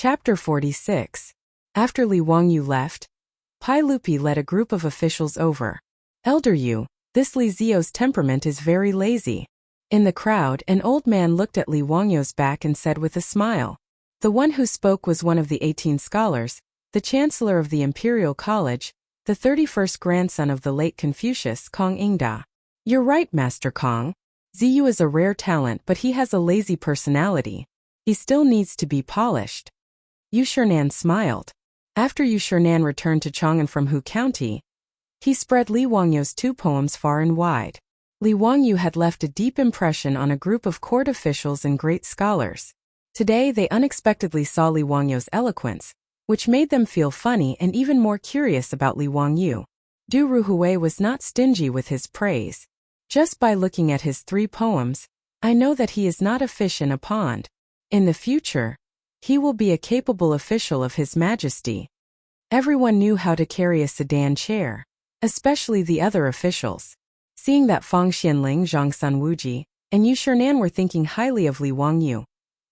Chapter 46. After Li Wangyu left, Pai Lupi led a group of officials over. Elder Yu, this Li Zio's temperament is very lazy. In the crowd, an old man looked at Li Wangyu's back and said with a smile. The one who spoke was one of the 18 scholars, the chancellor of the Imperial College, the 31st grandson of the late Confucius, Kong Ingda. You're right, Master Kong. Ziyu is a rare talent, but he has a lazy personality. He still needs to be polished. Yu Shernan smiled. After Yu Shernan returned to Chang'an from Hu County, he spread Li Wangyu's 2 poems far and wide. Li Wangyu had left a deep impression on a group of court officials and great scholars. Today they unexpectedly saw Li Wangyu's eloquence, which made them feel funny and even more curious about Li Wangyu. Du Ruhui was not stingy with his praise. Just by looking at his 3 poems, I know that he is not a fish in a pond. In the future, he will be a capable official of His Majesty. Everyone knew how to carry a sedan chair, especially the other officials. Seeing that Fang Xianling, Zhang Sunwuji, and Yu Shernan were thinking highly of Li Wangyu,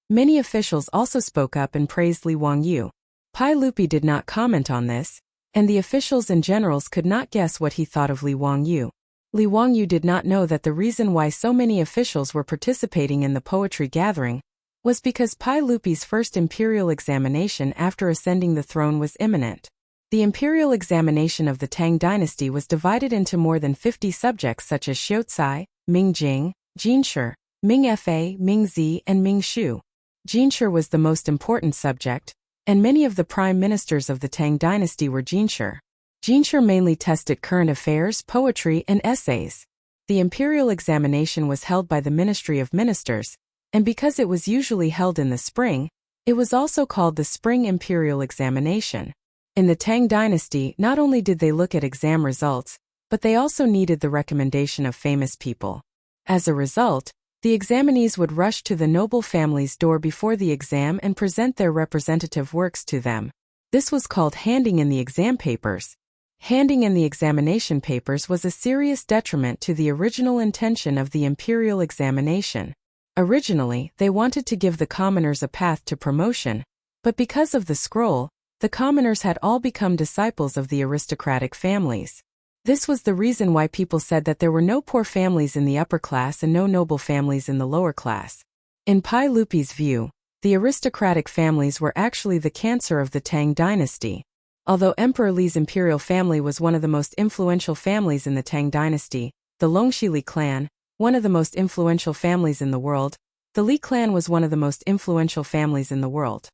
many officials also spoke up and praised Li Wangyu. Pai Lupi did not comment on this, and the officials and generals could not guess what he thought of Li Wangyu. Li Wangyu did not know that the reason why so many officials were participating in the poetry gathering was because Pai Lupi's first imperial examination after ascending the throne was imminent. The imperial examination of the Tang dynasty was divided into more than 50 subjects such as Xiucai, Mingjing, Jinshi, Mingfa, Mingzi, and Mingshu. Jinshi was the most important subject, and many of the prime ministers of the Tang dynasty were Jinshi. Jinshi mainly tested current affairs, poetry, and essays. The imperial examination was held by the Ministry of Ministers, and because it was usually held in the spring, it was also called the Spring Imperial Examination. In the Tang dynasty, not only did they look at exam results, but they also needed the recommendation of famous people. As a result, the examinees would rush to the noble family's door before the exam and present their representative works to them. This was called handing in the exam papers. Handing in the examination papers was a serious detriment to the original intention of the imperial examination. Originally, they wanted to give the commoners a path to promotion, but because of the scroll, the commoners had all become disciples of the aristocratic families. This was the reason why people said that there were no poor families in the upper class and no noble families in the lower class. In Pai Lupi's view, the aristocratic families were actually the cancer of the Tang dynasty. Although Emperor Li's imperial family was one of the most influential families in the Tang dynasty, the Longxi Li clan, one of the most influential families in the world, the Li clan was one of the most influential families in the world.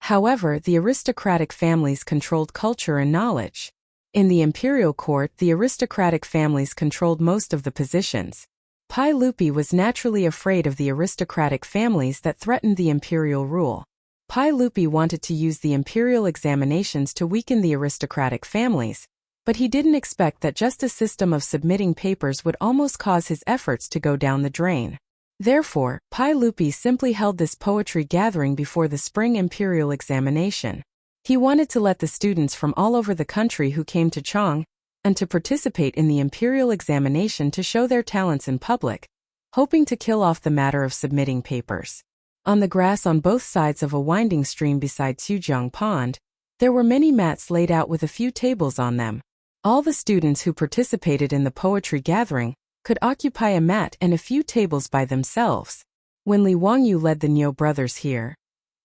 However, the aristocratic families controlled culture and knowledge. In the imperial court, the aristocratic families controlled most of the positions. Pai Lupi was naturally afraid of the aristocratic families that threatened the imperial rule. Pai Lupi wanted to use the imperial examinations to weaken the aristocratic families, but he didn't expect that just a system of submitting papers would almost cause his efforts to go down the drain. Therefore, Pai Lupi simply held this poetry gathering before the spring imperial examination. He wanted to let the students from all over the country who came to Chang'an to participate in the imperial examination to show their talents in public, hoping to kill off the matter of submitting papers. On the grass on both sides of a winding stream beside Xujiang Pond, there were many mats laid out with a few tables on them. All the students who participated in the poetry gathering could occupy a mat and a few tables by themselves. When Li Wangyu led the Niu brothers here,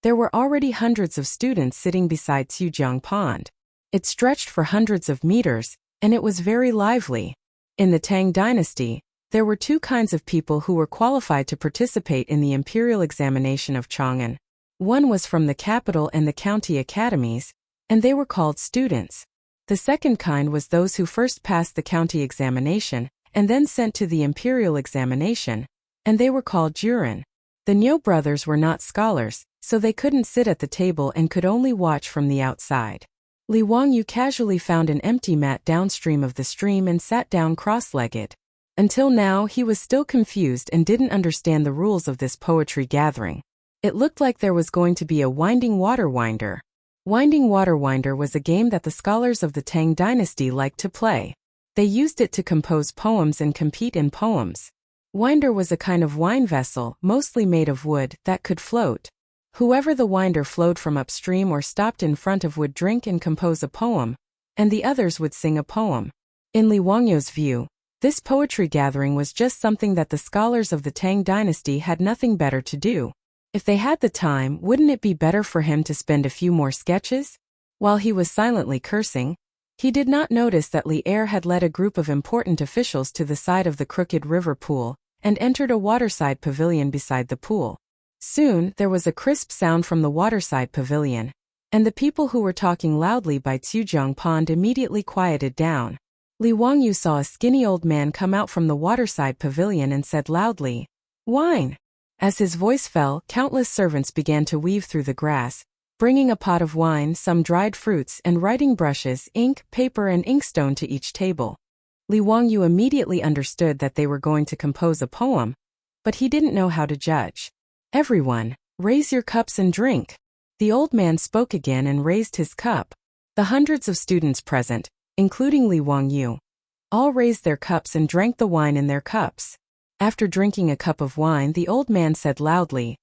there were already hundreds of students sitting beside Xujiang Pond. It stretched for hundreds of meters, and it was very lively. In the Tang dynasty, there were 2 kinds of people who were qualified to participate in the imperial examination of Chang'an. One was from the capital and the county academies, and they were called students. The second kind was those who first passed the county examination and then sent to the imperial examination, and they were called jurin. The Niu brothers were not scholars, so they couldn't sit at the table and could only watch from the outside. Li Wangyu casually found an empty mat downstream of the stream and sat down cross-legged. Until now, he was still confused and didn't understand the rules of this poetry gathering. It looked like there was going to be a winding water winder. Winding water winder was a game that the scholars of the Tang dynasty liked to play. They used it to compose poems and compete in poems. Winder was a kind of wine vessel, mostly made of wood, that could float. Whoever the winder flowed from upstream or stopped in front of would drink and compose a poem, and the others would sing a poem. In Li Wangyu's view, this poetry gathering was just something that the scholars of the Tang dynasty had nothing better to do. If they had the time, wouldn't it be better for him to spend a few more sketches? While he was silently cursing, he did not notice that Li Er had led a group of important officials to the side of the crooked river pool and entered a waterside pavilion beside the pool. Soon, there was a crisp sound from the waterside pavilion, and the people who were talking loudly by Tsujiang Pond immediately quieted down. Li Wangyu saw a skinny old man come out from the waterside pavilion and said loudly, "Wine!" As his voice fell, countless servants began to weave through the grass, bringing a pot of wine, some dried fruits, and writing brushes, ink, paper, and inkstone to each table. Li Wangyu immediately understood that they were going to compose a poem, but he didn't know how to judge. "Everyone, raise your cups and drink." The old man spoke again and raised his cup. The hundreds of students present, including Li Wangyu, all raised their cups and drank the wine in their cups. After drinking a cup of wine, the old man said loudly,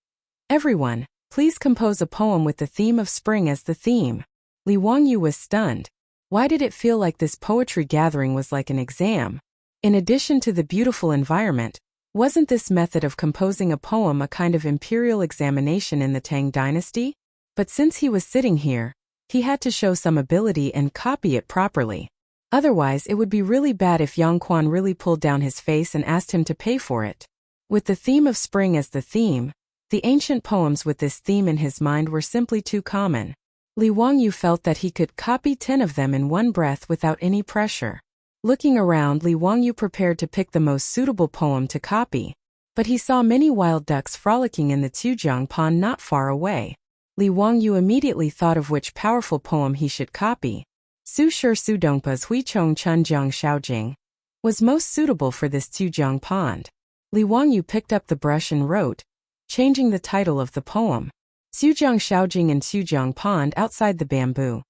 "Everyone, please compose a poem with the theme of spring as the theme." Li Wangyu was stunned. Why did it feel like this poetry gathering was like an exam? In addition to the beautiful environment, wasn't this method of composing a poem a kind of imperial examination in the Tang dynasty? But since he was sitting here, he had to show some ability and copy it properly. Otherwise, it would be really bad if Yang Quan really pulled down his face and asked him to pay for it. With the theme of spring as the theme, the ancient poems with this theme in his mind were simply too common. Li Wangyu felt that he could copy 10 of them in one breath without any pressure. Looking around, Li Wangyu prepared to pick the most suitable poem to copy. But he saw many wild ducks frolicking in the Tsujiang Pond not far away. Li Wangyu immediately thought of which powerful poem he should copy. Su Shi Su Dongpa's Hui Chong Chun Jiang Xiaojing was most suitable for this Tsujiang Pond. Li Wangyu picked up the brush and wrote, changing the title of the poem. Tsujiang Xiaojing in Tsujiang Pond outside the bamboo.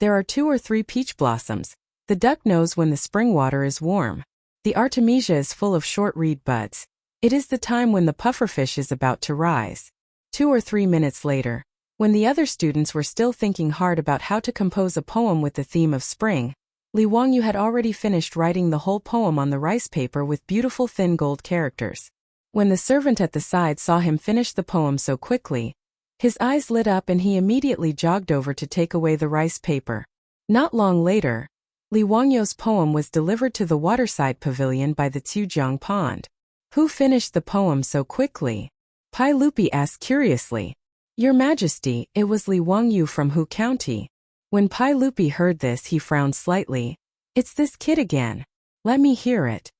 There are 2 or 3 peach blossoms. The duck knows when the spring water is warm. The artemisia is full of short reed buds. It is the time when the pufferfish is about to rise. 2 or 3 minutes later, when the other students were still thinking hard about how to compose a poem with the theme of spring, Li Wangyu had already finished writing the whole poem on the rice paper with beautiful thin gold characters. When the servant at the side saw him finish the poem so quickly, his eyes lit up and he immediately jogged over to take away the rice paper. Not long later, Li Wangyu's poem was delivered to the waterside pavilion by the Tsujiang Pond. "Who finished the poem so quickly?" Pai Lupi asked curiously. "Your Majesty, it was Li Wangyu from Hu County." When Pai Lupi heard this, he frowned slightly. "It's this kid again. Let me hear it."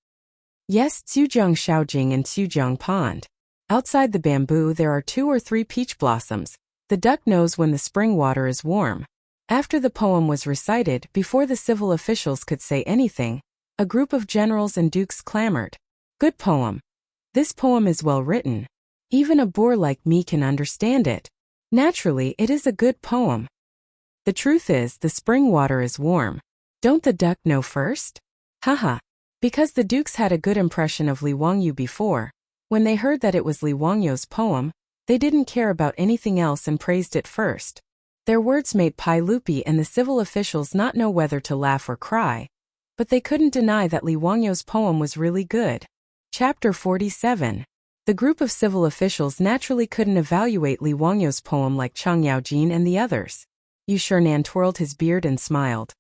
"Yes, Tsujiang Xiaojing in Tsujiang Pond. Outside the bamboo there are 2 or 3 peach blossoms. The duck knows when the spring water is warm." After the poem was recited, before the civil officials could say anything, a group of generals and dukes clamored, "Good poem. This poem is well written. Even a boor like me can understand it. Naturally, it is a good poem. The truth is, the spring water is warm. Don't the duck know first?" Haha. Because the dukes had a good impression of Li Wangyu before, when they heard that it was Li Wangyu's poem, they didn't care about anything else and praised it first. Their words made Pai Lupi and the civil officials not know whether to laugh or cry, but they couldn't deny that Li Wangyu's poem was really good. Chapter 47. The group of civil officials naturally couldn't evaluate Li Wangyu's poem like Chang Yaojin and the others. Yu Shernan twirled his beard and smiled.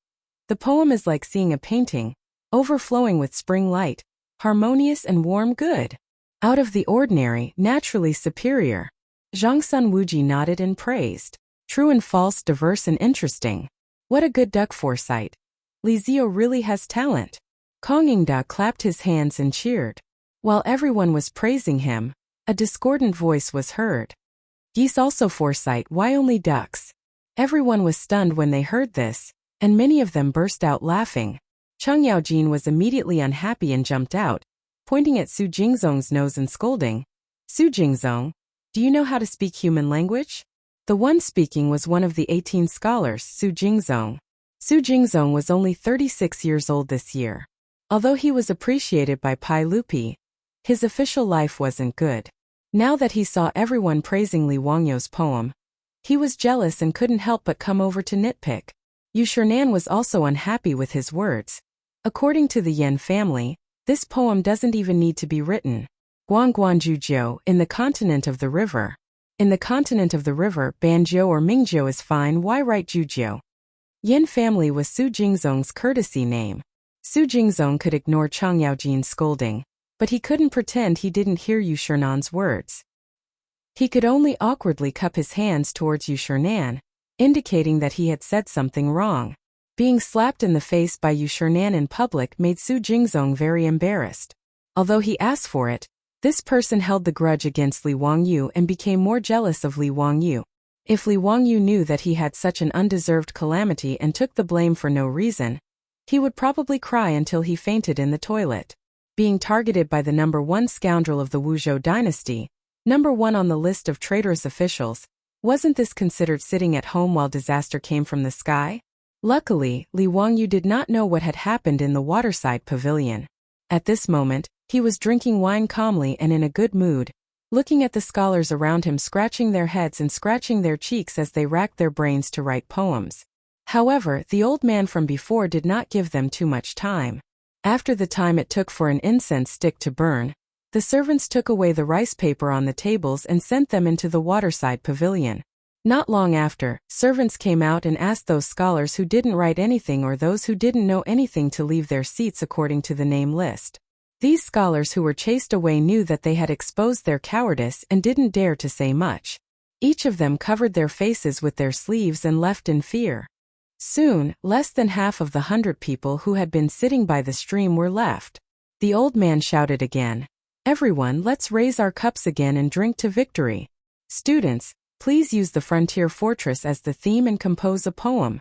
"The poem is like seeing a painting, overflowing with spring light, harmonious and warm good. Out of the ordinary, naturally superior." Zhang Sun Wuji nodded and praised. "True and false, diverse and interesting. What a good duck foresight. Li Zio really has talent." Kong Yingda clapped his hands and cheered. While everyone was praising him, a discordant voice was heard. "Geese also foresight, why only ducks?" Everyone was stunned when they heard this, and many of them burst out laughing. Cheng Yaojin was immediately unhappy and jumped out, pointing at Su Jingzong's nose and scolding. "Su Jingzong, do you know how to speak human language?" The one speaking was one of the 18 scholars, Su Jingzong. Su Jingzong was only 36 years old this year. Although he was appreciated by Pai Lupi, his official life wasn't good. Now that he saw everyone praising Li Wangyou's poem, he was jealous and couldn't help but come over to nitpick. Yu Shernan was also unhappy with his words. According to the Yan family, this poem doesn't even need to be written. Guangguanjujiu, in the continent of the river. In the continent of the river, Banjiu or Mingjiu is fine, why write Jujiu? Yan family was Su Jingzong's courtesy name. Su Jingzong could ignore Chang Yaojin's scolding, but he couldn't pretend he didn't hear Yu Shernan's words. He could only awkwardly cup his hands towards Yu Shernan, indicating that he had said something wrong. Being slapped in the face by Yu Shernan in public made Su Jingzong very embarrassed. Although he asked for it, this person held the grudge against Li Wangyu and became more jealous of Li Wangyu. If Li Wangyu knew that he had such an undeserved calamity and took the blame for no reason, he would probably cry until he fainted in the toilet. Being targeted by the #1 scoundrel of the Wuzhou dynasty, #1 on the list of traitorous officials, wasn't this considered sitting at home while disaster came from the sky? Luckily, Li Wangyu did not know what had happened in the waterside pavilion. At this moment, he was drinking wine calmly and in a good mood, looking at the scholars around him scratching their heads and scratching their cheeks as they racked their brains to write poems. However, the old man from before did not give them too much time. After the time it took for an incense stick to burn, the servants took away the rice paper on the tables and sent them into the waterside pavilion. Not long after, servants came out and asked those scholars who didn't write anything or those who didn't know anything to leave their seats according to the name list. These scholars who were chased away knew that they had exposed their cowardice and didn't dare to say much. Each of them covered their faces with their sleeves and left in fear. Soon, less than half of the 100 people who had been sitting by the stream were left. The old man shouted again, "Everyone, let's raise our cups again and drink to victory. Students, please use the frontier fortress as the theme and compose a poem."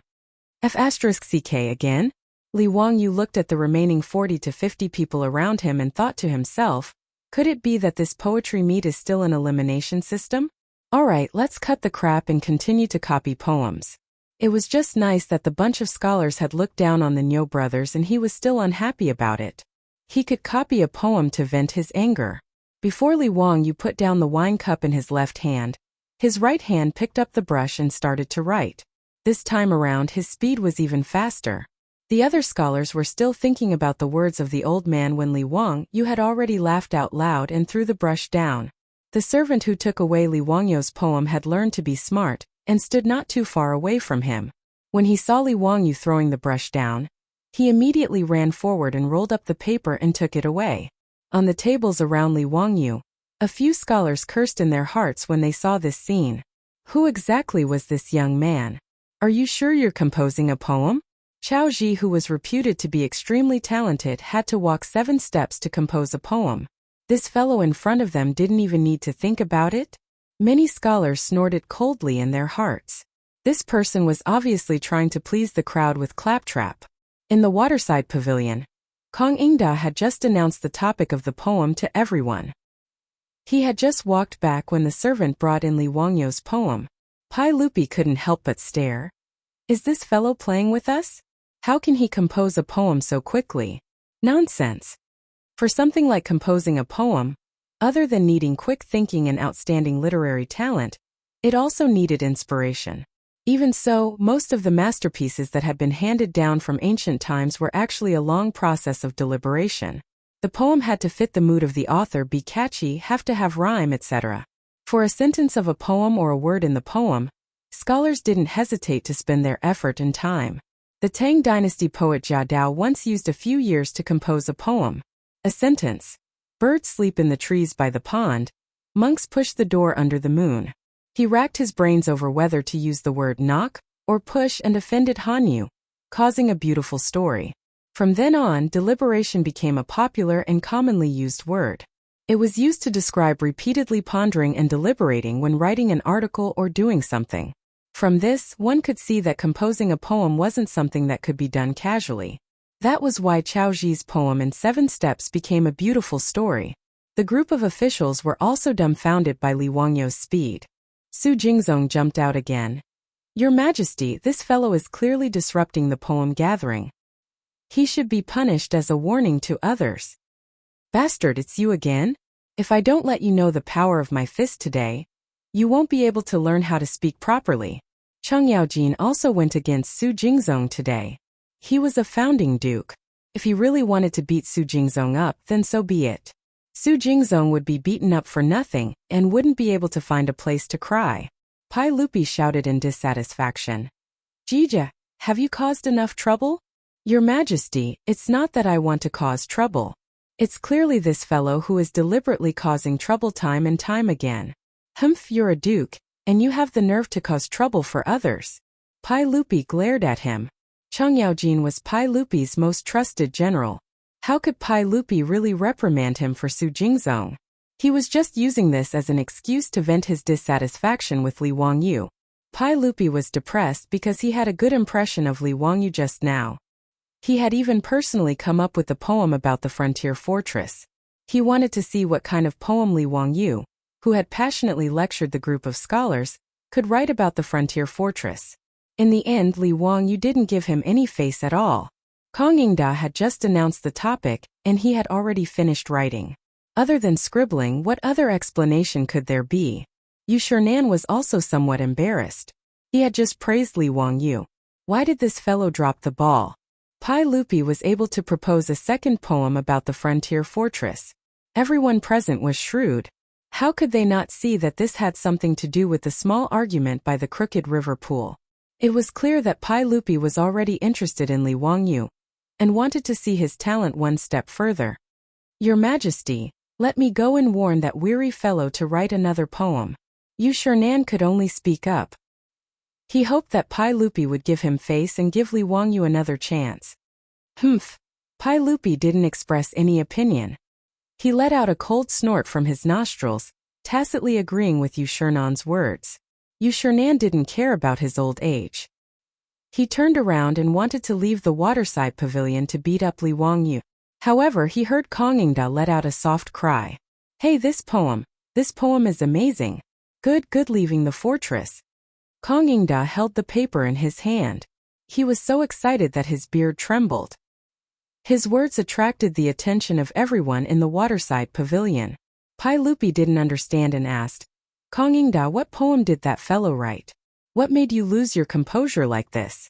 F***ck again? Li Wangyu looked at the remaining 40 to 50 people around him and thought to himself, could it be that this poetry meet is still an elimination system? Alright, let's cut the crap and continue to copy poems. It was just nice that the bunch of scholars had looked down on the Niu brothers and he was still unhappy about it. He could copy a poem to vent his anger. Before Li Wangyu put down the wine cup in his left hand, his right hand picked up the brush and started to write. This time around his speed was even faster. The other scholars were still thinking about the words of the old man when Li Wangyu had already laughed out loud and threw the brush down. The servant who took away Li Wangyou's poem had learned to be smart, and stood not too far away from him. When he saw Li Wangyu throwing the brush down, he immediately ran forward and rolled up the paper and took it away. On the tables around Li Wangyu, a few scholars cursed in their hearts when they saw this scene. Who exactly was this young man? Are you sure you're composing a poem? Chao Ji, who was reputed to be extremely talented, had to walk 7 steps to compose a poem. This fellow in front of them didn't even need to think about it? Many scholars snorted coldly in their hearts. This person was obviously trying to please the crowd with claptrap. In the waterside pavilion, Kong Ingda had just announced the topic of the poem to everyone. He had just walked back when the servant brought in Li Wangyou's poem. Pai Lupi couldn't help but stare. Is this fellow playing with us? How can he compose a poem so quickly? Nonsense. For something like composing a poem, other than needing quick thinking and outstanding literary talent, it also needed inspiration. Even so, most of the masterpieces that had been handed down from ancient times were actually a long process of deliberation. The poem had to fit the mood of the author, be catchy, have to have rhyme, etc. For a sentence of a poem or a word in the poem, scholars didn't hesitate to spend their effort and time. The Tang dynasty poet Jia Dao once used a few years to compose a poem. A sentence. Birds sleep in the trees by the pond. Monks push the door under the moon. He racked his brains over whether to use the word knock or push and offended Hanyu, causing a beautiful story. From then on, deliberation became a popular and commonly used word. It was used to describe repeatedly pondering and deliberating when writing an article or doing something. From this, one could see that composing a poem wasn't something that could be done casually. That was why Chao Ji's poem in 7 steps became a beautiful story. The group of officials were also dumbfounded by Li Wangyou's speed. Su Jingzong jumped out again. Your Majesty, this fellow is clearly disrupting the poem gathering. He should be punished as a warning to others. Bastard, it's you again? If I don't let you know the power of my fist today, you won't be able to learn how to speak properly. Cheng Yaojin also went against Su Jingzong today. He was a founding duke. If he really wanted to beat Su Jingzong up, then so be it. Su Jingzong would be beaten up for nothing and wouldn't be able to find a place to cry. Pai Lupi shouted in dissatisfaction. Jija, have you caused enough trouble? Your Majesty, it's not that I want to cause trouble. It's clearly this fellow who is deliberately causing trouble time and time again. Humph, you're a duke, and you have the nerve to cause trouble for others. Pai Lupi glared at him. Cheng Yaojin was Pai Lupi's most trusted general. How could Pai Lupi really reprimand him for Su Jingzong? He was just using this as an excuse to vent his dissatisfaction with Li Wangyu. Pai Lupi was depressed because he had a good impression of Li Wangyu just now. He had even personally come up with a poem about the frontier fortress. He wanted to see what kind of poem Li Wangyu, who had passionately lectured the group of scholars, could write about the frontier fortress. In the end, Li Wangyu didn't give him any face at all. Kong Yingda had just announced the topic, and he had already finished writing. Other than scribbling, what other explanation could there be? Yu Shernan was also somewhat embarrassed. He had just praised Li Wangyu. Why did this fellow drop the ball? Pai Lupi was able to propose a second poem about the frontier fortress. Everyone present was shrewd. How could they not see that this had something to do with the small argument by the crooked river pool? It was clear that Pai Lupi was already interested in Li Wangyu, and wanted to see his talent one step further. Your Majesty, let me go and warn that weary fellow to write another poem. Yu Shernan could only speak up. He hoped that Pai Lupi would give him face and give Li Wangyu another chance. Humph. Pai Lupi didn't express any opinion. He let out a cold snort from his nostrils, tacitly agreeing with Yu Shernan's words. Yu Shernan didn't care about his old age. He turned around and wanted to leave the waterside pavilion to beat up Li Wangyu. However, he heard Kong Yingda let out a soft cry. Hey, this poem is amazing. Good, leaving the fortress. Kong Yingda held the paper in his hand. He was so excited that his beard trembled. His words attracted the attention of everyone in the waterside pavilion. Pai Lupi didn't understand and asked, Kong Yingda, what poem did that fellow write? What made you lose your composure like this?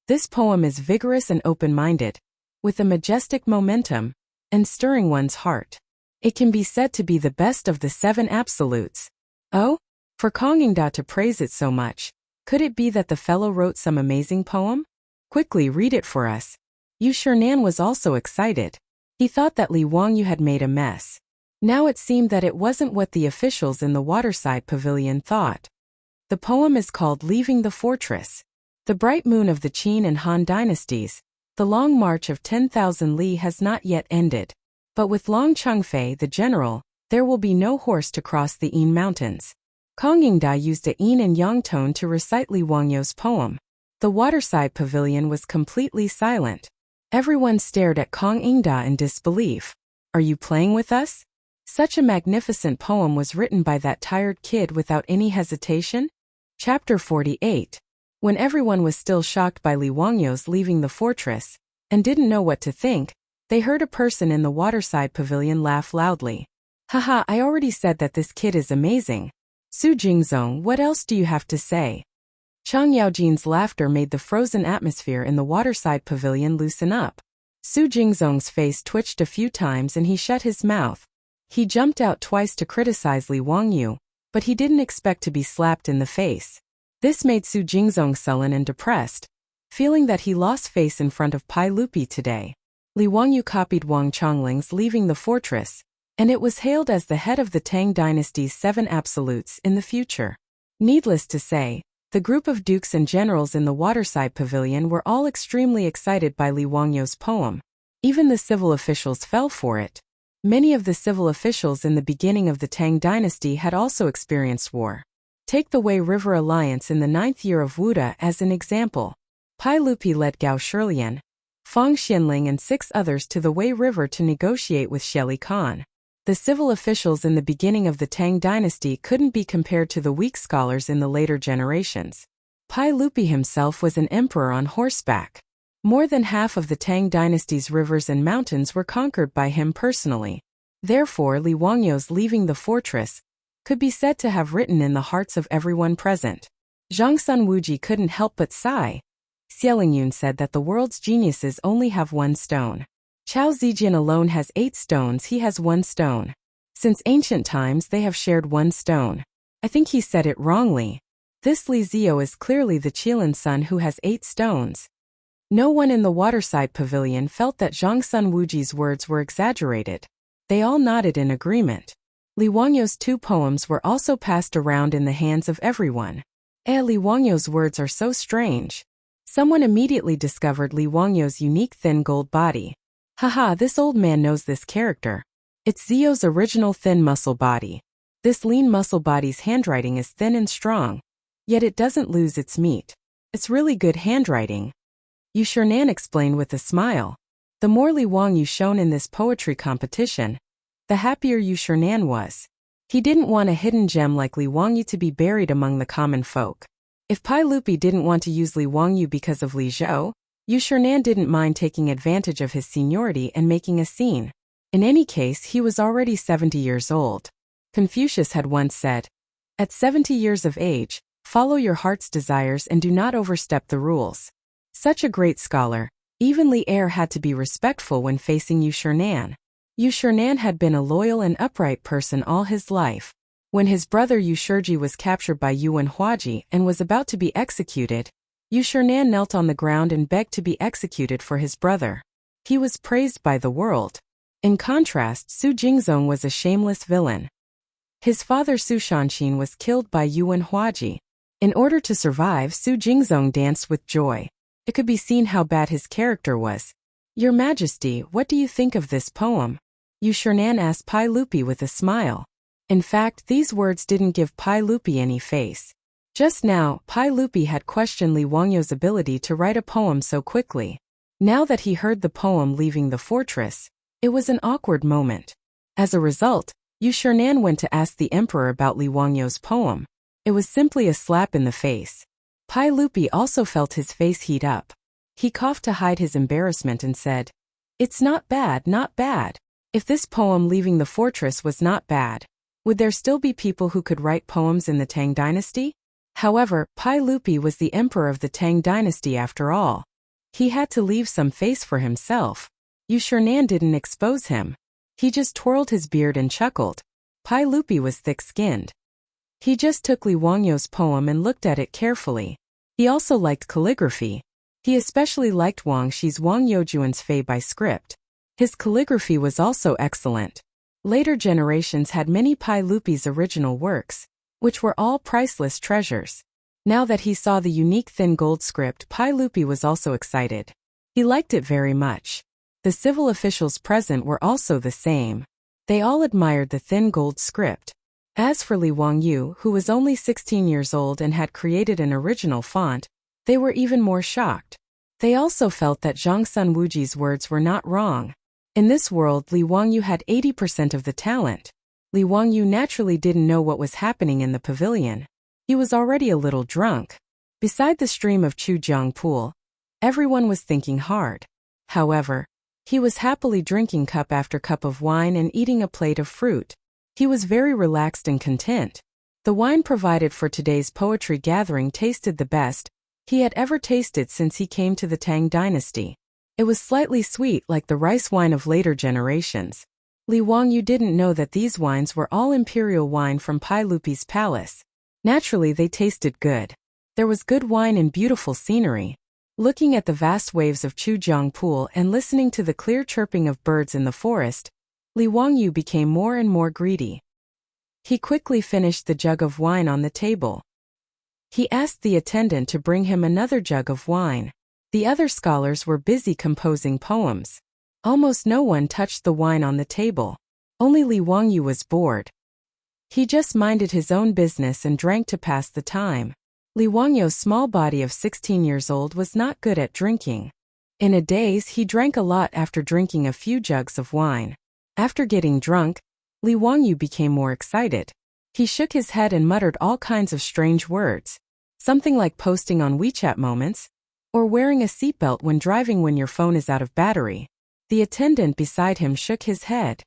This poem is vigorous and open-minded, with a majestic momentum, and stirring one's heart. It can be said to be the best of the 7 absolutes. Oh? For Kong Yingda to praise it so much, could it be that the fellow wrote some amazing poem? Quickly read it for us. Yu Shernan was also excited. He thought that Li Wangyu had made a mess. Now it seemed that it wasn't what the officials in the waterside pavilion thought. The poem is called Leaving the Fortress. The bright moon of the Qin and Han dynasties, the long march of 10,000 li has not yet ended. But with Long Chengfei the general, there will be no horse to cross the Yin mountains. Kong Yingda used a yin and yang tone to recite Li Wangyu's poem. The waterside pavilion was completely silent. Everyone stared at Kong Yingda in disbelief. Are you playing with us? Such a magnificent poem was written by that tired kid without any hesitation? Chapter 48. When everyone was still shocked by Li Wangyu's leaving the fortress, and didn't know what to think, they heard a person in the waterside pavilion laugh loudly. Haha, I already said that this kid is amazing. Su Jingzong, what else do you have to say? Cheng Yaojin's laughter made the frozen atmosphere in the waterside pavilion loosen up. Su Jingzong's face twitched a few times and he shut his mouth. He jumped out twice to criticize Li Wangyu, but he didn't expect to be slapped in the face. This made Su Jingzong sullen and depressed, feeling that he lost face in front of Pai Lupi today. Li Wangyu copied Wang Chongling's Leaving the Fortress, and it was hailed as the head of the Tang dynasty's 7 absolutes in the future. Needless to say, the group of dukes and generals in the waterside pavilion were all extremely excited by Li Wangyu's poem. Even the civil officials fell for it. Many of the civil officials in the beginning of the Tang dynasty had also experienced war. Take the Wei River Alliance in the 9th year of Wuda as an example. Pai Lupi led Gao Shilian, Fang Xianling and 6 others to the Wei River to negotiate with Sheli Khan. The civil officials in the beginning of the Tang dynasty couldn't be compared to the weak scholars in the later generations. Pai Lupi himself was an emperor on horseback. More than half of the Tang dynasty's rivers and mountains were conquered by him personally. Therefore, Li Wangyou's leaving the fortress could be said to have written in the hearts of everyone present. Zhang Sun Wuji couldn't help but sigh. Xielingyun said that the world's geniuses only have one stone. Chao Zijian alone has 8 stones, he has 1 stone. Since ancient times they have shared 1 stone. I think he said it wrongly. This Li Zio is clearly the Qilin son who has 8 stones. No one in the waterside pavilion felt that Zhang Sun Wuji's words were exaggerated. They all nodded in agreement. Li Wangyou's 2 poems were also passed around in the hands of everyone. Li Wangyou's words are so strange. Someone immediately discovered Li Wangyou's unique thin gold body. Haha, this old man knows this character. It's Zio's original thin muscle body. This lean muscle body's handwriting is thin and strong, yet it doesn't lose its meat. It's really good handwriting. Yu Shernan explained with a smile. The more Li Wangyou shone in this poetry competition, the happier Yu Shernan was. He didn't want a hidden gem like Li Wangyou to be buried among the common folk. If Pai Lupi didn't want to use Li Wangyou because of Li Zhou, Yu Shernan didn't mind taking advantage of his seniority and making a scene. In any case, he was already 70 years old. Confucius had once said, "At 70 years of age, follow your heart's desires and do not overstep the rules." Such a great scholar, even Li Er had to be respectful when facing Yu Shernan. Yu Shernan had been a loyal and upright person all his life. When his brother Yu Shiji was captured by Yuan Huaji and was about to be executed, Yu Shernan knelt on the ground and begged to be executed for his brother. He was praised by the world. In contrast, Su Jingzong was a shameless villain. His father Su Shanshin was killed by Yuan Huaji. In order to survive, Su Jingzong danced with joy. It could be seen how bad his character was. "Your Majesty, what do you think of this poem?" Yu Shernan asked Pai Lupi with a smile. In fact, these words didn't give Pai Lupi any face. Just now, Pai Lupi had questioned Li Wangyou's ability to write a poem so quickly. Now that he heard the poem leaving the fortress, it was an awkward moment. As a result, Yu Shernan went to ask the emperor about Li Wangyou's poem. It was simply a slap in the face. Pai Lupi also felt his face heat up. He coughed to hide his embarrassment and said, "It's not bad, not bad." If this poem leaving the fortress was not bad, would there still be people who could write poems in the Tang dynasty? However, Pai Lupi was the emperor of the Tang dynasty after all. He had to leave some face for himself. Yu Shernan didn't expose him. He just twirled his beard and chuckled. Pai Lupi was thick-skinned. He just took Li Wangyou's poem and looked at it carefully. He also liked calligraphy. He especially liked Wang Shi's Wang Youjuan's Fei by script. His calligraphy was also excellent. Later generations had many Pai Lupi's original works, which were all priceless treasures. Now that he saw the unique thin gold script, Pai Lupi was also excited. He liked it very much. The civil officials present were also the same. They all admired the thin gold script. As for Li Wangyou, who was only 16 years old and had created an original font, they were even more shocked. They also felt that Zhang Sun Wuji's words were not wrong. In this world, Li Wangyou had 80% of the talent. Li Wangyou naturally didn't know what was happening in the pavilion. He was already a little drunk. Beside the stream of Chujiang Pool, everyone was thinking hard. However, he was happily drinking cup after cup of wine and eating a plate of fruit. He was very relaxed and content. The wine provided for today's poetry gathering tasted the best he had ever tasted since he came to the Tang dynasty. It was slightly sweet like the rice wine of later generations. Li Wangyou didn't know that these wines were all imperial wine from Pai Lupi's palace. Naturally, they tasted good. There was good wine and beautiful scenery. Looking at the vast waves of Chujiang Pool and listening to the clear chirping of birds in the forest, Li Wangyou became more and more greedy. He quickly finished the jug of wine on the table. He asked the attendant to bring him another jug of wine. The other scholars were busy composing poems. Almost no one touched the wine on the table. Only Li Wangyou was bored. He just minded his own business and drank to pass the time. Li Wangyou's small body of 16 years old was not good at drinking. In a daze, he drank a lot after drinking a few jugs of wine. After getting drunk, Li Wangyou became more excited. He shook his head and muttered all kinds of strange words. Something like posting on WeChat moments, or wearing a seatbelt when driving when your phone is out of battery. The attendant beside him shook his head.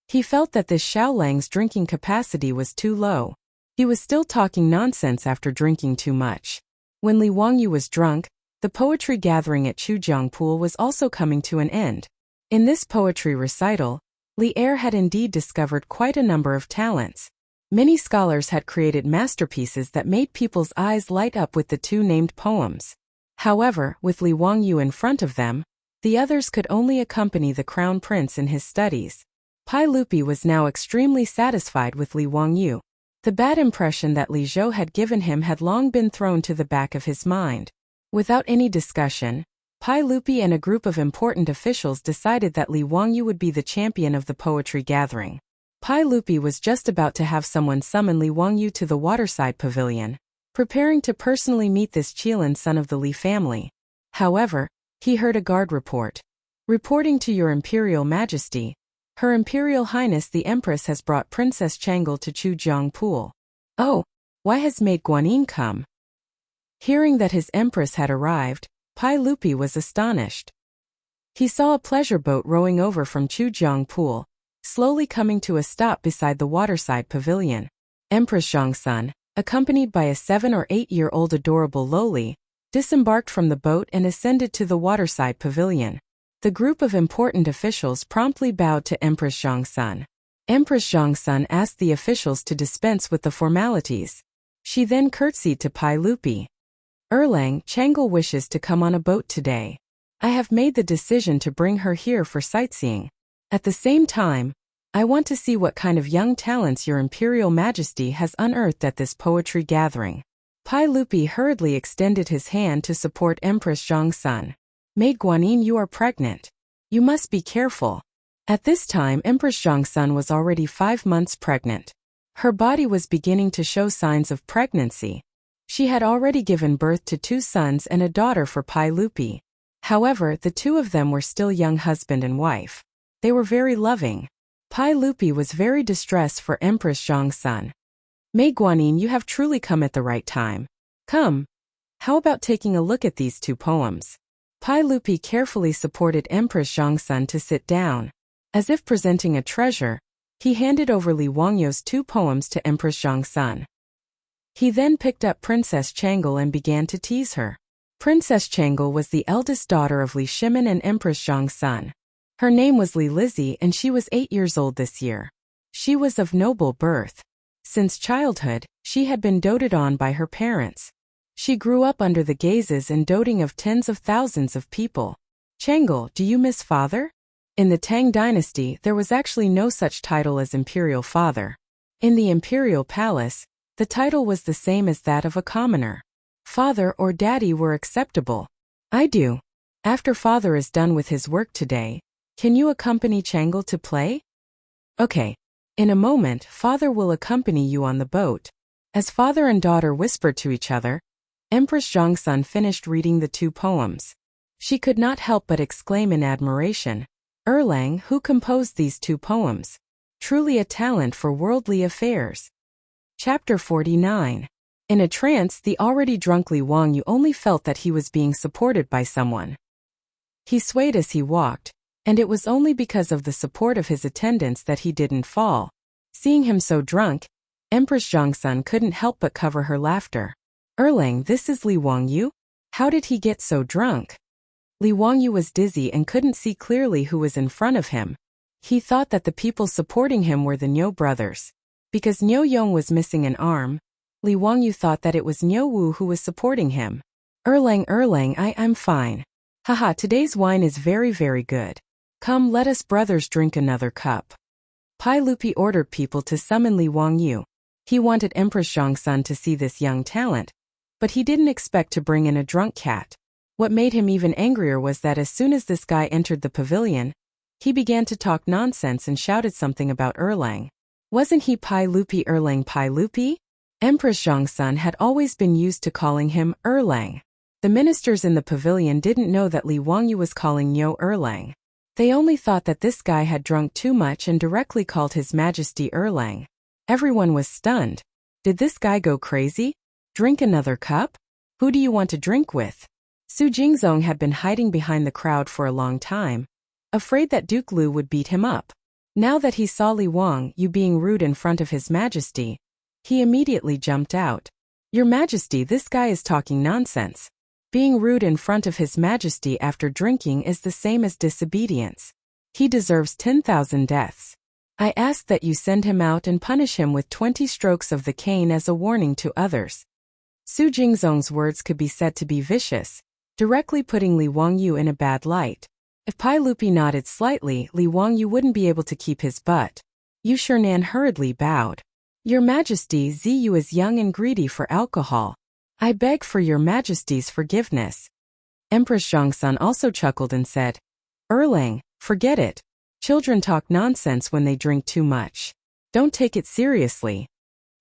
He felt that this Xiaolang's drinking capacity was too low. He was still talking nonsense after drinking too much. When Li Wangyu was drunk, the poetry gathering at Chujiang Pool was also coming to an end. In this poetry recital, Li Er had indeed discovered quite a number of talents. Many scholars had created masterpieces that made people's eyes light up with the two named poems. However, with Li Wangyu in front of them, the others could only accompany the crown prince in his studies. Pai Lupi was now extremely satisfied with Li Wangyu. The bad impression that Li Zhou had given him had long been thrown to the back of his mind. Without any discussion, Pai Lupi and a group of important officials decided that Li Wangyu would be the champion of the poetry gathering. Pai Lupi was just about to have someone summon Li Wangyu to the waterside pavilion, preparing to personally meet this Qilan son of the Li family. However, he heard a guard report. Reporting to your Imperial Majesty, Her Imperial Highness the Empress has brought Princess Chang'an to Chujiang Pool. Oh, why has Maid Guanyin come? Hearing that his Empress had arrived, Pai Lupi was astonished. He saw a pleasure boat rowing over from Chujiang Pool, slowly coming to a stop beside the waterside pavilion. Empress Zhongsun, accompanied by a 7 or 8-year-old adorable loli, disembarked from the boat and ascended to the waterside pavilion. The group of important officials promptly bowed to Empress Zhongsun. Empress Zhongsun asked the officials to dispense with the formalities. She then curtsied to Pai Lupi. Chang'an wishes to come on a boat today. I have made the decision to bring her here for sightseeing. At the same time, I want to see what kind of young talents your Imperial Majesty has unearthed at this poetry gathering. Pai Lupi hurriedly extended his hand to support Empress Zhongsun. Maid Guanyin, you are pregnant. You must be careful. At this time, Empress Zhongsun was already 5 months pregnant. Her body was beginning to show signs of pregnancy. She had already given birth to 2 sons and a daughter for Pai Lupi. However, the 2 of them were still young husband and wife. They were very loving. Pai Lupi was very distressed for Empress Zhongsun. Maid Guanyin, you have truly come at the right time. Come. How about taking a look at these 2 poems? Pai Lupi carefully supported Empress Zhongsun to sit down. As if presenting a treasure, he handed over Li Wangyu's 2 poems to Empress Zhongsun. He then picked up Princess Chang'an and began to tease her. Princess Chang'an was the eldest daughter of Li Shimin and Empress Zhongsun. Her name was Li Lizzie and she was 8 years old this year. She was of noble birth. Since childhood, she had been doted on by her parents. She grew up under the gazes and doting of tens of thousands of people. Chang'an, do you miss father? In the Tang dynasty, there was actually no such title as imperial father. In the imperial palace, the title was the same as that of a commoner. Father or daddy were acceptable. I do. After father is done with his work today, can you accompany Chang'an to play? Okay. In a moment, father will accompany you on the boat. As father and daughter whispered to each other, Empress Zhongsun finished reading the 2 poems. She could not help but exclaim in admiration. Who composed these 2 poems? Truly a talent for worldly affairs. Chapter 49. In a trance, the already drunk Li Wangyu only felt that he was being supported by someone. He swayed as he walked, and it was only because of the support of his attendants that he didn't fall. Seeing him so drunk, Empress Zhongsun couldn't help but cover her laughter. This is Li Wangyu? How did he get so drunk? Li Wangyu was dizzy and couldn't see clearly who was in front of him. He thought that the people supporting him were the Niu brothers. Because Niu Yong was missing an arm, Li Wangyu thought that it was Niu Wu who was supporting him. I'm fine. Haha, today's wine is very very good. Come, let us brothers drink another cup. Pai Lupi ordered people to summon Li Wangyu. He wanted Empress Zhongsun to see this young talent, but he didn't expect to bring in a drunk cat. What made him even angrier was that as soon as this guy entered the pavilion, he began to talk nonsense and shouted something about Erlang. Wasn't he Pai Lupi Erlang Pai Lupi? Empress Zhongsun had always been used to calling him Erlang. The ministers in the pavilion didn't know that Li Wangyu was calling Niu Erlang. They only thought that this guy had drunk too much and directly called His Majesty Erlang. Everyone was stunned. Did this guy go crazy? Drink another cup? Who do you want to drink with? Su Jingzong had been hiding behind the crowd for a long time, afraid that Duke Lu would beat him up. Now that he saw Li Wangyu being rude in front of His Majesty, he immediately jumped out. Your Majesty, this guy is talking nonsense. Being rude in front of His Majesty after drinking is the same as disobedience. He deserves 10,000 deaths. I ask that you send him out and punish him with 20 strokes of the cane as a warning to others. Su Jingzong's words could be said to be vicious, directly putting Li Wangyu in a bad light. If Pai Lupi nodded slightly, Li Wangyu wouldn't be able to keep his butt. Yu Shernan hurriedly bowed. Your Majesty, Ziyu is young and greedy for alcohol. I beg for your Majesty's forgiveness. Empress Zhongsun also chuckled and said, Erlang, forget it. Children talk nonsense when they drink too much. Don't take it seriously.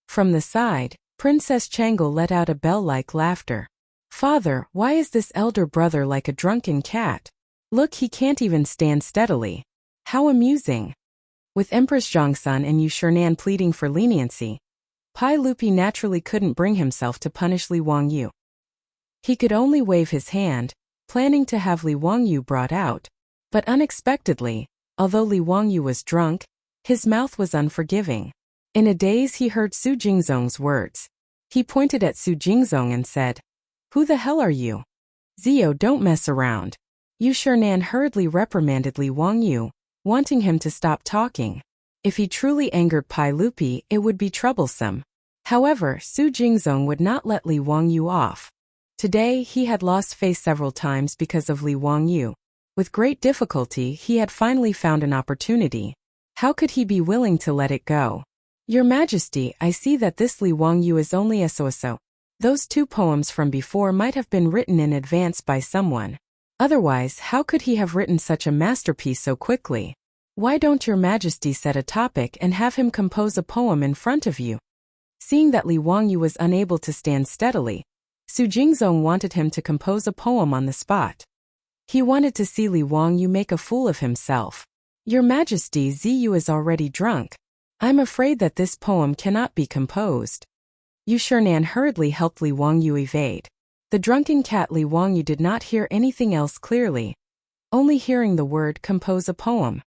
From the side, Princess Chang'an let out a bell-like laughter. Father, why is this elder brother like a drunken cat? Look, he can't even stand steadily. How amusing. With Empress Zhongsun and Yu Shernan pleading for leniency, Pai Lupi naturally couldn't bring himself to punish Li Wangyu. He could only wave his hand, planning to have Li Wangyu brought out. But unexpectedly, although Li Wangyu was drunk, his mouth was unforgiving. In a daze he heard Su Jingzong's words. He pointed at Su Jingzong and said, Who the hell are you? Zio, don't mess around. Yu Shernan hurriedly reprimanded Li Wangyu, wanting him to stop talking. If he truly angered Pai Lupi, it would be troublesome. However, Su Jingzong would not let Li Wangyu off. Today he had lost face several times because of Li Wangyu. With great difficulty he had finally found an opportunity. How could he be willing to let it go? Your Majesty, I see that this Li Wangyu is only a so-so. Those 2 poems from before might have been written in advance by someone. Otherwise, how could he have written such a masterpiece so quickly? Why don't your Majesty set a topic and have him compose a poem in front of you? Seeing that Li Wangyu was unable to stand steadily, Su Jingzong wanted him to compose a poem on the spot. He wanted to see Li Wangyu make a fool of himself. Your Majesty, Ziyu is already drunk. I'm afraid that this poem cannot be composed. Yu Shernan hurriedly helped Li Wangyu evade. The drunken cat Li Wangyu did not hear anything else clearly, only hearing the word compose a poem.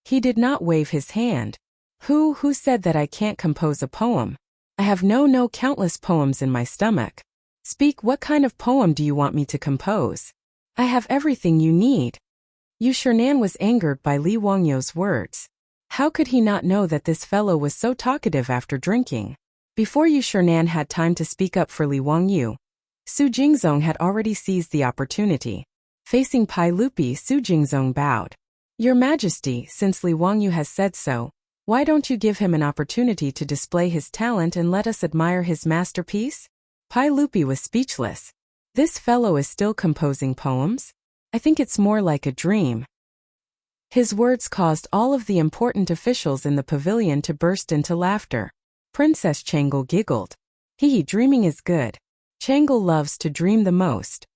He did not wave his hand. Who said that I can't compose a poem? I have no countless poems in my stomach. Speak, what kind of poem do you want me to compose? I have everything you need. Yu Shernan was angered by Li Wangyu's words. How could he not know that this fellow was so talkative after drinking? Before Yu Shernan had time to speak up for Li Wangyu, Su Jingzong had already seized the opportunity. Facing Pai Lupi, Su Jingzong bowed. Your Majesty, since Li Wangyu has said so, why don't you give him an opportunity to display his talent and let us admire his masterpiece? Pai Lupi was speechless. This fellow is still composing poems? I think it's more like a dream. His words caused all of the important officials in the pavilion to burst into laughter. Princess Chang'an giggled. Dreaming is good. Chang'an loves to dream the most.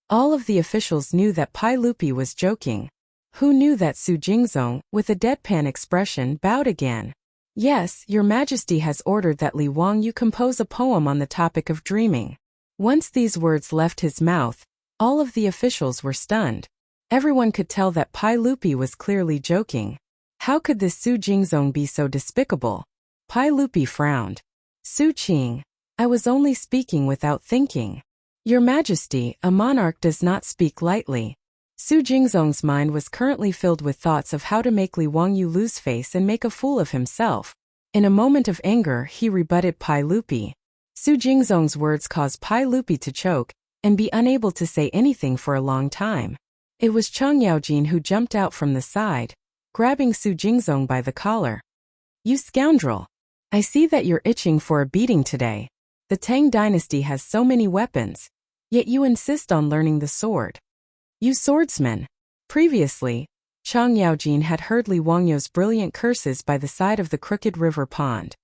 All of the officials knew that Pai Lupi was joking. Who knew that Su Jingzong, with a deadpan expression, bowed again? Yes, Your Majesty has ordered that Li Wangyu compose a poem on the topic of dreaming. Once these words left his mouth, all of the officials were stunned. Everyone could tell that Pai Lupi was clearly joking. How could this Su Jingzong be so despicable? Pai Lupi frowned. Su Qing, I was only speaking without thinking. Your Majesty, a monarch does not speak lightly. Su Jingzong's mind was currently filled with thoughts of how to make Li Wangyu lose face and make a fool of himself. In a moment of anger, he rebutted Pai Lupi. Su Jingzong's words caused Pai Lupi to choke and be unable to say anything for a long time. It was Chang Yaojin who jumped out from the side, grabbing Su Jingzong by the collar. You scoundrel! I see that you're itching for a beating today. The Tang dynasty has so many weapons, yet you insist on learning the sword. You swordsman! Previously, Chang Yaojin had heard Li Wangyu's brilliant curses by the side of the crooked river pond.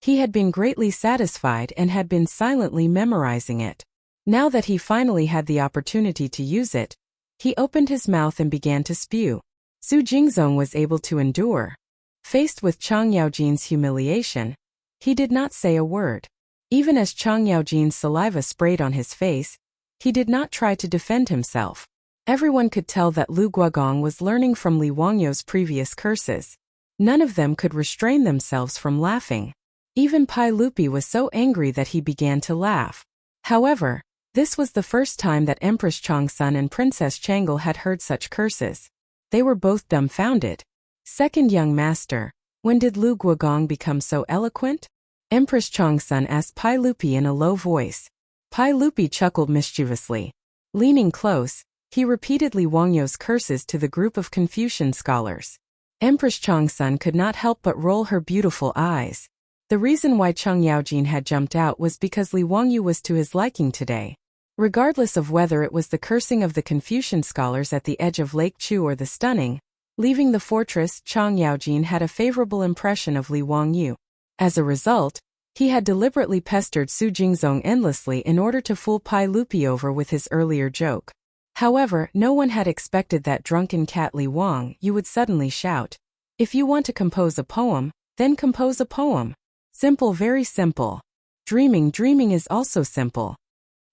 He had been greatly satisfied and had been silently memorizing it. Now that he finally had the opportunity to use it, he opened his mouth and began to spew. Su Jingzong was able to endure. Faced with Chang Yaojin's humiliation, he did not say a word. Even as Chang Yaojin's saliva sprayed on his face, he did not try to defend himself. Everyone could tell that Lu Guogong was learning from Li Wangyu's previous curses. None of them could restrain themselves from laughing. Even Pai Lupi was so angry that he began to laugh. However, this was the first time that Empress Chang'an and Princess Chang'an had heard such curses. They were both dumbfounded. Second young master, when did Lu Guogong become so eloquent? Empress Chang'an asked Pai Lupi in a low voice. Pai Lupi chuckled mischievously. Leaning close, he repeated Li Wangyu's curses to the group of Confucian scholars. Empress Chang'an could not help but roll her beautiful eyes. The reason why Cheng Yaojin had jumped out was because Li Wangyu was to his liking today. Regardless of whether it was the cursing of the Confucian scholars at the edge of Lake Chu or the stunning, leaving the fortress, Cheng Yaojin had a favorable impression of Li Wangyu. As a result, he had deliberately pestered Su Jingzong endlessly in order to fool Pai Lupi over with his earlier joke. However, no one had expected that drunken cat Li Wangyu would suddenly shout, "If you want to compose a poem, then compose a poem." Simple, very simple. Dreaming is also simple.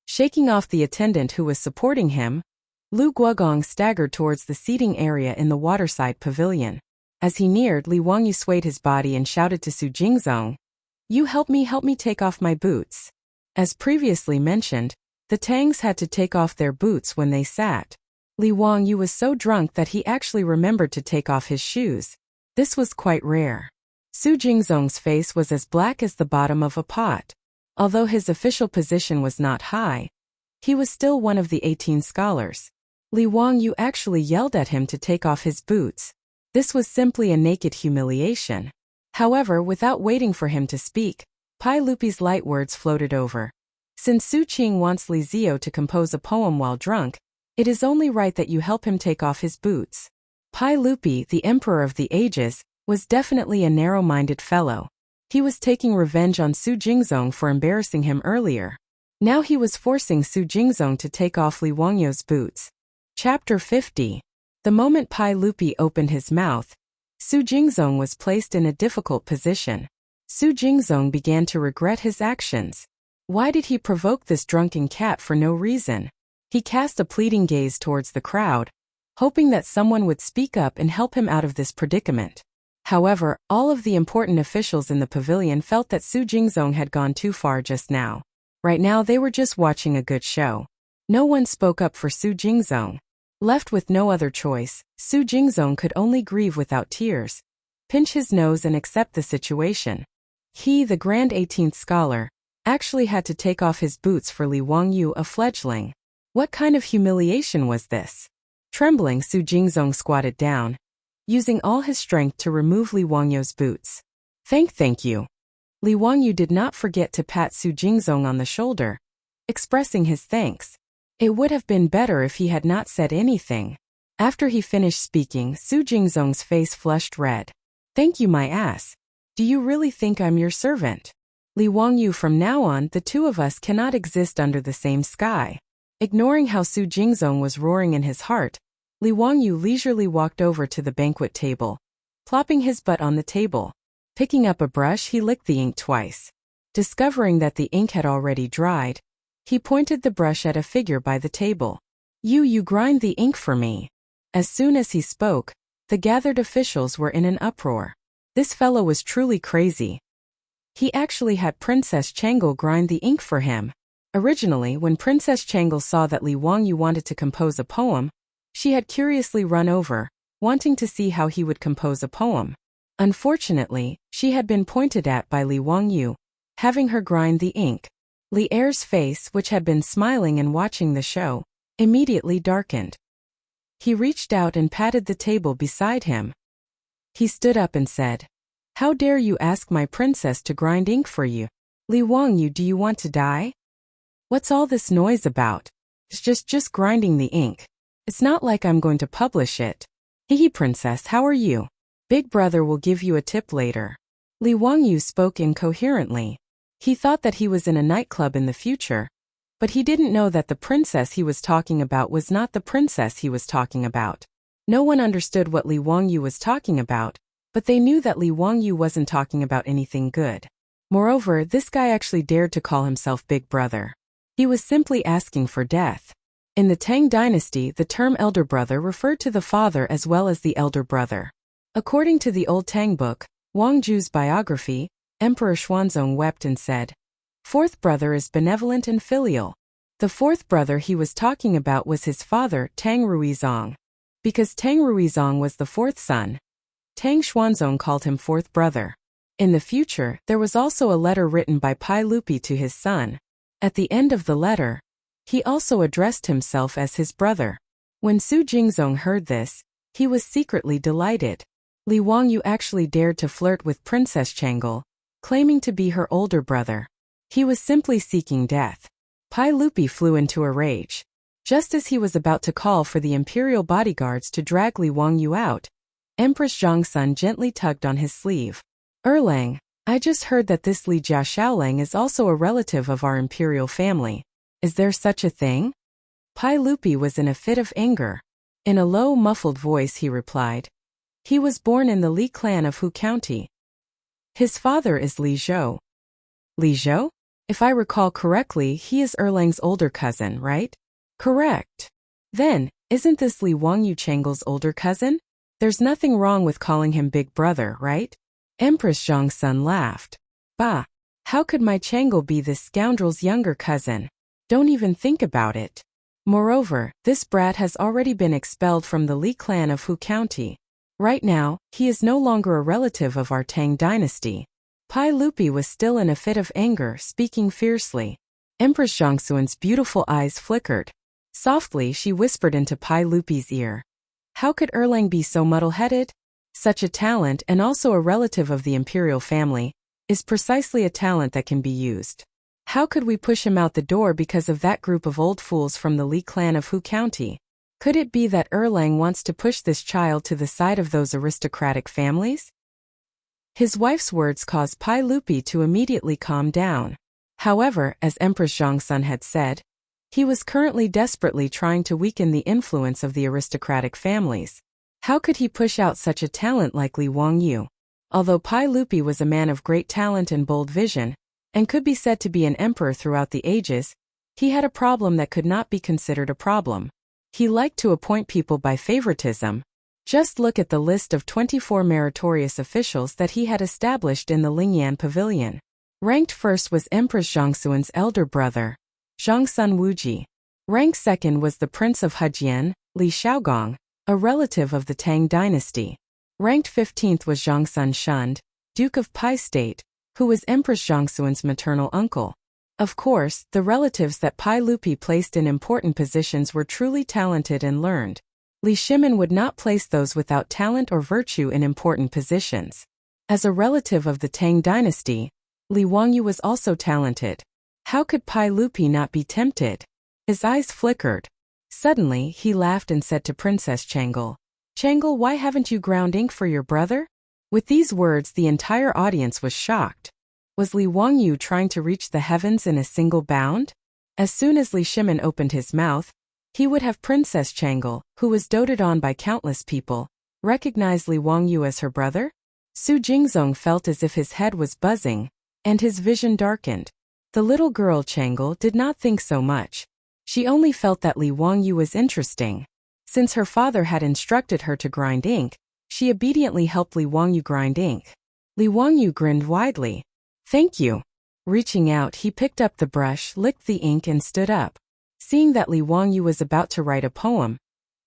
Shaking off the attendant who was supporting him, Lu Guogong staggered towards the seating area in the waterside pavilion. As he neared, Li Wangyu swayed his body and shouted to Su Jingzong, "You help me take off my boots." As previously mentioned, the Tangs had to take off their boots when they sat. Li Wangyu was so drunk that he actually remembered to take off his shoes. This was quite rare. Su Jingzong's face was as black as the bottom of a pot. Although his official position was not high, he was still one of the 18 scholars. Li Wangyu actually yelled at him to take off his boots. This was simply a naked humiliation. However, without waiting for him to speak, Pai Lupi's light words floated over. Since Su Qing wants Li Zio to compose a poem while drunk, it is only right that you help him take off his boots. Pai Lupi, the emperor of the ages, was definitely a narrow-minded fellow. He was taking revenge on Su Jingzong for embarrassing him earlier. Now he was forcing Su Jingzong to take off Li Wangyu's boots. Chapter 50. The moment Pai Lupi opened his mouth, Su Jingzong was placed in a difficult position. Su Jingzong began to regret his actions. Why did he provoke this drunken cat for no reason? He cast a pleading gaze towards the crowd, hoping that someone would speak up and help him out of this predicament. However, all of the important officials in the pavilion felt that Su Jingzong had gone too far just now. Right now they were just watching a good show. No one spoke up for Su Jingzong. Left with no other choice, Su Jingzong could only grieve without tears, pinch his nose and accept the situation. He, the grand 18th scholar, actually had to take off his boots for Li Wangyu, a fledgling. What kind of humiliation was this? Trembling, Su Jingzong squatted down, using all his strength to remove Li Wangyu's boots. Thank you. Li Wangyu did not forget to pat Su Jingzong on the shoulder, expressing his thanks. It would have been better if he had not said anything. After he finished speaking, Su Jingzong's face flushed red. Thank you, my ass. Do you really think I'm your servant? Li Wangyu, from now on, the two of us cannot exist under the same sky. Ignoring how Su Jingzong was roaring in his heart, Li Wangyu leisurely walked over to the banquet table, plopping his butt on the table. Picking up a brush, he licked the ink twice. Discovering that the ink had already dried, he pointed the brush at a figure by the table. You grind the ink for me." As soon as he spoke, the gathered officials were in an uproar. This fellow was truly crazy. He actually had Princess Chang'an grind the ink for him. Originally, when Princess Chang'an saw that Li Wangyu wanted to compose a poem, she had curiously run over, wanting to see how he would compose a poem. Unfortunately, she had been pointed at by Li Wangyu, having her grind the ink. Li Er's face, which had been smiling and watching the show, immediately darkened. He reached out and patted the table beside him. He stood up and said, "How dare you ask my princess to grind ink for you? Li Wangyu, do you want to die? What's all this noise about? It's just grinding the ink. It's not like I'm going to publish it. Hehe, princess, how are you? Big brother will give you a tip later." Li Wangyu spoke incoherently. He thought that he was in a nightclub in the future, but he didn't know that the princess he was talking about was not the princess he was talking about. No one understood what Li Wangyu was talking about, but they knew that Li Wangyu wasn't talking about anything good. Moreover, this guy actually dared to call himself Big Brother. He was simply asking for death. In the Tang dynasty, the term elder brother referred to the father as well as the elder brother. According to the old Tang book, Wang Ju's biography, Emperor Xuanzong wept and said, "Fourth brother is benevolent and filial." The fourth brother he was talking about was his father, Tang Ruizong. Because Tang Ruizong was the fourth son, Tang Xuanzong called him fourth brother. In the future, there was also a letter written by Pai Lupi to his son. At the end of the letter, he also addressed himself as his brother. When Su Jingzong heard this, he was secretly delighted. Li Wangyu actually dared to flirt with Princess Chang'an, claiming to be her older brother. He was simply seeking death. Pai Lupi flew into a rage. Just as he was about to call for the imperial bodyguards to drag Li Wangyu out, Empress Zhongsun gently tugged on his sleeve. "Erlang, I just heard that this Li Jiaoshaolang is also a relative of our imperial family. Is there such a thing?" Pai Lupi was in a fit of anger. In a low, muffled voice he replied, "He was born in the Li clan of Hu County. His father is Li Zhou." "Li Zhou? If I recall correctly, he is Erlang's older cousin, right?" "Correct. Then, isn't this Li Wangyu Chang'an's older cousin? There's nothing wrong with calling him big brother, right?" Empress Zhongsun laughed. "Bah! How could my Chang'an be this scoundrel's younger cousin? Don't even think about it. Moreover, this brat has already been expelled from the Li clan of Hu County. Right now, he is no longer a relative of our Tang dynasty." Pai Lupi was still in a fit of anger, speaking fiercely. Empress Zhongsun's beautiful eyes flickered. Softly she whispered into Pai Lupi's ear. "How could Erlang be so muddle-headed? Such a talent, and also a relative of the imperial family, is precisely a talent that can be used. How could we push him out the door because of that group of old fools from the Li clan of Hu County? Could it be that Erlang wants to push this child to the side of those aristocratic families?" His wife's words caused Pai Lupi to immediately calm down. However, as Empress Zhongsun had said, he was currently desperately trying to weaken the influence of the aristocratic families. How could he push out such a talent like Li Wangyu? Although Pai Lupi was a man of great talent and bold vision, and could be said to be an emperor throughout the ages, he had a problem that could not be considered a problem. He liked to appoint people by favoritism. Just look at the list of 24 meritorious officials that he had established in the Lingyan Pavilion. Ranked first was Empress Zhongsun's elder brother, Zhongsun Wuji. Ranked second was the Prince of Hejian, Li Xiaogong, a relative of the Tang dynasty. Ranked 15th was Zhongsun Shund, Duke of Pai State, who was Empress Zhongsun's maternal uncle. Of course, the relatives that Pai Lupi placed in important positions were truly talented and learned. Li Shimin would not place those without talent or virtue in important positions. As a relative of the Tang dynasty, Li Wangyu was also talented. How could Pai Lupi not be tempted? His eyes flickered. Suddenly, he laughed and said to Princess Chang'an, "Chang'an, why haven't you ground ink for your brother?" With these words, the entire audience was shocked. Was Li Wangyu trying to reach the heavens in a single bound? As soon as Li Shimin opened his mouth, he would have Princess Chang'an, who was doted on by countless people, recognize Li Wangyu as her brother? Su Jingzong felt as if his head was buzzing, and his vision darkened. The little girl Chang'an did not think so much. She only felt that Li Wangyu was interesting. Since her father had instructed her to grind ink, she obediently helped Li Wangyu grind ink. Li Wangyu grinned widely. "Thank you." Reaching out, he picked up the brush, licked the ink and stood up. Seeing that Li Wangyu was about to write a poem,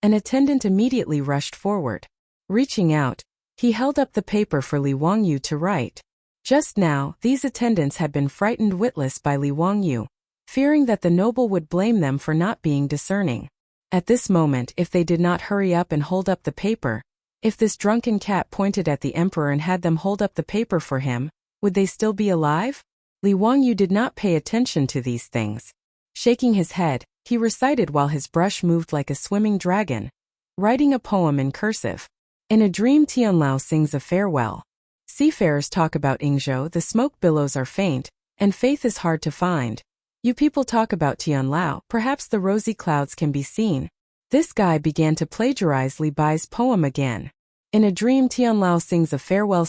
an attendant immediately rushed forward. Reaching out, he held up the paper for Li Wangyu to write. Just now, these attendants had been frightened witless by Li Wangyu, fearing that the noble would blame them for not being discerning. At this moment, if they did not hurry up and hold up the paper, if this drunken cat pointed at the emperor and had them hold up the paper for him, would they still be alive? Li Wangyu did not pay attention to these things. Shaking his head, he recited while his brush moved like a swimming dragon, writing a poem in cursive. In a dream, Tianlao sings a farewell. Seafarers talk about Yingzhou, the smoke billows are faint, and faith is hard to find. You people talk about Tianlao, perhaps the rosy clouds can be seen. This guy began to plagiarize Li Bai's poem again. In a dream, Tianlao sings a farewell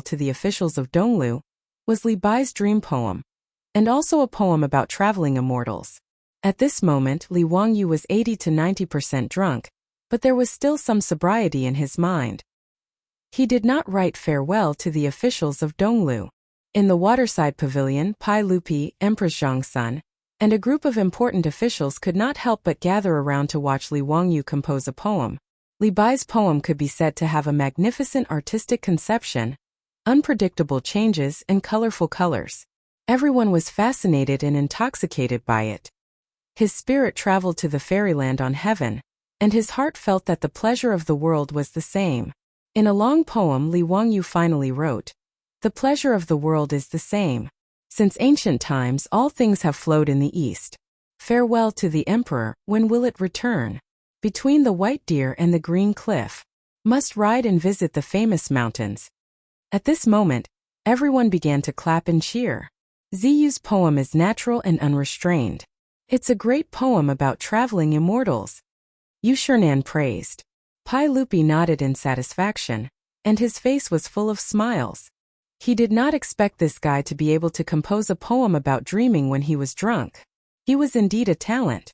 to the officials of Donglu, was Li Bai's dream poem, and also a poem about traveling immortals. At this moment, Li Wangyu was 80 to 90% drunk, but there was still some sobriety in his mind. He did not write farewell to the officials of Donglu. In the waterside pavilion, Pai Lupi, Empress Zhongsun, and a group of important officials could not help but gather around to watch Li Wangyu compose a poem. Li Bai's poem could be said to have a magnificent artistic conception, unpredictable changes, and colorful colors. Everyone was fascinated and intoxicated by it. His spirit traveled to the fairyland on heaven, and his heart felt that the pleasure of the world was the same. In a long poem, Li Wangyu finally wrote, "The pleasure of the world is the same. Since ancient times all things have flowed in the east. Farewell to the emperor, when will it return? Between the white deer and the green cliff. Must ride and visit the famous mountains." At this moment, everyone began to clap and cheer. Ziyu's poem is natural and unrestrained. It's a great poem about traveling immortals. Yu Shernan praised. Pai Lupi nodded in satisfaction, and his face was full of smiles. He did not expect this guy to be able to compose a poem about dreaming when he was drunk. He was indeed a talent.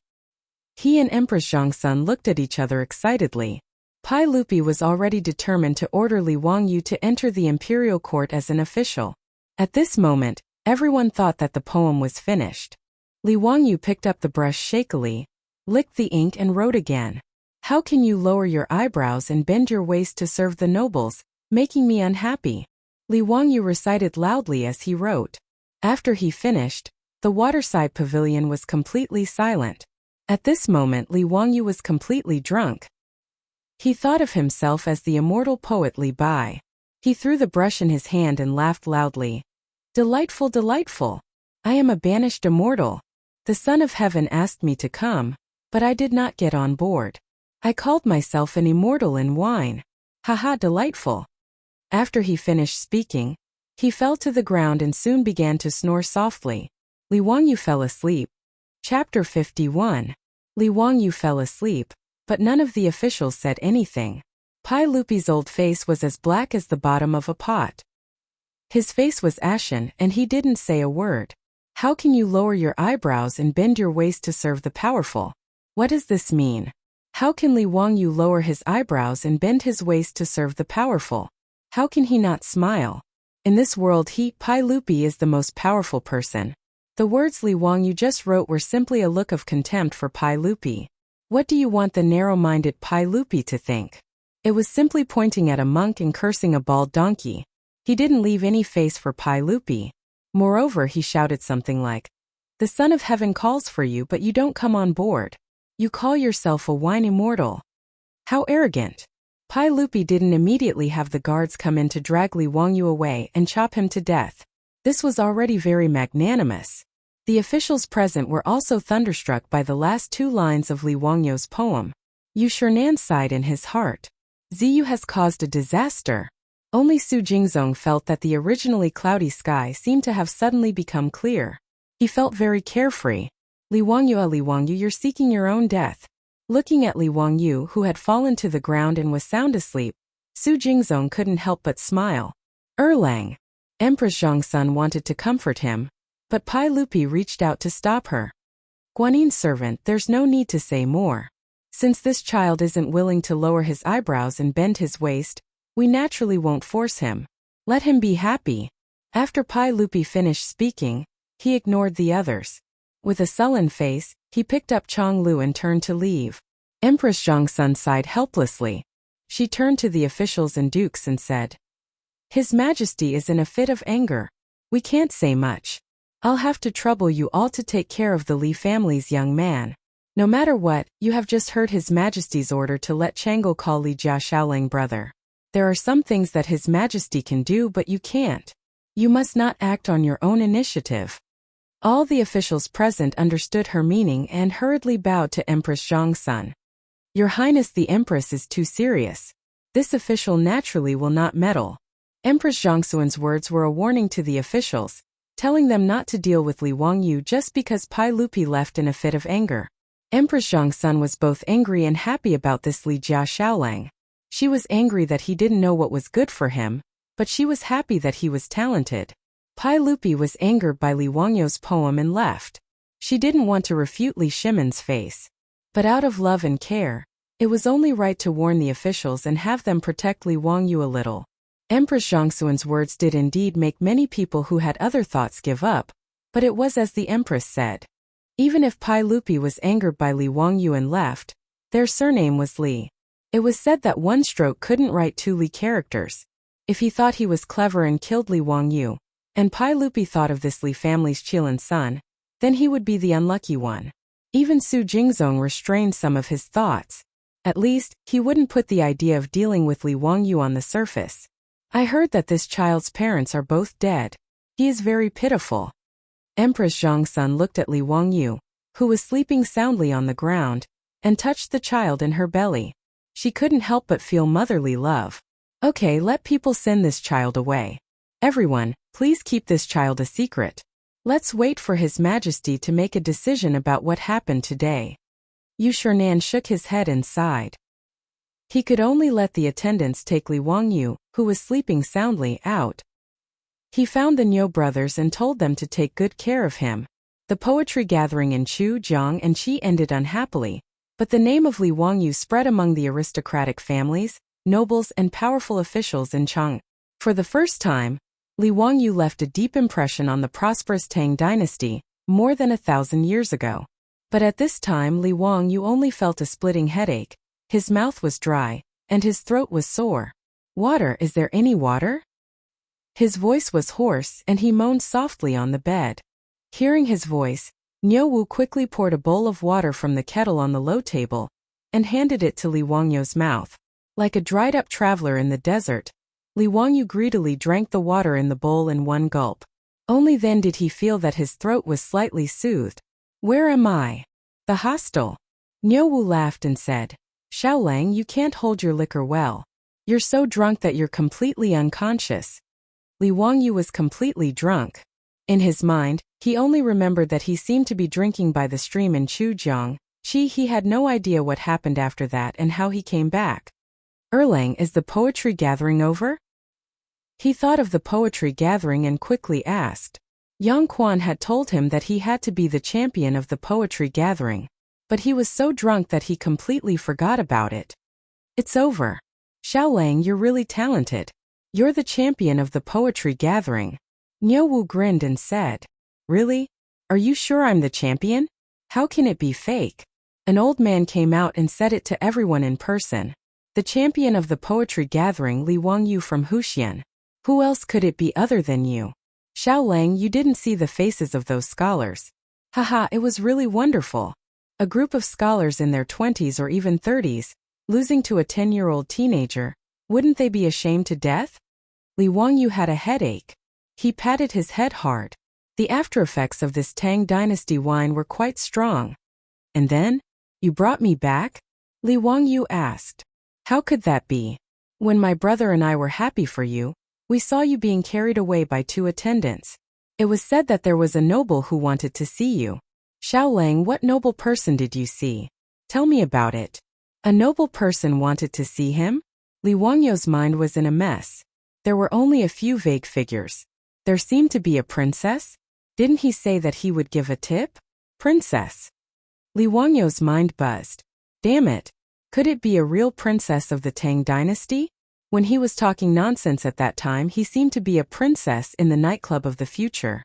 He and Empress Zhongsun looked at each other excitedly. Pai Lupi was already determined to order Li Wangyu to enter the imperial court as an official. At this moment, everyone thought that the poem was finished. Li Wangyu picked up the brush shakily, licked the ink and wrote again. "How can you lower your eyebrows and bend your waist to serve the nobles, making me unhappy?" Li Wangyu recited loudly as he wrote. After he finished, the waterside pavilion was completely silent. At this moment Li Wangyu was completely drunk. He thought of himself as the immortal poet Li Bai. He threw the brush in his hand and laughed loudly. "Delightful, delightful! I am a banished immortal. The Son of Heaven asked me to come, but I did not get on board. I called myself an immortal in wine. Haha, delightful." After he finished speaking, he fell to the ground and soon began to snore softly. Li Wangyu fell asleep. Chapter 51. Li Wangyu fell asleep, but none of the officials said anything. Pai Lupi's old face was as black as the bottom of a pot. His face was ashen, and he didn't say a word. "How can you lower your eyebrows and bend your waist to serve the powerful? What does this mean? How can Li Wangyu lower his eyebrows and bend his waist to serve the powerful? How can he not smile? In this world Pai Lupi is the most powerful person." The words Li Wangyu just wrote were simply a look of contempt for Pai Lupi. What do you want the narrow-minded Pai Lupi to think? It was simply pointing at a monk and cursing a bald donkey. He didn't leave any face for Pai Lupi. Moreover, he shouted something like, "The Son of Heaven calls for you, but you don't come on board. You call yourself a wine immortal. How arrogant." Pai Lupi didn't immediately have the guards come in to drag Li Wangyu away and chop him to death. This was already very magnanimous. The officials present were also thunderstruck by the last two lines of Li Wangyu's poem. Yu Shernan sighed in his heart. Ziyu has caused a disaster. Only Su Jingzong felt that the originally cloudy sky seemed to have suddenly become clear. He felt very carefree. Li Wangyu, you're seeking your own death." Looking at Li Wangyu, who had fallen to the ground and was sound asleep, Su Jingzong couldn't help but smile. "Erlang." Empress Zhongsun wanted to comfort him, but Pai Lupi reached out to stop her. "Guanin's servant, there's no need to say more. Since this child isn't willing to lower his eyebrows and bend his waist, we naturally won't force him. Let him be happy." After Pai Lupi finished speaking, he ignored the others. With a sullen face, he picked up Chang'an and turned to leave. Empress Zhongsun sighed helplessly. She turned to the officials and dukes and said, "His Majesty is in a fit of anger. We can't say much. I'll have to trouble you all to take care of the Li family's young man. No matter what, you have just heard His Majesty's order to let Chang'an call Li Jia Shaoling brother. There are some things that His Majesty can do but you can't. You must not act on your own initiative." All the officials present understood her meaning and hurriedly bowed to Empress Zhongsun. "Your Highness the Empress is too serious. This official naturally will not meddle." Empress Zhongsun's words were a warning to the officials, telling them not to deal with Li Wangyu just because Pai Lupi left in a fit of anger. Empress Zhongsun was both angry and happy about this Li Jia Shaolang. She was angry that he didn't know what was good for him, but she was happy that he was talented. Pai Lupi was angered by Li Wangyu's poem and left. She didn't want to refute Li Shimon's face. But out of love and care, It was only right to warn the officials and have them protect Li Wangyu a little. Empress Zhongxuan's words did indeed make many people who had other thoughts give up, but it was as the Empress said. Even if Pai Lupi was angered by Li Wangyu and left, their surname was Li. It was said that one stroke couldn't write two Li characters. If he thought he was clever and killed Li Wangyu, and Pai Lupi thought of this Li family's Qilan son, then he would be the unlucky one. Even Su Jingzong restrained some of his thoughts. At least, he wouldn't put the idea of dealing with Li Wangyu on the surface. I heard that this child's parents are both dead. He is very pitiful. Empress Zhongxun looked at Li Wangyu, who was sleeping soundly on the ground, and touched the child in her belly. She couldn't help but feel motherly love. Okay, let people send this child away. Everyone, please keep this child a secret. Let's wait for His Majesty to make a decision about what happened today. Yu Shernan shook his head and sighed. He could only let the attendants take Li Wangyu, who was sleeping soundly, out. He found the Niu brothers and told them to take good care of him. The poetry gathering in Chu, Jiang and Qi ended unhappily, but the name of Li Wangyu spread among the aristocratic families, nobles and powerful officials in Chang'an. For the first time, Li Wangyu left a deep impression on the prosperous Tang dynasty, more than 1,000 years ago. But at this time Li Wangyu only felt a splitting headache, his mouth was dry, and his throat was sore. Water, is there any water? His voice was hoarse and he moaned softly on the bed. Hearing his voice, Niu Wu quickly poured a bowl of water from the kettle on the low table and handed it to Li Wangyu's mouth. Like a dried-up traveler in the desert, Li Wangyu greedily drank the water in the bowl in one gulp. Only then did he feel that his throat was slightly soothed. Where am I? The hostel. Niu Wu laughed and said, Xiaolang, you can't hold your liquor well. You're so drunk that you're completely unconscious. Li Wangyu was completely drunk. In his mind, he only remembered that he seemed to be drinking by the stream in Chujiang. He had no idea what happened after that and how he came back. Erlang, is the poetry gathering over? He thought of the poetry gathering and quickly asked. Yang Quan had told him that he had to be the champion of the poetry gathering, but he was so drunk that he completely forgot about it. It's over. Xiaolang, you're really talented. You're the champion of the poetry gathering. Niu Wu grinned and said, Really? Are you sure I'm the champion? How can it be fake? An old man came out and said it to everyone in person. The champion of the poetry gathering, Li Wangyu from Huxian. Who else could it be other than you? Xiaolang, you didn't see the faces of those scholars. Haha, it was really wonderful. A group of scholars in their 20s or even 30s, losing to a 10-year-old teenager, wouldn't they be ashamed to death? Li Wangyu had a headache. He patted his head hard. The aftereffects of this Tang dynasty wine were quite strong. And then? You brought me back? Li Wangyu asked. How could that be? When my brother and I were happy for you, we saw you being carried away by two attendants. It was said that there was a noble who wanted to see you. Xiaolang, what noble person did you see? Tell me about it. A noble person wanted to see him? Li Wangyu's mind was in a mess. There were only a few vague figures. There seemed to be a princess? Didn't he say that he would give a tip? Princess. Li Wangyu's mind buzzed. Damn it. Could it be a real princess of the Tang dynasty? When he was talking nonsense at that time, he seemed to be a princess in the nightclub of the future.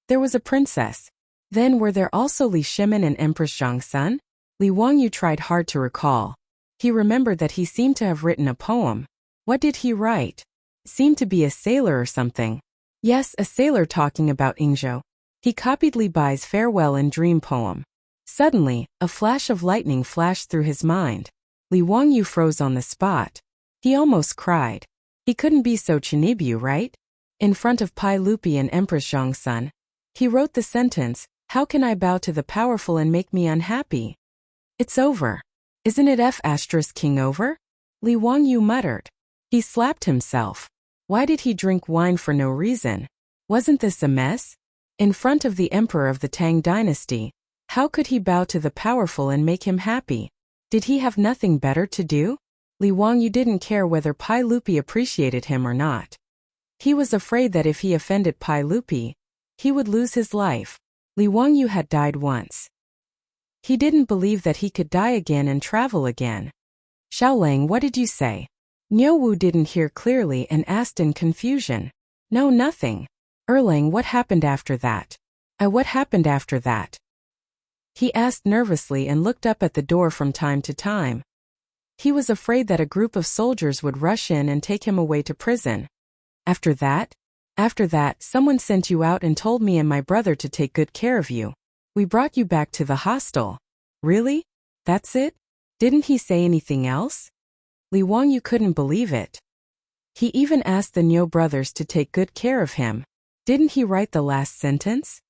There was a princess. Then were there also Li Shimin and Empress Zhongxun? Li Wangyu tried hard to recall. He remembered that he seemed to have written a poem. What did he write? Seemed to be a sailor or something. Yes, a sailor talking about Ingzhou. He copied Li Bai's farewell and dream poem. Suddenly, a flash of lightning flashed through his mind. Li Wangyu froze on the spot. He almost cried. He couldn't be so Chinibu, right? In front of Pai Lupi and Empress Zhongxun, he wrote the sentence, How can I bow to the powerful and make me unhappy? It's over. Isn't it King over? Li Wangyu muttered. He slapped himself. Why did he drink wine for no reason? Wasn't this a mess? In front of the emperor of the Tang dynasty, how could he bow to the powerful and make him happy? Did he have nothing better to do? Li Wangyu didn't care whether Pai Lupi appreciated him or not. He was afraid that if he offended Pai Lupi, he would lose his life. Li Wangyu had died once. He didn't believe that he could die again and travel again. Xiaolang, what did you say? Niu Wu didn't hear clearly and asked in confusion. No, nothing. Erlang, what happened after that? What happened after that? He asked nervously and looked up at the door from time to time. He was afraid that a group of soldiers would rush in and take him away to prison. After that? After that, someone sent you out and told me and my brother to take good care of you. We brought you back to the hostel. Really? That's it? Didn't he say anything else? Li Wangyu couldn't believe it. He even asked the Niu brothers to take good care of him. Didn't he write the last sentence?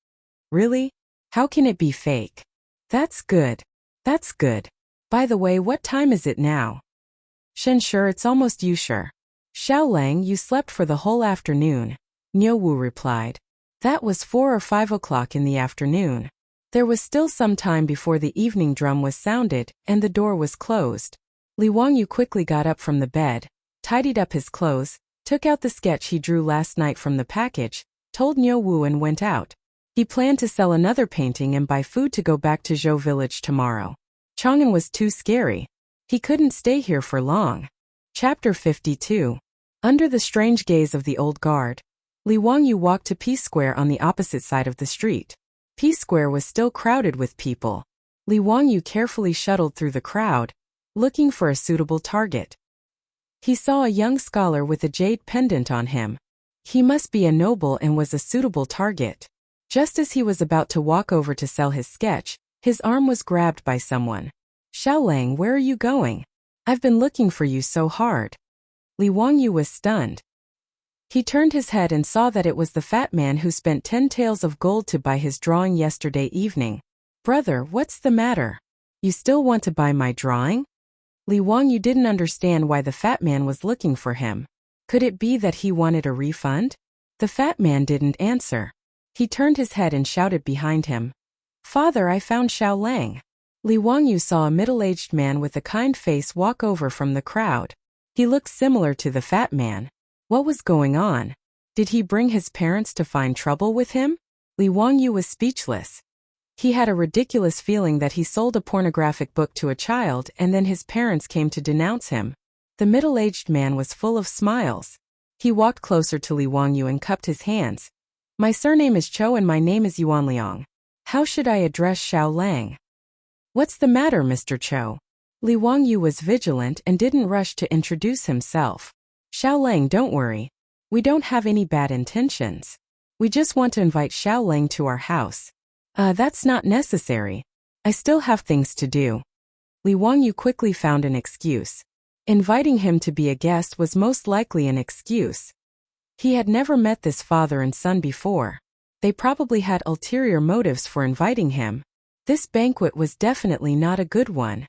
Really? How can it be fake? That's good. That's good. By the way, what time is it now? Shen, sure, it's almost Yushur. Xiaolang, you slept for the whole afternoon. Niu Wu replied. That was 4 or 5 o'clock in the afternoon. There was still some time before the evening drum was sounded, and the door was closed. Li Wangyu quickly got up from the bed, tidied up his clothes, took out the sketch he drew last night from the package, told Niu Wu and went out. He planned to sell another painting and buy food to go back to Zhou village tomorrow. Chang'an was too scary. He couldn't stay here for long. Chapter 52. Under the strange gaze of the old guard, Li Wangyu walked to Peace Square on the opposite side of the street. Peace Square was still crowded with people. Li Wangyu carefully shuttled through the crowd, looking for a suitable target. He saw a young scholar with a jade pendant on him. He must be a noble and was a suitable target. Just as he was about to walk over to sell his sketch, his arm was grabbed by someone. Xiaolang, where are you going? I've been looking for you so hard. Li Wangyu was stunned. He turned his head and saw that it was the fat man who spent 10 taels of gold to buy his drawing yesterday evening. Brother, what's the matter? You still want to buy my drawing? Li Wangyu didn't understand why the fat man was looking for him. Could it be that he wanted a refund? The fat man didn't answer. He turned his head and shouted behind him. Father, I found Xiaolang. Li Wangyu saw a middle-aged man with a kind face walk over from the crowd. He looked similar to the fat man. What was going on? Did he bring his parents to find trouble with him? Li Wangyu was speechless. He had a ridiculous feeling that he sold a pornographic book to a child and then his parents came to denounce him. The middle-aged man was full of smiles. He walked closer to Li Wangyu and cupped his hands. My surname is Cho and my name is Yuanliang. How should I address Xiaolang? What's the matter, Mr. Cho? Li Wangyu was vigilant and didn't rush to introduce himself. Xiaolang, don't worry. We don't have any bad intentions. We just want to invite Xiaolang to our house. That's not necessary. I still have things to do. Li Wangyu quickly found an excuse. Inviting him to be a guest was most likely an excuse. He had never met this father and son before. They probably had ulterior motives for inviting him. This banquet was definitely not a good one.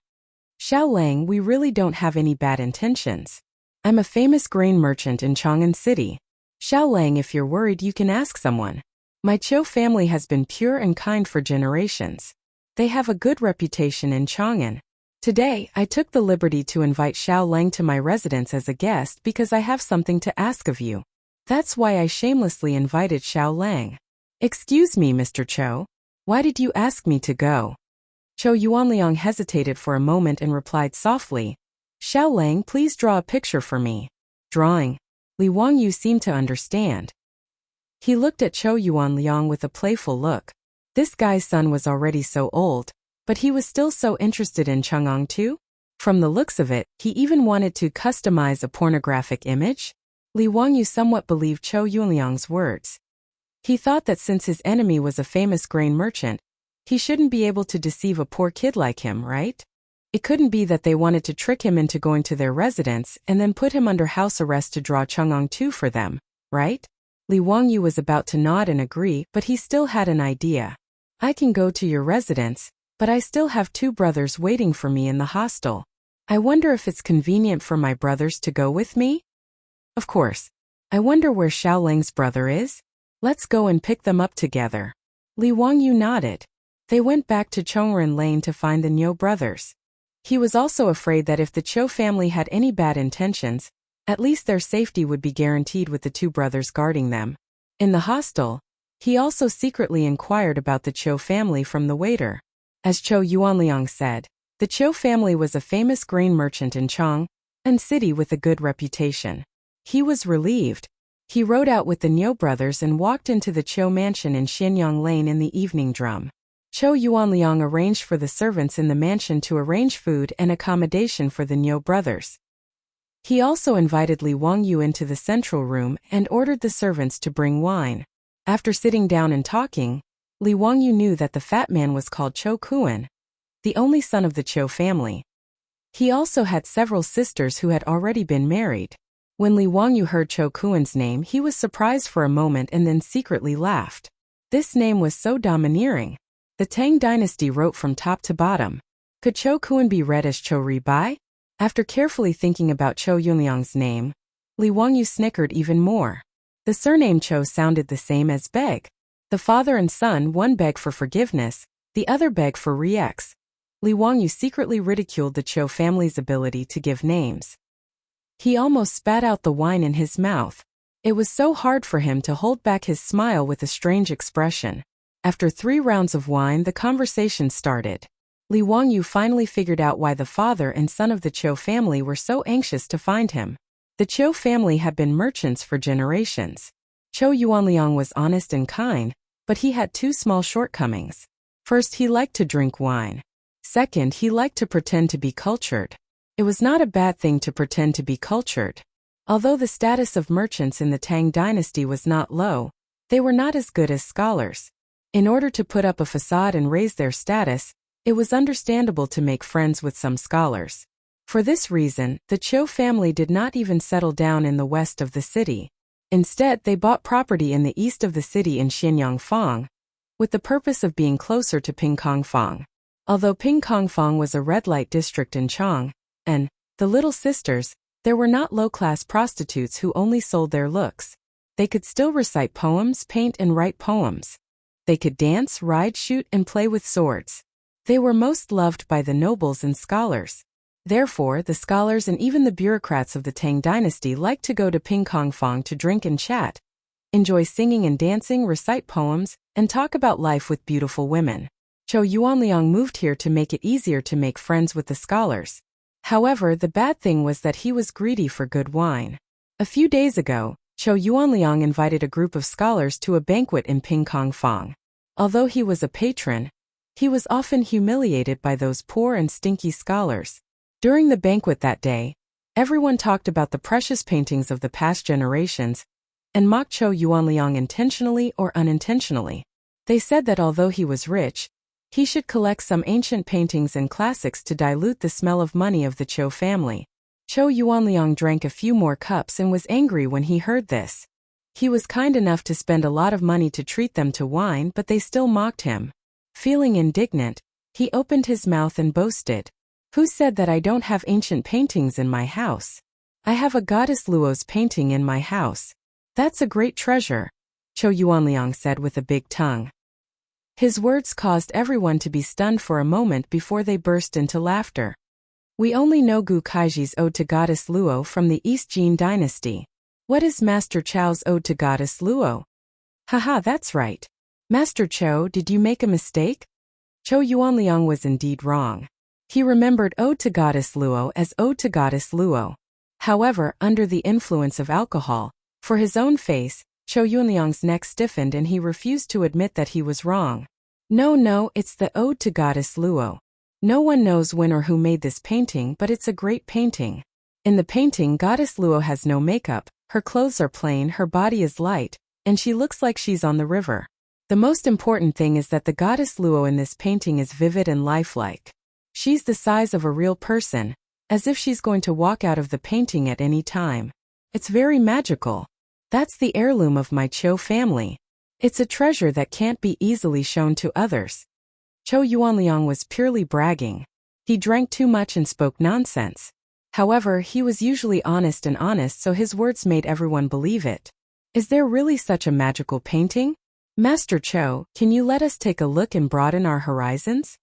Xiaolang, we really don't have any bad intentions. I'm a famous grain merchant in Chang'an City. Xiaolang, if you're worried, you can ask someone. My Cho family has been pure and kind for generations. They have a good reputation in Chang'an. Today, I took the liberty to invite Xiaolang to my residence as a guest because I have something to ask of you. That's why I shamelessly invited Xiaolang. Excuse me, Mr. Cho. Why did you ask me to go? Cho Yuanliang hesitated for a moment and replied softly. Xiaolang, please draw a picture for me. Drawing. Li Wangyu seemed to understand. He looked at Cho Yuanliang with a playful look. This guy's son was already so old, but he was still so interested in Chang'an too? From the looks of it, he even wanted to customize a pornographic image? Li Wangyu somewhat believed Cho Yuanliang's words. He thought that since his enemy was a famous grain merchant, he shouldn't be able to deceive a poor kid like him, right? It couldn't be that they wanted to trick him into going to their residence and then put him under house arrest to draw Chang'an too for them, right? Li Wangyu was about to nod and agree, but he still had an idea. I can go to your residence, but I still have 2 brothers waiting for me in the hostel. I wonder if it's convenient for my brothers to go with me? Of course. I wonder where Xiaolang's brother is? Let's go and pick them up together. Li Wangyu nodded. They went back to Chongren Lane to find the Niu brothers. He was also afraid that if the Cho family had any bad intentions, at least their safety would be guaranteed with the 2 brothers guarding them. In the hostel, he also secretly inquired about the Cho family from the waiter. As Cho Yuanliang said, The Cho family was a famous grain merchant in Chang'an city with a good reputation. He was relieved. He rode out with the Niu brothers and walked into the Cho mansion in Xianyang Lane in the evening drum. Cho Yuanliang arranged for the servants in the mansion to arrange food and accommodation for the Niu brothers. He also invited Li Wangyu into the central room and ordered the servants to bring wine. After sitting down and talking, Li Wangyu knew that the fat man was called Cho Kuan, the only son of the Cho family. He also had several sisters who had already been married. When Li Wangyu heard Cho Kuan's name, he was surprised for a moment and then secretly laughed. This name was so domineering. The Tang dynasty wrote from top to bottom. Could Cho Kuan be read as Cho Ri-bai? After carefully thinking about Cho Yunliang's name, Li Wangyu snickered even more. The surname Cho sounded the same as beg. The father and son, one begged for forgiveness, the other begged for re-ex. Li Wangyu secretly ridiculed the Cho family's ability to give names. He almost spat out the wine in his mouth. It was so hard for him to hold back his smile with a strange expression. After 3 rounds of wine, the conversation started. Li Wangyu finally figured out why the father and son of the Cho family were so anxious to find him. The Cho family had been merchants for generations. Cho Yuanliang was honest and kind, but he had 2 small shortcomings. First, he liked to drink wine. Second, he liked to pretend to be cultured. It was not a bad thing to pretend to be cultured. Although the status of merchants in the Tang dynasty was not low, they were not as good as scholars. In order to put up a facade and raise their status, it was understandable to make friends with some scholars. For this reason, the Cho family did not even settle down in the west of the city. Instead, they bought property in the east of the city in Xianyangfang, with the purpose of being closer to Pingkongfang. Although Pingkongfang was a red-light district in Chang'an, the Little Sisters, there were not low-class prostitutes who only sold their looks. They could still recite poems, paint and write poems. They could dance, ride, shoot, and play with swords. They were most loved by the nobles and scholars. Therefore, the scholars and even the bureaucrats of the Tang dynasty liked to go to Pingkongfang to drink and chat, enjoy singing and dancing, recite poems, and talk about life with beautiful women. Cho Yuanliang moved here to make it easier to make friends with the scholars. However, the bad thing was that he was greedy for good wine. A few days ago, Cho Yuanliang invited a group of scholars to a banquet in Pingkongfang. Although he was a patron, he was often humiliated by those poor and stinky scholars. During the banquet that day, everyone talked about the precious paintings of the past generations and mocked Cho Yuanliang intentionally or unintentionally. They said that although he was rich, he should collect some ancient paintings and classics to dilute the smell of money of the Cho family. Cho Yuanliang drank a few more cups and was angry when he heard this. He was kind enough to spend a lot of money to treat them to wine, but they still mocked him. Feeling indignant, he opened his mouth and boasted, "Who said that I don't have ancient paintings in my house? I have a goddess Luo's painting in my house. That's a great treasure," Cho Yuanliang said with a big tongue. His words caused everyone to be stunned for a moment before they burst into laughter. "We only know Gu Kaiji's ode to goddess Luo from the East Jin dynasty. What is Master Chow's ode to goddess Luo?" "Haha, that's right. Master Cho, did you make a mistake?" Cho Yuanliang was indeed wrong. He remembered ode to goddess Luo as ode to goddess Luo. However, under the influence of alcohol, for his own face, Cho Yuanliang's neck stiffened and he refused to admit that he was wrong. No, it's the ode to goddess Luo. No one knows when or who made this painting, but it's a great painting. In the painting, goddess Luo has no makeup, her clothes are plain, her body is light, and she looks like she's on the river. The most important thing is that the goddess Luo in this painting is vivid and lifelike. She's the size of a real person, as if she's going to walk out of the painting at any time. It's very magical. That's the heirloom of my Cho family. It's a treasure that can't be easily shown to others. Cho Yuanliang was purely bragging. He drank too much and spoke nonsense. However, he was usually honest, so his words made everyone believe it. Is there really such a magical painting? Master Cho, can you let us take a look and broaden our horizons?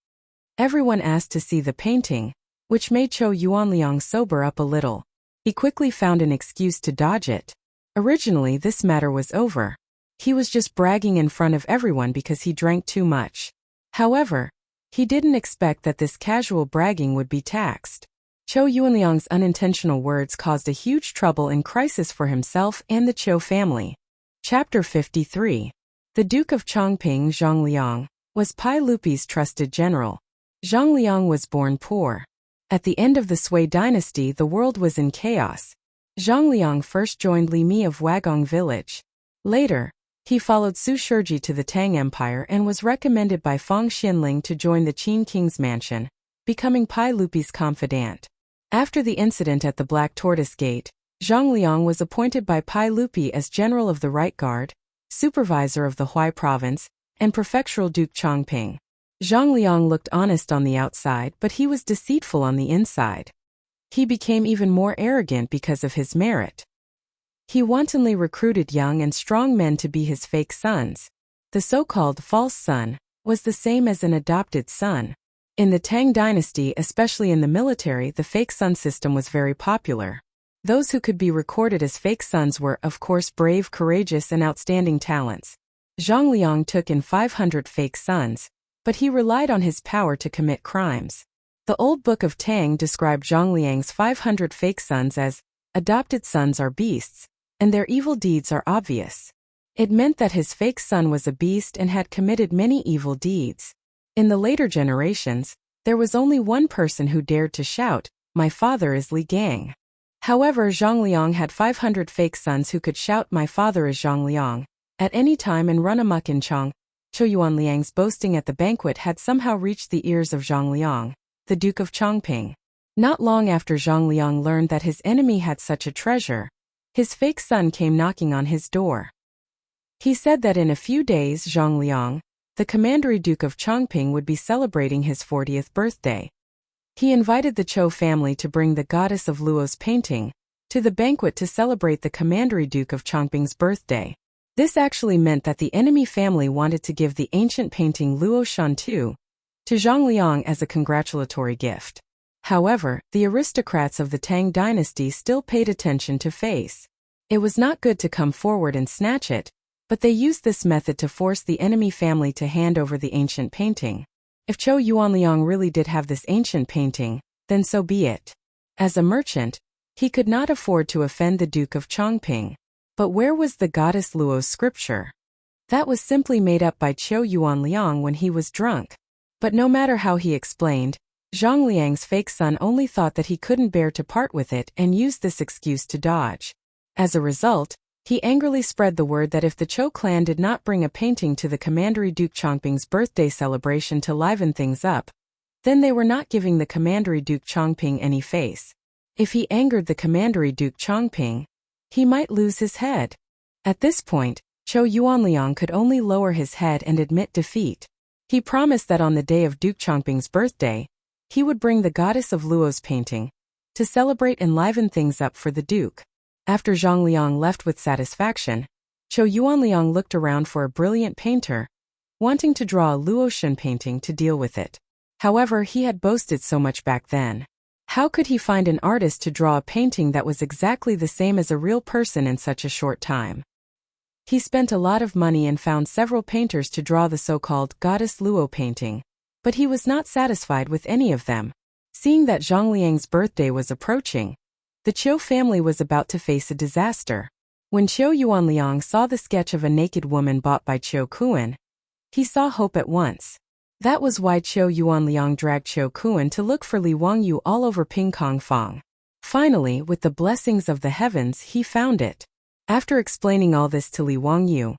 Everyone asked to see the painting, which made Cho Yuanliang sober up a little. He quickly found an excuse to dodge it. Originally, this matter was over. He was just bragging in front of everyone because he drank too much. However, He didn't expect that this casual bragging would be taxed. Zhou Yuanliang's unintentional words caused a huge trouble and crisis for himself and the Zhou family. Chapter 53. The Duke of Chongping Zhang Liang was Pai Lupi's trusted general. Zhang Liang was born poor. At the end of the Sui dynasty, the world was in chaos. Zhang Liang first joined Li Mi of Wagong village. Later, he followed Su Shiji to the Tang Empire and was recommended by Fang Xinling to join the Qin king's mansion, becoming Pai Lupi's confidant. After the incident at the Black Tortoise Gate, Zhang Liang was appointed by Pai Lupi as general of the Right Guard, supervisor of the Huai province, and prefectural Duke Chongping. Zhang Liang looked honest on the outside, but he was deceitful on the inside. He became even more arrogant because of his merit. He wantonly recruited young and strong men to be his fake sons. The so-called false son was the same as an adopted son. In the Tang dynasty, especially in the military, the fake son system was very popular. Those who could be recorded as fake sons were, of course, brave, courageous, and outstanding talents. Zhang Liang took in 500 fake sons, but he relied on his power to commit crimes. The old book of Tang described Zhang Liang's 500 fake sons as, adopted sons are beasts, and their evil deeds are obvious. It meant that his fake son was a beast and had committed many evil deeds. In the later generations, there was only one person who dared to shout, "My father is Li Gang." However, Zhang Liang had 500 fake sons who could shout, "My father is Zhang Liang," at any time and run amok in Chang. Zhou Yuanliang's boasting at the banquet had somehow reached the ears of Zhang Liang, the Duke of Chongping. Not long after Zhang Liang learned that his enemy had such a treasure, his fake son came knocking on his door. He said that in a few days Zhang Liang, the Commandery Duke of Chongping, would be celebrating his 40th birthday. He invited the Zhou family to bring the goddess of Luo's painting to the banquet to celebrate the Commandery Duke of Chongping's birthday. This actually meant that the enemy family wanted to give the ancient painting Luo Shantu to Zhang Liang as a congratulatory gift. However, the aristocrats of the Tang dynasty still paid attention to face. It was not good to come forward and snatch it, but they used this method to force the enemy family to hand over the ancient painting. If Zhou Yuanliang really did have this ancient painting, then so be it. As a merchant, he could not afford to offend the Duke of Chongping. But where was the goddess Luo's scripture? That was simply made up by Zhou Yuanliang when he was drunk. But no matter how he explained, Zhang Liang's fake son only thought that he couldn't bear to part with it and used this excuse to dodge. As a result, he angrily spread the word that if the Zhou clan did not bring a painting to the Commandery Duke Chongping's birthday celebration to liven things up, then they were not giving the Commandery Duke Chongping any face. If he angered the Commandery Duke Chongping, he might lose his head. At this point, Zhou Yuanliang could only lower his head and admit defeat. He promised that on the day of Duke Chongping's birthday, he would bring the goddess of Luo's painting to celebrate and liven things up for the Duke. After Zhang Liang left with satisfaction, Zhou Yuanliang looked around for a brilliant painter, wanting to draw a Luotian painting to deal with it. However, he had boasted so much back then. How could he find an artist to draw a painting that was exactly the same as a real person in such a short time? He spent a lot of money and found several painters to draw the so-called Goddess Luo painting, but he was not satisfied with any of them. Seeing that Zhang Liang's birthday was approaching, the Zhou family was about to face a disaster. When Zhou Yuanliang saw the sketch of a naked woman bought by Zhou Kuan, he saw hope at once. That was why Zhou Yuanliang dragged Zhou Kuan to look for Li Wangyu all over Pingkong Fang. Finally, with the blessings of the heavens, he found it. After explaining all this to Li Wangyu,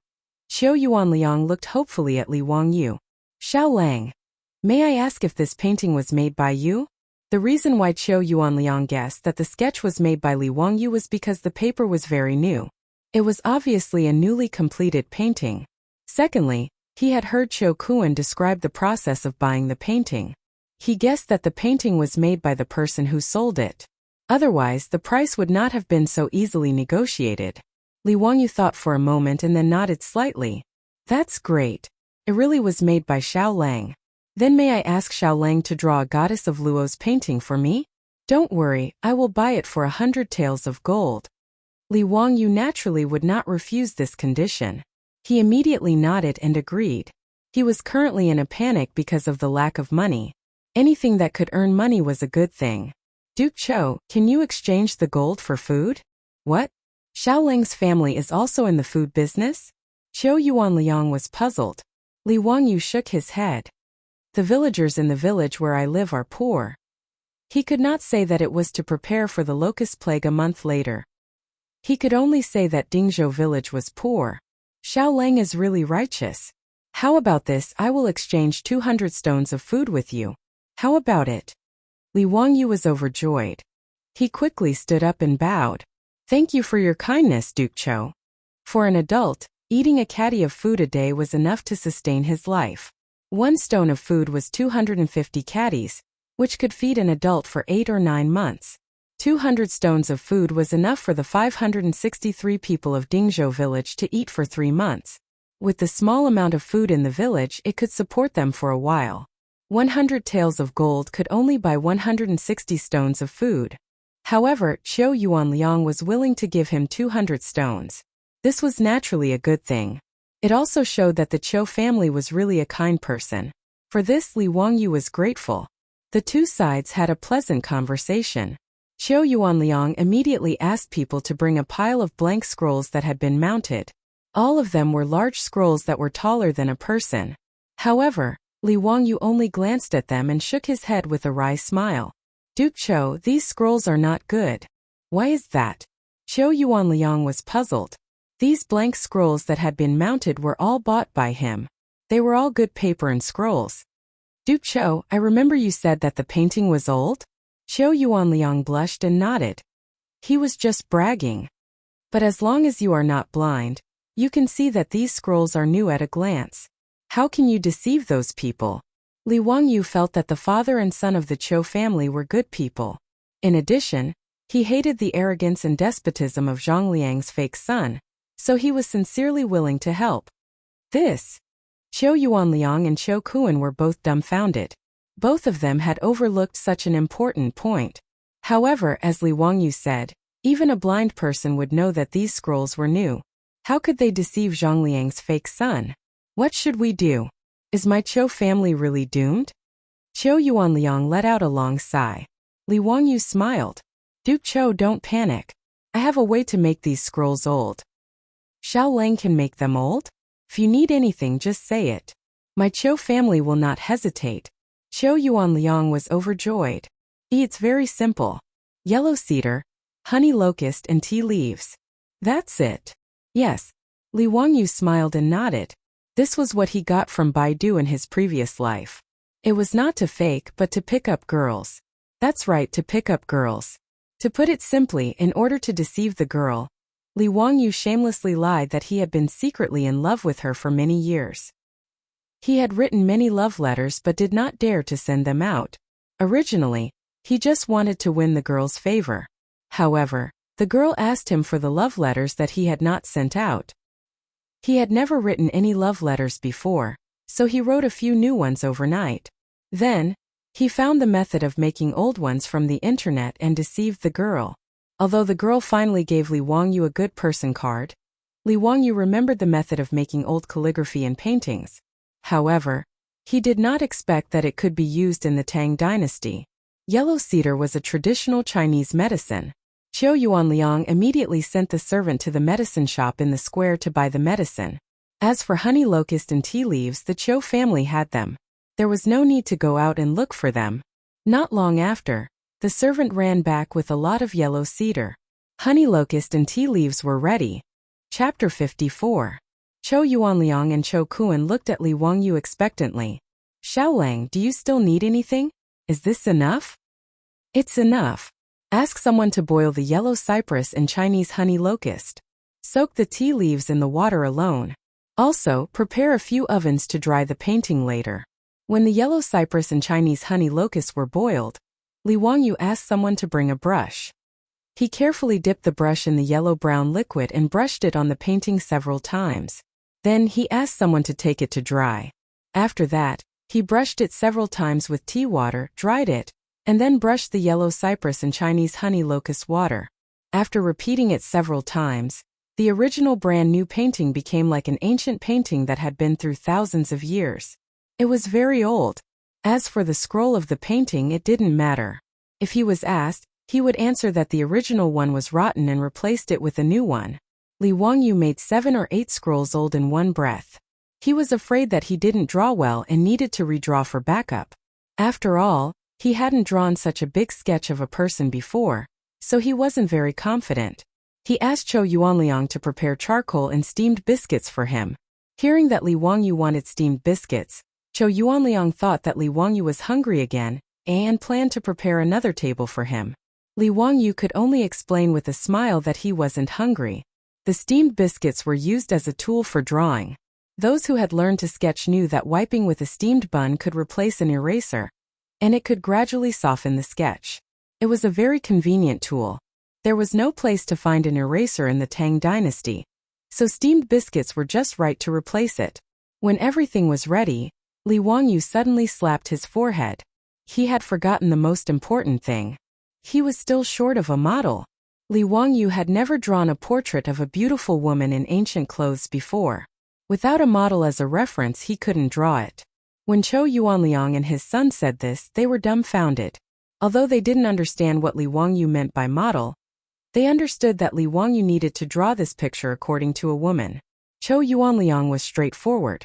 Zhou Yuanliang looked hopefully at Li Wangyu. "Xiao Lang, may I ask if this painting was made by you?" The reason why Zhou Yuanliang guessed that the sketch was made by Li Wangyu was because the paper was very new. It was obviously a newly completed painting. Secondly, he had heard Zhou Kuan describe the process of buying the painting. He guessed that the painting was made by the person who sold it. Otherwise, the price would not have been so easily negotiated. Li Wangyu thought for a moment and then nodded slightly. "That's great. It really was made by Xiao Lang. Then may I ask Xiao Lang to draw a goddess of Luo's painting for me? Don't worry, I will buy it for 100 taels of gold." Li Wangyu naturally would not refuse this condition. He immediately nodded and agreed. He was currently in a panic because of the lack of money. Anything that could earn money was a good thing. Duke Cho, can you exchange the gold for food? What? Xiao Leng's family is also in the food business? Qiu Yuanliang was puzzled. Li Wangyu shook his head. The villagers in the village where I live are poor. He could not say that it was to prepare for the locust plague a month later. He could only say that Dingzhou village was poor. Xiao Leng is really righteous. How about this? I will exchange 200 stones of food with you. How about it? Li Wangyu was overjoyed. He quickly stood up and bowed. Thank you for your kindness, Duke Cho. For an adult, eating a caddy of food a day was enough to sustain his life. 1 stone of food was 250 caddies, which could feed an adult for 8 or 9 months. 200 stones of food was enough for the 563 people of Dingzhou village to eat for 3 months. With the small amount of food in the village, it could support them for a while. 100 taels of gold could only buy 160 stones of food. However, Qiu Yuanliang was willing to give him 200 stones. This was naturally a good thing. It also showed that the Qiu family was really a kind person. For this, Li Wangyu was grateful. The two sides had a pleasant conversation. Qiu Yuanliang immediately asked people to bring a pile of blank scrolls that had been mounted. All of them were large scrolls that were taller than a person. However, Li Wangyu only glanced at them and shook his head with a wry smile. Duke Cho, these scrolls are not good. Why is that? Qiu Yuanliang was puzzled. These blank scrolls that had been mounted were all bought by him. They were all good paper and scrolls. Duke Cho, I remember you said that the painting was old? Qiu Yuanliang blushed and nodded. He was just bragging. But as long as you are not blind, you can see that these scrolls are new at a glance. How can you deceive those people? Li Wangyu felt that the father and son of the Qiu family were good people. In addition, he hated the arrogance and despotism of Zhang Liang's fake son, so he was sincerely willing to help. This. Qiu Yuanliang and Qiu Kuan were both dumbfounded. Both of them had overlooked such an important point. However, as Li Wangyu said, even a blind person would know that these scrolls were new. How could they deceive Zhang Liang's fake son? What should we do? Is my Qiu family really doomed? Qiu Yuanliang let out a long sigh. Li Wangyu smiled. Duke Cho, don't panic. I have a way to make these scrolls old. Xiao Leng can make them old? If you need anything, just say it. My Qiu family will not hesitate. Qiu Yuanliang was overjoyed. It's very simple. Yellow cedar, honey locust and tea leaves. That's it. Yes. Li Wangyu smiled and nodded. This was what he got from Baidu in his previous life. It was not to fake but to pick up girls. That's right, to pick up girls. To put it simply, in order to deceive the girl, Li Wangyu shamelessly lied that he had been secretly in love with her for many years. He had written many love letters but did not dare to send them out. Originally, he just wanted to win the girl's favor. However, the girl asked him for the love letters that he had not sent out. He had never written any love letters before, so he wrote a few new ones overnight. Then, he found the method of making old ones from the internet and deceived the girl. Although the girl finally gave Li Wangyu a good person card, Li Wangyu remembered the method of making old calligraphy and paintings. However, he did not expect that it could be used in the Tang dynasty. Yellow cedar was a traditional Chinese medicine. Qiu Yuanliang immediately sent the servant to the medicine shop in the square to buy the medicine. As for honey locust and tea leaves, the Qiu family had them. There was no need to go out and look for them. Not long after, the servant ran back with a lot of yellow cedar. Honey locust and tea leaves were ready. Chapter 54. Qiu Yuanliang and Qiu Kuan looked at Li Wangyu expectantly. Xiao Leng, do you still need anything? Is this enough? It's enough. Ask someone to boil the yellow cypress and Chinese honey locust. Soak the tea leaves in the water alone. Also, prepare a few ovens to dry the painting later. When the yellow cypress and Chinese honey locust were boiled, Li Wangyu asked someone to bring a brush. He carefully dipped the brush in the yellow-brown liquid and brushed it on the painting several times. Then he asked someone to take it to dry. After that, he brushed it several times with tea water, dried it, and then brushed the yellow cypress and Chinese honey locust water. After repeating it several times, The original brand new painting became like an ancient painting that had been through thousands of years. It was very old. As for the scroll of the painting, it didn't matter. If he was asked, he would answer that the original one was rotten and replaced it with a new one. Li Wangyu made 7 or 8 scrolls old in one breath. He was afraid that he didn't draw well and needed to redraw for backup. After all, he hadn't drawn such a big sketch of a person before, so he wasn't very confident. He asked Chou Yuanliang to prepare charcoal and steamed biscuits for him. Hearing that Li Wangyu wanted steamed biscuits, Chou Yuanliang thought that Li Wangyu was hungry again and planned to prepare another table for him. Li Wangyu could only explain with a smile that he wasn't hungry. The steamed biscuits were used as a tool for drawing. Those who had learned to sketch knew that wiping with a steamed bun could replace an eraser, and it could gradually soften the sketch. It was a very convenient tool. There was no place to find an eraser in the Tang dynasty, so steamed biscuits were just right to replace it. When everything was ready, Li Wangyu suddenly slapped his forehead. He had forgotten the most important thing. He was still short of a model. Li Wangyu had never drawn a portrait of a beautiful woman in ancient clothes before. Without a model as a reference, he couldn't draw it. When Chou Yuanliang and his son said this, they were dumbfounded. Although they didn't understand what Li Wangyu meant by model, they understood that Li Wangyu needed to draw this picture according to a woman. Chou Yuanliang was straightforward.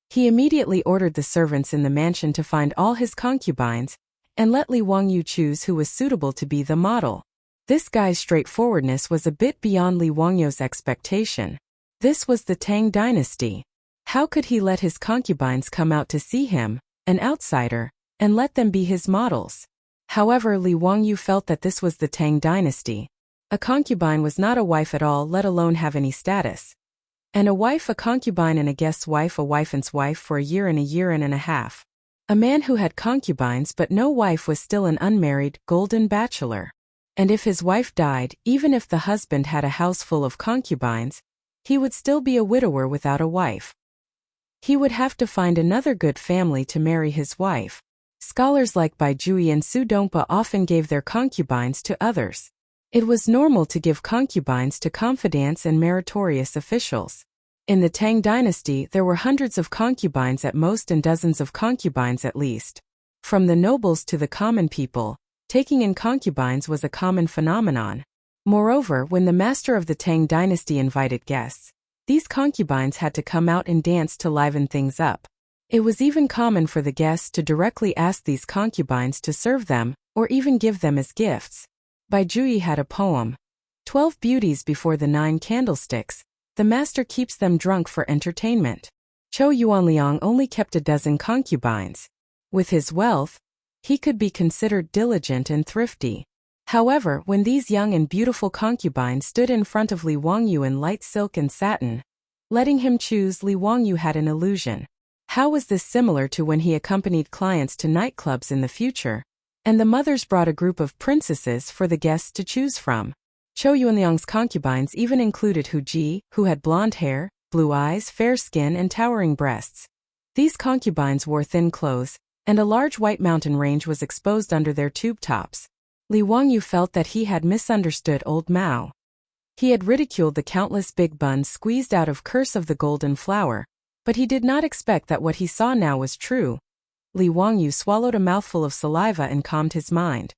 He immediately ordered the servants in the mansion to find all his concubines and let Li Wangyu choose who was suitable to be the model. This guy's straightforwardness was a bit beyond Li Wangyu's expectation. This was the Tang dynasty. How could he let his concubines come out to see him, an outsider, and let them be his models? However, Li Wangyu felt that this was the Tang dynasty. A concubine was not a wife at all, let alone have any status. And a wife a concubine and a guest's wife a wife's wife for a year and a half. A man who had concubines but no wife was still an unmarried, golden bachelor. And if his wife died, even if the husband had a house full of concubines, he would still be a widower without a wife. He would have to find another good family to marry his wife. Scholars like Bai Jui and Su Dongpa often gave their concubines to others. It was normal to give concubines to confidants and meritorious officials. In the Tang dynasty, there were hundreds of concubines at most and dozens of concubines at least. From the nobles to the common people, taking in concubines was a common phenomenon. Moreover, when the master of the Tang dynasty invited guests, these concubines had to come out and dance to liven things up. It was even common for the guests to directly ask these concubines to serve them, or even give them as gifts. Bai Jui had a poem, 12 Beauties Before the 9 Candlesticks. The master keeps them drunk for entertainment. Chou Yuanliang only kept a dozen concubines. With his wealth, he could be considered diligent and thrifty. However, when these young and beautiful concubines stood in front of Li Wangyu in light silk and satin, letting him choose, Li Wangyu had an illusion. How was this similar to when he accompanied clients to nightclubs in the future, and the mothers brought a group of princesses for the guests to choose from? Chou Yuanliang's concubines even included Hu Ji, who had blonde hair, blue eyes, fair skin, and towering breasts. These concubines wore thin clothes, and a large white mountain range was exposed under their tube tops. Li Wangyu felt that he had misunderstood old Mao. He had ridiculed the countless big buns squeezed out of Curse of the Golden Flower, but he did not expect that what he saw now was true. Li Wangyu swallowed a mouthful of saliva and calmed his mind.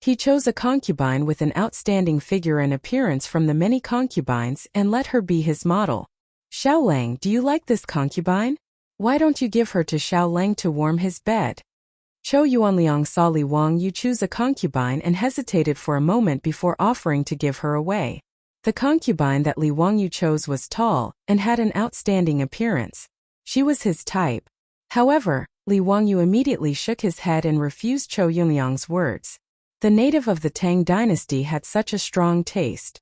He chose a concubine with an outstanding figure and appearance from the many concubines and let her be his model. Xiao Lang, do you like this concubine? Why don't you give her to Xiao Lang to warm his bed? Chou Yuanliang saw Li Wangyu choose a concubine and hesitated for a moment before offering to give her away. The concubine that Li Wangyu chose was tall and had an outstanding appearance. She was his type. However, Li Wangyu immediately shook his head and refused Chou Yuanliang's words. The native of the Tang dynasty had such a strong taste.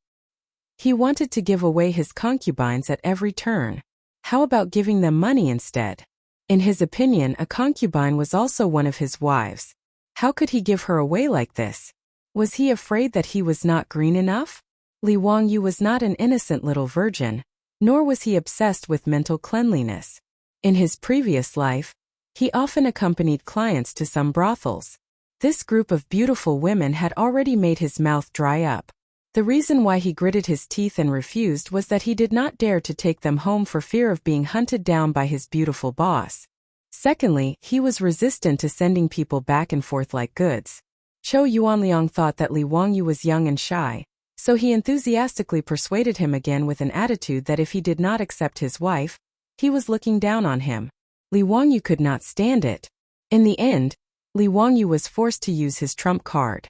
He wanted to give away his concubines at every turn. How about giving them money instead? In his opinion, a concubine was also one of his wives. How could he give her away like this? Was he afraid that he was not green enough? Li Wangyu was not an innocent little virgin, nor was he obsessed with mental cleanliness. In his previous life, he often accompanied clients to some brothels. This group of beautiful women had already made his mouth dry up. The reason why he gritted his teeth and refused was that he did not dare to take them home for fear of being hunted down by his beautiful boss. Secondly, he was resistant to sending people back and forth like goods. Chou Yuanliang thought that Li Wangyu was young and shy, so he enthusiastically persuaded him again with an attitude that if he did not accept his wife, he was looking down on him. Li Wangyu could not stand it. In the end, Li Wangyu was forced to use his trump card.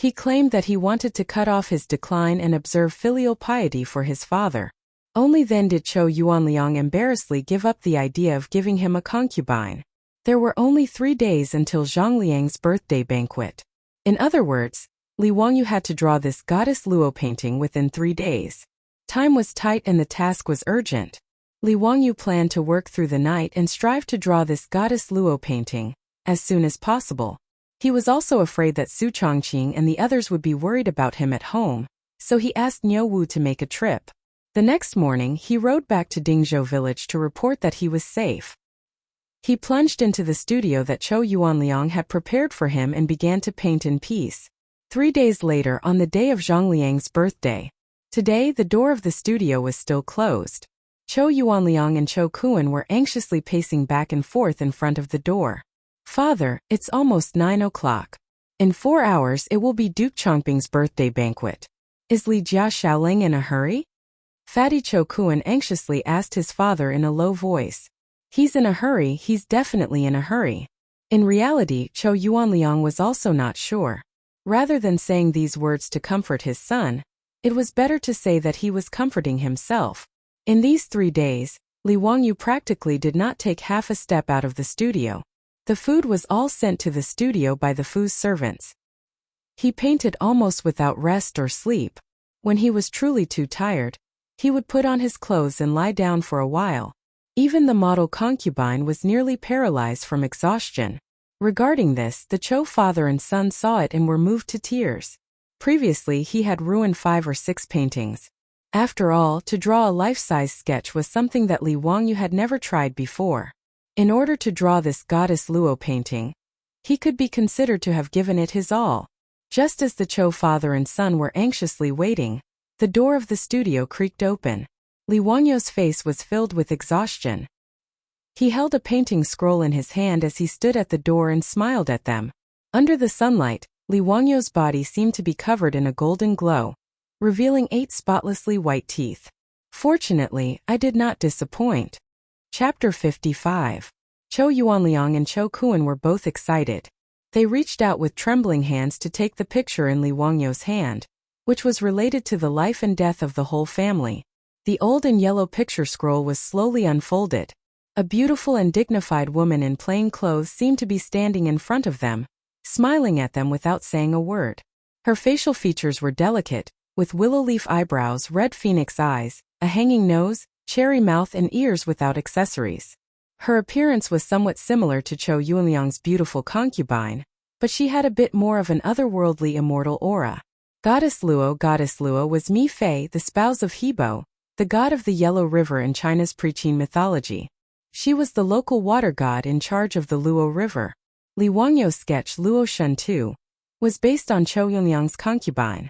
He claimed that he wanted to cut off his decline and observe filial piety for his father. Only then did Chou Yuanliang embarrassedly give up the idea of giving him a concubine. There were only 3 days until Zhang Liang's birthday banquet. In other words, Li Wangyu had to draw this goddess Luo painting within 3 days. Time was tight and the task was urgent. Li Wangyu planned to work through the night and strive to draw this goddess Luo painting as soon as possible. He was also afraid that Su Chongqing and the others would be worried about him at home, so he asked Niu Wu to make a trip. The next morning, he rode back to Dingzhou village to report that he was safe. He plunged into the studio that Chou Yuanliang had prepared for him and began to paint in peace. 3 days later, on the day of Zhang Liang's birthday. Today, the door of the studio was still closed. Chou Yuanliang and Chou Kuan were anxiously pacing back and forth in front of the door. "Father, it's almost 9 o'clock. In 4 hours it will be Duke Chongping's birthday banquet. Is Li Jia Shaoling in a hurry?" Fatty Chou Kuan anxiously asked his father in a low voice. "He's in a hurry, he's definitely in a hurry." In reality, Chou Yuanliang was also not sure. Rather than saying these words to comfort his son, it was better to say that he was comforting himself. In these 3 days, Li Wangyu practically did not take half a step out of the studio. The food was all sent to the studio by the Fu's servants. He painted almost without rest or sleep. When he was truly too tired, he would put on his clothes and lie down for a while. Even the model concubine was nearly paralyzed from exhaustion. Regarding this, the Chou father and son saw it and were moved to tears. Previously, he had ruined 5 or 6 paintings. After all, to draw a life-size sketch was something that Li Wangyu had never tried before. In order to draw this goddess Luo painting, he could be considered to have given it his all. Just as the Chou father and son were anxiously waiting, the door of the studio creaked open. Li Wangyu's face was filled with exhaustion. He held a painting scroll in his hand as he stood at the door and smiled at them. Under the sunlight, Li Wangyu's body seemed to be covered in a golden glow, revealing 8 spotlessly white teeth. Fortunately, I did not disappoint. Chapter 55. Chou Yuanliang and Chou Kuan were both excited. They reached out with trembling hands to take the picture in Li Wangyu's hand, which was related to the life and death of the whole family. The old and yellow picture scroll was slowly unfolded. A beautiful and dignified woman in plain clothes seemed to be standing in front of them, smiling at them without saying a word. Her facial features were delicate, with willow leaf eyebrows, red phoenix eyes, a hanging nose, cherry mouth and ears without accessories. Her appearance was somewhat similar to Chou Yuanliang's beautiful concubine, but she had a bit more of an otherworldly immortal aura. Goddess Luo was Mi Fei, the spouse of Hebo, the god of the Yellow River in China's pre-Qin mythology. She was the local water god in charge of the Luo River. Li Wangyu's sketch Luo Shun Tu was based on Chou Yuanliang's concubine.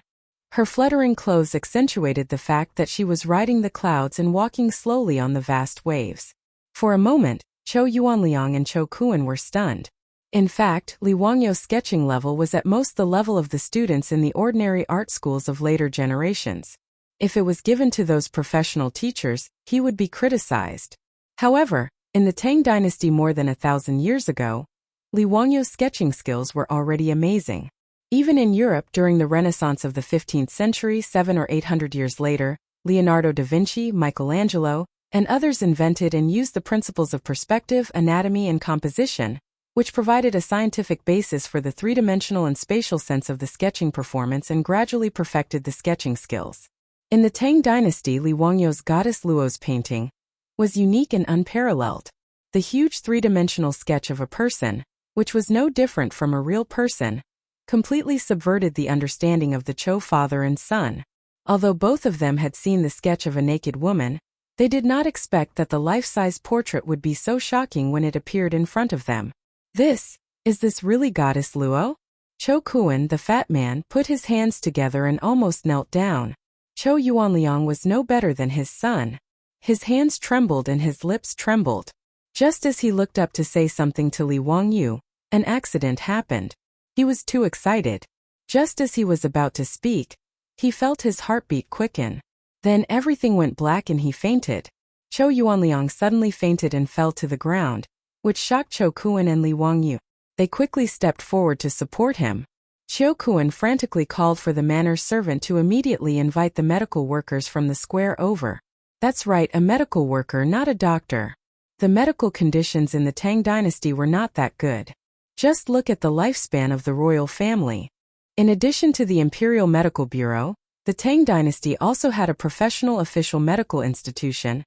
Her fluttering clothes accentuated the fact that she was riding the clouds and walking slowly on the vast waves. For a moment, Chou Yuanliang and Chou Kuan were stunned. In fact, Li Wangyu's sketching level was at most the level of the students in the ordinary art schools of later generations. If it was given to those professional teachers, he would be criticized. However, in the Tang dynasty more than 1,000 years ago, Li Wangyu's sketching skills were already amazing. Even in Europe during the Renaissance of the 15th century, 700 or 800 years later, Leonardo da Vinci, Michelangelo, and others invented and used the principles of perspective, anatomy, and composition, which provided a scientific basis for the three-dimensional and spatial sense of the sketching performance and gradually perfected the sketching skills. In the Tang dynasty, Li Wangyu's goddess Luo's painting was unique and unparalleled. The huge three-dimensional sketch of a person, which was no different from a real person, completely subverted the understanding of the Chou father and son. Although both of them had seen the sketch of a naked woman, they did not expect that the life-size portrait would be so shocking when it appeared in front of them. Is this really Goddess Luo? Chou Kuan, the fat man, put his hands together and almost knelt down. Chou Yuanliang was no better than his son. His hands trembled and his lips trembled. Just as he looked up to say something to Li Wangyu, an accident happened. He was too excited. Just as he was about to speak, he felt his heartbeat quicken. Then everything went black and he fainted. Chou Yuanliang suddenly fainted and fell to the ground, which shocked Chou Kuan and Li Wangyu. They quickly stepped forward to support him. Chou Kuan frantically called for the manor's servant to immediately invite the medical workers from the square over. That's right, a medical worker, not a doctor. The medical conditions in the Tang dynasty were not that good. Just look at the lifespan of the royal family. In addition to the Imperial Medical Bureau, the Tang dynasty also had a professional official medical institution,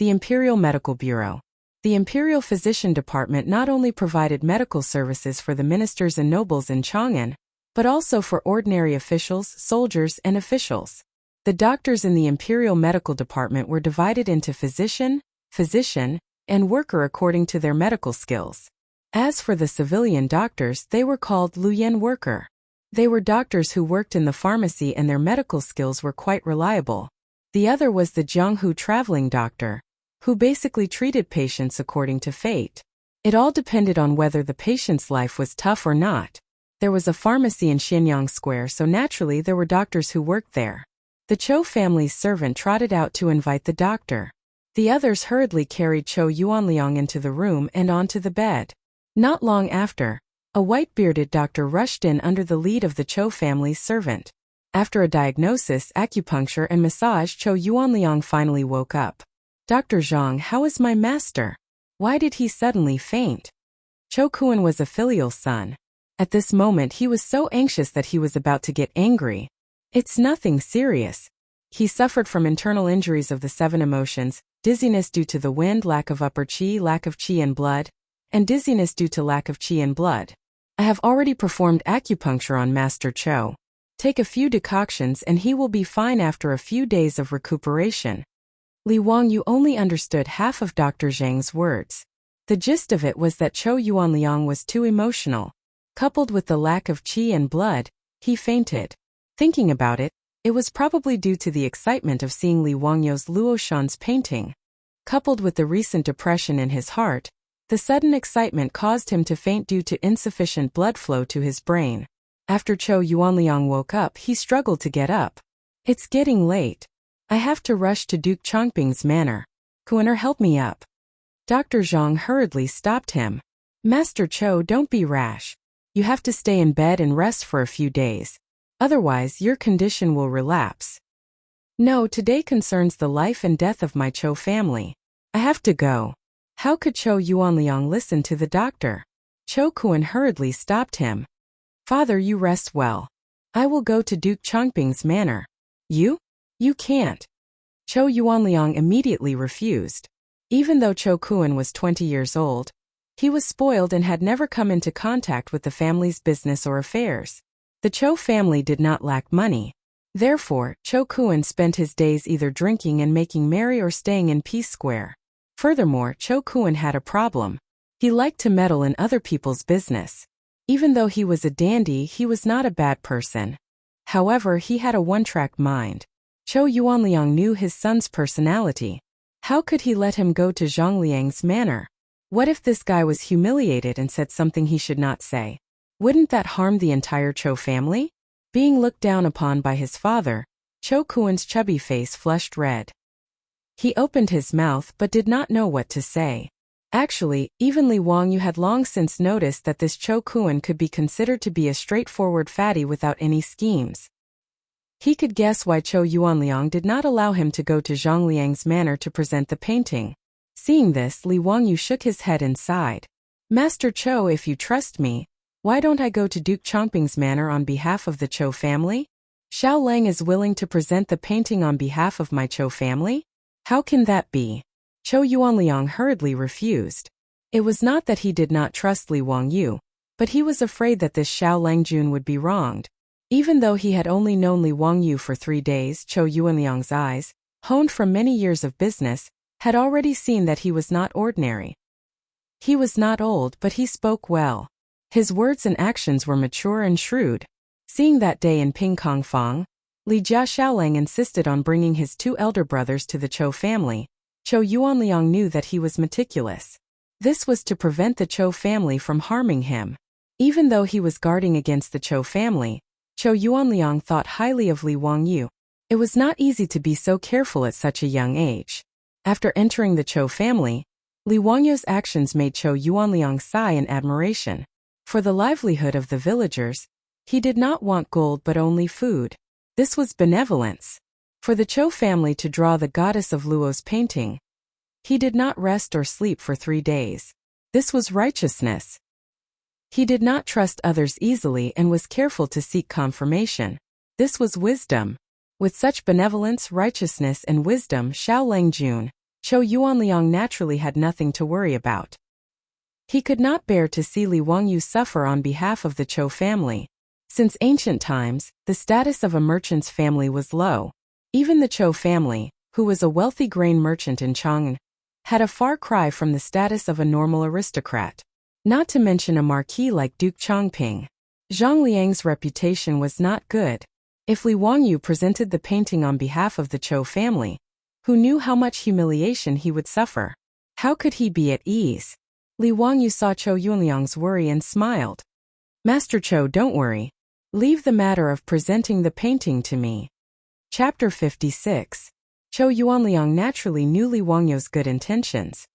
the Imperial Medical Bureau. The Imperial Physician Department not only provided medical services for the ministers and nobles in Chang'an, but also for ordinary officials, soldiers, and officials. The doctors in the Imperial Medical Department were divided into physician, and worker according to their medical skills. As for the civilian doctors, they were called Luyan worker. They were doctors who worked in the pharmacy and their medical skills were quite reliable. The other was the Jianghu traveling doctor, who basically treated patients according to fate. It all depended on whether the patient's life was tough or not. There was a pharmacy in Xianyang Square, so naturally there were doctors who worked there. The Chou family's servant trotted out to invite the doctor. The others hurriedly carried Chou Yuanliang into the room and onto the bed. Not long after, a white-bearded doctor rushed in under the lead of the Chou family's servant. After a diagnosis, acupuncture, and massage, Chou Yuanliang finally woke up. Dr. Zhang, how is my master? Why did he suddenly faint? Chou Kuan was a filial son. At this moment he was so anxious that he was about to get angry. It's nothing serious. He suffered from internal injuries of the 7 emotions, dizziness due to the wind, lack of upper qi, lack of qi and blood, and dizziness due to lack of qi and blood. I have already performed acupuncture on Master Chou. Take a few decoctions and he will be fine after a few days of recuperation. Li Wangyu only understood half of Dr. Zhang's words. The gist of it was that Chou Yuanliang was too emotional. Coupled with the lack of qi and blood, he fainted. Thinking about it, it was probably due to the excitement of seeing Li Wangyu's Luoshan's painting. Coupled with the recent depression in his heart, the sudden excitement caused him to faint due to insufficient blood flow to his brain. After Chou Yuanliang woke up, he struggled to get up. It's getting late. I have to rush to Duke Changping's manor. Kuaner, help me up. Dr. Zhang hurriedly stopped him. Master Chou, don't be rash. You have to stay in bed and rest for a few days. Otherwise, your condition will relapse. No, today concerns the life and death of my Chou family. I have to go. How could Chou Yuanliang listen to the doctor? Chou Kuan hurriedly stopped him. Father, you rest well. I will go to Duke Changping's manor. You? You can't. Chou Yuanliang immediately refused. Even though Chou Kuan was 20 years old, he was spoiled and had never come into contact with the family's business or affairs. The Chou family did not lack money. Therefore, Chou Kuan spent his days either drinking and making merry or staying in Peace Square. Furthermore, Chou Kuan had a problem. He liked to meddle in other people's business. Even though he was a dandy, he was not a bad person. However, he had a one-track mind. Chou Yuanliang knew his son's personality. How could he let him go to Zhongliang's manor? What if this guy was humiliated and said something he should not say? Wouldn't that harm the entire Chou family? Being looked down upon by his father, Chou Kuan's chubby face flushed red. He opened his mouth but did not know what to say. Actually, even Li Wangyu had long since noticed that this Chou Kuan could be considered to be a straightforward fatty without any schemes. He could guess why Chou Yuanliang did not allow him to go to Zhongliang's manor to present the painting. Seeing this, Li Wangyu shook his head and sighed. Master Chou, if you trust me, why don't I go to Duke Changping's manor on behalf of the Chou family? Xiao Lang is willing to present the painting on behalf of my Chou family? How can that be? Chou Yuanliang hurriedly refused. It was not that he did not trust Li Wangyu, but he was afraid that this Xiao Langjun would be wronged. Even though he had only known Li Wangyu for 3 days, Chou Yuanliang's eyes, honed from many years of business, had already seen that he was not ordinary. He was not old, but he spoke well. His words and actions were mature and shrewd. Seeing that day in Pingkong Fong, Li Jia Xiaolang insisted on bringing his 2 elder brothers to the Chou family. Chou Yuanliang knew that he was meticulous. This was to prevent the Chou family from harming him. Even though he was guarding against the Chou family, Chou Yuanliang thought highly of Li Wangyu. It was not easy to be so careful at such a young age. After entering the Chou family, Li Wangyu's actions made Chou Yuanliang sigh in admiration. For the livelihood of the villagers, he did not want gold but only food. This was benevolence. For the Chou family to draw the goddess of Luo's painting, he did not rest or sleep for 3 days. This was righteousness. He did not trust others easily and was careful to seek confirmation. This was wisdom. With such benevolence, righteousness and wisdom, Xiaolang Jun, Chou Yuanliang naturally had nothing to worry about. He could not bear to see Li Wangyu suffer on behalf of the Chou family. Since ancient times, the status of a merchant's family was low. Even the Chou family, who was a wealthy grain merchant in Chang'an, had a far cry from the status of a normal aristocrat. Not to mention a marquis like Duke Chongping. Zhang Liang's reputation was not good. If Li Wangyu presented the painting on behalf of the Chou family, who knew how much humiliation he would suffer? How could he be at ease? Li Wangyu saw Chou Yuanliang's worry and smiled. Master Chou, don't worry. Leave the matter of presenting the painting to me. Chapter 56. Chou Yuanliang naturally knew Li Wangyu's good intentions.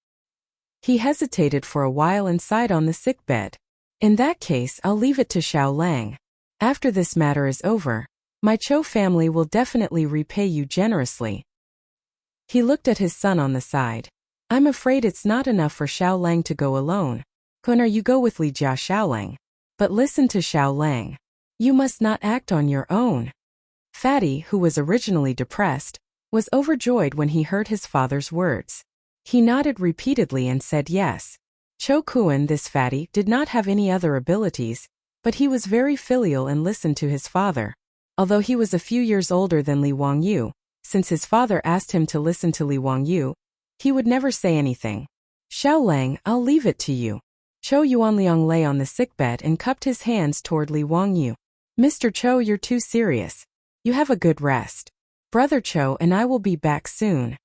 He hesitated for a while and sighed on the sickbed. In that case, I'll leave it to Xiaolang. After this matter is over, my Chou family will definitely repay you generously. He looked at his son on the side. I'm afraid it's not enough for Xiaolang to go alone. Kunar, you go with Li Jia Xiaolang. But listen to Xiaolang. You must not act on your own. Fatty, who was originally depressed, was overjoyed when he heard his father's words. He nodded repeatedly and said yes. Chou Kuan, this Fatty, did not have any other abilities, but he was very filial and listened to his father. Although he was a few years older than Li Wangyu, since his father asked him to listen to Li Wangyu, he would never say anything. Xiaolang, I'll leave it to you. Chou Yuanliang lay on the sickbed and cupped his hands toward Li Wangyu. Mr. Chou, you're too serious. You have a good rest. Brother Chou and I will be back soon.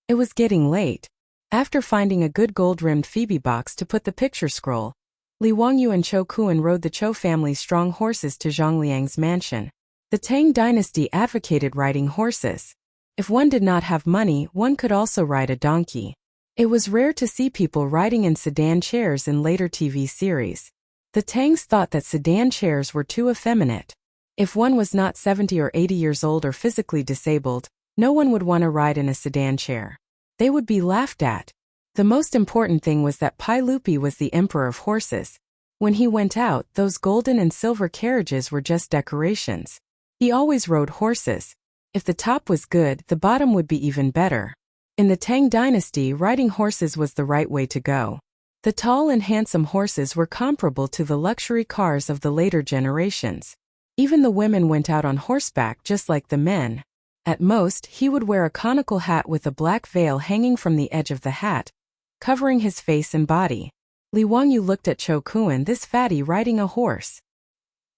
It was getting late. After finding a good gold-rimmed Phoebe box to put the picture scroll, Li Wangyu and Chou Kuan rode the Chou family's strong horses to Zhang Liang's mansion. The Tang dynasty advocated riding horses. If one did not have money, one could also ride a donkey. It was rare to see people riding in sedan chairs in later TV series. The Tangs thought that sedan chairs were too effeminate. If one was not 70 or 80 years old or physically disabled, no one would want to ride in a sedan chair. They would be laughed at. The most important thing was that Pai Lupi was the emperor of horses. When he went out, those golden and silver carriages were just decorations. He always rode horses. If the top was good, the bottom would be even better. In the Tang dynasty, riding horses was the right way to go. The tall and handsome horses were comparable to the luxury cars of the later generations. Even the women went out on horseback just like the men. At most, he would wear a conical hat with a black veil hanging from the edge of the hat, covering his face and body. Li Wangyu looked at Chou Kuan, this fatty riding a horse.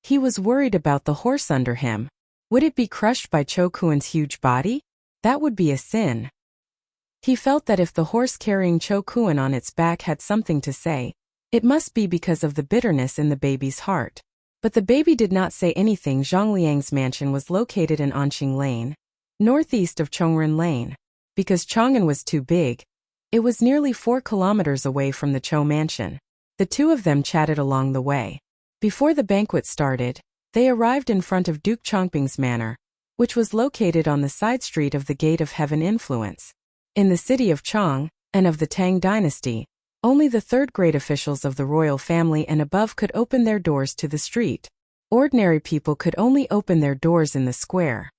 He was worried about the horse under him. Would it be crushed by Chou Kuan's huge body? That would be a sin. He felt that if the horse carrying Chou Kuan on its back had something to say, it must be because of the bitterness in the baby's heart. But the baby did not say anything. Zhang Liang's mansion was located in Anqing Lane, northeast of Chongren Lane. Because Chang'an was too big, it was nearly 4 kilometers away from the Chou mansion. The two of them chatted along the way. Before the banquet started, they arrived in front of Duke Chongping's manor, which was located on the side street of the Gate of Heaven Influence. In the city of Chang, and of the Tang dynasty, only the third-grade officials of the royal family and above could open their doors to the street. Ordinary people could only open their doors in the square.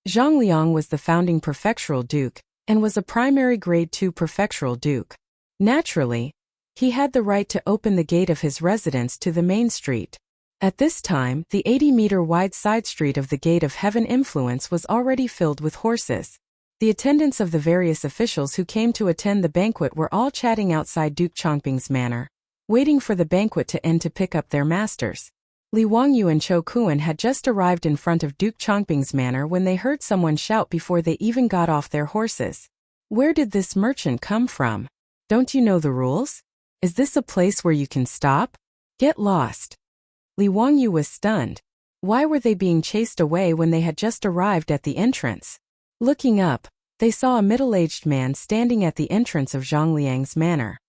Zhang Liang was the founding prefectural duke, and was a primary grade 2 prefectural duke. Naturally, he had the right to open the gate of his residence to the main street. At this time, the 80-meter-wide side street of the Gate of Heaven Influence was already filled with horses. The attendants of the various officials who came to attend the banquet were all chatting outside Duke Chongping's manor. waiting for the banquet to end to pick up their masters. Li Wangyu and Cho Kuan had just arrived in front of Duke Chongping's manor when they heard someone shout before they even got off their horses. Where did this merchant come from? Don't you know the rules? Is this a place where you can stop? Get lost. Li Wangyu was stunned. Why were they being chased away when they had just arrived at the entrance? Looking up, they saw a middle-aged man standing at the entrance of Zhang Liang's manor.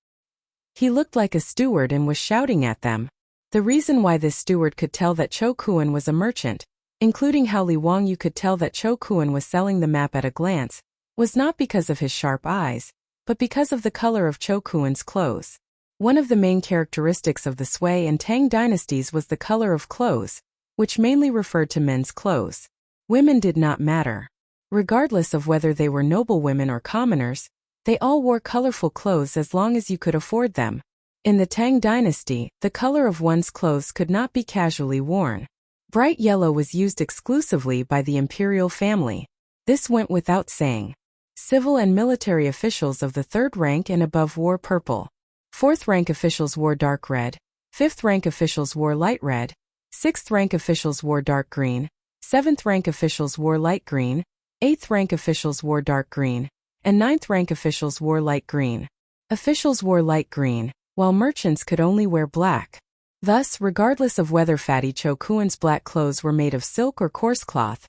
He looked like a steward and was shouting at them. The reason why this steward could tell that Cho Kuan was a merchant, including how Li Wangyu could tell that Cho Kuan was selling the map at a glance, was not because of his sharp eyes, but because of the color of Cho Kuan's clothes. One of the main characteristics of the Sui and Tang dynasties was the color of clothes, which mainly referred to men's clothes. Women did not matter. Regardless of whether they were noblewomen or commoners, they all wore colorful clothes as long as you could afford them. In the Tang dynasty, the color of one's clothes could not be casually worn. Bright yellow was used exclusively by the imperial family. This went without saying. Civil and military officials of the third rank and above wore purple. Fourth rank officials wore dark red. Fifth rank officials wore light red. Sixth rank officials wore dark green. Seventh rank officials wore light green. Eighth rank officials wore dark green. And ninth rank officials wore light green. Officials wore light green, while merchants could only wear black. Thus, regardless of whether Fatty Cho Kuan's black clothes were made of silk or coarse cloth,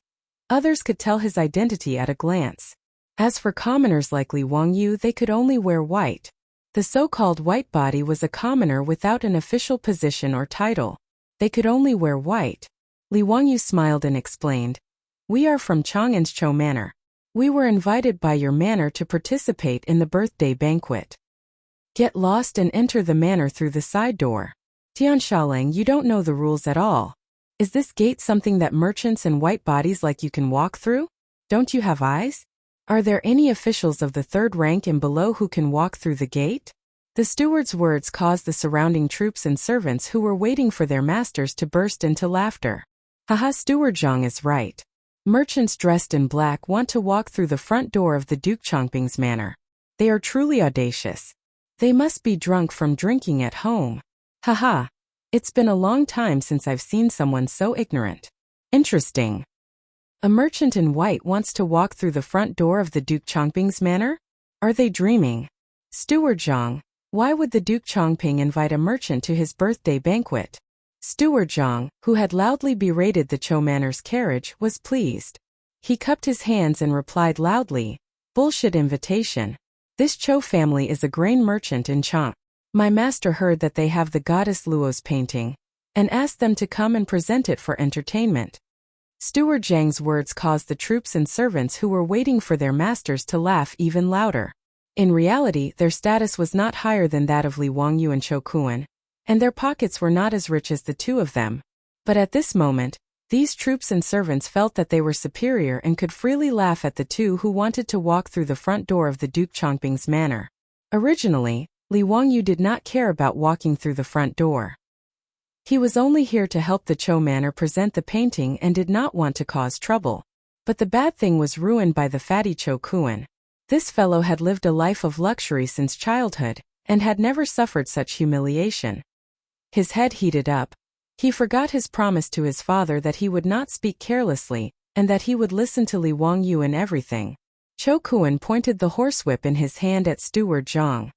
others could tell his identity at a glance. As for commoners like Li Wangyu, they could only wear white. The so-called white body was a commoner without an official position or title. They could only wear white. Li Wangyu smiled and explained, "We are from Chang'an's Cho Manor. We were invited by your manor to participate in the birthday banquet. Get lost and enter the manor through the side door." Tian Shaoling, you don't know the rules at all. Is this gate something that merchants and white bodies like you can walk through? Don't you have eyes? Are there any officials of the third rank and below who can walk through the gate? The steward's words caused the surrounding troops and servants who were waiting for their masters to burst into laughter. Haha, Steward Zhang is right. Merchants dressed in black want to walk through the front door of the Duke Chongping's manor. They are truly audacious. They must be drunk from drinking at home. Haha. It's been a long time since I've seen someone so ignorant. Interesting. A merchant in white wants to walk through the front door of the Duke Chongping's manor? Are they dreaming? Steward Zhang, why would the Duke Chongping invite a merchant to his birthday banquet? Steward Zhang, who had loudly berated the Cho Manor's carriage, was pleased. He cupped his hands and replied loudly, "Bullshit invitation. This Cho family is a grain merchant in Chang. My master heard that they have the goddess Luo's painting, and asked them to come and present it for entertainment." Steward Zhang's words caused the troops and servants who were waiting for their masters to laugh even louder. In reality, their status was not higher than that of Li Wangyu and Cho Kuan, and their pockets were not as rich as the two of them. But at this moment, these troops and servants felt that they were superior and could freely laugh at the two who wanted to walk through the front door of the Duke Chongping's manor. Originally, Li Wangyu did not care about walking through the front door. He was only here to help the Cho Manor present the painting and did not want to cause trouble. But the bad thing was ruined by the fatty Cho Kuan. This fellow had lived a life of luxury since childhood, and had never suffered such humiliation. His head heated up. He forgot his promise to his father that he would not speak carelessly, and that he would listen to Li Wangyu in everything. Cho Kuan pointed the horsewhip in his hand at Steward Zhang.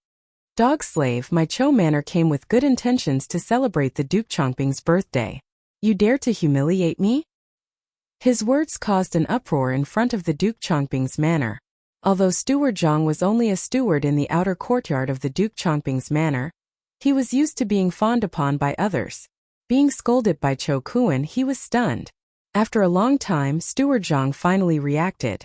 "Dog slave, my Cho Manor came with good intentions to celebrate the Duke Chongping's birthday. You dare to humiliate me?" His words caused an uproar in front of the Duke Chongping's manor. Although Steward Zhang was only a steward in the outer courtyard of the Duke Chongping's manor, he was used to being fawned upon by others. Being scolded by Cho Kuan, he was stunned. After a long time, Steward Zhang finally reacted.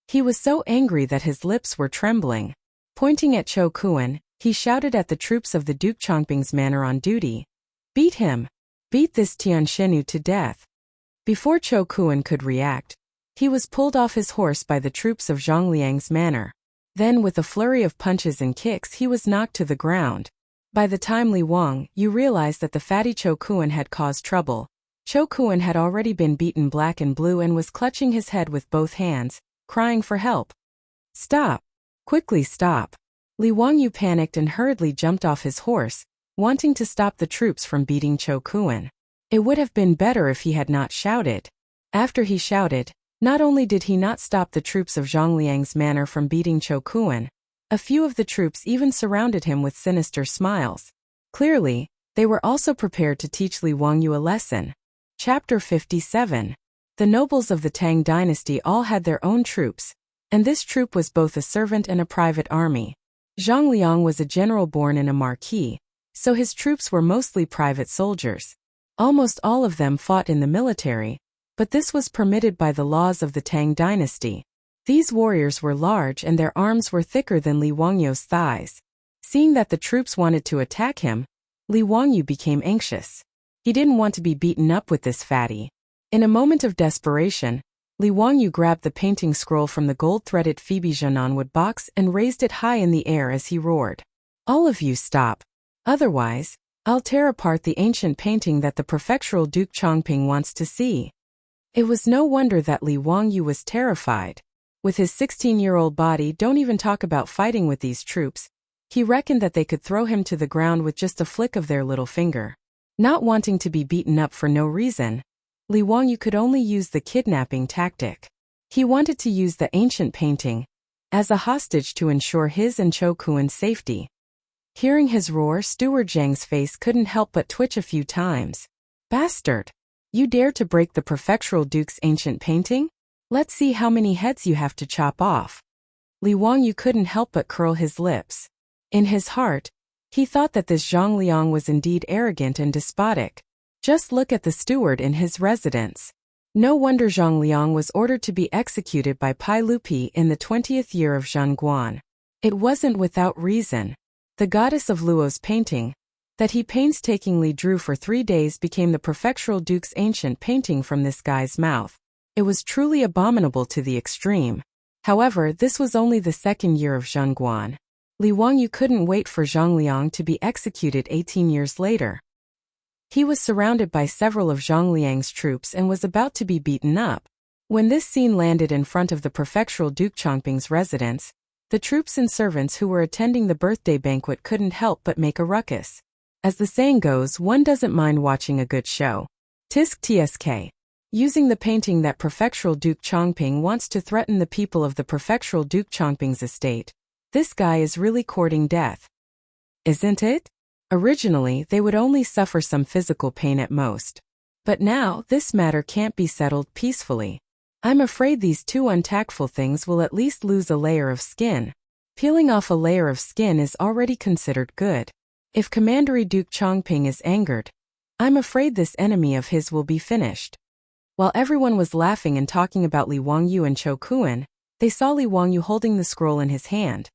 He was so angry that his lips were trembling. Pointing at Cho Kuan, he shouted at the troops of the Duke Chongping's manor on duty, "Beat him! Beat this Tian Shenu to death!" Before Cho Kuan could react, he was pulled off his horse by the troops of Zhang Liang's manor. Then with a flurry of punches and kicks he was knocked to the ground. By the time Li Wangyu realized that the fatty Cho Kuan had caused trouble, Cho Kuan had already been beaten black and blue and was clutching his head with both hands, crying for help. "Stop! Quickly stop!" Li Wangyu panicked and hurriedly jumped off his horse, wanting to stop the troops from beating Chang'an. It would have been better if he had not shouted. After he shouted, not only did he not stop the troops of Zhang Liang's manor from beating Chang'an, a few of the troops even surrounded him with sinister smiles. Clearly, they were also prepared to teach Li Wangyu a lesson. Chapter 57. The nobles of the Tang dynasty all had their own troops, and this troop was both a servant and a private army. Zhang Liang was a general born in a marquis, so his troops were mostly private soldiers. Almost all of them fought in the military, but this was permitted by the laws of the Tang dynasty. These warriors were large and their arms were thicker than Li Wangyu's thighs. Seeing that the troops wanted to attack him, Li Wangyu became anxious. He didn't want to be beaten up with this fatty. In a moment of desperation, Li Wangyu grabbed the painting scroll from the gold-threaded Phoebe Zhenan wood box and raised it high in the air as he roared. "All of you stop. Otherwise, I'll tear apart the ancient painting that the prefectural Duke Chongping wants to see." It was no wonder that Li Wangyu was terrified. With his 16-year-old body, don't even talk about fighting with these troops. He reckoned that they could throw him to the ground with just a flick of their little finger. Not wanting to be beaten up for no reason, Li Wangyu could only use the kidnapping tactic. He wanted to use the ancient painting as a hostage to ensure his and Chang'an's safety. Hearing his roar, Steward Zhang's face couldn't help but twitch a few times. "Bastard! You dare to break the prefectural duke's ancient painting? Let's see how many heads you have to chop off." Li Wangyu couldn't help but curl his lips. In his heart, he thought that this Zhang Liang was indeed arrogant and despotic. Just look at the steward in his residence. No wonder Zhang Liang was ordered to be executed by Pai Lupi in the 20th year of Zhangguan. It wasn't without reason. The goddess of Luo's painting, that he painstakingly drew for 3 days, became the prefectural duke's ancient painting from this guy's mouth. It was truly abominable to the extreme. However, this was only the 2nd year of Zhangguan. Li Wangyu couldn't wait for Zhang Liang to be executed 18 years later. He was surrounded by several of Zhang Liang's troops and was about to be beaten up. When this scene landed in front of the prefectural Duke Chongping's residence, the troops and servants who were attending the birthday banquet couldn't help but make a ruckus. As the saying goes, one doesn't mind watching a good show. Tisk tsk. Using the painting that prefectural Duke Chongping wants to threaten the people of the prefectural Duke Chongping's estate. This guy is really courting death. Isn't it? Originally, they would only suffer some physical pain at most. But now, this matter can't be settled peacefully. I'm afraid these two untactful things will at least lose a layer of skin. Peeling off a layer of skin is already considered good. If Commandery Duke Chongping is angered, I'm afraid this enemy of his will be finished. While everyone was laughing and talking about Li Wangyu and Chang'an, they saw Li Wangyu holding the scroll in his hand.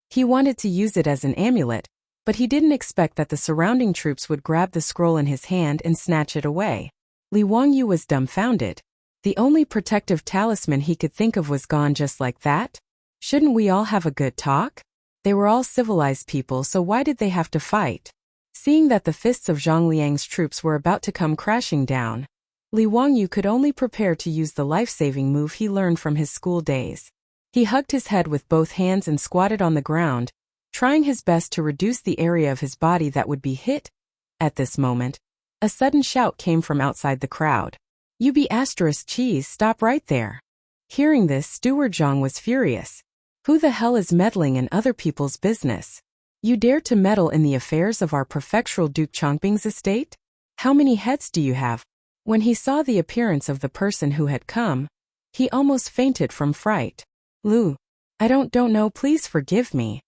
He wanted to use it as an amulet, but he didn't expect that the surrounding troops would grab the scroll in his hand and snatch it away. Li Wangyu was dumbfounded. The only protective talisman he could think of was gone just like that? Shouldn't we all have a good talk? They were all civilized people, so why did they have to fight? Seeing that the fists of Zhang Liang's troops were about to come crashing down, Li Wangyu could only prepare to use the life-saving move he learned from his school days. He hugged his head with both hands and squatted on the ground, trying his best to reduce the area of his body that would be hit. At this moment, a sudden shout came from outside the crowd. "You be asterisk cheese, stop right there." Hearing this, Steward Zhang was furious. Who the hell is meddling in other people's business? You dare to meddle in the affairs of our prefectural Duke Chongping's estate? How many heads do you have? When he saw the appearance of the person who had come, he almost fainted from fright. "Lu, I don't know, please forgive me."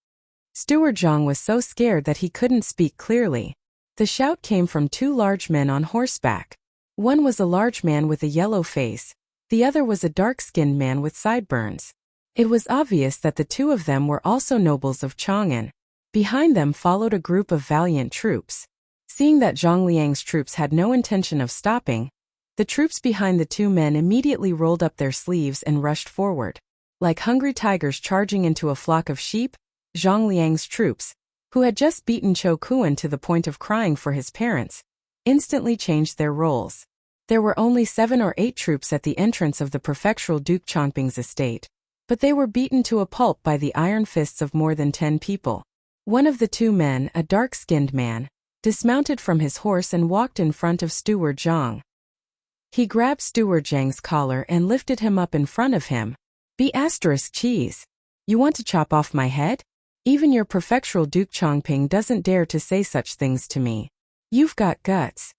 Steward Zhang was so scared that he couldn't speak clearly. The shout came from 2 large men on horseback. One was a large man with a yellow face, the other was a dark-skinned man with sideburns. It was obvious that the 2 of them were also nobles of Chang'an. Behind them followed a group of valiant troops. Seeing that Zhang Liang's troops had no intention of stopping, the troops behind the 2 men immediately rolled up their sleeves and rushed forward. Like hungry tigers charging into a flock of sheep, Zhang Liang's troops, who had just beaten Chang'an to the point of crying for his parents, instantly changed their roles. There were only 7 or 8 troops at the entrance of the prefectural Duke Chongping's estate, but they were beaten to a pulp by the iron fists of more than 10 people. One of the 2 men, a dark-skinned man, dismounted from his horse and walked in front of Steward Zhang. He grabbed Steward Zhang's collar and lifted him up in front of him. Cheese. You want to chop off my head? Even your prefectural Duke Chongping doesn't dare to say such things to me. You've got guts.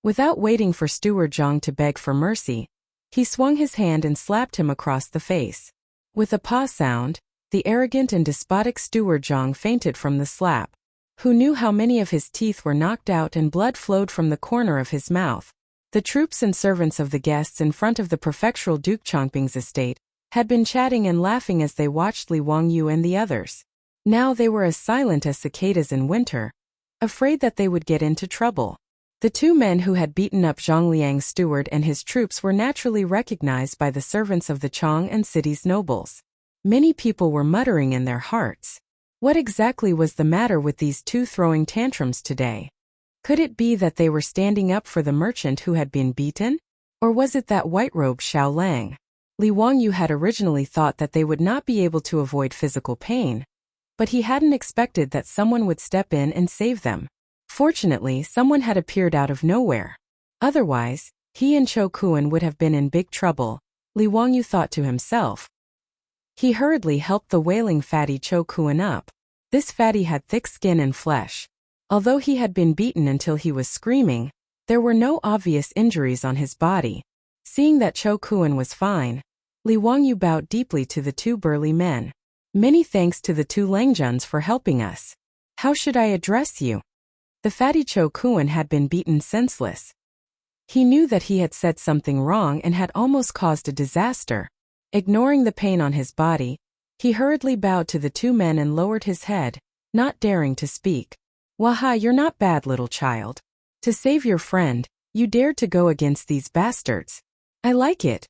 Without waiting for Steward Zhang to beg for mercy, he swung his hand and slapped him across the face. With a paw sound, the arrogant and despotic Steward Zhang fainted from the slap. Who knew how many of his teeth were knocked out and blood flowed from the corner of his mouth? The troops and servants of the guests in front of the prefectural Duke Chongping's estate had been chatting and laughing as they watched Li Wangyu and the others. Now they were as silent as cicadas in winter, afraid that they would get into trouble. The two men who had beaten up Zhang Liang's steward and his troops were naturally recognized by the servants of the Chang'an city's nobles. Many people were muttering in their hearts. What exactly was the matter with these two throwing tantrums today? Could it be that they were standing up for the merchant who had been beaten? Or was it that white-robed Xiao Lang? Li Wangyu had originally thought that they would not be able to avoid physical pain, but he hadn't expected that someone would step in and save them. Fortunately, someone had appeared out of nowhere. Otherwise, he and Cho Kuan would have been in big trouble, Li Wangyu thought to himself. He hurriedly helped the wailing fatty Cho Kuan up. This fatty had thick skin and flesh. Although he had been beaten until he was screaming, there were no obvious injuries on his body. Seeing that Cho Kuan was fine, Li Wangyu bowed deeply to the two burly men. Many thanks to the two Langjuns for helping us. How should I address you? The fatty Cho Kuan had been beaten senseless. He knew that he had said something wrong and had almost caused a disaster. Ignoring the pain on his body, he hurriedly bowed to the two men and lowered his head, not daring to speak. Waha, you're not bad, little child. To save your friend, you dared to go against these bastards. I like it.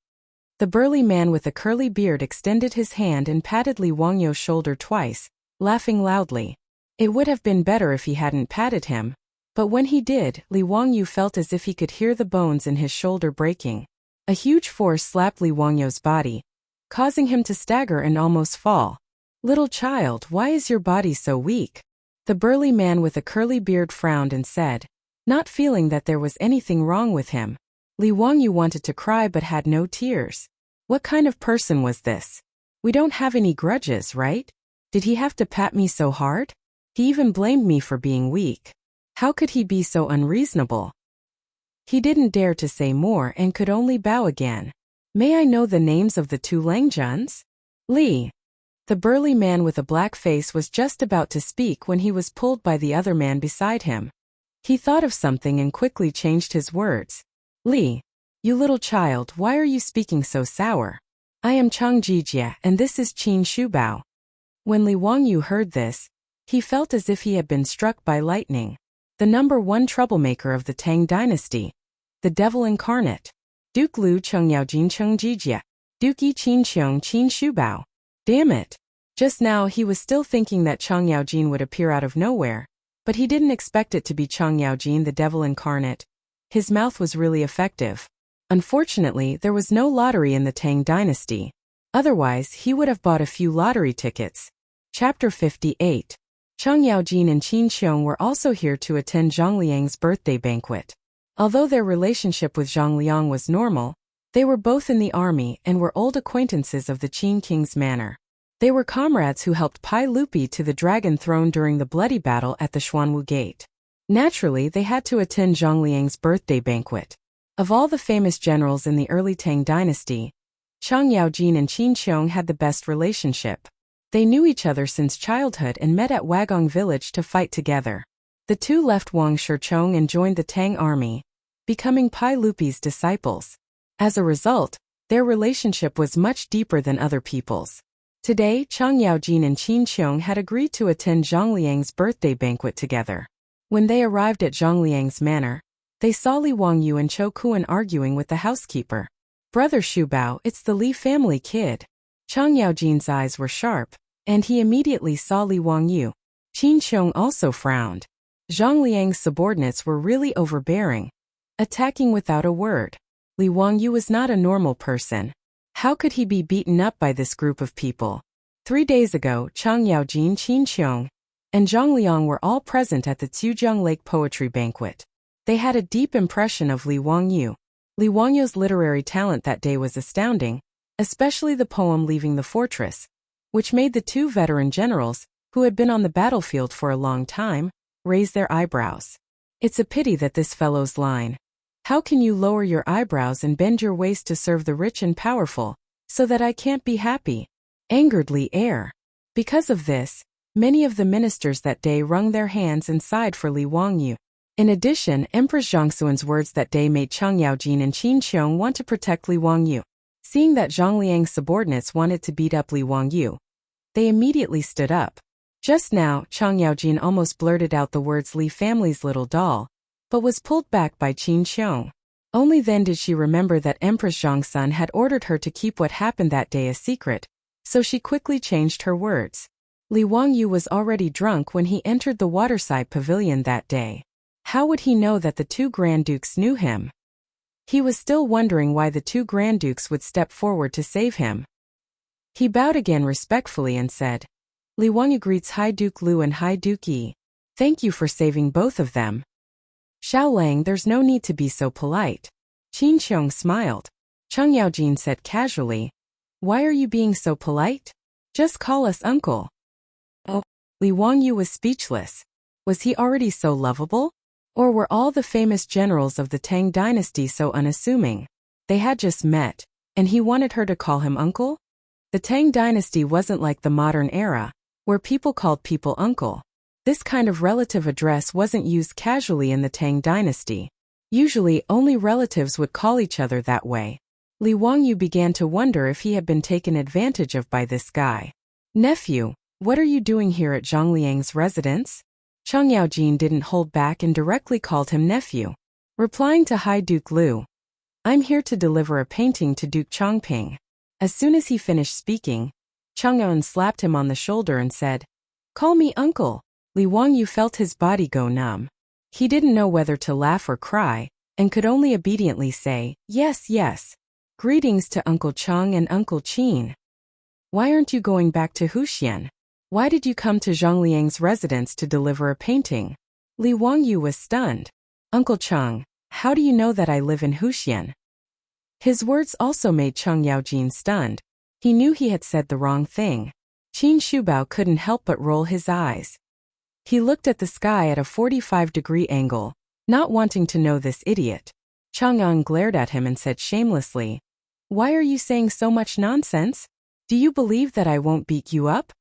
The burly man with a curly beard extended his hand and patted Li Wangyu's shoulder twice, laughing loudly. It would have been better if he hadn't patted him, but when he did, Li Wangyu felt as if he could hear the bones in his shoulder breaking. A huge force slapped Li Wangyu's body, causing him to stagger and almost fall. Little child, why is your body so weak? The burly man with a curly beard frowned and said, not feeling that there was anything wrong with him. Li Wangyu wanted to cry but had no tears. What kind of person was this? We don't have any grudges, right? Did he have to pat me so hard? He even blamed me for being weak. How could he be so unreasonable? He didn't dare to say more and could only bow again. May I know the names of the two Langjuns? Li. The burly man with a black face was just about to speak when he was pulled by the other man beside him. He thought of something and quickly changed his words. Li. You little child, why are you speaking so sour? I am Chang Jijia and this is Qin Shubao. When Li Wangyu heard this, he felt as if he had been struck by lightning. The #1 troublemaker of the Tang dynasty. The devil incarnate. Duke Lu Cheng Yaojin Cheng Jijia. Duke Yi Qin Qiong Qin Shubao. Damn it. Just now he was still thinking that Chang Yaojin would appear out of nowhere, but he didn't expect it to be Chang Yaojin, the devil incarnate. His mouth was really effective. Unfortunately, there was no lottery in the Tang dynasty. Otherwise, he would have bought a few lottery tickets. Chapter 58. Chang Yaojin and Qin Qiong were also here to attend Zhang Liang's birthday banquet. Although their relationship with Zhang Liang was normal, they were both in the army and were old acquaintances of the Qin king's manor. They were comrades who helped Pai Lupi to the dragon throne during the bloody battle at the Xuanwu Gate. Naturally, they had to attend Zhang Liang's birthday banquet. Of all the famous generals in the early Tang dynasty, Chang Yaojin and Qin Qiong had the best relationship. They knew each other since childhood and met at Wagong village to fight together. The two left Wang Shichong and joined the Tang army, becoming Pai Lupi's disciples. As a result, their relationship was much deeper than other people's. Today, Chang Yaojin and Qin Qiong had agreed to attend Zhang Liang's birthday banquet together. When they arrived at Zhang Liang's manor, they saw Li Wangyu and Cho Kuan arguing with the housekeeper. Brother Shubao, it's the Li family kid. Chang Yaojin's eyes were sharp, and he immediately saw Li Wangyu. Qin Qiong also frowned. Zhang Liang's subordinates were really overbearing, attacking without a word. Li Wangyu was not a normal person. How could he be beaten up by this group of people? 3 days ago, Chang Yaojin, Qin Qiong, and Zhang Liang were all present at the Tsujiang Lake Poetry Banquet. They had a deep impression of Li Wangyu. Li Wangyu's literary talent that day was astounding, especially the poem Leaving the Fortress, which made the two veteran generals, who had been on the battlefield for a long time, raise their eyebrows. It's a pity that this fellow's line, "How can you lower your eyebrows and bend your waist to serve the rich and powerful, so that I can't be happy?" angered Li Er. Because of this, many of the ministers that day wrung their hands and sighed for Li Wangyu. In addition, Empress Zhongxuan's words that day made Chang Yaojin and Qin Qiong want to protect Li Wangyu. Seeing that Zhang Liang's subordinates wanted to beat up Li Wangyu, they immediately stood up. Just now, Chang Yaojin almost blurted out the words "Li family's little doll," but was pulled back by Qin Qiong. Only then did she remember that Empress Zhongxun had ordered her to keep what happened that day a secret, so she quickly changed her words. Li Wangyu was already drunk when he entered the waterside pavilion that day. How would he know that the two Grand Dukes knew him? He was still wondering why the two Grand Dukes would step forward to save him. He bowed again respectfully and said, "Li Wangyu greets High Duke Lu and High Duke Yi. Thank you for saving both of them." "Xiao Lang, there's no need to be so polite." Qin Qiong smiled. Chang Yaojin said casually, "Why are you being so polite? Just call us uncle." Oh, Li Wangyu was speechless. Was he already so lovable? Or were all the famous generals of the Tang dynasty so unassuming? They had just met, and he wanted her to call him uncle? The Tang dynasty wasn't like the modern era, where people called people uncle. This kind of relative address wasn't used casually in the Tang dynasty. Usually, only relatives would call each other that way. Li Wangyu began to wonder if he had been taken advantage of by this guy. "Nephew, what are you doing here at Zhang Liang's residence?" Chang Yaojin didn't hold back and directly called him nephew. Replying to High Duke Lu, "I'm here to deliver a painting to Duke Chongping." As soon as he finished speaking, Chang'an slapped him on the shoulder and said, "Call me uncle." Li Wangyu felt his body go numb. He didn't know whether to laugh or cry, and could only obediently say, "Yes, yes. Greetings to Uncle Chang and Uncle Qin. Why aren't you going back to Huxian? Why did you come to Zhang Liang's residence to deliver a painting?" Li Wangyu was stunned. "Uncle Chang, how do you know that I live in Huxian?" His words also made Chang Yaojin stunned. He knew he had said the wrong thing. Qin Shubao couldn't help but roll his eyes. He looked at the sky at a 45-degree angle, not wanting to know this idiot. Chang'an glared at him and said shamelessly, "Why are you saying so much nonsense? Do you believe that I won't beat you up?"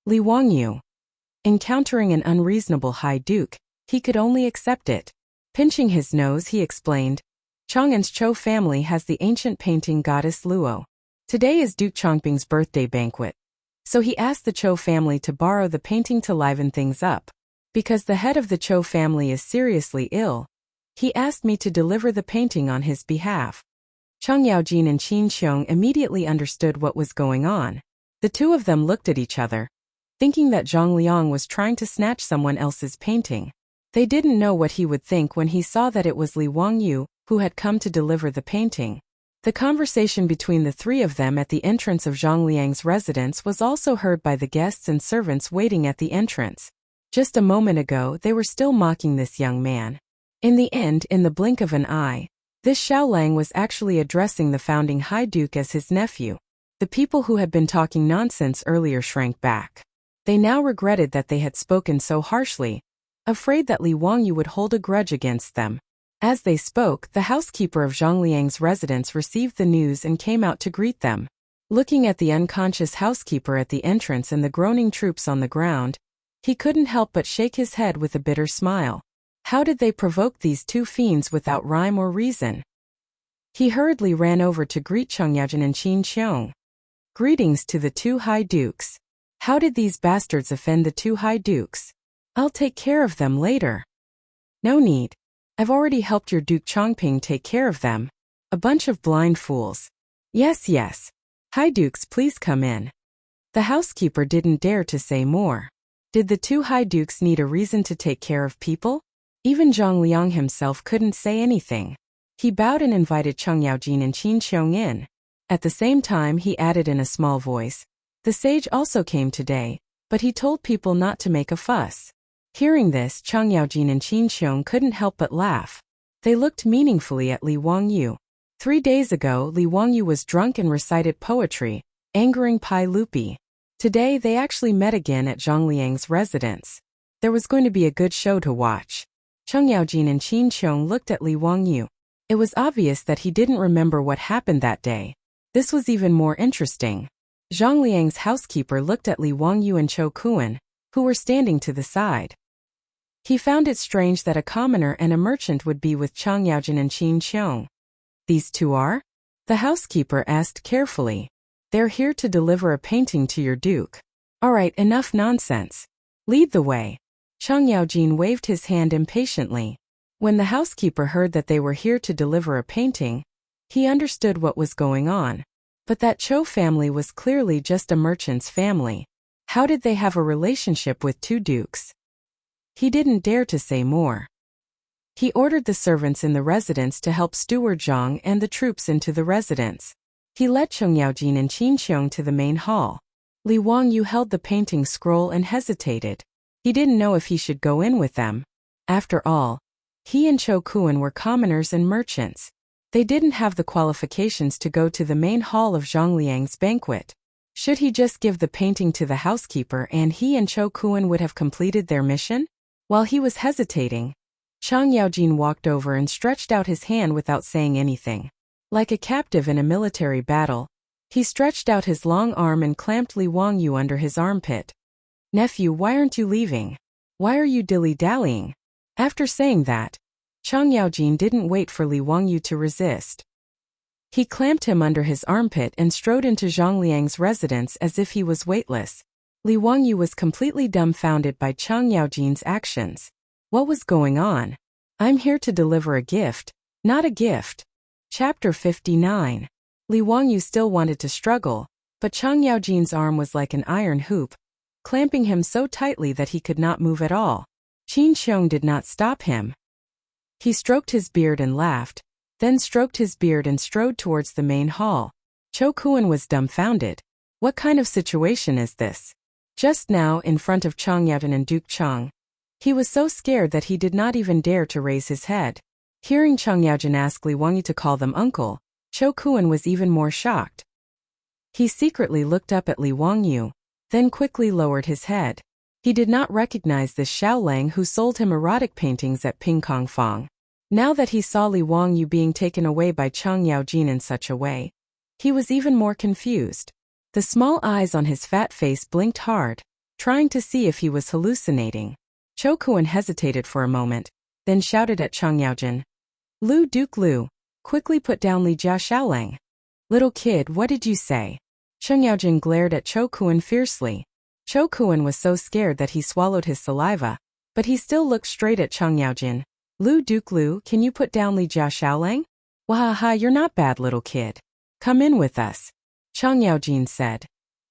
Li Wangyu, encountering an unreasonable High Duke, he could only accept it. Pinching his nose, he explained, "Chang'an's Chou family has the ancient painting goddess Luo. Today is Duke Chongping's birthday banquet, so he asked the Chou family to borrow the painting to liven things up. Because the head of the Chou family is seriously ill, he asked me to deliver the painting on his behalf." Chang Yaojin and Qin Qiong immediately understood what was going on. The two of them looked at each other, thinking that Zhang Liang was trying to snatch someone else's painting. They didn't know what he would think when he saw that it was Li Wangyu who had come to deliver the painting. The conversation between the three of them at the entrance of Zhang Liang's residence was also heard by the guests and servants waiting at the entrance. Just a moment ago, they were still mocking this young man. In the end, in the blink of an eye, this Xiao Lang was actually addressing the founding High Duke as his nephew. The people who had been talking nonsense earlier shrank back. They now regretted that they had spoken so harshly, afraid that Li Wangyu would hold a grudge against them. As they spoke, the housekeeper of Zhang Liang's residence received the news and came out to greet them. Looking at the unconscious housekeeper at the entrance and the groaning troops on the ground, he couldn't help but shake his head with a bitter smile. How did they provoke these two fiends without rhyme or reason? He hurriedly ran over to greet Chang Yaojin and Qin Qiong. "Greetings to the two High Dukes. How did these bastards offend the two High Dukes? I'll take care of them later." "No need. I've already helped your Duke Chongping take care of them. A bunch of blind fools." "Yes, yes. High Dukes, please come in." The housekeeper didn't dare to say more. Did the two High Dukes need a reason to take care of people? Even Zhang Liang himself couldn't say anything. He bowed and invited Chang Yaojin and Qin Qiong in. At the same time, he added in a small voice, "The sage also came today, but he told people not to make a fuss. Hearing this, Chang Yaojin and Qin Xiong couldn't help but laugh. They looked meaningfully at Li Wangyu. 3 days ago, Li Wangyu was drunk and recited poetry, angering Pai Lupi. Today they actually met again at Zhang Liang's residence. There was going to be a good show to watch. Chang Yaojin and Qin Xiong looked at Li Wangyu. It was obvious that he didn't remember what happened that day. This was even more interesting. Zhang Liang's housekeeper looked at Li Wangyu and Cho Kuan, who were standing to the side. He found it strange that a commoner and a merchant would be with Chang Yaojin and Qin Xiong. These two are? The housekeeper asked carefully. They're here to deliver a painting to your duke. All right, enough nonsense. Lead the way. Chang Yaojin waved his hand impatiently. When the housekeeper heard that they were here to deliver a painting, he understood what was going on. But that Cho family was clearly just a merchant's family. How did they have a relationship with two dukes? He didn't dare to say more. He ordered the servants in the residence to help steward Zhang and the troops into the residence. He led Chang Yaojin and Qin Xiong to the main hall. Li Wangyu held the painting scroll and hesitated. He didn't know if he should go in with them. After all, he and Cho Kuan were commoners and merchants. They didn't have the qualifications to go to the main hall of Zhang Liang's banquet. Should he just give the painting to the housekeeper and he and Cho Kuan would have completed their mission? While he was hesitating, Chang Yaojin walked over and stretched out his hand without saying anything. Like a captive in a military battle, he stretched out his long arm and clamped Li Wangyu under his armpit. Nephew, why aren't you leaving? Why are you dilly-dallying? After saying that, Chang Yaojin didn't wait for Li Wangyu to resist. He clamped him under his armpit and strode into Zhang Liang's residence as if he was weightless. Li Wangyu was completely dumbfounded by Chang Yaojin's actions. What was going on? I'm here to deliver a gift, not a gift. Chapter 59. Li Wangyu still wanted to struggle, but Chang Yaojin's arm was like an iron hoop, clamping him so tightly that he could not move at all. Qin Xiong did not stop him. He stroked his beard and laughed, then stroked his beard and strode towards the main hall. Cho Kuan was dumbfounded. What kind of situation is this? Just now, in front of Chang Yaojin and Duke Chang, he was so scared that he did not even dare to raise his head. Hearing Chang Yaojin ask Li Wangyu to call them uncle, Cho Kuan was even more shocked. He secretly looked up at Li Wangyu, then quickly lowered his head. He did not recognize this Xiao Lang who sold him erotic paintings at Pingkong Fong. Now that he saw Li Wangyu being taken away by Chang Yaojin in such a way, he was even more confused. The small eyes on his fat face blinked hard, trying to see if he was hallucinating. Cho Kuan hesitated for a moment, then shouted at Chang Yaojin. Lu Duke Lu, quickly put down Li Jia Xiaolang. Little kid, what did you say? Chang Yaojin glared at Cho Kuan fiercely. Cho Kuan was so scared that he swallowed his saliva, but he still looked straight at Chang Yaojin. Lu Duke Lu, can you put down Li Jia Xiaolang? Wahaha, you're not bad, little kid. Come in with us, Chang Yaojin said.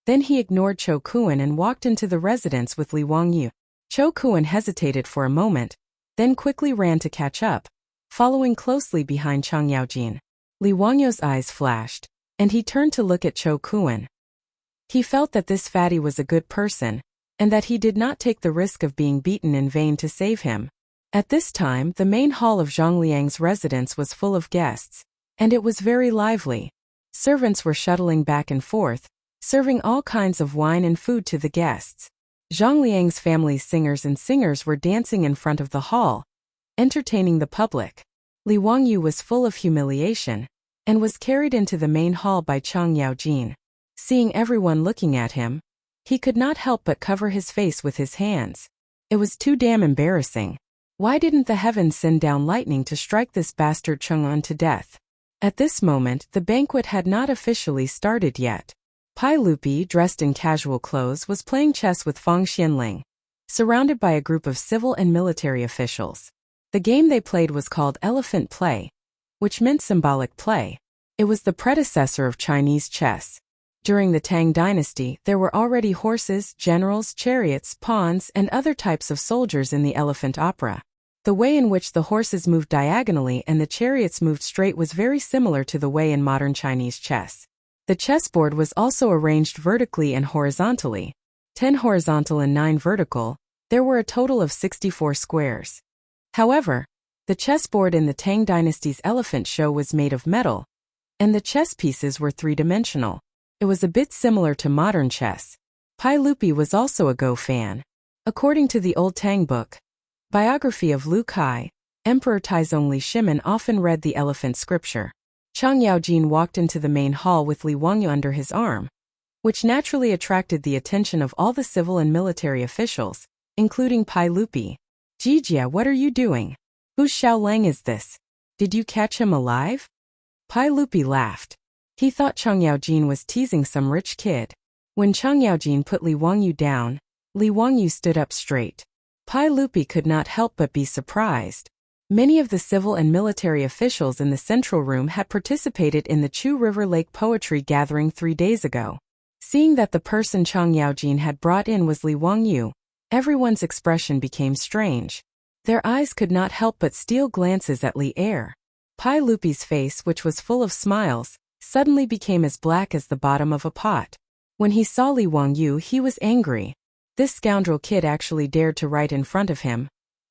Then he ignored Cho Kuan and walked into the residence with Li Wangyu. Cho Kuan hesitated for a moment, then quickly ran to catch up, following closely behind Chang Yaojin. Li Wangyu's eyes flashed, and he turned to look at Cho Kuan. He felt that this fatty was a good person, and that he did not take the risk of being beaten in vain to save him. At this time, the main hall of Zhang Liang's residence was full of guests, and it was very lively. Servants were shuttling back and forth, serving all kinds of wine and food to the guests. Zhang Liang's family's singers and singers were dancing in front of the hall, entertaining the public. Li Wangyu was full of humiliation, and was carried into the main hall by Chang Yaojin. Seeing everyone looking at him, he could not help but cover his face with his hands. It was too damn embarrassing. Why didn't the heavens send down lightning to strike this bastard Chang'an to death? At this moment, the banquet had not officially started yet. Pai Lupi, dressed in casual clothes, was playing chess with Fang Xianling, surrounded by a group of civil and military officials. The game they played was called elephant play, which meant symbolic play. It was the predecessor of Chinese chess. During the Tang dynasty, there were already horses, generals, chariots, pawns, and other types of soldiers in the elephant opera. The way in which the horses moved diagonally and the chariots moved straight was very similar to the way in modern Chinese chess. The chessboard was also arranged vertically and horizontally. 10 horizontal and 9 vertical. There were a total of 64 squares. However, the chessboard in the Tang Dynasty's elephant show was made of metal, and the chess pieces were three-dimensional. It was a bit similar to modern chess. Pai Lupi was also a Go fan. According to the Old Tang book, biography of Lu Kai, Emperor Taizong Li Shimen often read the elephant scripture. Chang Yaojin walked into the main hall with Li Wangyu under his arm, which naturally attracted the attention of all the civil and military officials, including Pai Lupi. Jijia, what are you doing? Whose Xiao Lang is this? Did you catch him alive? Pai Lupi laughed. He thought Chang Yaojin was teasing some rich kid. When Chang Yaojin put Li Wangyu down, Li Wangyu stood up straight. Pai Lupi could not help but be surprised. Many of the civil and military officials in the central room had participated in the Chu River Lake Poetry Gathering 3 days ago. Seeing that the person Chang Yaojin had brought in was Li Wangyu, everyone's expression became strange. Their eyes could not help but steal glances at Li Er. Pai Lupi's face, which was full of smiles, suddenly became as black as the bottom of a pot. When he saw Li Wangyu, he was angry. This scoundrel kid actually dared to write in front of him.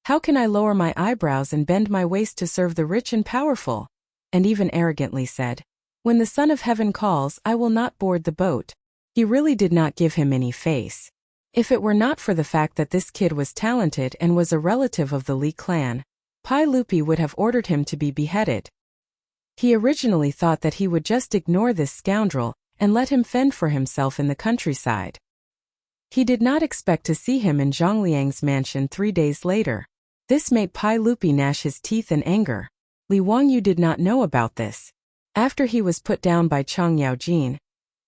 How can I lower my eyebrows and bend my waist to serve the rich and powerful? And even arrogantly said, when the Son of Heaven calls, I will not board the boat. He really did not give him any face. If it were not for the fact that this kid was talented and was a relative of the Li clan, Pai Lupi would have ordered him to be beheaded. He originally thought that he would just ignore this scoundrel and let him fend for himself in the countryside. He did not expect to see him in Zhongliang's mansion 3 days later. This made Pai Lupi gnash his teeth in anger. Li Wangyu did not know about this. After he was put down by Chang Yaojin,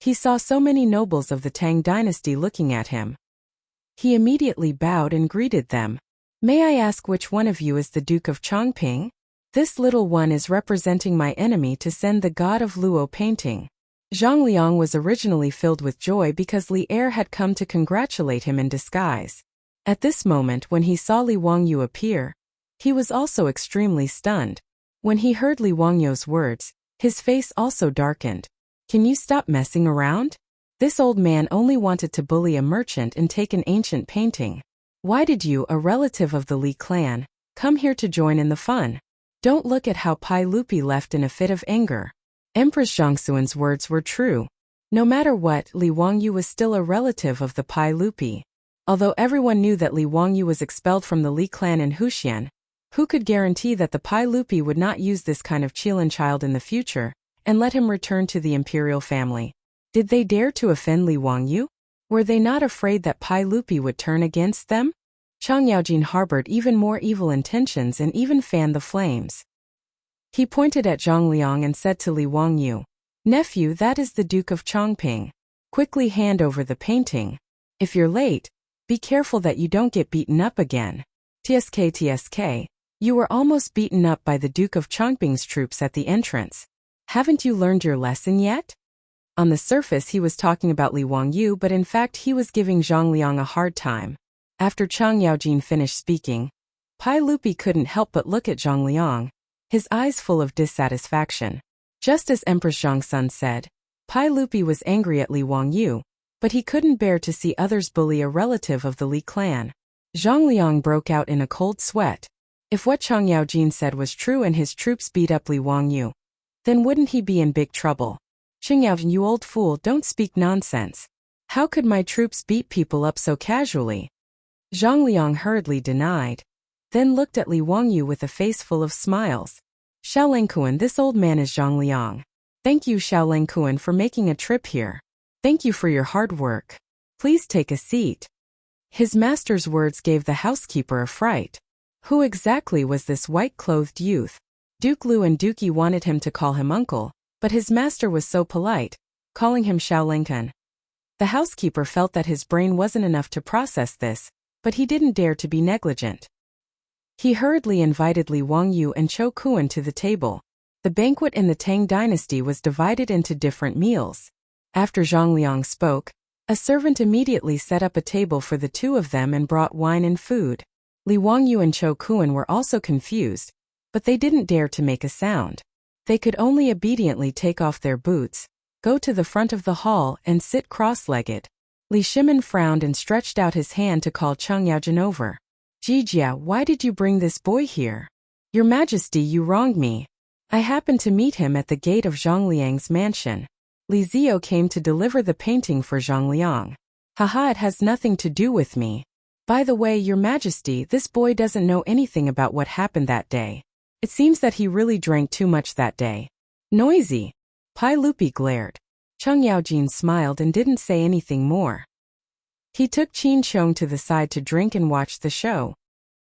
he saw so many nobles of the Tang dynasty looking at him. He immediately bowed and greeted them. May I ask which one of you is the Duke of Chongping? This little one is representing my enemy to send the god of Luo painting. Zhang Liang was originally filled with joy because Li Er had come to congratulate him in disguise. At this moment, when he saw Li Wangyu appear, he was also extremely stunned. When he heard Li Wangyu's words, his face also darkened. Can you stop messing around? This old man only wanted to bully a merchant and take an ancient painting. Why did you, a relative of the Li clan, come here to join in the fun? Don't look at how Pai Lupi left in a fit of anger. Empress Zhongxuan's words were true. No matter what, Li Wangyu was still a relative of the Pai Lupi. Although everyone knew that Li Wangyu was expelled from the Li clan in Huxian, who could guarantee that the Pai Lupi would not use this kind of Qilin child in the future, and let him return to the imperial family? Did they dare to offend Li Wangyu? Were they not afraid that Pai Lupi would turn against them? Chang Yaojin harbored even more evil intentions and even fanned the flames. He pointed at Zhang Liang and said to Li Wangyu, "Nephew, that is the Duke of Chongping. Quickly hand over the painting. If you're late, be careful that you don't get beaten up again." TSK, you were almost beaten up by the Duke of Chongping's troops at the entrance. Haven't you learned your lesson yet? On the surface he was talking about Li Wangyu, but in fact he was giving Zhang Liang a hard time. After Chang Yaojin finished speaking, Pai Lupi couldn't help but look at Zhang Liang, his eyes full of dissatisfaction. Just as Empress Zhongsun said, Pai Lupi was angry at Li Wangyu, but he couldn't bear to see others bully a relative of the Li clan. Zhang Liang broke out in a cold sweat. If what Chang Yaojin said was true and his troops beat up Li Wangyu, then wouldn't he be in big trouble? Qingyaojin, you old fool, don't speak nonsense. How could my troops beat people up so casually? Zhang Liang hurriedly denied, then looked at Li Wangyu with a face full of smiles. Xiao Langkuan, this old man is Zhang Liang. Thank you, Xiao Langkuan, for making a trip here. Thank you for your hard work. Please take a seat. His master's words gave the housekeeper a fright. Who exactly was this white-clothed youth? Duke Lu and Dookie wanted him to call him uncle, but his master was so polite, calling him Xiao Langkuan. The housekeeper felt that his brain wasn't enough to process this, but he didn't dare to be negligent. He hurriedly invited Li Wangyu and Chou Kuan to the table. The banquet in the Tang dynasty was divided into different meals. After Zhang Liang spoke, a servant immediately set up a table for the two of them and brought wine and food. Li Wangyu and Chou Kuan were also confused, but they didn't dare to make a sound. They could only obediently take off their boots, go to the front of the hall and sit cross-legged. Li Shimin frowned and stretched out his hand to call Chang'an over. Jijia, why did you bring this boy here? Your Majesty, you wronged me. I happened to meet him at the gate of Zhongliang's mansion. Li Zio came to deliver the painting for Zhongliang. Haha, it has nothing to do with me. By the way, Your Majesty, this boy doesn't know anything about what happened that day. It seems that he really drank too much that day. Noisy. Pai Lupi glared. Cheng Yaojin smiled and didn't say anything more. He took Qin Chong to the side to drink and watch the show.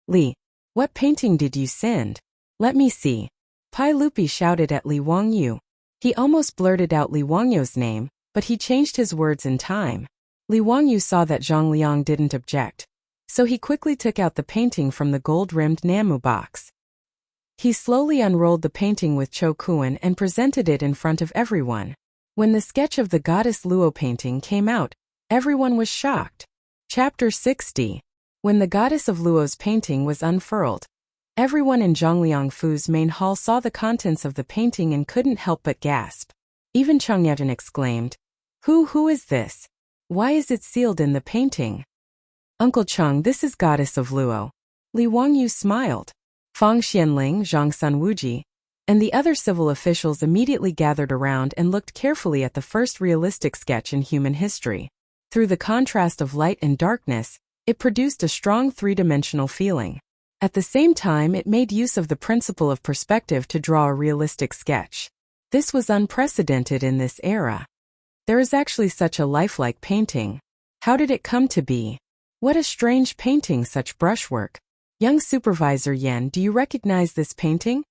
Li, what painting did you send? Let me see. Pai Lupi shouted at Li Wangyu. He almost blurted out Li Wangyu's name, but he changed his words in time. Li Wangyu saw that Zhang Liang didn't object, so he quickly took out the painting from the gold-rimmed Namu box. He slowly unrolled the painting with Cho Kuan and presented it in front of everyone. When the sketch of the goddess Luo painting came out, everyone was shocked. Chapter 60. When the goddess of Luo's painting was unfurled, everyone in Zhongliang Fu's main hall saw the contents of the painting and couldn't help but gasp. Even Cheng Yaojin exclaimed, Who is this? Why is it sealed in the painting? Uncle Cheng, this is goddess of Luo. Li Wangyu smiled. Fang Xianling, Zhang Sunwuji, and the other civil officials immediately gathered around and looked carefully at the first realistic sketch in human history. Through the contrast of light and darkness, it produced a strong three-dimensional feeling. At the same time, it made use of the principle of perspective to draw a realistic sketch. This was unprecedented in this era. There is actually such a lifelike painting. How did it come to be? What a strange painting, such brushwork. Young Supervisor Yan, do you recognize this painting?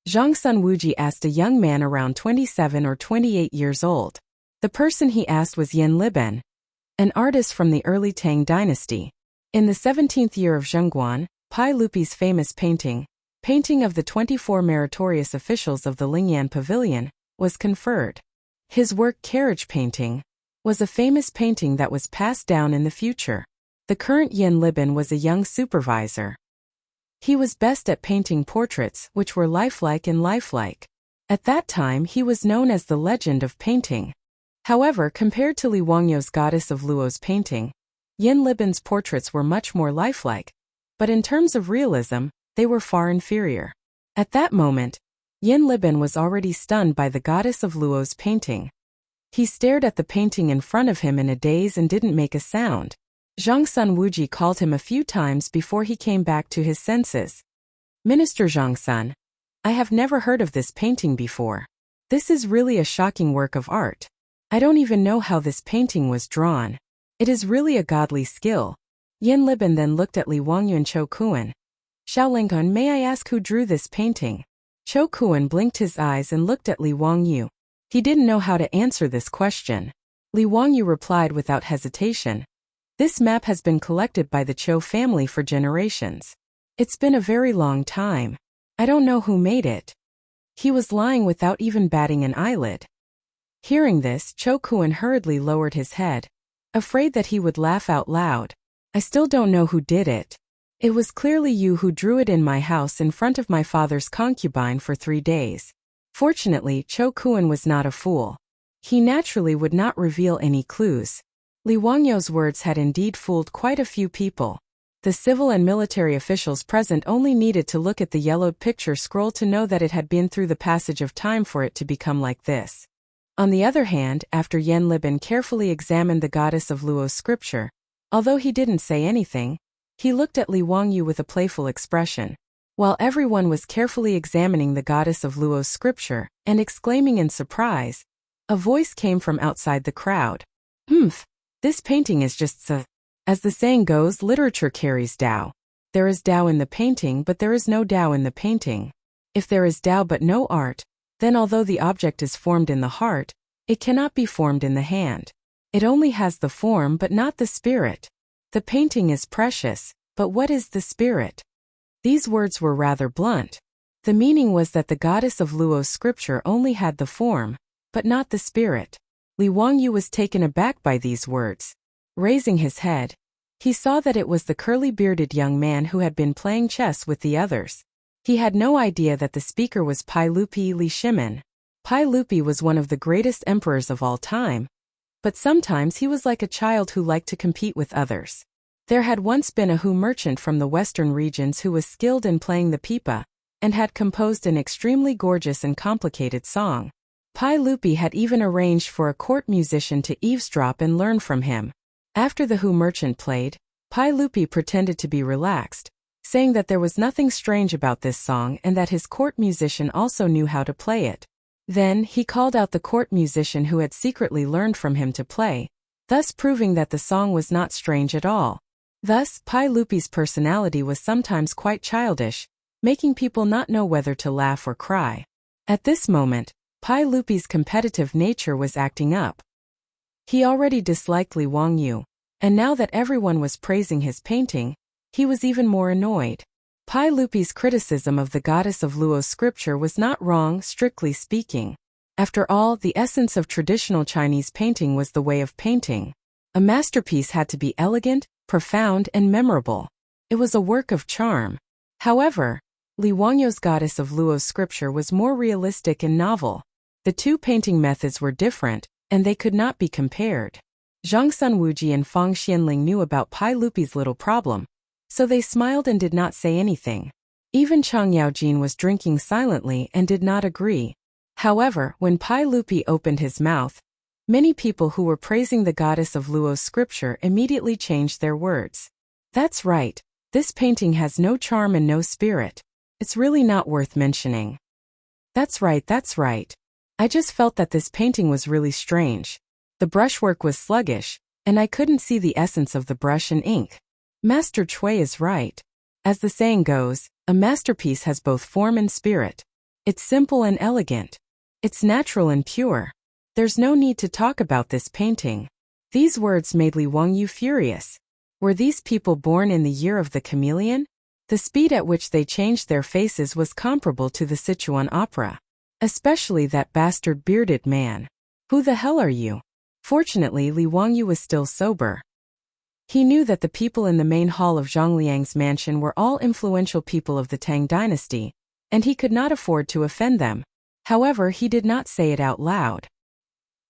Zhang Sunwuji asked a young man around 27 or 28 years old. The person he asked was Yan Liben, an artist from the early Tang dynasty. In the 17th year of Zhengguan, Pai Lupi's famous painting of the 24 meritorious officials of the Lingyan Pavilion, was conferred. His work Carriage Painting was a famous painting that was passed down in the future. The current Yan Liben was a young supervisor. He was best at painting portraits which were lifelike and lifelike. At that time he was known as the legend of painting. However, compared to Li Wangyu's goddess of Luo's painting, Yan Liben's portraits were much more lifelike, but in terms of realism, they were far inferior. At that moment, Yan Liben was already stunned by the goddess of Luo's painting. He stared at the painting in front of him in a daze and didn't make a sound. Zhang Sunwuji called him a few times before he came back to his senses. Minister Zhang Sun, I have never heard of this painting before. This is really a shocking work of art. I don't even know how this painting was drawn. It is really a godly skill. Yan Liben then looked at Li Wangyu and Cho Kuan. Xiao Lingkun, may I ask who drew this painting? Cho Kuan blinked his eyes and looked at Li Wangyu. He didn't know how to answer this question. Li Wangyu replied without hesitation. This map has been collected by the Cho family for generations. It's been a very long time. I don't know who made it. He was lying without even batting an eyelid. Hearing this, Cho Kuan hurriedly lowered his head, afraid that he would laugh out loud. I still don't know who did it. It was clearly you who drew it in my house in front of my father's concubine for 3 days. Fortunately, Cho Kuan was not a fool. He naturally would not reveal any clues. Li Wangyu's words had indeed fooled quite a few people. The civil and military officials present only needed to look at the yellowed picture scroll to know that it had been through the passage of time for it to become like this. On the other hand, after Yan Liben carefully examined the goddess of Luo's scripture, although he didn't say anything, he looked at Li Wangyu with a playful expression. While everyone was carefully examining the goddess of Luo's scripture and exclaiming in surprise, a voice came from outside the crowd. This painting is just As the saying goes, literature carries Tao. There is Tao in the painting, but there is no Tao in the painting. If there is Tao but no art, then although the object is formed in the heart, it cannot be formed in the hand. It only has the form but not the spirit. The painting is precious, but what is the spirit? These words were rather blunt. The meaning was that the goddess of Luo's scripture only had the form, but not the spirit. Li Wangyu was taken aback by these words. Raising his head, he saw that it was the curly-bearded young man who had been playing chess with the others. He had no idea that the speaker was Pai Lupi Li Shimin. Pai Lupi was one of the greatest emperors of all time. but sometimes he was like a child who liked to compete with others. There had once been a Hu merchant from the western regions who was skilled in playing the pipa, and had composed an extremely gorgeous and complicated song. Pai Lupi had even arranged for a court musician to eavesdrop and learn from him. After the Hu merchant played, Pai Lupi pretended to be relaxed, saying that there was nothing strange about this song and that his court musician also knew how to play it. Then, he called out the court musician who had secretly learned from him to play, thus proving that the song was not strange at all. Thus, Pai Lupi's personality was sometimes quite childish, making people not know whether to laugh or cry. At this moment, Pai Lupi's competitive nature was acting up. He already disliked Li Wangyu, and now that everyone was praising his painting, he was even more annoyed. Pai Lupi's criticism of the goddess of Luo's scripture was not wrong, strictly speaking. After all, the essence of traditional Chinese painting was the way of painting. A masterpiece had to be elegant, profound, and memorable. It was a work of charm. However, Li Wangyu's goddess of Luo's scripture was more realistic and novel. The two painting methods were different, and they could not be compared. Zhang Sunwuji and Fang Xianling knew about Pai Lupi's little problem, so they smiled and did not say anything. Even Chang Yaojin was drinking silently and did not agree. However, when Pai Lupi opened his mouth, many people who were praising the goddess of Luo's scripture immediately changed their words. That's right, this painting has no charm and no spirit. It's really not worth mentioning. That's right. I just felt that this painting was really strange. The brushwork was sluggish, and I couldn't see the essence of the brush and ink. Master Cui is right. As the saying goes, a masterpiece has both form and spirit. It's simple and elegant. It's natural and pure. There's no need to talk about this painting. These words made Li Wangyu furious. Were these people born in the year of the chameleon? The speed at which they changed their faces was comparable to the Sichuan opera. Especially that bastard bearded man. Who the hell are you? Fortunately, Li Wangyu was still sober. He knew that the people in the main hall of Zhang Liang's mansion were all influential people of the Tang dynasty, and he could not afford to offend them. However, he did not say it out loud.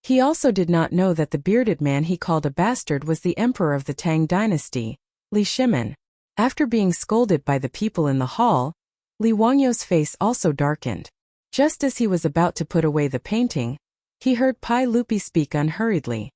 He also did not know that the bearded man he called a bastard was the emperor of the Tang dynasty, Li Shimin. After being scolded by the people in the hall, Li Wangyu's face also darkened. Just as he was about to put away the painting, he heard Pai Lupi speak unhurriedly.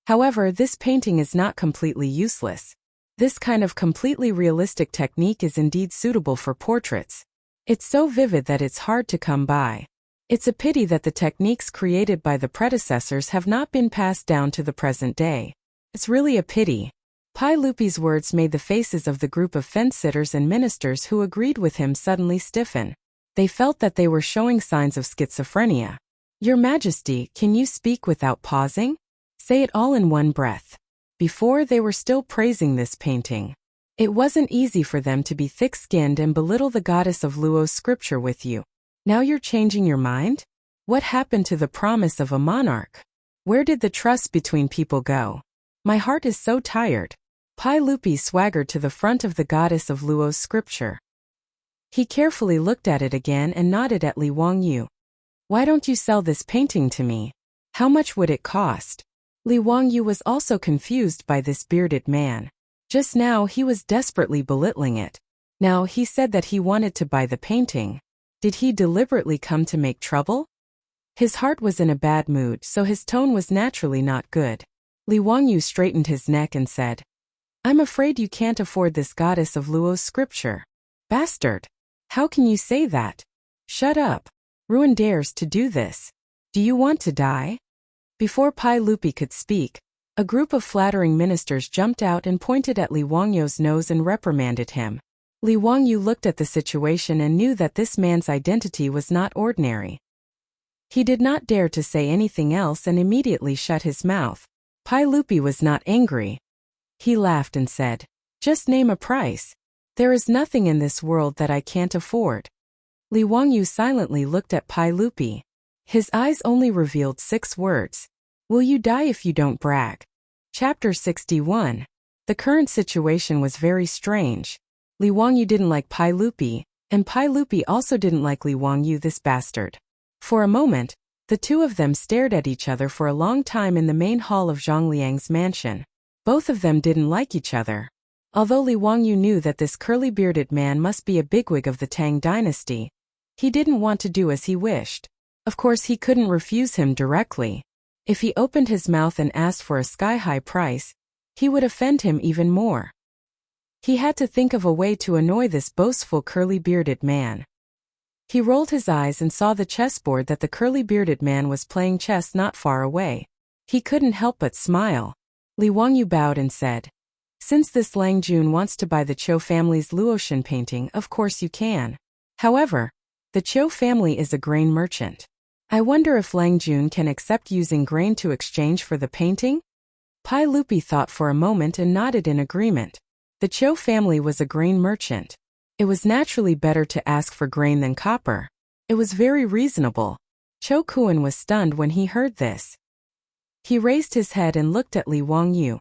However, this painting is not completely useless. This kind of completely realistic technique is indeed suitable for portraits. It's so vivid that it's hard to come by. It's a pity that the techniques created by the predecessors have not been passed down to the present day. It's really a pity. Pai Lupi's words made the faces of the group of fence-sitters and ministers who agreed with him suddenly stiffen. They felt that they were showing signs of schizophrenia. Your Majesty, can you speak without pausing? Say it all in one breath. Before, they were still praising this painting. It wasn't easy for them to be thick-skinned and belittle the goddess of Luo's scripture with you. Now you're changing your mind? What happened to the promise of a monarch? Where did the trust between people go? My heart is so tired. Pai Lupi swaggered to the front of the goddess of Luo's scripture. He carefully looked at it again and nodded at Li Wangyu. Why don't you sell this painting to me? How much would it cost? Li Wangyu was also confused by this bearded man. Just now he was desperately belittling it. Now he said that he wanted to buy the painting. Did he deliberately come to make trouble? His heart was in a bad mood, so his tone was naturally not good. Li Wangyu straightened his neck and said, I'm afraid you can't afford this goddess of Luo's scripture. Bastard! How can you say that? Shut up. Ruin dares to do this. Do you want to die? Before Pai Lupi could speak, a group of flattering ministers jumped out and pointed at Li Wangyu's nose and reprimanded him. Li Wangyu looked at the situation and knew that this man's identity was not ordinary. He did not dare to say anything else and immediately shut his mouth. Pai Lupi was not angry. He laughed and said, Just name a price. There is nothing in this world that I can't afford. Li Wangyu silently looked at Pai Lupi. His eyes only revealed 6 words. Will you die if you don't brag? Chapter 61. The current situation was very strange. Li Wangyu didn't like Pai Lupi, and Pai Lupi also didn't like Li Wangyu, this bastard. For a moment, The two of them stared at each other for a long time in the main hall of Zhang Liang's mansion. Both of them didn't like each other. Although Li Wangyu knew that this curly-bearded man must be a bigwig of the Tang dynasty, he didn't want to do as he wished. Of course, he couldn't refuse him directly. If he opened his mouth and asked for a sky-high price, he would offend him even more. He had to think of a way to annoy this boastful curly-bearded man. He rolled his eyes and saw the chessboard that the curly-bearded man was playing chess not far away. He couldn't help but smile. Li Wangyu bowed and said, "Since this Lang Jun wants to buy the Chou family's Luotian painting, of course you can. However, the Chou family is a grain merchant. I wonder if Lang Jun can accept using grain to exchange for the painting?" Pai Lupi thought for a moment and nodded in agreement. The Chou family was a grain merchant. It was naturally better to ask for grain than copper. It was very reasonable. Chou Kuan was stunned when he heard this. He raised his head and looked at Li Wangyu.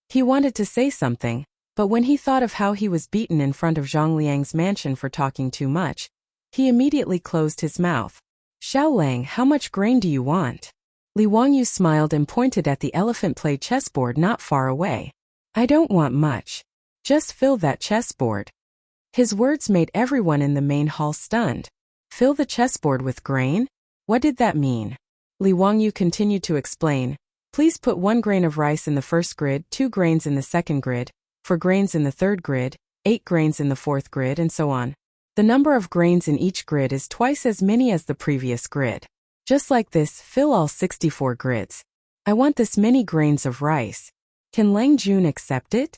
He wanted to say something, but when he thought of how he was beaten in front of Zhang Liang's mansion for talking too much, he immediately closed his mouth. "Xiaolang, how much grain do you want?" Li Wangyu smiled and pointed at the elephant play chessboard not far away. "I don't want much. Just fill that chessboard." His words made everyone in the main hall stunned. Fill the chessboard with grain? What did that mean? Li Wangyu continued to explain. Please put 1 grain of rice in the first grid, 2 grains in the second grid, 4 grains in the third grid, 8 grains in the fourth grid, and so on. The number of grains in each grid is twice as many as the previous grid. Just like this, fill all 64 grids. I want this many grains of rice. Can Lang Jun accept it?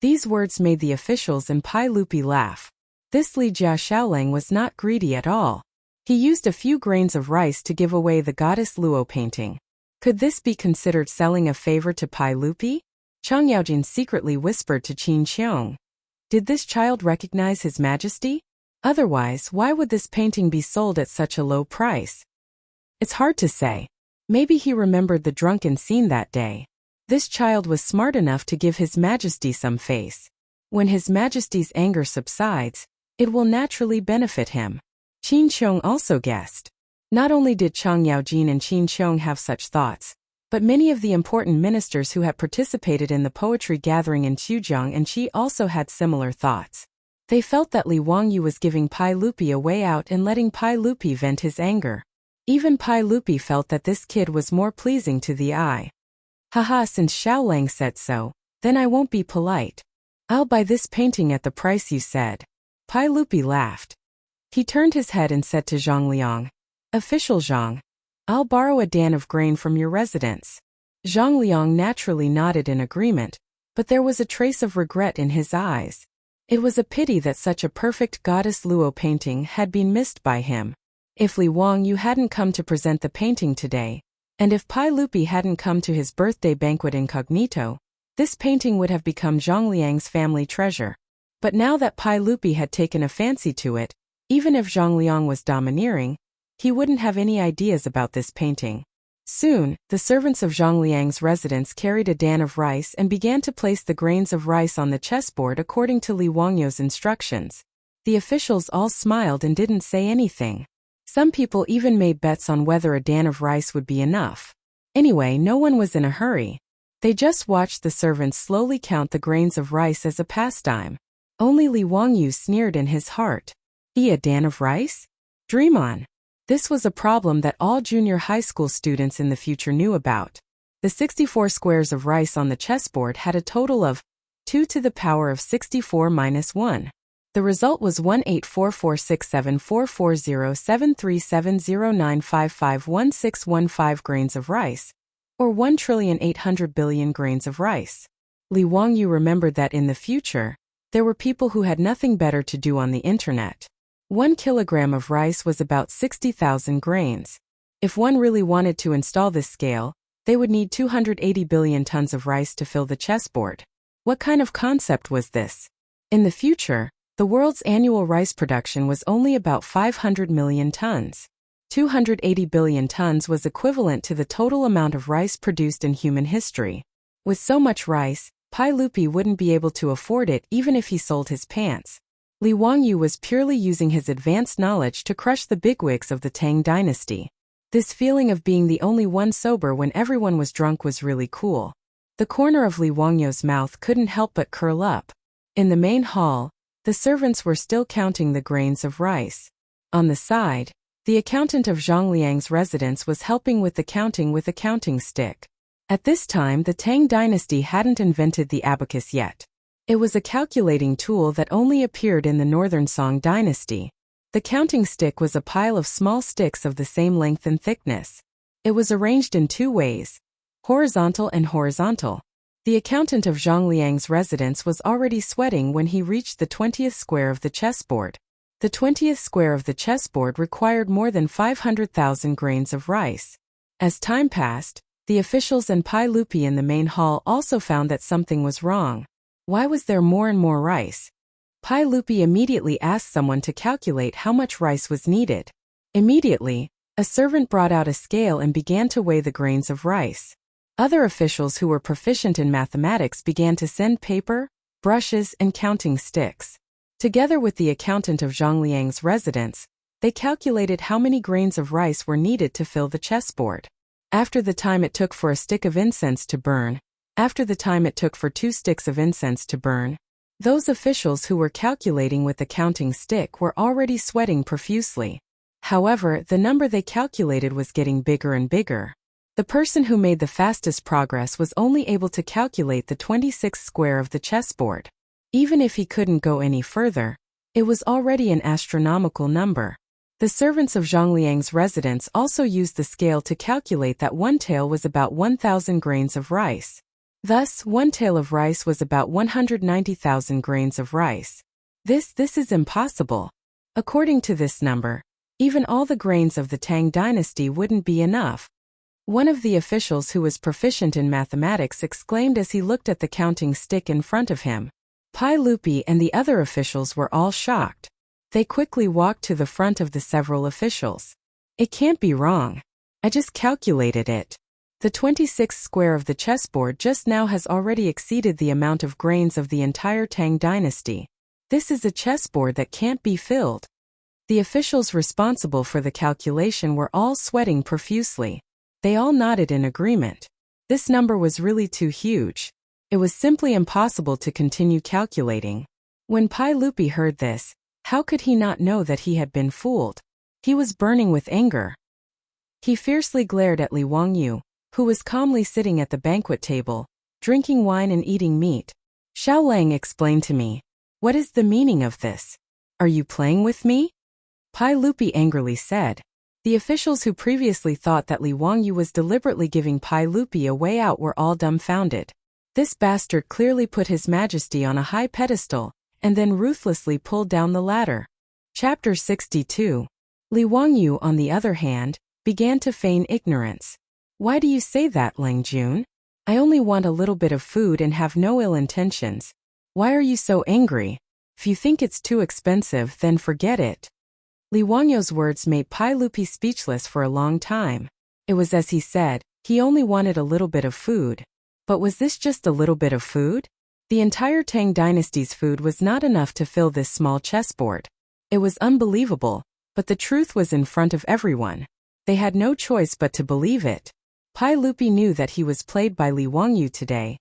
These words made the officials and Pai Lupi laugh. This Li Jia Xiaolang was not greedy at all. He used a few grains of rice to give away the goddess Luo painting. Could this be considered selling a favor to Pai Lupi? Chang Yaojin secretly whispered to Qin Xiong. Did this child recognize His Majesty? Otherwise, why would this painting be sold at such a low price? It's hard to say. Maybe he remembered the drunken scene that day. This child was smart enough to give His Majesty some face. When His Majesty's anger subsides, it will naturally benefit him. Qin Xiong also guessed. Not only did Chang Yaojin and Qin Xiong have such thoughts, but many of the important ministers who had participated in the poetry gathering in Qujiang and Qi also had similar thoughts. They felt that Li Wangyu was giving Pai Lupi a way out and letting Pai Lupi vent his anger. Even Pai Lupi felt that this kid was more pleasing to the eye. Haha, since Xiaolang said so, then I won't be polite. I'll buy this painting at the price you said. Pai Lupi laughed. He turned his head and said to Zhang Liang, Official Zhang, I'll borrow a dan of grain from your residence. Zhang Liang naturally nodded in agreement, but there was a trace of regret in his eyes. It was a pity that such a perfect goddess Luo painting had been missed by him. If Li Wangyu hadn't come to present the painting today, and if Pai Lupi hadn't come to his birthday banquet incognito, this painting would have become Zhang Liang's family treasure. But now that Pai Lupi had taken a fancy to it, even if Zhang Liang was domineering, he wouldn't have any ideas about this painting. Soon, the servants of Zhang Liang's residence carried a dan of rice and began to place the grains of rice on the chessboard according to Li Wangyu's instructions. The officials all smiled and didn't say anything. Some people even made bets on whether a dan of rice would be enough. Anyway, no one was in a hurry. They just watched the servants slowly count the grains of rice as a pastime. Only Li Wangyu sneered in his heart. A dan of rice? Dream on. This was a problem that all junior high school students in the future knew about. The 64 squares of rice on the chessboard had a total of 2 to the power of 64 minus 1. The result was 1844674407370955161 grains of rice, or 1,800,000,000,000 grains of rice. Li Wangyu remembered that in the future, there were people who had nothing better to do on the internet. 1 kilogram of rice was about 60,000 grains. If one really wanted to install this scale, they would need 280 billion tons of rice to fill the chessboard. What kind of concept was this? In the future, the world's annual rice production was only about 500 million tons. 280 billion tons was equivalent to the total amount of rice produced in human history. With so much rice, Pai Lupi wouldn't be able to afford it even if he sold his pants. Li Wangyu was purely using his advanced knowledge to crush the bigwigs of the Tang dynasty. This feeling of being the only one sober when everyone was drunk was really cool. The corner of Li Wangyu's mouth couldn't help but curl up. In the main hall, the servants were still counting the grains of rice. On the side, the accountant of Zhang Liang's residence was helping with the counting with a counting stick. At this time, the Tang dynasty hadn't invented the abacus yet. It was a calculating tool that only appeared in the Northern Song dynasty. The counting stick was a pile of small sticks of the same length and thickness. It was arranged in two ways, horizontal and horizontal. The accountant of Zhang Liang's residence was already sweating when he reached the 20th square of the chessboard. The 20th square of the chessboard required more than 500,000 grains of rice. As time passed, the officials and Pai Lupi in the main hall also found that something was wrong. Why was there more and more rice? Pai Lupi immediately asked someone to calculate how much rice was needed. Immediately, a servant brought out a scale and began to weigh the grains of rice. Other officials who were proficient in mathematics began to send paper, brushes, and counting sticks. Together with the accountant of Zhang Liang's residence, they calculated how many grains of rice were needed to fill the chessboard. After the time it took for a stick of incense to burn, after the time it took for 2 sticks of incense to burn, those officials who were calculating with the counting stick were already sweating profusely. However, the number they calculated was getting bigger and bigger. The person who made the fastest progress was only able to calculate the 26th square of the chessboard. Even if he couldn't go any further, it was already an astronomical number. The servants of Zhang Liang's residence also used the scale to calculate that one tael was about 1,000 grains of rice. Thus, one tael of rice was about 190,000 grains of rice. This is impossible. According to this number, even all the grains of the Tang dynasty wouldn't be enough. One of the officials who was proficient in mathematics exclaimed as he looked at the counting stick in front of him. Pai Lupi and the other officials were all shocked. They quickly walked to the front of the several officials. It can't be wrong. I just calculated it. The 26th square of the chessboard just now has already exceeded the amount of grains of the entire Tang dynasty. This is a chessboard that can't be filled. The officials responsible for the calculation were all sweating profusely. They all nodded in agreement. This number was really too huge. It was simply impossible to continue calculating. When Pai Lupi heard this, how could he not know that he had been fooled? He was burning with anger. He fiercely glared at Li Wangyu, who was calmly sitting at the banquet table, drinking wine and eating meat. Xiao Lang explained to me. What is the meaning of this? Are you playing with me? Pai Lupi angrily said. The officials who previously thought that Li Wangyu was deliberately giving Pai Lupi a way out were all dumbfounded. This bastard clearly put His Majesty on a high pedestal, and then ruthlessly pulled down the ladder. Chapter 62. Li Wangyu, on the other hand, began to feign ignorance. Why do you say that, Lang Jun? I only want a little bit of food and have no ill intentions. Why are you so angry? If you think it's too expensive, then forget it. Li Wangyu's words made Pai Lupi speechless for a long time. It was as he said, he only wanted a little bit of food. But was this just a little bit of food? The entire Tang dynasty's food was not enough to fill this small chessboard. It was unbelievable, but the truth was in front of everyone. They had no choice but to believe it. Pai Lupi knew that he was played by Li Wangyu today,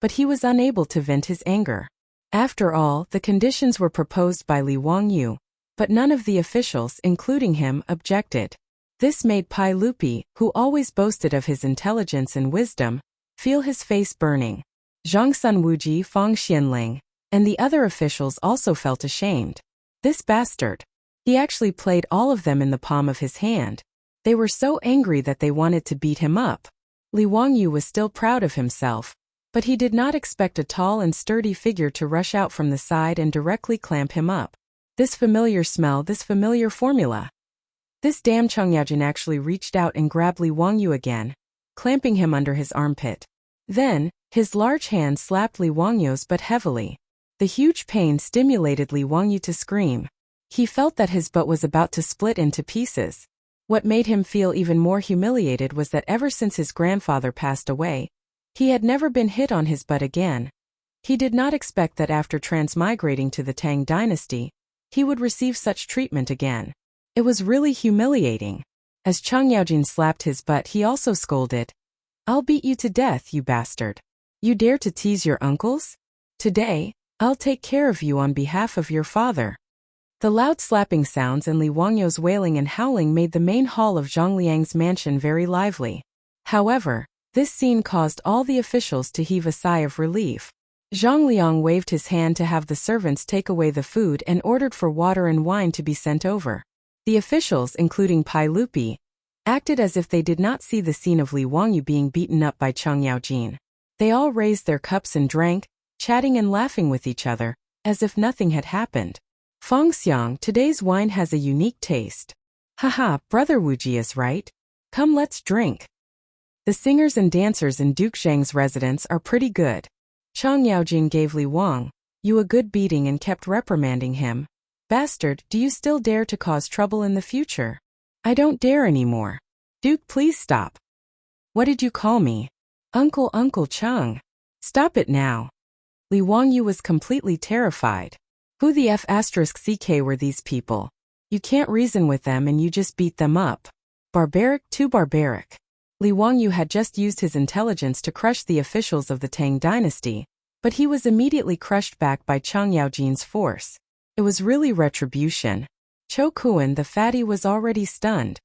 but he was unable to vent his anger. After all, the conditions were proposed by Li Wangyu, but none of the officials, including him, objected. This made Pai Lupi, who always boasted of his intelligence and wisdom, feel his face burning. Zhang Sunwuji, Fang Xianling, and the other officials also felt ashamed. This bastard. He actually played all of them in the palm of his hand. They were so angry that they wanted to beat him up. Li Wangyu was still proud of himself, but he did not expect a tall and sturdy figure to rush out from the side and directly clamp him up. This familiar smell, this familiar formula. This damn Chang'an actually reached out and grabbed Li Wangyu again, clamping him under his armpit. Then, his large hand slapped Li Wangyu's butt heavily. The huge pain stimulated Li Wangyu to scream. He felt that his butt was about to split into pieces. What made him feel even more humiliated was that ever since his grandfather passed away, he had never been hit on his butt again. He did not expect that after transmigrating to the Tang dynasty, he would receive such treatment again. It was really humiliating. As Chang Yaojin slapped his butt, he also scolded, "I'll beat you to death, you bastard. You dare to tease your uncles? Today, I'll take care of you on behalf of your father." The loud slapping sounds and Li Wangyu's wailing and howling made the main hall of Zhang Liang's mansion very lively. However, this scene caused all the officials to heave a sigh of relief. Zhang Liang waved his hand to have the servants take away the food and ordered for water and wine to be sent over. The officials, including Pai Lupi, acted as if they did not see the scene of Li Wangyu being beaten up by Chang Yaojin. They all raised their cups and drank, chatting and laughing with each other, as if nothing had happened. "Feng Xiang, today's wine has a unique taste. Haha, brother Wuji is right. Come, let's drink. The singers and dancers in Duke Zhang's residence are pretty good." Chang Yaojin gave Li Wangyu a good beating and kept reprimanding him. "Bastard, do you still dare to cause trouble in the future?" "I don't dare anymore. Duke, please stop." "What did you call me?" Uncle Chang. "Stop it now." Li Wangyu was completely terrified. Who the F***ck were these people? You can't reason with them and you just beat them up. Barbaric, too barbaric. Li Wangyu had just used his intelligence to crush the officials of the Tang dynasty, but he was immediately crushed back by Chang Yaojin's force. It was really retribution. Cho Kuan the fatty was already stunned.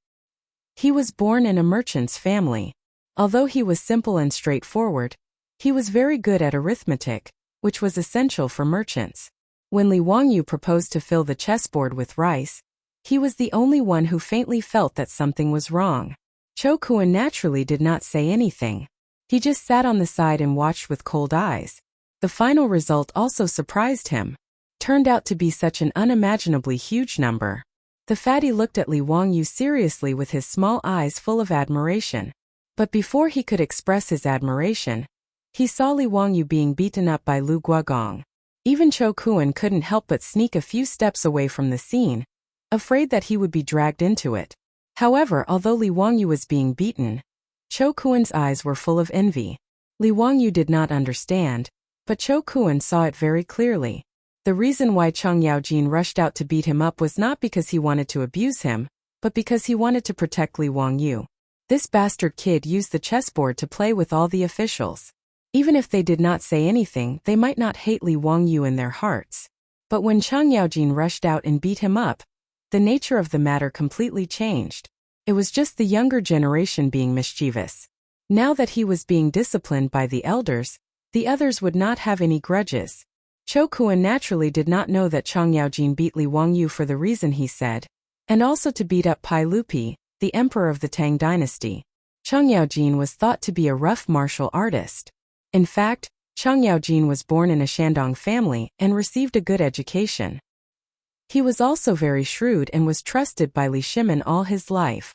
He was born in a merchant's family. Although he was simple and straightforward, he was very good at arithmetic, which was essential for merchants. When Li Wangyu proposed to fill the chessboard with rice, he was the only one who faintly felt that something was wrong. Cho Kuan naturally did not say anything. He just sat on the side and watched with cold eyes. The final result also surprised him. Turned out to be such an unimaginably huge number. The fatty looked at Li Wangyu seriously with his small eyes full of admiration. But before he could express his admiration, he saw Li Wangyu being beaten up by Lu Guogong. Even Cho Kuan couldn't help but sneak a few steps away from the scene, afraid that he would be dragged into it. However, although Li Wangyu was being beaten, Cho Kuan's eyes were full of envy. Li Wangyu did not understand, but Cho Kuan saw it very clearly. The reason why Chang Yaojin rushed out to beat him up was not because he wanted to abuse him, but because he wanted to protect Li Wangyu. This bastard kid used the chessboard to play with all the officials. Even if they did not say anything, they might not hate Li Wangyu in their hearts. But when Chang Yaojin rushed out and beat him up, the nature of the matter completely changed. It was just the younger generation being mischievous. Now that he was being disciplined by the elders, the others would not have any grudges. Cho Kuan naturally did not know that Chang Yaojin beat Li Wangyu for the reason he said, and also to beat up Pai Lupi, the emperor of the Tang dynasty. Chang Yaojin was thought to be a rough martial artist. In fact, Chang Yaojin was born in a Shandong family and received a good education. He was also very shrewd and was trusted by Li Shimin all his life.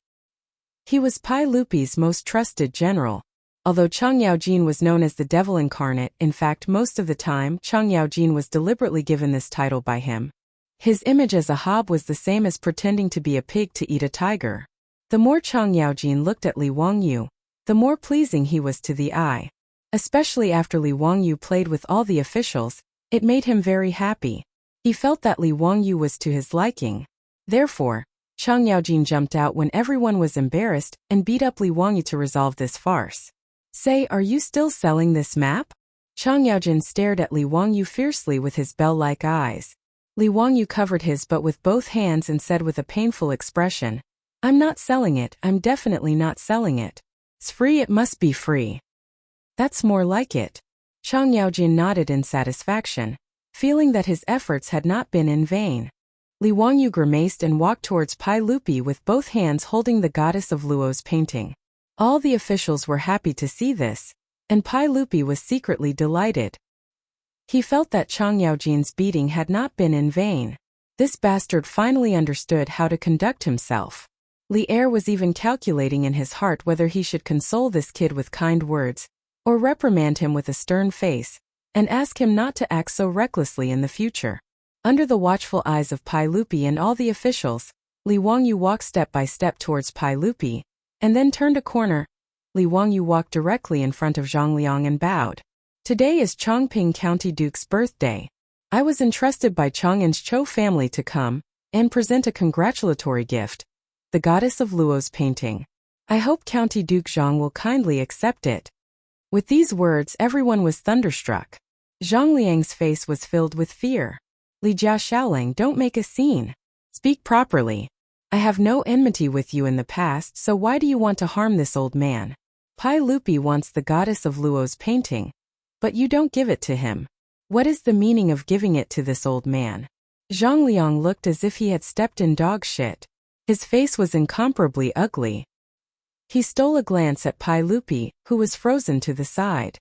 He was Pai Lupi's most trusted general. Although Chang Yaojin was known as the devil incarnate, in fact most of the time Chang Yaojin was deliberately given this title by him. His image as a hob was the same as pretending to be a pig to eat a tiger. The more Chang Yaojin looked at Li Wangyu, the more pleasing he was to the eye. Especially after Li Wangyu played with all the officials, it made him very happy. He felt that Li Wangyu was to his liking. Therefore, Chang Yaojin jumped out when everyone was embarrassed and beat up Li Wangyu to resolve this farce. "Say, are you still selling this map?" Chang Yaojin stared at Li Wangyu fiercely with his bell-like eyes. Li Wangyu covered his butt with both hands and said with a painful expression, "I'm not selling it, I'm definitely not selling it. It's free, it must be free." "That's more like it." Chang Yaojin nodded in satisfaction, feeling that his efforts had not been in vain. Li Wangyu grimaced and walked towards Pai Lupi with both hands holding the goddess of Luo's painting. All the officials were happy to see this, and Pai Lupi was secretly delighted. He felt that Chang Yaojin's beating had not been in vain. This bastard finally understood how to conduct himself. Li Er was even calculating in his heart whether he should console this kid with kind words, or reprimand him with a stern face, and ask him not to act so recklessly in the future. Under the watchful eyes of Pai Lupi and all the officials, Li Wangyu walked step by step towards Pai Lupi, and then turned a corner. Li Wangyu walked directly in front of Zhang Liang and bowed. "Today is Chongping County Duke's birthday. I was entrusted by Chang'an's Cho family to come and present a congratulatory gift. the goddess of Luo's painting. I hope County Duke Zhang will kindly accept it. With these words, everyone was thunderstruck. Zhang Liang's face was filled with fear. Li Jia Xiaolang, don't make a scene. Speak properly. I have no enmity with you in the past, so why do you want to harm this old man? Pai Lupi wants the goddess of Luo's painting, but you don't give it to him. What is the meaning of giving it to this old man? Zhang Liang looked as if he had stepped in dog shit. His face was incomparably ugly. He stole a glance at Pai Lupi, who was frozen to the side.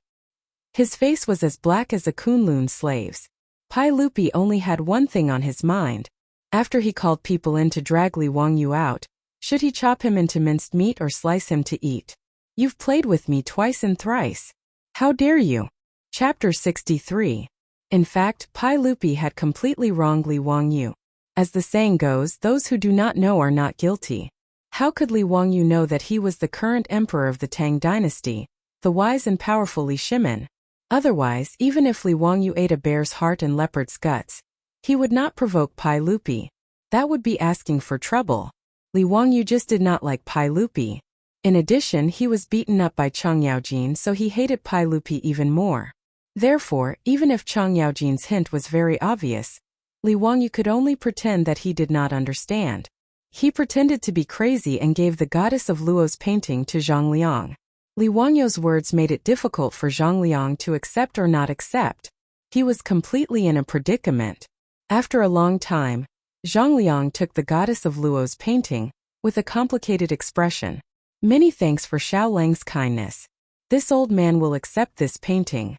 His face was as black as a Kunlun slave's. Pai Lupi only had one thing on his mind. After he called people in to drag Li Wangyu out, should he chop him into minced meat or slice him to eat? You've played with me twice and thrice. How dare you? Chapter 63. In fact, Pai Lupi had completely wronged Li Wangyu. As the saying goes, those who do not know are not guilty. How could Li Wangyu know that he was the current emperor of the Tang dynasty, the wise and powerful Li Shimin? Otherwise, even if Li Wangyu ate a bear's heart and leopard's guts, he would not provoke Pai Lupi. That would be asking for trouble. Li Wangyu just did not like Pai Lupi. In addition, he was beaten up by Chang Yaojin, so he hated Pai Lupi even more. Therefore, even if Chang Yaojin's hint was very obvious, Li Wangyu could only pretend that he did not understand. He pretended to be crazy and gave the goddess of Luo's painting to Zhang Liang. Li Wangyu's words made it difficult for Zhang Liang to accept or not accept. He was completely in a predicament. After a long time, Zhang Liang took the goddess of Luo's painting, with a complicated expression. Many thanks for Xiaolang's kindness. This old man will accept this painting.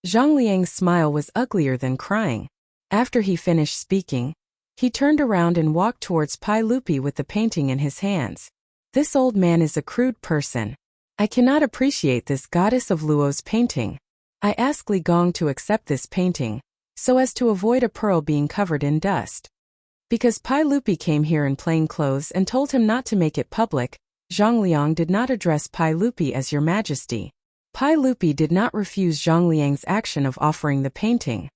Zhang Liang's smile was uglier than crying. After he finished speaking, he turned around and walked towards Pai Lupi with the painting in his hands. This old man is a crude person. I cannot appreciate this goddess of Luo's painting. I ask Li Gong to accept this painting, so as to avoid a pearl being covered in dust. Because Pai Lupi came here in plain clothes and told him not to make it public, Zhang Liang did not address Pai Lupi as Your Majesty. Pai Lupi did not refuse Zhang Liang's action of offering the painting.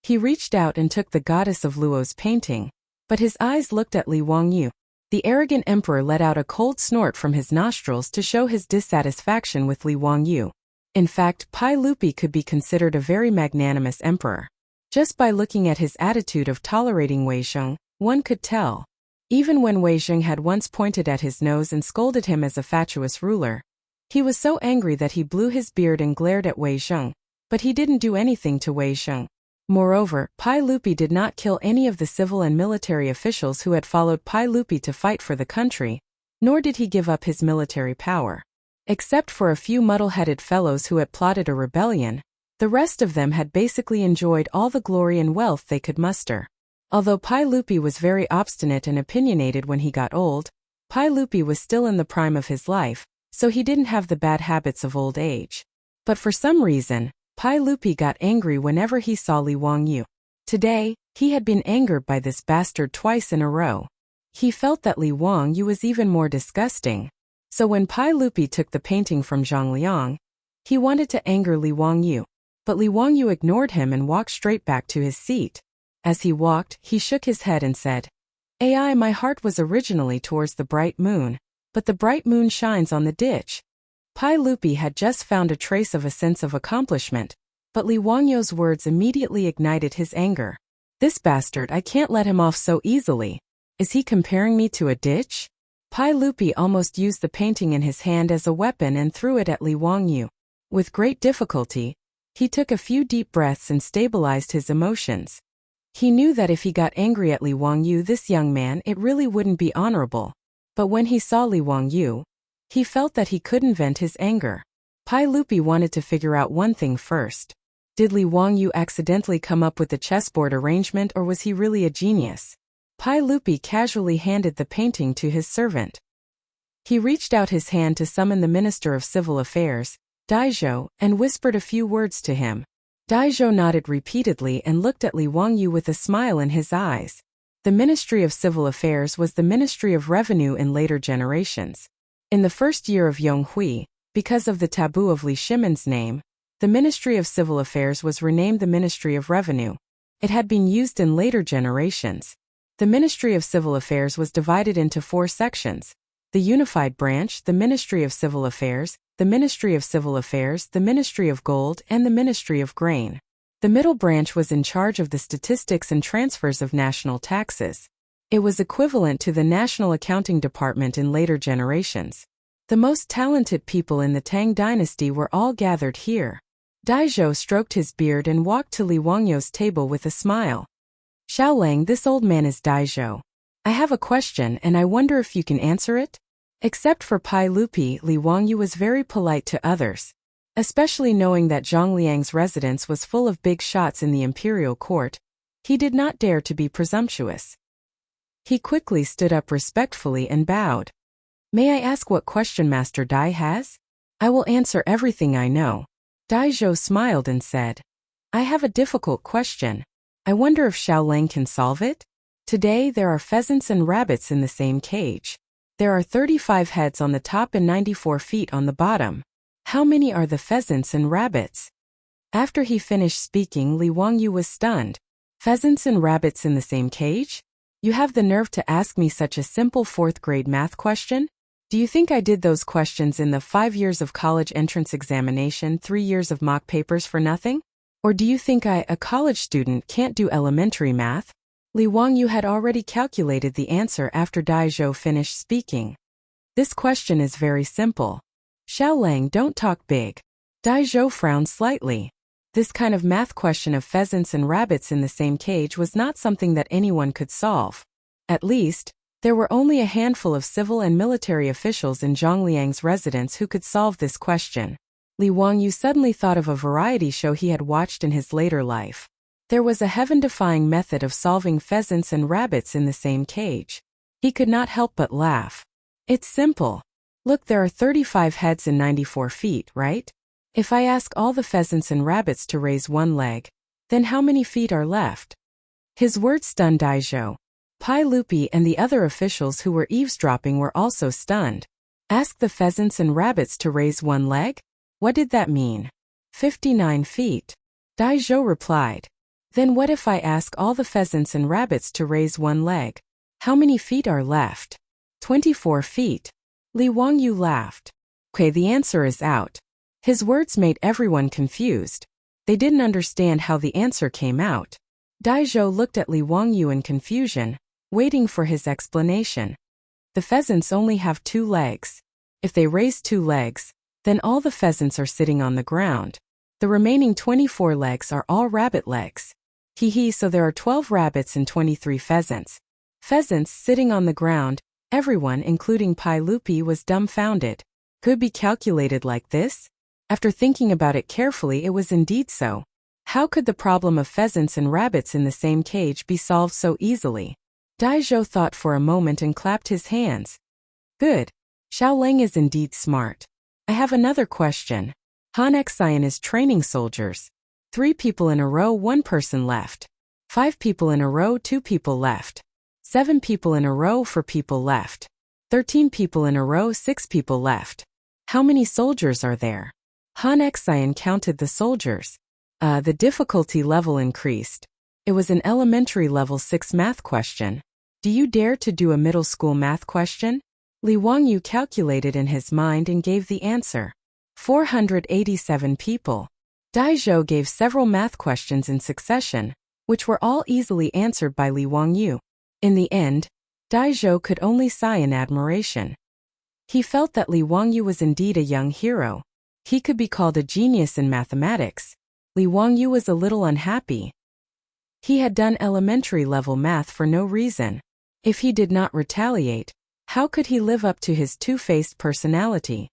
He reached out and took the goddess of Luo's painting, but his eyes looked at Li Wangyu. The arrogant emperor let out a cold snort from his nostrils to show his dissatisfaction with Li Wangyu. In fact, Pai Lupi could be considered a very magnanimous emperor. Just by looking at his attitude of tolerating Wei Zheng, one could tell. Even when Wei Zheng had once pointed at his nose and scolded him as a fatuous ruler, he was so angry that he blew his beard and glared at Wei Zheng, but he didn't do anything to Wei Zheng. Moreover, Pai Lupi did not kill any of the civil and military officials who had followed Pai Lupi to fight for the country, nor did he give up his military power. Except for a few muddle-headed fellows who had plotted a rebellion, the rest of them had basically enjoyed all the glory and wealth they could muster. Although Pai Lupi was very obstinate and opinionated when he got old, Pai Lupi was still in the prime of his life, so he didn't have the bad habits of old age. But for some reason, Pai Lupi got angry whenever he saw Li Wangyu. Today, he had been angered by this bastard twice in a row. He felt that Li Wangyu was even more disgusting. So when Pai Lupi took the painting from Zhang Liang, he wanted to anger Li Wangyu. But Li Wangyu ignored him and walked straight back to his seat. As he walked, he shook his head and said, My heart was originally towards the bright moon, but the bright moon shines on the ditch. Pai Lupi had just found a trace of a sense of accomplishment, but Li Wangyu's words immediately ignited his anger. This bastard, I can't let him off so easily. Is he comparing me to a ditch? Pai Lupi almost used the painting in his hand as a weapon and threw it at Li Wangyu. With great difficulty, he took a few deep breaths and stabilized his emotions. He knew that if he got angry at Li Wangyu, this young man, it really wouldn't be honorable. But when he saw Li Wangyu, he felt that he couldn't vent his anger. Pai Lupi wanted to figure out one thing first. Did Li Wangyu accidentally come up with the chessboard arrangement, or was he really a genius? Pai Lupi casually handed the painting to his servant. He reached out his hand to summon the Minister of Civil Affairs, Daizhou, and whispered a few words to him. Daizhou nodded repeatedly and looked at Li Wangyu with a smile in his eyes. The Ministry of Civil Affairs was the Ministry of Revenue in later generations. In the first year of Yonghui, because of the taboo of Li Shimin's name, the Ministry of Civil Affairs was renamed the Ministry of Revenue. It had been used in later generations. The Ministry of Civil Affairs was divided into 4 sections: the Unified Branch, the Ministry of Civil Affairs, the Ministry of Civil Affairs, the Ministry of Gold, and the Ministry of Grain. The middle branch was in charge of the statistics and transfers of national taxes. It was equivalent to the National Accounting Department in later generations. The most talented people in the Tang dynasty were all gathered here. Daizhou stroked his beard and walked to Li Wangyu's table with a smile. "Xiaolang, this old man is Daizhou. I have a question and I wonder if you can answer it?" Except for Pai Lupi, Li Wangyu was very polite to others. Especially knowing that Zhang Liang's residence was full of big shots in the imperial court, he did not dare to be presumptuous. He quickly stood up respectfully and bowed. "May I ask what question Master Dai has? I will answer everything I know." Daizhou smiled and said, "I have a difficult question. I wonder if Xiaolang can solve it? Today there are pheasants and rabbits in the same cage. There are 35 heads on the top and 94 feet on the bottom. How many are the pheasants and rabbits?" After he finished speaking, Li Wangyu was stunned. "Pheasants and rabbits in the same cage? You have the nerve to ask me such a simple 4th grade math question? Do you think I did those questions in the 5 years of college entrance examination, 3 years of mock papers for nothing? Or do you think I, a college student, can't do elementary math?" Li Wangyu had already calculated the answer after Daizhou finished speaking. "This question is very simple. Xiaolang, don't talk big." Daizhou frowned slightly. This kind of math question of pheasants and rabbits in the same cage was not something that anyone could solve. At least, there were only a handful of civil and military officials in Zhang Liang's residence who could solve this question. Li Wangyu suddenly thought of a variety show he had watched in his later life. There was a heaven-defying method of solving pheasants and rabbits in the same cage. He could not help but laugh. "It's simple. Look, there are 35 heads and 94 feet, right? If I ask all the pheasants and rabbits to raise one leg, then how many feet are left?" His words stunned Daizhou. Pai Lupi and the other officials who were eavesdropping were also stunned. Ask the pheasants and rabbits to raise one leg? What did that mean? 59 feet. Daizhou replied. "Then what if I ask all the pheasants and rabbits to raise one leg? How many feet are left?" 24 feet. Li Wangyu laughed. "Okay, the answer is out." His words made everyone confused. They didn't understand how the answer came out. Daizhou looked at Li Wangyu in confusion, waiting for his explanation. "The pheasants only have 2 legs. If they raise 2 legs, then all the pheasants are sitting on the ground. The remaining 24 legs are all rabbit legs. So there are 12 rabbits and 23 pheasants. Pheasants sitting on the ground." Everyone, including Pai Lupi, was dumbfounded. Could be calculated like this? After thinking about it carefully, it was indeed so. How could the problem of pheasants and rabbits in the same cage be solved so easily? Daizhou thought for a moment and clapped his hands. "Good. Xiaolang is indeed smart. I have another question. Han Xian is training soldiers. 3 people in a row, 1 person left. 5 people in a row, 2 people left. 7 people in a row, 4 people left. 13 people in a row, 6 people left. How many soldiers are there?" Han Xian counted the soldiers. The difficulty level increased. It was an elementary level 6 math question. "Do you dare to do a middle school math question?" Li Wangyu calculated in his mind and gave the answer. 487 people. Daizhou gave several math questions in succession, which were all easily answered by Li Wangyu. In the end, Daizhou could only sigh in admiration. He felt that Li Wangyu was indeed a young hero. He could be called a genius in mathematics. Li Wangyu was a little unhappy. He had done elementary level math for no reason. If he did not retaliate, how could he live up to his two-faced personality?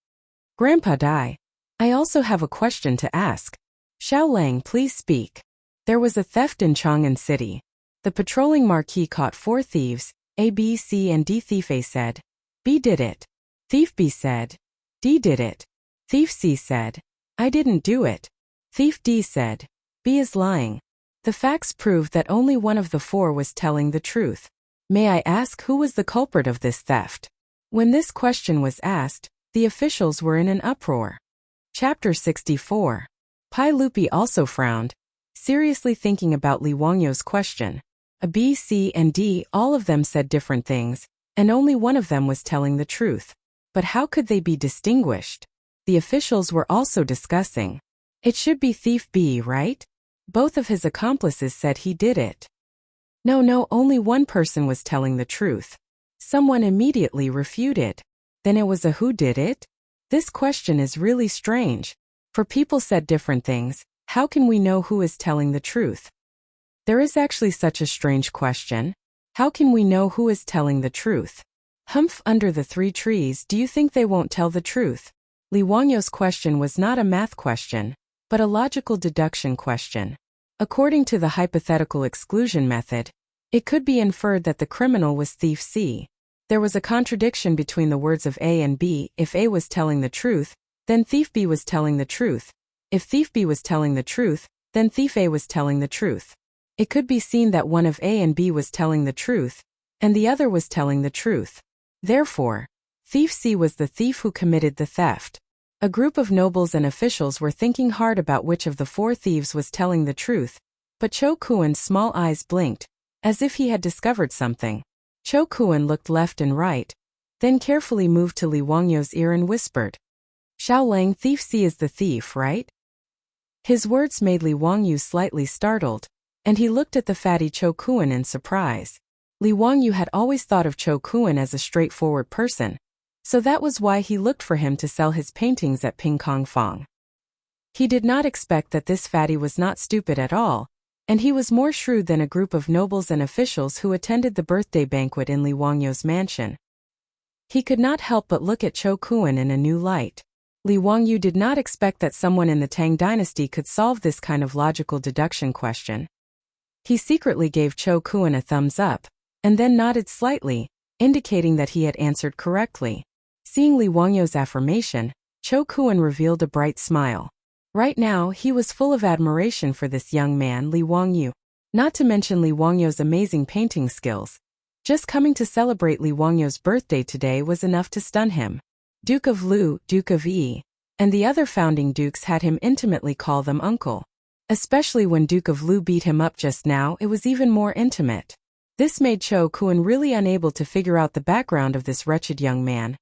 "Grandpa Dai, I also have a question to ask. Xiaolang, please speak. There was a theft in Chang'an City. The patrolling marquis caught 4 thieves, A, B, C, and D. Thief A said, B did it. Thief B said, D did it. Thief C said, I didn't do it. Thief D said, B is lying. The facts prove that only one of the 4 was telling the truth. May I ask who was the culprit of this theft?" When this question was asked, the officials were in an uproar. Chapter 64. Pai Lupi also frowned, seriously thinking about Li Wangyu's question. A B, C, and D, all of them said different things, and only one of them was telling the truth. But how could they be distinguished? The officials were also discussing. It should be thief B, right? Both of his accomplices said he did it. No, only one person was telling the truth. Someone immediately refuted. Then it was a who did it? This question is really strange. For people said different things, how can we know who is telling the truth? There is actually such a strange question. How can we know who is telling the truth? Humph, under the 3 trees, do you think they won't tell the truth? Li Wangyu's question was not a math question, but a logical deduction question. According to the hypothetical exclusion method, it could be inferred that the criminal was thief C. There was a contradiction between the words of A and B. If A was telling the truth, then thief B was telling the truth. If thief B was telling the truth, then thief A was telling the truth. It could be seen that one of A and B was telling the truth, and the other was telling the truth. Therefore, thief C was the thief who committed the theft. A group of nobles and officials were thinking hard about which of the 4 thieves was telling the truth, but Cho Kuan's small eyes blinked, as if he had discovered something. Cho Kuan looked left and right, then carefully moved to Li Wangyu's ear and whispered, "Xiao Lang, thief C is the thief, right?" His words made Li Wangyu slightly startled, and he looked at the fatty Cho Kuan in surprise. Li Wangyu had always thought of Cho Kuan as a straightforward person, so that was why he looked for him to sell his paintings at Ping Kong Fong. He did not expect that this fatty was not stupid at all, and he was more shrewd than a group of nobles and officials who attended the birthday banquet in Li Wangyu's mansion. He could not help but look at Cho Kuan in a new light. Li Wangyu did not expect that someone in the Tang dynasty could solve this kind of logical deduction question. He secretly gave Cho Kuan a thumbs up, and then nodded slightly, indicating that he had answered correctly. Seeing Li Wangyu's affirmation, Cho Kuan revealed a bright smile. Right now, he was full of admiration for this young man, Li Wangyu. Not to mention Li Wangyu's amazing painting skills. Just coming to celebrate Li Wangyu's birthday today was enough to stun him. Duke of Lu, Duke of Yi, and the other founding dukes had him intimately call them uncle. Especially when Duke of Lu beat him up just now, it was even more intimate. This made Cho Kuan really unable to figure out the background of this wretched young man,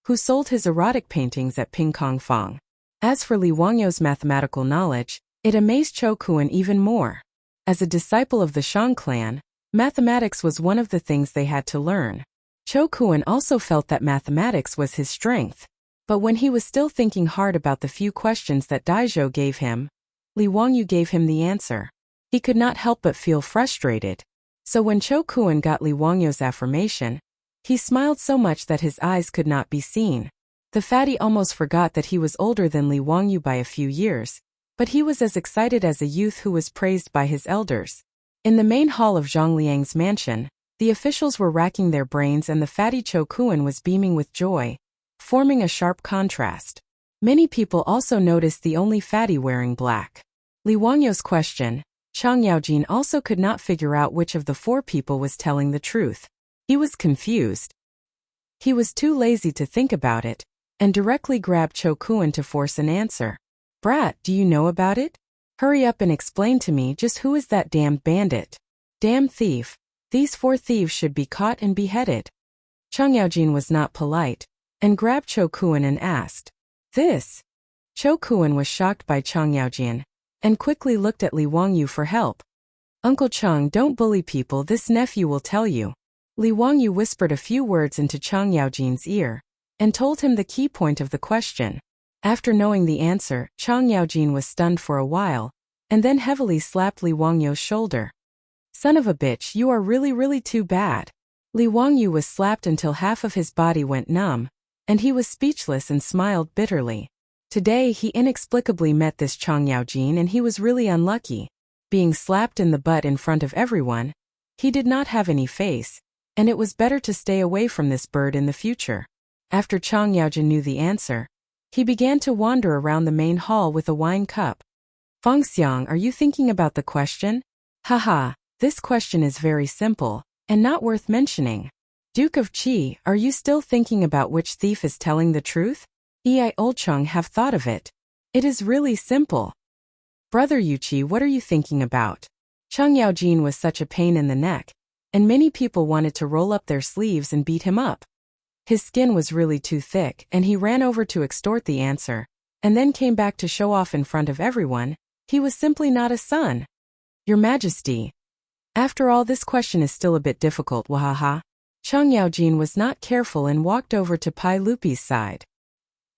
who sold his erotic paintings at Ping Kong Fong. As for Li Wangyu's mathematical knowledge, it amazed Cho Kuan even more. As a disciple of the Shang clan, mathematics was one of the things they had to learn. Cho Kuan also felt that mathematics was his strength. But when he was still thinking hard about the few questions that Daizhou gave him, Li Wangyu gave him the answer. He could not help but feel frustrated. So when Cho Kuan got Li Wangyu's affirmation, he smiled so much that his eyes could not be seen. The fatty almost forgot that he was older than Li Wangyu by a few years, but he was as excited as a youth who was praised by his elders. In the main hall of Zhang Liang's mansion, the officials were racking their brains and the fatty Cho Kuan was beaming with joy, forming a sharp contrast. Many people also noticed the only fatty wearing black. Li Wangyu's question, Chang Yaojin also could not figure out which of the 4 people was telling the truth. He was confused. He was too lazy to think about it, and directly grabbed Cho Kuan to force an answer. "Brat, do you know about it? Hurry up and explain to me just who is that damned bandit. Damn thief. These 4 thieves should be caught and beheaded." Chang Yaojin was not polite, and grabbed Cho Kuan and asked, "This?" Cho Kuan was shocked by Chang Yaojin, and quickly looked at Li Wangyu for help. "Uncle Chang, don't bully people, this nephew will tell you." Li Wangyu whispered a few words into Chang Yaojin's ear, and told him the key point of the question. After knowing the answer, Chang Yaojin was stunned for a while, and then heavily slapped Li Wangyu's shoulder. "Son of a bitch, you are really too bad." Li Wangyu was slapped until half of his body went numb, and he was speechless and smiled bitterly. Today he inexplicably met this Chang Yaojin and he was really unlucky. Being slapped in the butt in front of everyone, he did not have any face, and it was better to stay away from this bird in the future. After Chang Yaojin knew the answer, he began to wander around the main hall with a wine cup. "Fengxiang, are you thinking about the question?" "Haha, this question is very simple, and not worth mentioning." "Duke of Qi, are you still thinking about which thief is telling the truth?" "I Old Chang have thought of it. It is really simple." "Brother Yuqi, what are you thinking about?" Chang Yaojin was such a pain in the neck, and many people wanted to roll up their sleeves and beat him up. His skin was really too thick, and he ran over to extort the answer, and then came back to show off in front of everyone. He was simply not a son. Your Majesty. After all, this question is still a bit difficult, wahaha. Chang Yaojin was not careful and walked over to Pai Lupi's side.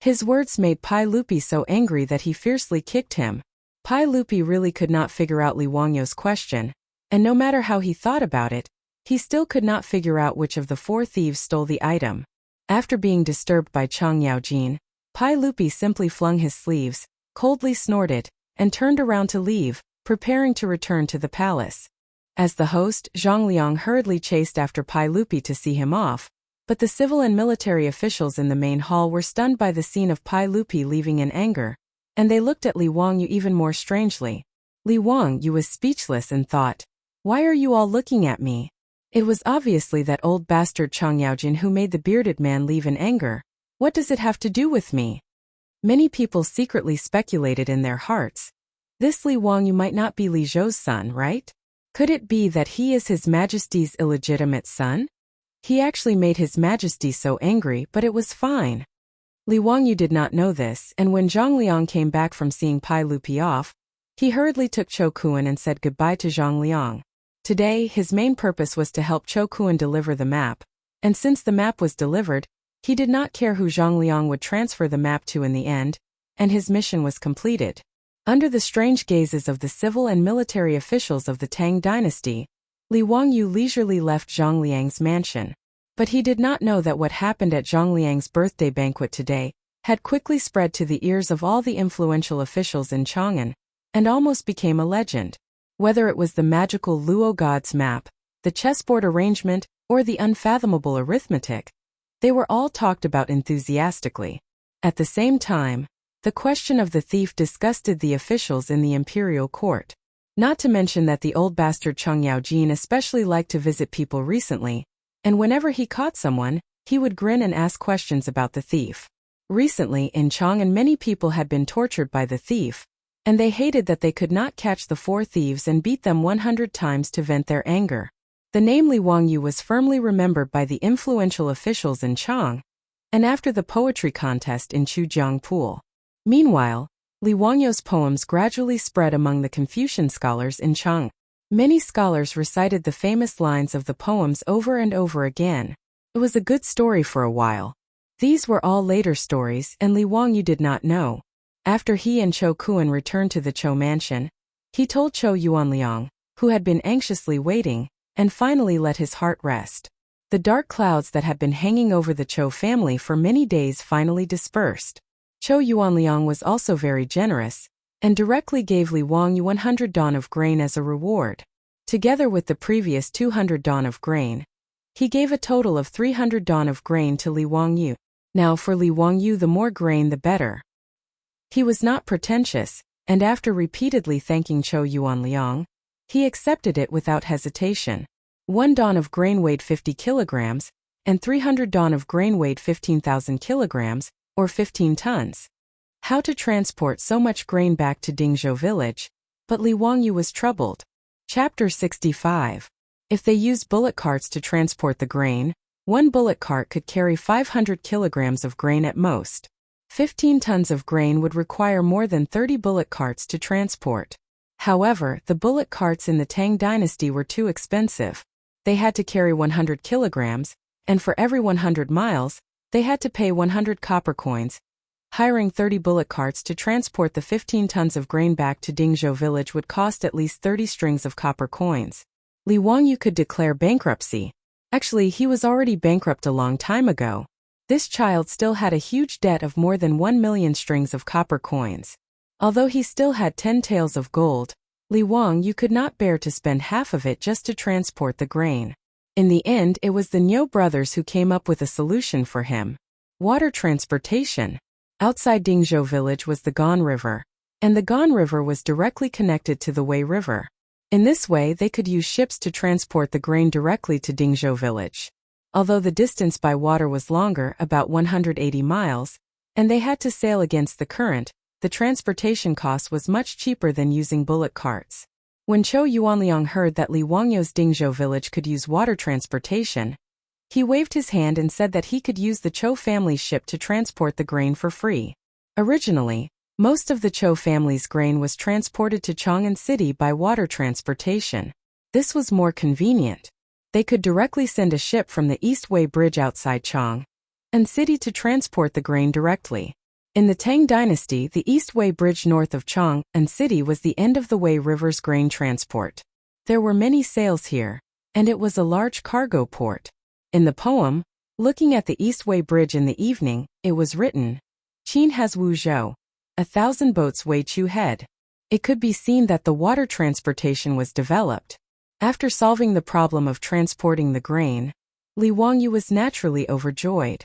His words made Pai Lupi so angry that he fiercely kicked him. Pai Lupi really could not figure out Li Wangyu's question, and no matter how he thought about it, he still could not figure out which of the 4 thieves stole the item. After being disturbed by Chang Yaojin, Pai Lupi simply flung his sleeves, coldly snorted, and turned around to leave, preparing to return to the palace. As the host, Zhang Liang hurriedly chased after Pai Lupi to see him off, but the civil and military officials in the main hall were stunned by the scene of Pai Lupi leaving in anger, and they looked at Li Wangyu even more strangely. Li Wangyu was speechless and thought, "Why are you all looking at me?" It was obviously that old bastard Chang Yaojin who made the bearded man leave in anger. What does it have to do with me? Many people secretly speculated in their hearts. This Li Wangyu might not be Li Zhou's son, right? Could it be that he is His Majesty's illegitimate son? He actually made His Majesty so angry, but it was fine. Li Wangyu did not know this, and when Zhang Liang came back from seeing Pai Lupi off, he hurriedly took Cho Kuan and said goodbye to Zhang Liang. Today, his main purpose was to help Cho Kuan deliver the map, and since the map was delivered, he did not care who Zhang Liang would transfer the map to in the end, and his mission was completed. Under the strange gazes of the civil and military officials of the Tang dynasty, Li Wangyu leisurely left Zhang Liang's mansion. But he did not know that what happened at Zhang Liang's birthday banquet today had quickly spread to the ears of all the influential officials in Chang'an, and almost became a legend. Whether it was the magical Luo god's map, the chessboard arrangement, or the unfathomable arithmetic, they were all talked about enthusiastically. At the same time, the question of the thief disgusted the officials in the imperial court. Not to mention that the old bastard Chang Yaojin especially liked to visit people recently, and whenever he caught someone, he would grin and ask questions about the thief. Recently in Chang'an many people had been tortured by the thief, and they hated that they could not catch the 4 thieves and beat them 100 times to vent their anger. The name Li Wangyu was firmly remembered by the influential officials in Chang, and after the poetry contest in Chujiang Pool. Meanwhile, Li Wangyu's poems gradually spread among the Confucian scholars in Chang. Many scholars recited the famous lines of the poems over and over again. It was a good story for a while. These were all later stories, and Li Wangyu did not know. After he and Cho Kuan returned to the Cho mansion, he told Cho Yuanliang, who had been anxiously waiting, and finally let his heart rest. The dark clouds that had been hanging over the Cho family for many days finally dispersed. Cho Yuanliang was also very generous, and directly gave Li Wangyu 100 dawn of grain as a reward. Together with the previous 200 dawn of grain, he gave a total of 300 dawn of grain to Li Wangyu. Now for Li Wangyu, the more grain the better. He was not pretentious, and after repeatedly thanking Cho Yuanliang, he accepted it without hesitation. 1 dawn of grain weighed 50 kilograms, and 300 dawn of grain weighed 15,000 kilograms, or 15 tons. How to transport so much grain back to Dingzhou village? But Li Wangyu was troubled. Chapter 65. If they used bullock carts to transport the grain, 1 bullock cart could carry 500 kilograms of grain at most. 15 tons of grain would require more than 30 bullock carts to transport. However, the bullock carts in the Tang dynasty were too expensive. They had to carry 100 kilograms, and for every 100 miles, they had to pay 100 copper coins. Hiring 30 bullock carts to transport the 15 tons of grain back to Dingzhou village would cost at least 30 strings of copper coins. Li Wangyu could declare bankruptcy. Actually, he was already bankrupt a long time ago. This child still had a huge debt of more than 1 million strings of copper coins. Although he still had 10 taels of gold, Li Wangyu could not bear to spend half of it just to transport the grain. In the end, it was the Niu brothers who came up with a solution for him. Water transportation. Outside Dingzhou village was the Gan River, and the Gan River was directly connected to the Wei River. In this way, they could use ships to transport the grain directly to Dingzhou village. Although the distance by water was longer, about 180 miles, and they had to sail against the current, the transportation cost was much cheaper than using bullock carts. When Chou Yuanliang heard that Li Wangyou's Dingzhou village could use water transportation, he waved his hand and said that he could use the Chou family's ship to transport the grain for free. Originally, most of the Chou family's grain was transported to Chang'an City by water transportation. This was more convenient. They could directly send a ship from the Eastway Bridge outside Chang'an City to transport the grain directly. In the Tang Dynasty, the Eastway Bridge north of Chang'an City was the end of the Wei River's grain transport. There were many sails here, and it was a large cargo port. In the poem, Looking at the Eastway Bridge in the Evening, it was written, Qin has Wu Zhou, 1,000 boats Wei Chu head. It could be seen that the water transportation was developed. After solving the problem of transporting the grain, Li Wangyu was naturally overjoyed.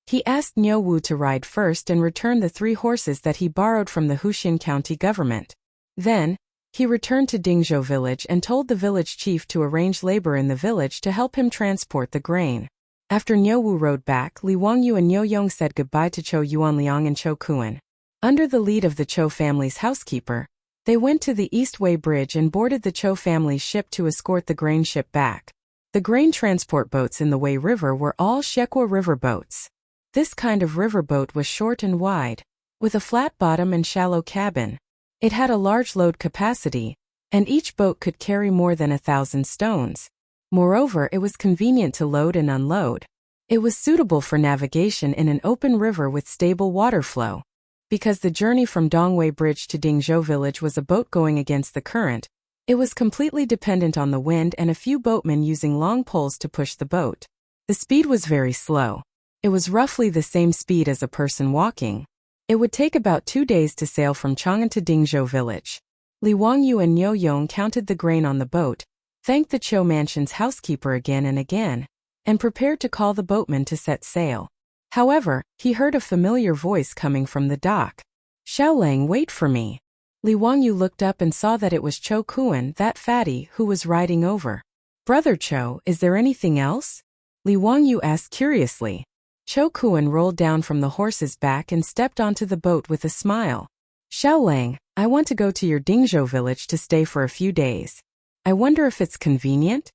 He asked Niu Wu to ride first and return the 3 horses that he borrowed from the Huxin County government. Then, he returned to Dingzhou village and told the village chief to arrange labor in the village to help him transport the grain. After Niu Wu rode back, Li Wangyu and Niu Yong said goodbye to Chou Yuanliang and Chou Kuan. Under the lead of the Chou family's housekeeper, they went to the Eastway Bridge and boarded the Chou family's ship to escort the grain ship back. The grain transport boats in the Wei River were all Shekwa River boats. This kind of river boat was short and wide, with a flat bottom and shallow cabin. It had a large load capacity, and each boat could carry more than 1,000 stones. Moreover, it was convenient to load and unload. It was suitable for navigation in an open river with stable water flow. Because the journey from Dongwei Bridge to Dingzhou village was a boat going against the current, it was completely dependent on the wind and a few boatmen using long poles to push the boat. The speed was very slow. It was roughly the same speed as a person walking. It would take about 2 days to sail from Chang'an to Dingzhou village. Li Wangyu and Niu Yong counted the grain on the boat, thanked the Chou mansion's housekeeper again and again, and prepared to call the boatman to set sail. However, he heard a familiar voice coming from the dock. Xiaolang, wait for me. Li Wangyu looked up and saw that it was Chou Kuan, that fatty, who was riding over. Brother Chou, is there anything else? Li Wangyu asked curiously. Chou Kuan rolled down from the horse's back and stepped onto the boat with a smile. Xiaolang, I want to go to your Dingzhou village to stay for a few days. I wonder if it's convenient?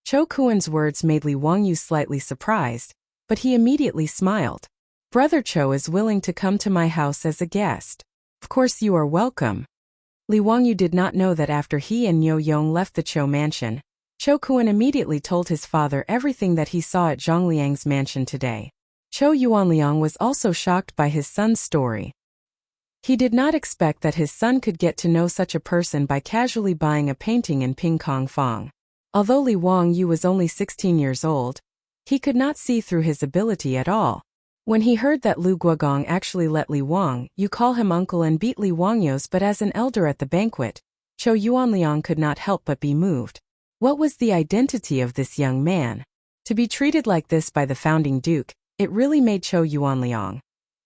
Chou Kuan's words made Li Wangyu slightly surprised, but he immediately smiled. Brother Chou is willing to come to my house as a guest. Of course you are welcome. Li Wangyu did not know that after he and Niu Yong left the Chou mansion, Chou Kuan immediately told his father everything that he saw at Zhongliang's mansion today. Chou Yuanliang was also shocked by his son's story. He did not expect that his son could get to know such a person by casually buying a painting in Ping Kong Fong. Although Li Wangyu was only 16 years old, he could not see through his ability at all. When he heard that Lu Guogong actually let Li Wangyu call him uncle and beat Li Wangyou's but as an elder at the banquet, Chou Yuanliang could not help but be moved. What was the identity of this young man? To be treated like this by the founding duke, it really made Chou Yuanliang,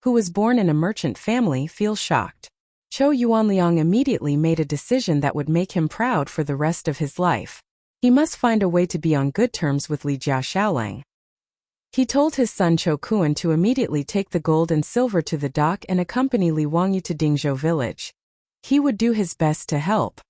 who was born in a merchant family, feel shocked. Chou Yuanliang immediately made a decision that would make him proud for the rest of his life. He must find a way to be on good terms with Li Jia Xiaolang. He told his son Chou Kuan to immediately take the gold and silver to the dock and accompany Li Wangyu to Dingzhou village. He would do his best to help.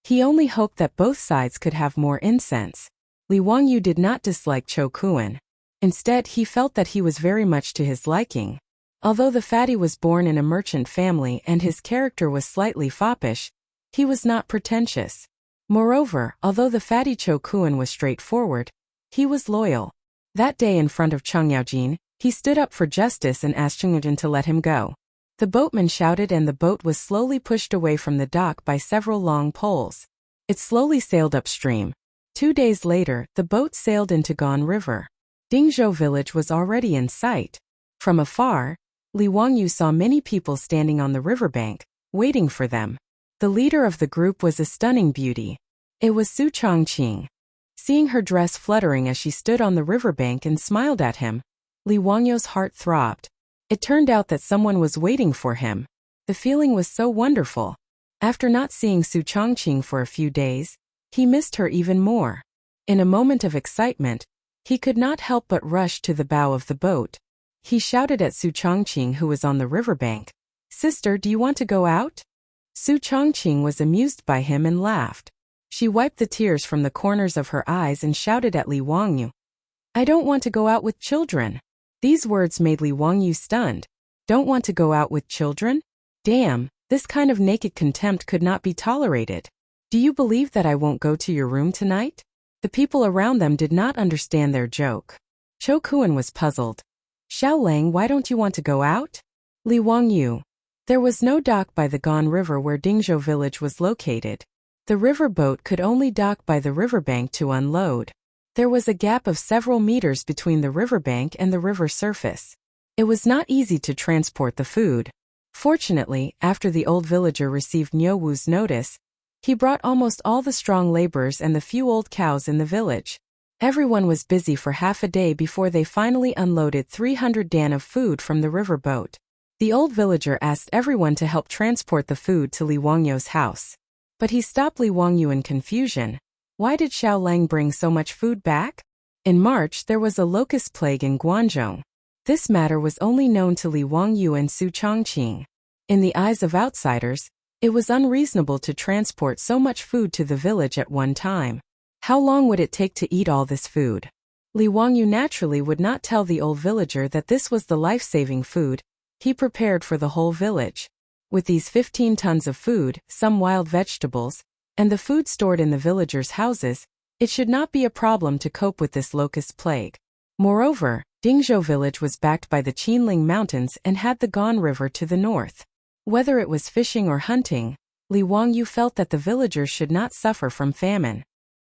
He only hoped that both sides could have more incense. Li Wangyu did not dislike Chou Kuan. Instead, he felt that he was very much to his liking. Although the fatty was born in a merchant family and his character was slightly foppish, he was not pretentious. Moreover, although the fatty Chou Kuan was straightforward, he was loyal. That day in front of Cheng Yaojin, he stood up for justice and asked Cheng Yaojin to let him go. The boatman shouted and the boat was slowly pushed away from the dock by several long poles. It slowly sailed upstream. 2 days later, the boat sailed into Gan River. Dingzhou village was already in sight. From afar, Li Wangyu saw many people standing on the riverbank, waiting for them. The leader of the group was a stunning beauty. It was Su Changqing. Seeing her dress fluttering as she stood on the riverbank and smiled at him, Li Wangyou's heart throbbed. It turned out that someone was waiting for him. The feeling was so wonderful. After not seeing Su Changqing for a few days, he missed her even more. In a moment of excitement, he could not help but rush to the bow of the boat. He shouted at Su Changqing, who was on the riverbank, "Sister, do you want to go out?" Su Changqing was amused by him and laughed. She wiped the tears from the corners of her eyes and shouted at Li Wangyu. I don't want to go out with children. These words made Li Wangyu stunned. Don't want to go out with children? Damn, this kind of naked contempt could not be tolerated. Do you believe that I won't go to your room tonight? The people around them did not understand their joke. Cho Kuan was puzzled. Xiao Lang, why don't you want to go out? Li Wangyu. There was no dock by the Gan River where Dingzhou village was located. The river boat could only dock by the riverbank to unload. There was a gap of several meters between the riverbank and the river surface. It was not easy to transport the food. Fortunately, after the old villager received Niu Wu's notice, he brought almost all the strong laborers and the few old cows in the village. Everyone was busy for half a day before they finally unloaded 300 dan of food from the river boat. The old villager asked everyone to help transport the food to Li Wangyu's house. But he stopped Li Wangyu in confusion. Why did Xiao Lang bring so much food back? In March there was a locust plague in Guangzhou. This matter was only known to Li Wangyu and Su Changqing. In the eyes of outsiders, it was unreasonable to transport so much food to the village at one time. How long would it take to eat all this food? Li Wangyu naturally would not tell the old villager that this was the life-saving food he prepared for the whole village. With these 15 tons of food, some wild vegetables, and the food stored in the villagers' houses, it should not be a problem to cope with this locust plague. Moreover, Dingzhou village was backed by the Qinling Mountains and had the Gan River to the north. Whether it was fishing or hunting, Li Wangyu felt that the villagers should not suffer from famine.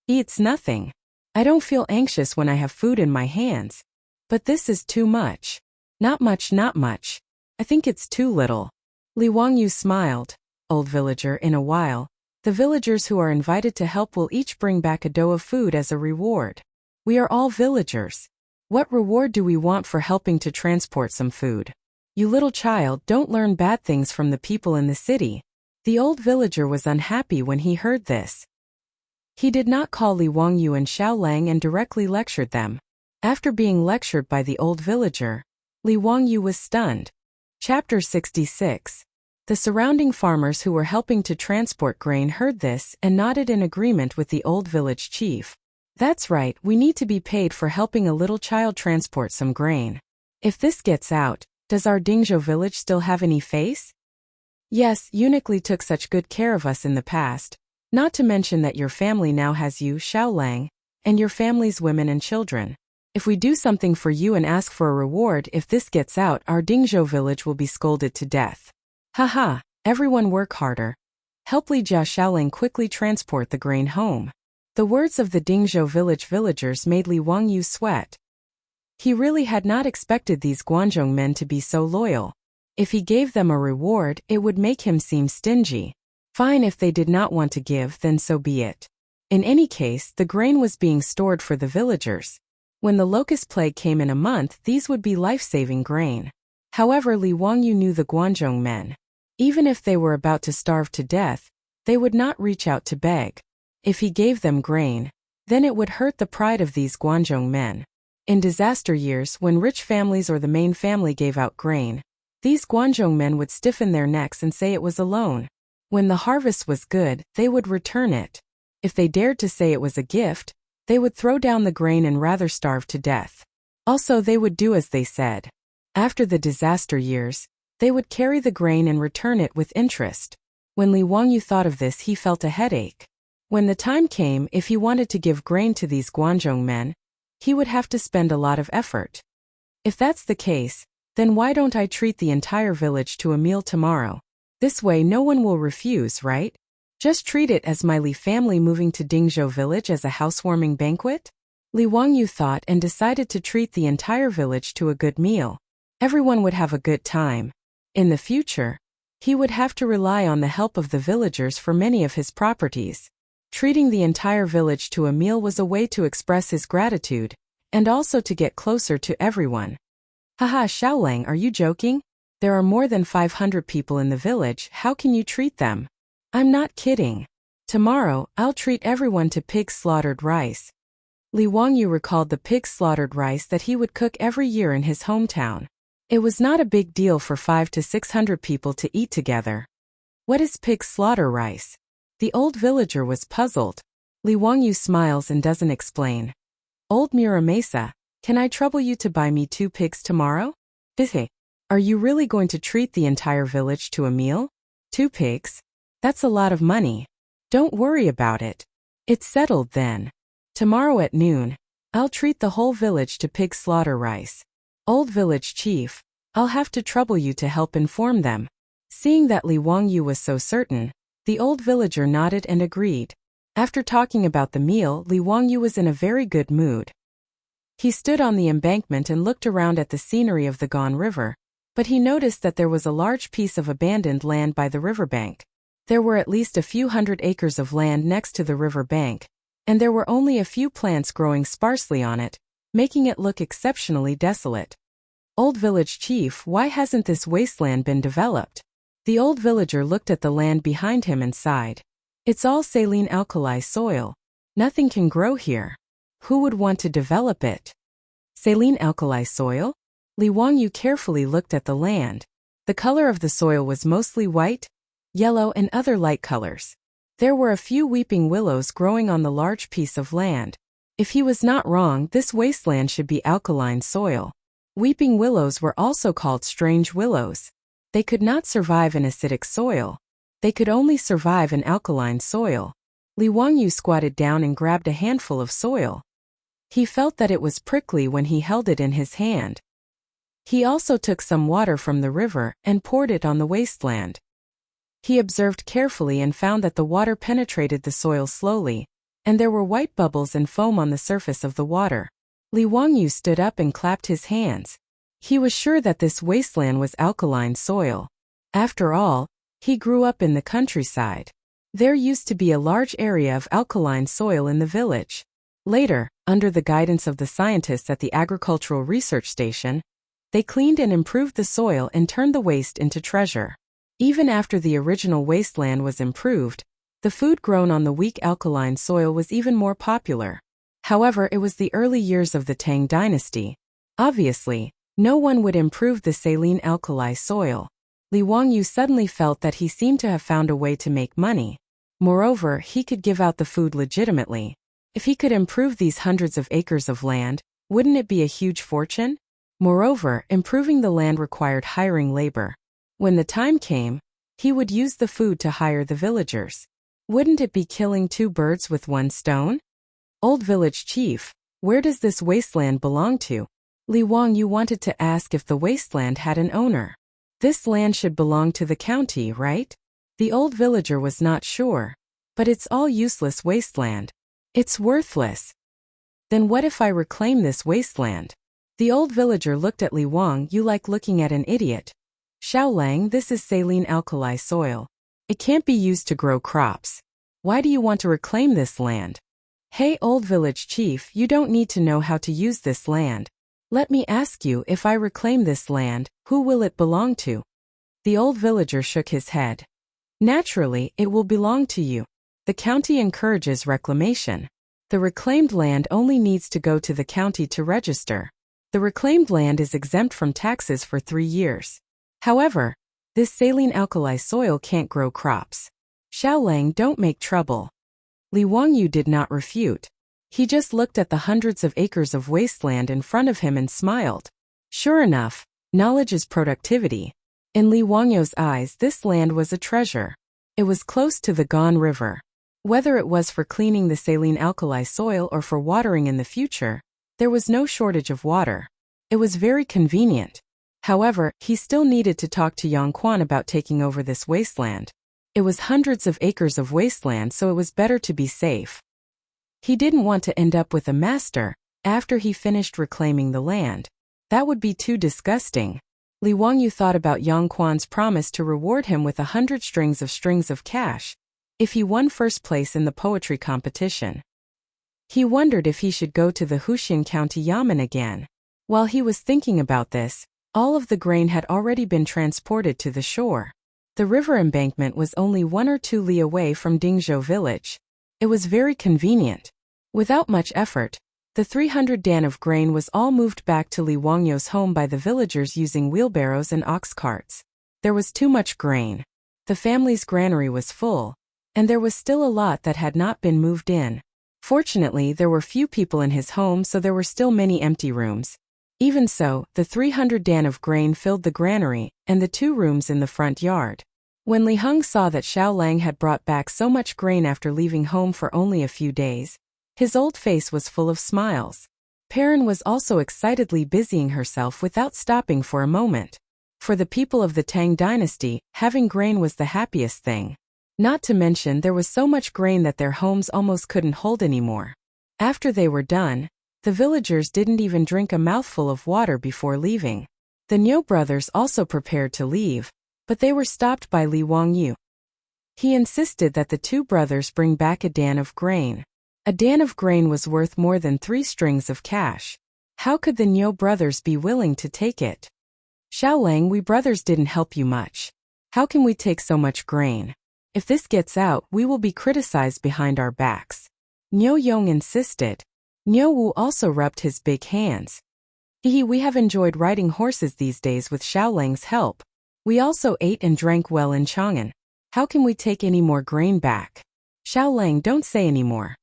Eats nothing. I don't feel anxious when I have food in my hands. But this is too much. Not much, not much. I think it's too little. Li Wangyu smiled. Old villager, in a while, the villagers who are invited to help will each bring back a dough of food as a reward. We are all villagers. What reward do we want for helping to transport some food? You little child, don't learn bad things from the people in the city. The old villager was unhappy when he heard this. He did not call Li Wangyu and Xiao Lang and directly lectured them. After being lectured by the old villager, Li Wangyu was stunned. Chapter 66. The surrounding farmers who were helping to transport grain heard this and nodded in agreement with the old village chief. That's right, we need to be paid for helping a little child transport some grain. If this gets out, does our Dingzhou village still have any face? Yes, Uniquely took such good care of us in the past, not to mention that your family now has you, Xiao Lang, and your family's women and children. If we do something for you and ask for a reward, if this gets out, our Dingzhou village will be scolded to death. Haha, everyone work harder. Help Li Jia Xiaoling quickly transport the grain home. The words of the Dingzhou village villagers made Li Wangyu sweat. He really had not expected these Guangzhou men to be so loyal. If he gave them a reward, it would make him seem stingy. Fine, if they did not want to give, then so be it. In any case, the grain was being stored for the villagers. When the locust plague came in a month, these would be life-saving grain. However, Li Wangyu knew the Guangzhou men. Even if they were about to starve to death, they would not reach out to beg. If he gave them grain, then it would hurt the pride of these Guangzhou men. In disaster years, when rich families or the main family gave out grain, these Guangzhou men would stiffen their necks and say it was a loan. When the harvest was good, they would return it. If they dared to say it was a gift, they would throw down the grain and rather starve to death. Also, they would do as they said. After the disaster years, they would carry the grain and return it with interest. When Li Wangyu thought of this, he felt a headache. When the time came, if he wanted to give grain to these Guangzhou men, he would have to spend a lot of effort. If that's the case, then why don't I treat the entire village to a meal tomorrow? This way no one will refuse, right? Just treat it as my Li family moving to Dingzhou village as a housewarming banquet? Li Wangyu thought and decided to treat the entire village to a good meal. Everyone would have a good time. In the future, he would have to rely on the help of the villagers for many of his properties. Treating the entire village to a meal was a way to express his gratitude, and also to get closer to everyone. Haha, Xiaolang, are you joking? There are more than 500 people in the village, how can you treat them? I'm not kidding. Tomorrow, I'll treat everyone to pig slaughtered rice. Li Wangyu recalled the pig slaughtered rice that he would cook every year in his hometown. It was not a big deal for 500 to 600 people to eat together. What is pig slaughter rice? The old villager was puzzled. Li Wangyu smiles and doesn't explain. Old Muramasa, can I trouble you to buy me 2 pigs tomorrow? Hehe. Are you really going to treat the entire village to a meal? 2 pigs? That's a lot of money. Don't worry about it. It's settled then. Tomorrow at noon, I'll treat the whole village to pig slaughter rice. Old village chief, I'll have to trouble you to help inform them. Seeing that Li Wangyu was so certain, the old villager nodded and agreed. After talking about the meal, Li Wangyu was in a very good mood. He stood on the embankment and looked around at the scenery of the Gan River, but he noticed that there was a large piece of abandoned land by the riverbank. There were at least a few hundred acres of land next to the river bank, and there were only a few plants growing sparsely on it, making it look exceptionally desolate. Old village chief, why hasn't this wasteland been developed? The old villager looked at the land behind him and sighed. It's all saline alkali soil. Nothing can grow here. Who would want to develop it? Saline alkali soil? Li Wangyu carefully looked at the land. The color of the soil was mostly white, yellow and other light colors. There were a few weeping willows growing on the large piece of land. If he was not wrong, this wasteland should be alkaline soil. Weeping willows were also called strange willows. They could not survive in acidic soil. They could only survive in alkaline soil. Li Wangyu squatted down and grabbed a handful of soil. He felt that it was prickly when he held it in his hand. He also took some water from the river and poured it on the wasteland. He observed carefully and found that the water penetrated the soil slowly, and there were white bubbles and foam on the surface of the water. Li Wangyu stood up and clapped his hands. He was sure that this wasteland was alkaline soil. After all, he grew up in the countryside. There used to be a large area of alkaline soil in the village. Later, under the guidance of the scientists at the Agricultural Research Station, they cleaned and improved the soil and turned the waste into treasure. Even after the original wasteland was improved, the food grown on the weak alkaline soil was even more popular. However, it was the early years of the Tang dynasty. Obviously, no one would improve the saline alkali soil. Li Wangyu suddenly felt that he seemed to have found a way to make money. Moreover, he could give out the food legitimately. If he could improve these hundreds of acres of land, wouldn't it be a huge fortune? Moreover, improving the land required hiring labor. When the time came, he would use the food to hire the villagers. Wouldn't it be killing 2 birds with 1 stone? Old village chief, where does this wasteland belong to? Li Wangyu wanted to ask if the wasteland had an owner. This land should belong to the county, right? The old villager was not sure. But it's all useless wasteland. It's worthless. Then what if I reclaim this wasteland? The old villager looked at Li Wangyu like looking at an idiot. Xiaolang, this is saline alkali soil. It can't be used to grow crops. Why do you want to reclaim this land? Hey, old village chief, you don't need to know how to use this land. Let me ask you, if I reclaim this land, who will it belong to? The old villager shook his head. Naturally, it will belong to you. The county encourages reclamation. The reclaimed land only needs to go to the county to register. The reclaimed land is exempt from taxes for 3 years. However, this saline alkali soil can't grow crops. Xiaolang, don't make trouble. Li Wangyu did not refute. He just looked at the hundreds of acres of wasteland in front of him and smiled. Sure enough, knowledge is productivity. In Li Wangyu's eyes, this land was a treasure. It was close to the Gan River. Whether it was for cleaning the saline alkali soil or for watering in the future, there was no shortage of water. It was very convenient. However, he still needed to talk to Yang Quan about taking over this wasteland. It was hundreds of acres of wasteland, so it was better to be safe. He didn't want to end up with a master after he finished reclaiming the land. That would be too disgusting. Li Wangyu thought about Yang Quan's promise to reward him with 100 strings of cash if he won first place in the poetry competition. He wondered if he should go to the Huxian County Yamen again. While he was thinking about this, all of the grain had already been transported to the shore. The river embankment was only 1 or 2 li away from Dingzhou village. It was very convenient. Without much effort, the 300 dan of grain was all moved back to Li Wangyu's home by the villagers using wheelbarrows and ox carts. There was too much grain. The family's granary was full, and there was still a lot that had not been moved in. Fortunately, there were few people in his home, so there were still many empty rooms. Even so, the 300 dan of grain filled the granary and the 2 rooms in the front yard. When Li Heng saw that Xiao Lang had brought back so much grain after leaving home for only a few days, his old face was full of smiles. Perrin was also excitedly busying herself without stopping for a moment. For the people of the Tang dynasty, having grain was the happiest thing. Not to mention there was so much grain that their homes almost couldn't hold anymore. After they were done, the villagers didn't even drink a mouthful of water before leaving. The Niu brothers also prepared to leave, but they were stopped by Li Wangyu. He insisted that the 2 brothers bring back a dan of grain. A dan of grain was worth more than 3 strings of cash. How could the Niu brothers be willing to take it? Xiao Lang, we brothers didn't help you much. How can we take so much grain? If this gets out, we will be criticized behind our backs. Niu Yong insisted. Niu Wu also rubbed his big hands. We have enjoyed riding horses these days with Xiao Lang's help. We also ate and drank well in Chang'an. How can we take any more grain back? Xiao Lang, don't say any more.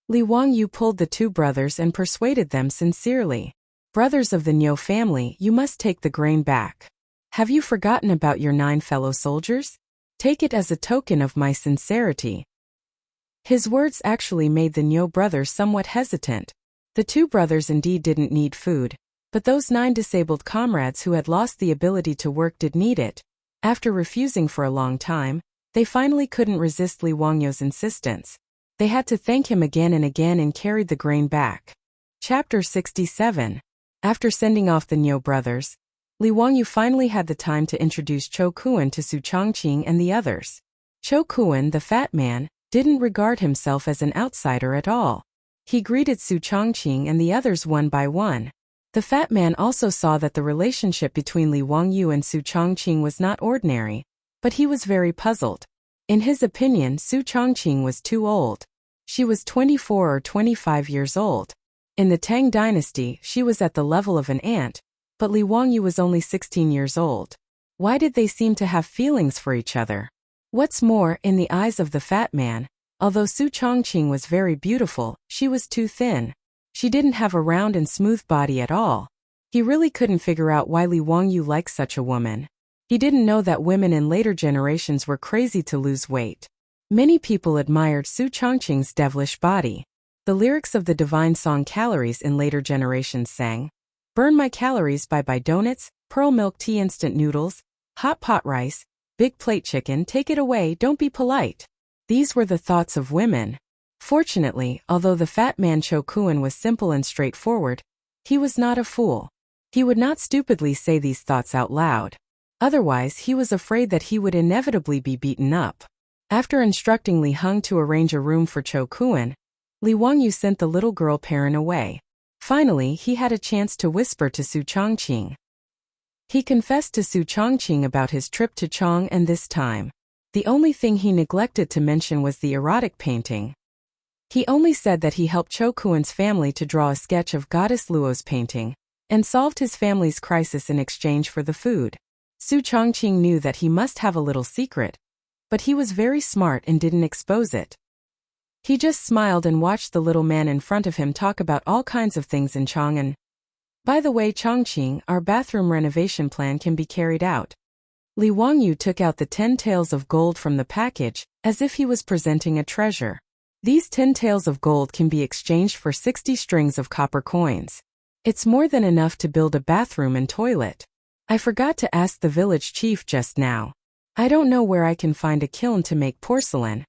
Li Wangyu pulled the 2 brothers and persuaded them sincerely. Brothers of the Niu family, you must take the grain back. Have you forgotten about your 9 fellow soldiers? Take it as a token of my sincerity. His words actually made the Niu brothers somewhat hesitant. The 2 brothers indeed didn't need food, but those 9 disabled comrades who had lost the ability to work did need it. After refusing for a long time, they finally couldn't resist Li Wangyu's insistence. They had to thank him again and again and carried the grain back. Chapter 67. After sending off the Niu brothers, Li Wangyu finally had the time to introduce Chou Kuan to Su Changqing and the others. Chou Kuan, the fat man, didn't regard himself as an outsider at all. He greeted Su Changqing and the others one by one. The fat man also saw that the relationship between Li Wangyu and Su Changqing was not ordinary, but he was very puzzled. In his opinion, Su Changqing was too old. She was 24 or 25 years old. In the Tang dynasty, she was at the level of an aunt, but Li Wangyu was only 16 years old. Why did they seem to have feelings for each other? What's more, in the eyes of the fat man, although Su Changqing was very beautiful, she was too thin. She didn't have a round and smooth body at all. He really couldn't figure out why Li Wangyu liked such a woman. He didn't know that women in later generations were crazy to lose weight. Many people admired Su Changqing's devilish body. The lyrics of the divine song Calories in later generations sang, "Burn my calories by donuts, pearl milk tea, instant noodles, hot pot rice, big plate chicken, take it away, don't be polite." These were the thoughts of women. Fortunately, although the fat man Chou Kuan was simple and straightforward, he was not a fool. He would not stupidly say these thoughts out loud. Otherwise, he was afraid that he would inevitably be beaten up. After instructing Li Heng to arrange a room for Chou Kuan, Li Wangyu sent the little girl Perrin away. Finally, he had a chance to whisper to Su Changqing. He confessed to Su Changqing about his trip to Chang, and this time, the only thing he neglected to mention was the erotic painting. He only said that he helped Chou Kuan's family to draw a sketch of Goddess Luo's painting, and solved his family's crisis in exchange for the food. Su Changqing knew that he must have a little secret, but he was very smart and didn't expose it. He just smiled and watched the little man in front of him talk about all kinds of things in Chang'an. By the way, Changqing, our bathroom renovation plan can be carried out. Li Wangyu took out the 10 taels of gold from the package, as if he was presenting a treasure. These 10 taels of gold can be exchanged for 60 strings of copper coins. It's more than enough to build a bathroom and toilet. I forgot to ask the village chief just now. I don't know where I can find a kiln to make porcelain.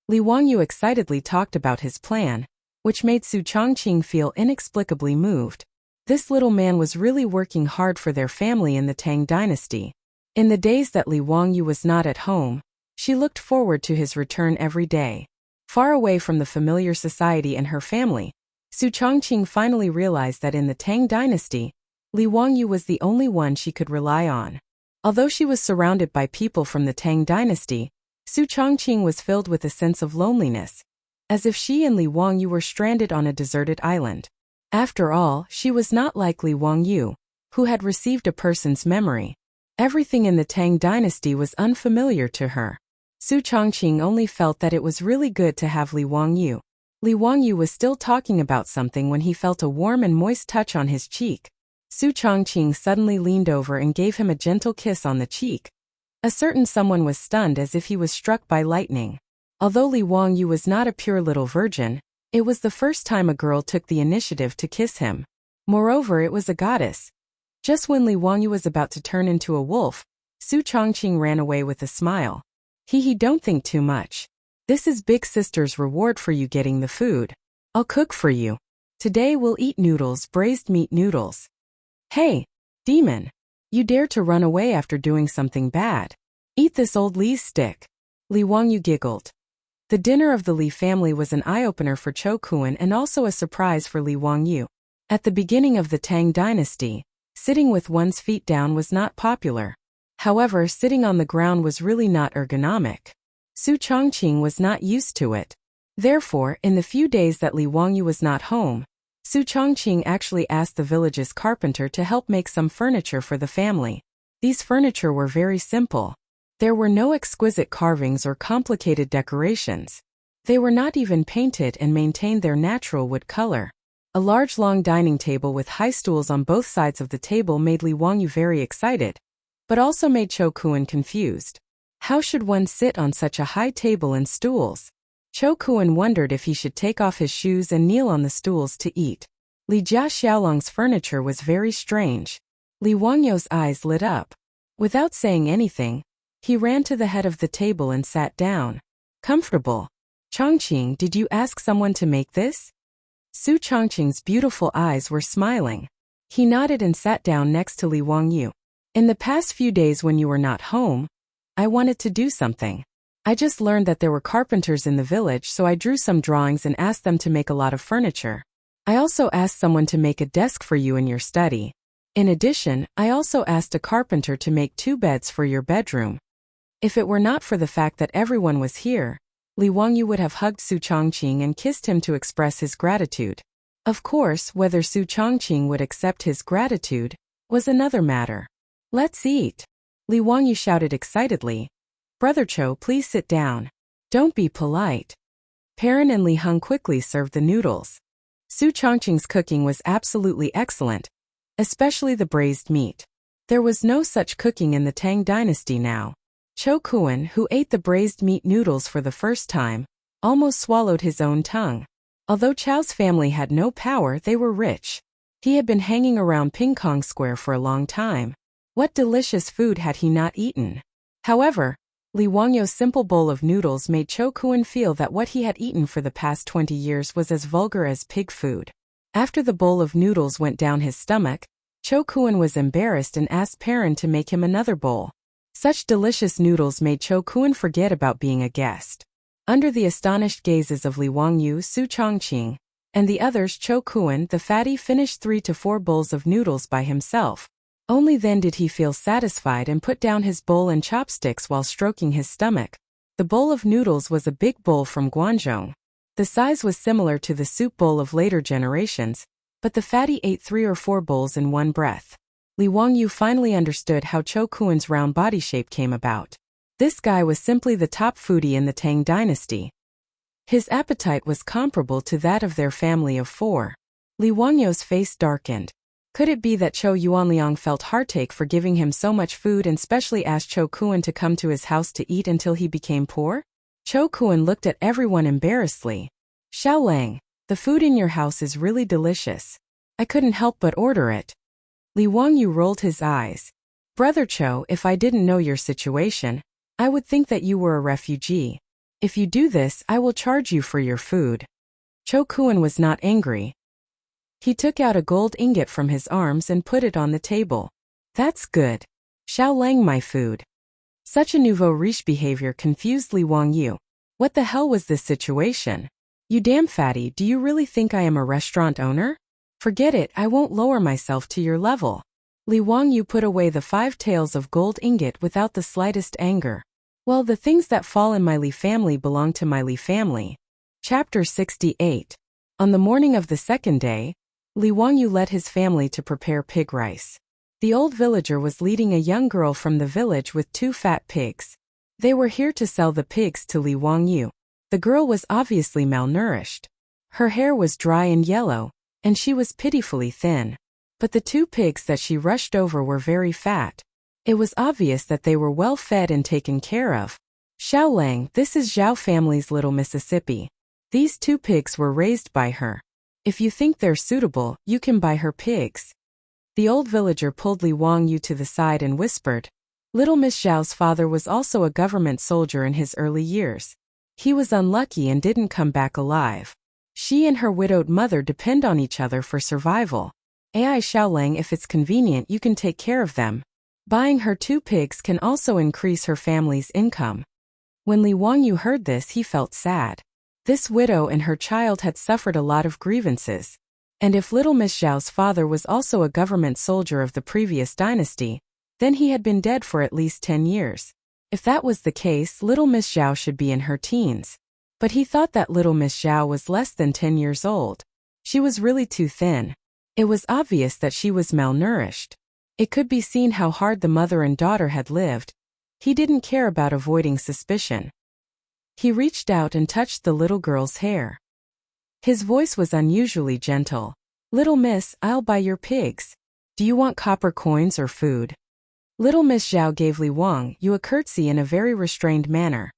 Li Wangyu excitedly talked about his plan, which made Su Changqing feel inexplicably moved. This little man was really working hard for their family in the Tang dynasty. In the days that Li Wangyu was not at home, she looked forward to his return every day. Far away from the familiar society and her family, Su Changqing finally realized that in the Tang dynasty, Li Wangyu was the only one she could rely on. Although she was surrounded by people from the Tang dynasty, Su Changqing was filled with a sense of loneliness, as if she and Li Wangyu were stranded on a deserted island. After all, she was not like Li Wangyu, who had received a person's memory. Everything in the Tang dynasty was unfamiliar to her. Su Changqing only felt that it was really good to have Li Wangyu. Li Wangyu was still talking about something when he felt a warm and moist touch on his cheek. Su Changqing suddenly leaned over and gave him a gentle kiss on the cheek. A certain someone was stunned as if he was struck by lightning. Although Li Wangyu was not a pure little virgin, it was the first time a girl took the initiative to kiss him. Moreover, it was a goddess. Just when Li Wangyu was about to turn into a wolf, Su Changqing ran away with a smile. Don't think too much. This is Big Sister's reward for you getting the food. I'll cook for you. Today we'll eat noodles, braised meat noodles. Hey, demon. You dare to run away after doing something bad. Eat this old Li's stick. Li Wangyu giggled. The dinner of the Li family was an eye-opener for Cho Kuan and also a surprise for Li Wangyu. At the beginning of the Tang dynasty, sitting with one's feet down was not popular. However, sitting on the ground was really not ergonomic. Su Changqing was not used to it. Therefore, in the few days that Li Wangyu was not home, Su Changqing actually asked the village's carpenter to help make some furniture for the family. These furniture were very simple. There were no exquisite carvings or complicated decorations. They were not even painted and maintained their natural wood color. A large long dining table with high stools on both sides of the table made Li Wangyu very excited, but also made Cho Kuan confused. How should one sit on such a high table and stools? Cho Kuan wondered if he should take off his shoes and kneel on the stools to eat. Li Jia Xiaolong's furniture was very strange. Li Wangyu's eyes lit up. Without saying anything, he ran to the head of the table and sat down. Comfortable. Changqing, did you ask someone to make this? Su Changqing's beautiful eyes were smiling. He nodded and sat down next to Li Wangyu. In the past few days when you were not home, I wanted to do something. I just learned that there were carpenters in the village, so I drew some drawings and asked them to make a lot of furniture. I also asked someone to make a desk for you in your study. In addition, I also asked a carpenter to make 2 beds for your bedroom. If it were not for the fact that everyone was here, Li Wangyu would have hugged Su Changqing and kissed him to express his gratitude. Of course, whether Su Changqing would accept his gratitude was another matter. Let's eat. Li Wangyu shouted excitedly. Brother Cho, please sit down. Don't be polite. Perrin and Li Hung quickly served the noodles. Su Changqing's cooking was absolutely excellent, especially the braised meat. There was no such cooking in the Tang dynasty now. Cho Kuan, who ate the braised meat noodles for the first time, almost swallowed his own tongue. Although Chow's family had no power, they were rich. He had been hanging around Ping Kong Square for a long time. What delicious food had he not eaten? However, Li Wangyu's simple bowl of noodles made Cho Kuan feel that what he had eaten for the past 20 years was as vulgar as pig food. After the bowl of noodles went down his stomach, Cho Kuan was embarrassed and asked Perrin to make him another bowl. Such delicious noodles made Cho Kuan forget about being a guest. Under the astonished gazes of Li Wangyu, Su Changqing, and the others, Cho Kuan, the fatty, finished 3 to 4 bowls of noodles by himself. Only then did he feel satisfied and put down his bowl and chopsticks while stroking his stomach. The bowl of noodles was a big bowl from Guangzhou. The size was similar to the soup bowl of later generations, but the fatty ate 3 or 4 bowls in one breath. Li Wangyu finally understood how Cho Kuan's round body shape came about. This guy was simply the top foodie in the Tang dynasty. His appetite was comparable to that of their family of 4. Li Wangyu's face darkened. Could it be that Cho Yuanliang felt heartache for giving him so much food and specially asked Cho Kuan to come to his house to eat until he became poor? Cho Kuan looked at everyone embarrassedly. Xiaolang, the food in your house is really delicious. I couldn't help but order it. Li Wangyu rolled his eyes. Brother Cho, if I didn't know your situation, I would think that you were a refugee. If you do this, I will charge you for your food. Cho Kuan was not angry. He took out a gold ingot from his arms and put it on the table. That's good. Xiaolang my food. Such a nouveau riche behavior confused Li Wangyu. What the hell was this situation? You damn fatty, do you really think I am a restaurant owner? Forget it, I won't lower myself to your level. Li Wangyu put away the 5 taels of gold ingot without the slightest anger. Well, the things that fall in my Li family belong to my Li family. Chapter 68. On the morning of the second day, Li Wangyu led his family to prepare pig rice. The old villager was leading a young girl from the village with 2 fat pigs. They were here to sell the pigs to Li Wangyu. The girl was obviously malnourished. Her hair was dry and yellow, and she was pitifully thin. But the 2 pigs that she rushed over were very fat. It was obvious that they were well fed and taken care of. Xiaolang, this is Zhao family's little Mississippi. These 2 pigs were raised by her. If you think they're suitable, you can buy her pigs. The old villager pulled Li Wangyu to the side and whispered. Little Miss Zhao's father was also a government soldier in his early years. He was unlucky and didn't come back alive. She and her widowed mother depend on each other for survival. Ai Xiaolang, if it's convenient, you can take care of them. Buying her 2 pigs can also increase her family's income. When Li Wangyu heard this, he felt sad. This widow and her child had suffered a lot of grievances. And if little Miss Zhao's father was also a government soldier of the previous dynasty, then he had been dead for at least 10 years. If that was the case, little Miss Zhao should be in her teens. But he thought that little Miss Zhao was less than 10 years old. She was really too thin. It was obvious that she was malnourished. It could be seen how hard the mother and daughter had lived. He didn't care about avoiding suspicion. He reached out and touched the little girl's hair. His voice was unusually gentle. Little miss, I'll buy your pigs. Do you want copper coins or food? Little Miss Zhao gave Li Wangyu a curtsy in a very restrained manner.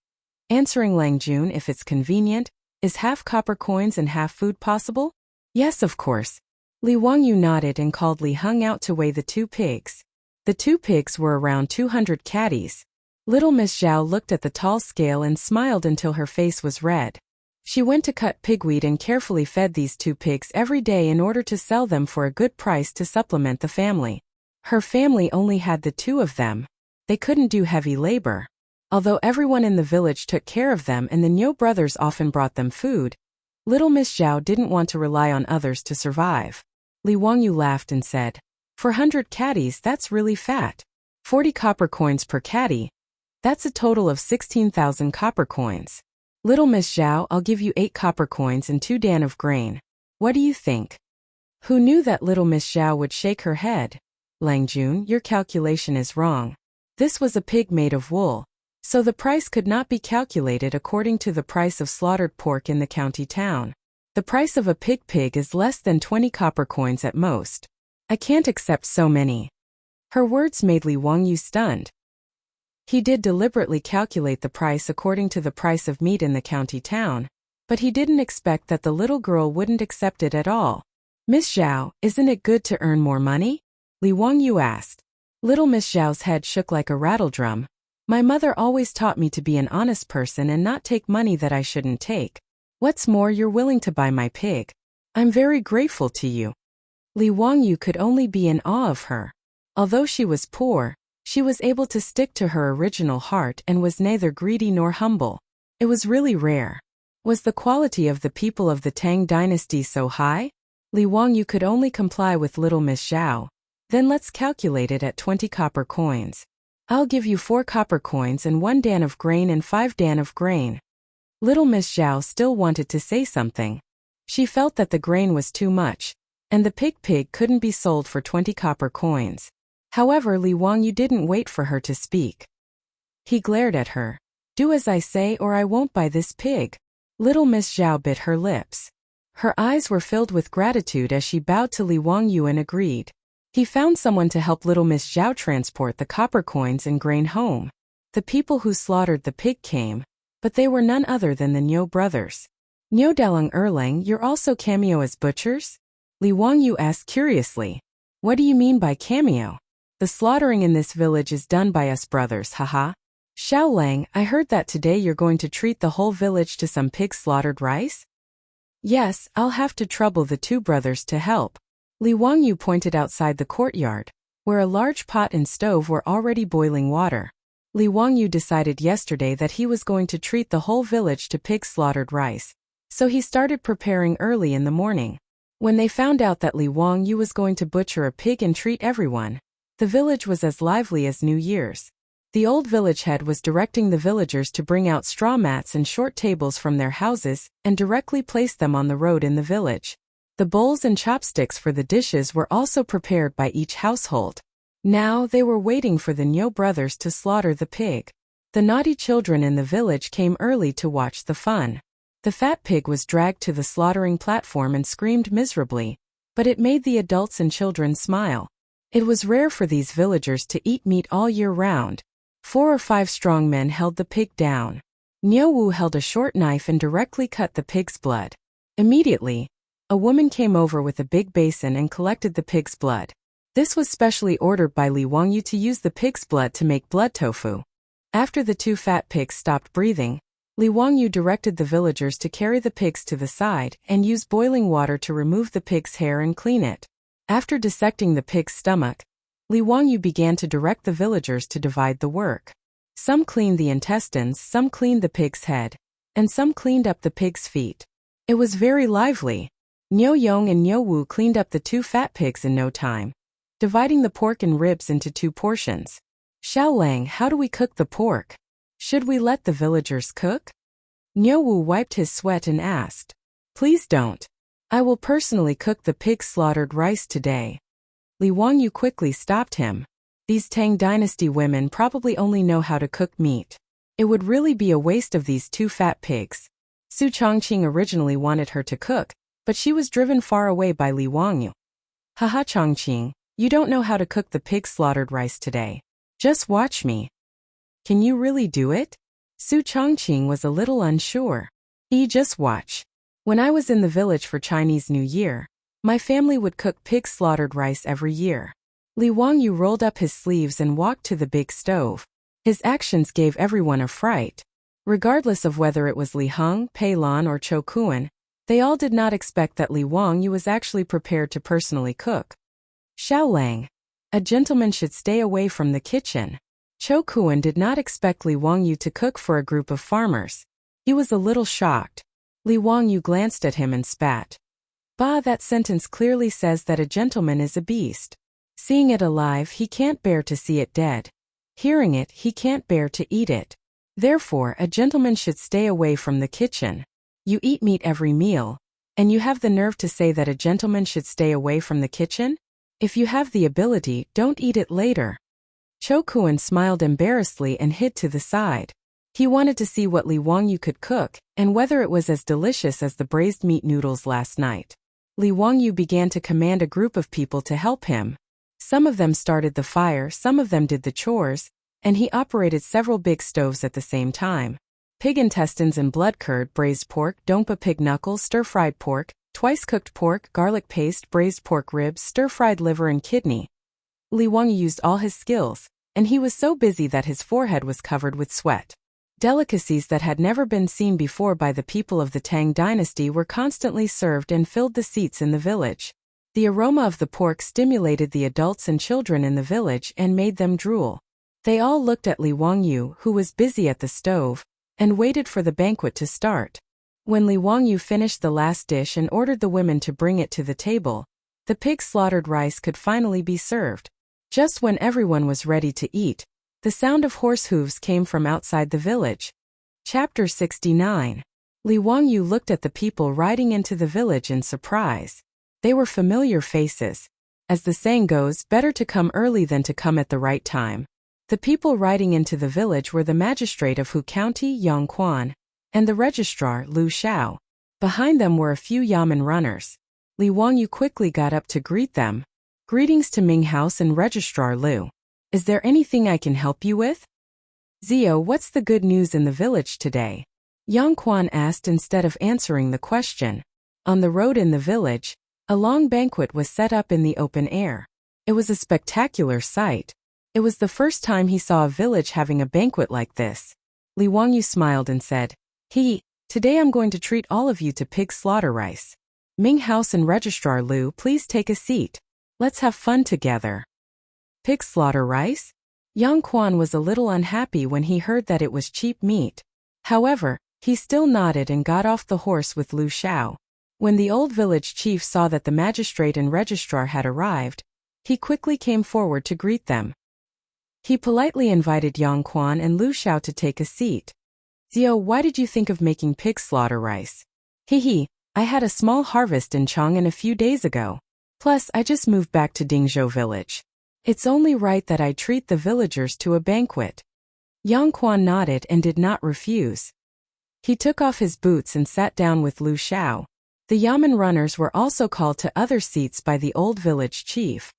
Answering Lang Jun, if it's convenient, is half copper coins and half food possible? Yes, of course. Li Wangyu nodded and called Li Heng out to weigh the 2 pigs. The 2 pigs were around 200 catties. Little Miss Zhao looked at the tall scale and smiled until her face was red. She went to cut pigweed and carefully fed these 2 pigs every day in order to sell them for a good price to supplement the family. Her family only had the 2 of them. They couldn't do heavy labor. Although everyone in the village took care of them and the Niu brothers often brought them food, little Miss Zhao didn't want to rely on others to survive. Li Wangyu laughed and said, "For 100 catties, that's really fat. 40 copper coins per catty. That's a total of 16,000 copper coins. Little Miss Zhao, I'll give you 8 copper coins and 2 dan of grain. What do you think?" Who knew that little Miss Zhao would shake her head? Lang Jun, your calculation is wrong. This was a pig made of wool, so the price could not be calculated according to the price of slaughtered pork in the county town. The price of a pig is less than 20 copper coins at most. I can't accept so many. Her words made Li Wangyu stunned. He did deliberately calculate the price according to the price of meat in the county town, but he didn't expect that the little girl wouldn't accept it at all. Miss Zhao, isn't it good to earn more money? Li Wangyu asked. Little Miss Zhao's head shook like a rattledrum. My mother always taught me to be an honest person and not take money that I shouldn't take. What's more, you're willing to buy my pig. I'm very grateful to you. Li Wangyu could only be in awe of her. Although she was poor, she was able to stick to her original heart and was neither greedy nor humble. It was really rare. Was the quality of the people of the Tang dynasty so high? Li Wangyu could only comply with little Miss Zhao. Then let's calculate it at 20 copper coins. I'll give you 4 copper coins and 1 dan of grain and 5 dan of grain. Little Miss Zhao still wanted to say something. She felt that the grain was too much, and the pig couldn't be sold for 20 copper coins. However, Li Wangyu didn't wait for her to speak. He glared at her. Do as I say or I won't buy this pig. Little Miss Zhao bit her lips. Her eyes were filled with gratitude as she bowed to Li Wangyu and agreed. He found someone to help little Miss Zhao transport the copper coins and grain home. The people who slaughtered the pig came, but they were none other than the Niu brothers. Niu Dalang Erlang, you're also cameo as butchers? Li Wangyu asked curiously. What do you mean by cameo? The slaughtering in this village is done by us brothers, haha. Xiaolang, I heard that today you're going to treat the whole village to some pig slaughtered rice? Yes, I'll have to trouble the 2 brothers to help. Li Wangyu pointed outside the courtyard, where a large pot and stove were already boiling water. Li Wangyu decided yesterday that he was going to treat the whole village to pig slaughtered rice, so he started preparing early in the morning. When they found out that Li Wangyu was going to butcher a pig and treat everyone, the village was as lively as New Year's. The old village head was directing the villagers to bring out straw mats and short tables from their houses and directly place them on the road in the village. The bowls and chopsticks for the dishes were also prepared by each household. Now they were waiting for the Niu brothers to slaughter the pig. The naughty children in the village came early to watch the fun. The fat pig was dragged to the slaughtering platform and screamed miserably, but it made the adults and children smile. It was rare for these villagers to eat meat all year round. 4 or 5 strong men held the pig down. Niu Wu held a short knife and directly cut the pig's blood. Immediately, a woman came over with a big basin and collected the pig's blood. This was specially ordered by Li Wangyu to use the pig's blood to make blood tofu. After the 2 fat pigs stopped breathing, Li Wangyu directed the villagers to carry the pigs to the side and use boiling water to remove the pig's hair and clean it. After dissecting the pig's stomach, Li Wangyu began to direct the villagers to divide the work. Some cleaned the intestines, some cleaned the pig's head, and some cleaned up the pig's feet. It was very lively. Niu Yong and Niu Wu cleaned up the 2 fat pigs in no time, dividing the pork and ribs into 2 portions. Xiaolang, how do we cook the pork? Should we let the villagers cook? Niu Wu wiped his sweat and asked. Please don't. I will personally cook the pig slaughtered rice today. Li Wangyu quickly stopped him. These Tang dynasty women probably only know how to cook meat. It would really be a waste of these 2 fat pigs. Su Chongqing originally wanted her to cook, but she was driven far away by Li Wangyu. Haha Chongqing, you don't know how to cook the pig slaughtered rice today. Just watch me. Can you really do it? Su Chongqing was a little unsure. Just watch. When I was in the village for Chinese New Year, my family would cook pig slaughtered rice every year. Li Wangyu rolled up his sleeves and walked to the big stove. His actions gave everyone a fright. Regardless of whether it was Li Heng, Pei Lan or Chou Kuan, they all did not expect that Li Wangyu was actually prepared to personally cook. Xiaolang, a gentleman should stay away from the kitchen. Chou Kuan did not expect Li Wangyu to cook for a group of farmers. He was a little shocked. Li Wangyu glanced at him and spat. Bah, that sentence clearly says that a gentleman is a beast. Seeing it alive, he can't bear to see it dead. Hearing it, he can't bear to eat it. Therefore, a gentleman should stay away from the kitchen. You eat meat every meal, and you have the nerve to say that a gentleman should stay away from the kitchen? If you have the ability, don't eat it later. Chou Kuan smiled embarrassedly and hid to the side. He wanted to see what Li Wangyu could cook, and whether it was as delicious as the braised meat noodles last night. Li Wangyu began to command a group of people to help him. Some of them started the fire, some of them did the chores, and he operated several big stoves at the same time. Pig intestines and blood curd, braised pork, dongpa pig knuckles, stir-fried pork, twice-cooked pork, garlic paste, braised pork ribs, stir-fried liver and kidney. Li Wangyu used all his skills, and he was so busy that his forehead was covered with sweat. Delicacies that had never been seen before by the people of the Tang dynasty were constantly served and filled the seats in the village. The aroma of the pork stimulated the adults and children in the village and made them drool. They all looked at Li Wangyu, who was busy at the stove, and waited for the banquet to start. When Li Wangyu finished the last dish and ordered the women to bring it to the table, the pig slaughtered rice could finally be served. Just when everyone was ready to eat, the sound of horse hooves came from outside the village. Chapter 69. Li Wangyu looked at the people riding into the village in surprise. They were familiar faces. As the saying goes, better to come early than to come at the right time. The people riding into the village were the magistrate of Hu County, Yang Quan, and the registrar, Lu Xiao. Behind them were a few yamen runners. Li Wangyu quickly got up to greet them. Greetings to Ming House and Registrar Lu. Is there anything I can help you with? Zio, what's the good news in the village today? Yang Quan asked instead of answering the question. On the road in the village, a long banquet was set up in the open air. It was a spectacular sight. It was the first time he saw a village having a banquet like this. Li Wangyu smiled and said, Today I'm going to treat all of you to pig slaughter rice. Ming House and Registrar Lu, please take a seat. Let's have fun together. Pig slaughter rice? Yang Quan was a little unhappy when he heard that it was cheap meat. However, he still nodded and got off the horse with Lu Xiao. When the old village chief saw that the magistrate and registrar had arrived, he quickly came forward to greet them. He politely invited Yang Quan and Lu Xiao to take a seat. Zio, why did you think of making pig slaughter rice? I had a small harvest in Chang'an a few days ago. Plus, I just moved back to Dingzhou village. It's only right that I treat the villagers to a banquet. Yang Quan nodded and did not refuse. He took off his boots and sat down with Lu Xiao. The yamen runners were also called to other seats by the old village chief.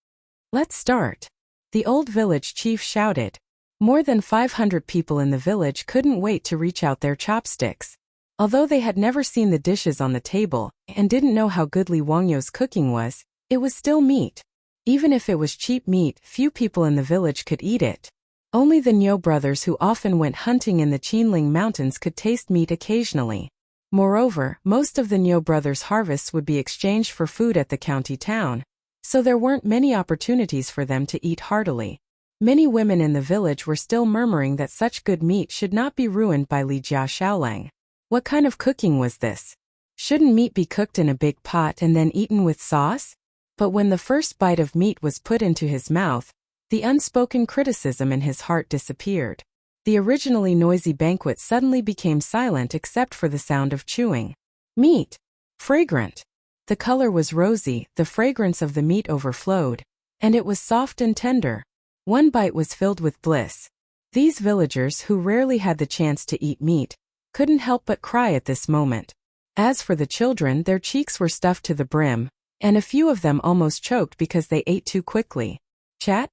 Let's start. The old village chief shouted. More than 500 people in the village couldn't wait to reach out their chopsticks. Although they had never seen the dishes on the table and didn't know how good Li Wangyu's cooking was, it was still meat. Even if it was cheap meat, few people in the village could eat it. Only the Niu brothers who often went hunting in the Qinling Mountains could taste meat occasionally. Moreover, most of the Niu brothers' harvests would be exchanged for food at the county town, so there weren't many opportunities for them to eat heartily. Many women in the village were still murmuring that such good meat should not be ruined by Li Jia Xiaolang. What kind of cooking was this? Shouldn't meat be cooked in a big pot and then eaten with sauce? But when the first bite of meat was put into his mouth, the unspoken criticism in his heart disappeared. The originally noisy banquet suddenly became silent except for the sound of chewing. Meat. Fragrant. The color was rosy, the fragrance of the meat overflowed, and it was soft and tender. One bite was filled with bliss. These villagers, who rarely had the chance to eat meat, couldn't help but cry at this moment. As for the children, their cheeks were stuffed to the brim, and a few of them almost choked because they ate too quickly. Chat?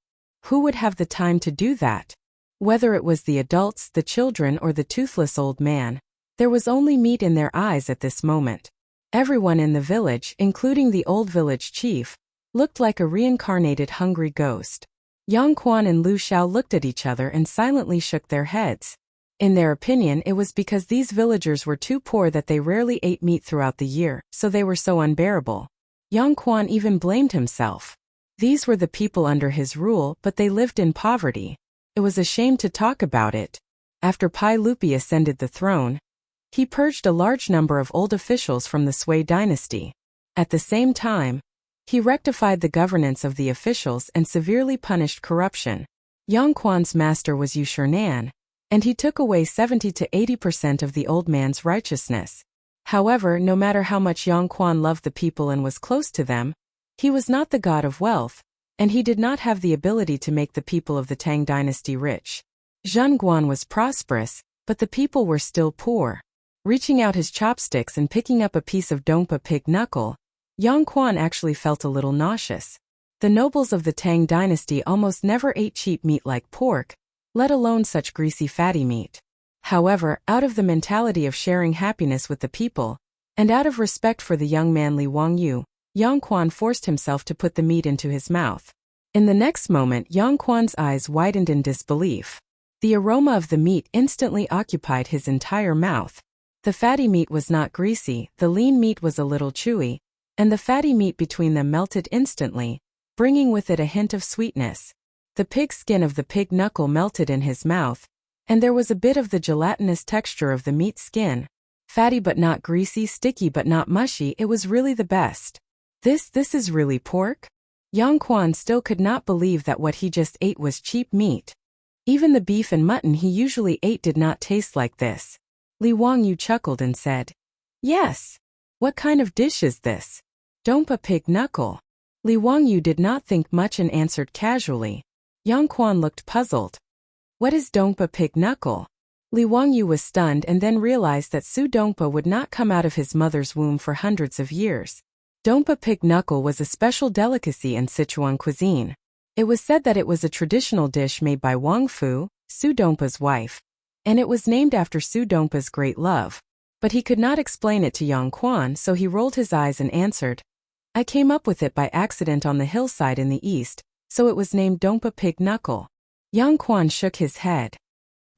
Who would have the time to do that? Whether it was the adults, the children, or the toothless old man, there was only meat in their eyes at this moment. Everyone in the village, including the old village chief, looked like a reincarnated hungry ghost. Yang Quan and Lu Xiao looked at each other and silently shook their heads. In their opinion, it was because these villagers were too poor that they rarely ate meat throughout the year, so they were so unbearable. Yang Quan even blamed himself. These were the people under his rule, but they lived in poverty. It was a shame to talk about it. After Pai Lupi ascended the throne, he purged a large number of old officials from the Sui dynasty. At the same time, he rectified the governance of the officials and severely punished corruption. Yang Quan's master was Yu Shinan, and he took away 70 to 80% of the old man's righteousness. However, no matter how much Yang Quan loved the people and was close to them, he was not the god of wealth, and he did not have the ability to make the people of the Tang dynasty rich. Zheng Guan was prosperous, but the people were still poor. Reaching out his chopsticks and picking up a piece of Dongpa pig knuckle, Yang Quan actually felt a little nauseous. The nobles of the Tang dynasty almost never ate cheap meat like pork, let alone such greasy fatty meat. However, out of the mentality of sharing happiness with the people, and out of respect for the young man Li Wangyu, Yang Quan forced himself to put the meat into his mouth. In the next moment, Yang Quan's eyes widened in disbelief. The aroma of the meat instantly occupied his entire mouth. The fatty meat was not greasy, the lean meat was a little chewy, and the fatty meat between them melted instantly, bringing with it a hint of sweetness. The pig skin of the pig knuckle melted in his mouth, and there was a bit of the gelatinous texture of the meat skin. Fatty but not greasy, sticky but not mushy, it was really the best. This is really pork? Yang Quan still could not believe that what he just ate was cheap meat. Even the beef and mutton he usually ate did not taste like this. Li Wangyu chuckled and said, "Yes. What kind of dish is this?" "Dongpa pig knuckle." Li Wangyu did not think much and answered casually. Yang Quan looked puzzled. "What is Dongpa pig knuckle?" Li Wangyu was stunned and then realized that Su Dongpa would not come out of his mother's womb for hundreds of years. Dongpa pig knuckle was a special delicacy in Sichuan cuisine. It was said that it was a traditional dish made by Wang Fu, Su Dongpa's wife, and it was named after Su Dongpa's great love. But he could not explain it to Yang Quan, so he rolled his eyes and answered, "I came up with it by accident on the hillside in the east, so it was named Dongpa pig knuckle." Yang Quan shook his head.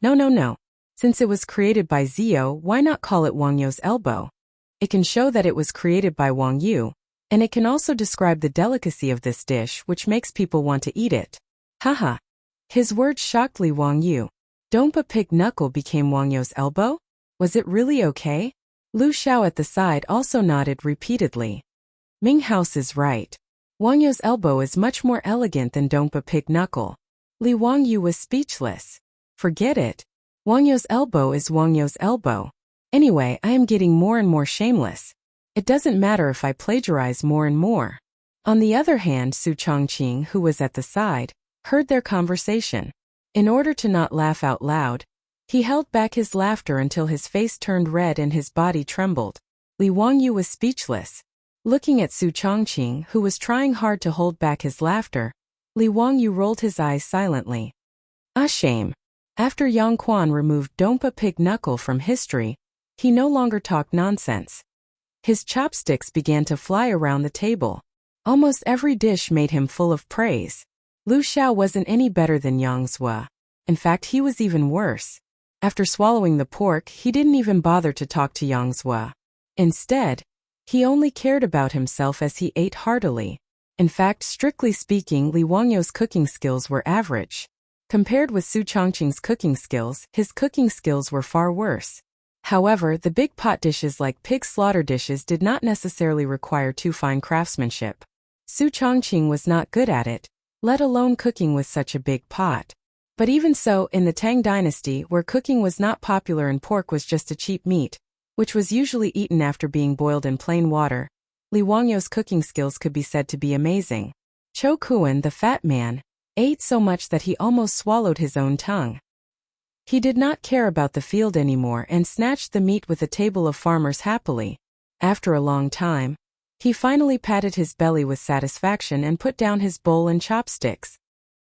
No. Since it was created by Zio, why not call it Wang Yu's elbow? It can show that it was created by Wang Yu, and it can also describe the delicacy of this dish, which makes people want to eat it. Haha. His words shocked Li Wangyu. Dongpa pig knuckle became Wang Yu's elbow? Was it really okay? Lu Xiao at the side also nodded repeatedly. Ming House is right. Wang Yu's elbow is much more elegant than Dongpa pig knuckle. Li Wangyu was speechless. Forget it. Wang Yu's elbow is Wang Yu's elbow. Anyway, I am getting more and more shameless. It doesn't matter if I plagiarize more and more. On the other hand, Su Chongqing, who was at the side, heard their conversation. In order to not laugh out loud, he held back his laughter until his face turned red and his body trembled. Li Wangyu was speechless. Looking at Su Chongqing, who was trying hard to hold back his laughter, Li Wangyu rolled his eyes silently. Ah, shame. After Yang Quan removed Dompa Pig Knuckle from history, he no longer talked nonsense. His chopsticks began to fly around the table. Almost every dish made him full of praise. Lu Xiao wasn't any better than Yang Zhua. In fact, he was even worse. After swallowing the pork, he didn't even bother to talk to Yang Zhua. Instead, he only cared about himself as he ate heartily. In fact, strictly speaking, Li Wangyu's cooking skills were average. Compared with Su Chongqing's cooking skills, his cooking skills were far worse. However, the big pot dishes like pig slaughter dishes did not necessarily require too fine craftsmanship. Su Chongqing was not good at it, let alone cooking with such a big pot. But even so, in the Tang dynasty, where cooking was not popular and pork was just a cheap meat, which was usually eaten after being boiled in plain water, Li Wangyu's cooking skills could be said to be amazing. Cho Kuan, the fat man, ate so much that he almost swallowed his own tongue. He did not care about the field anymore and snatched the meat with a table of farmers happily. After a long time, he finally patted his belly with satisfaction and put down his bowl and chopsticks.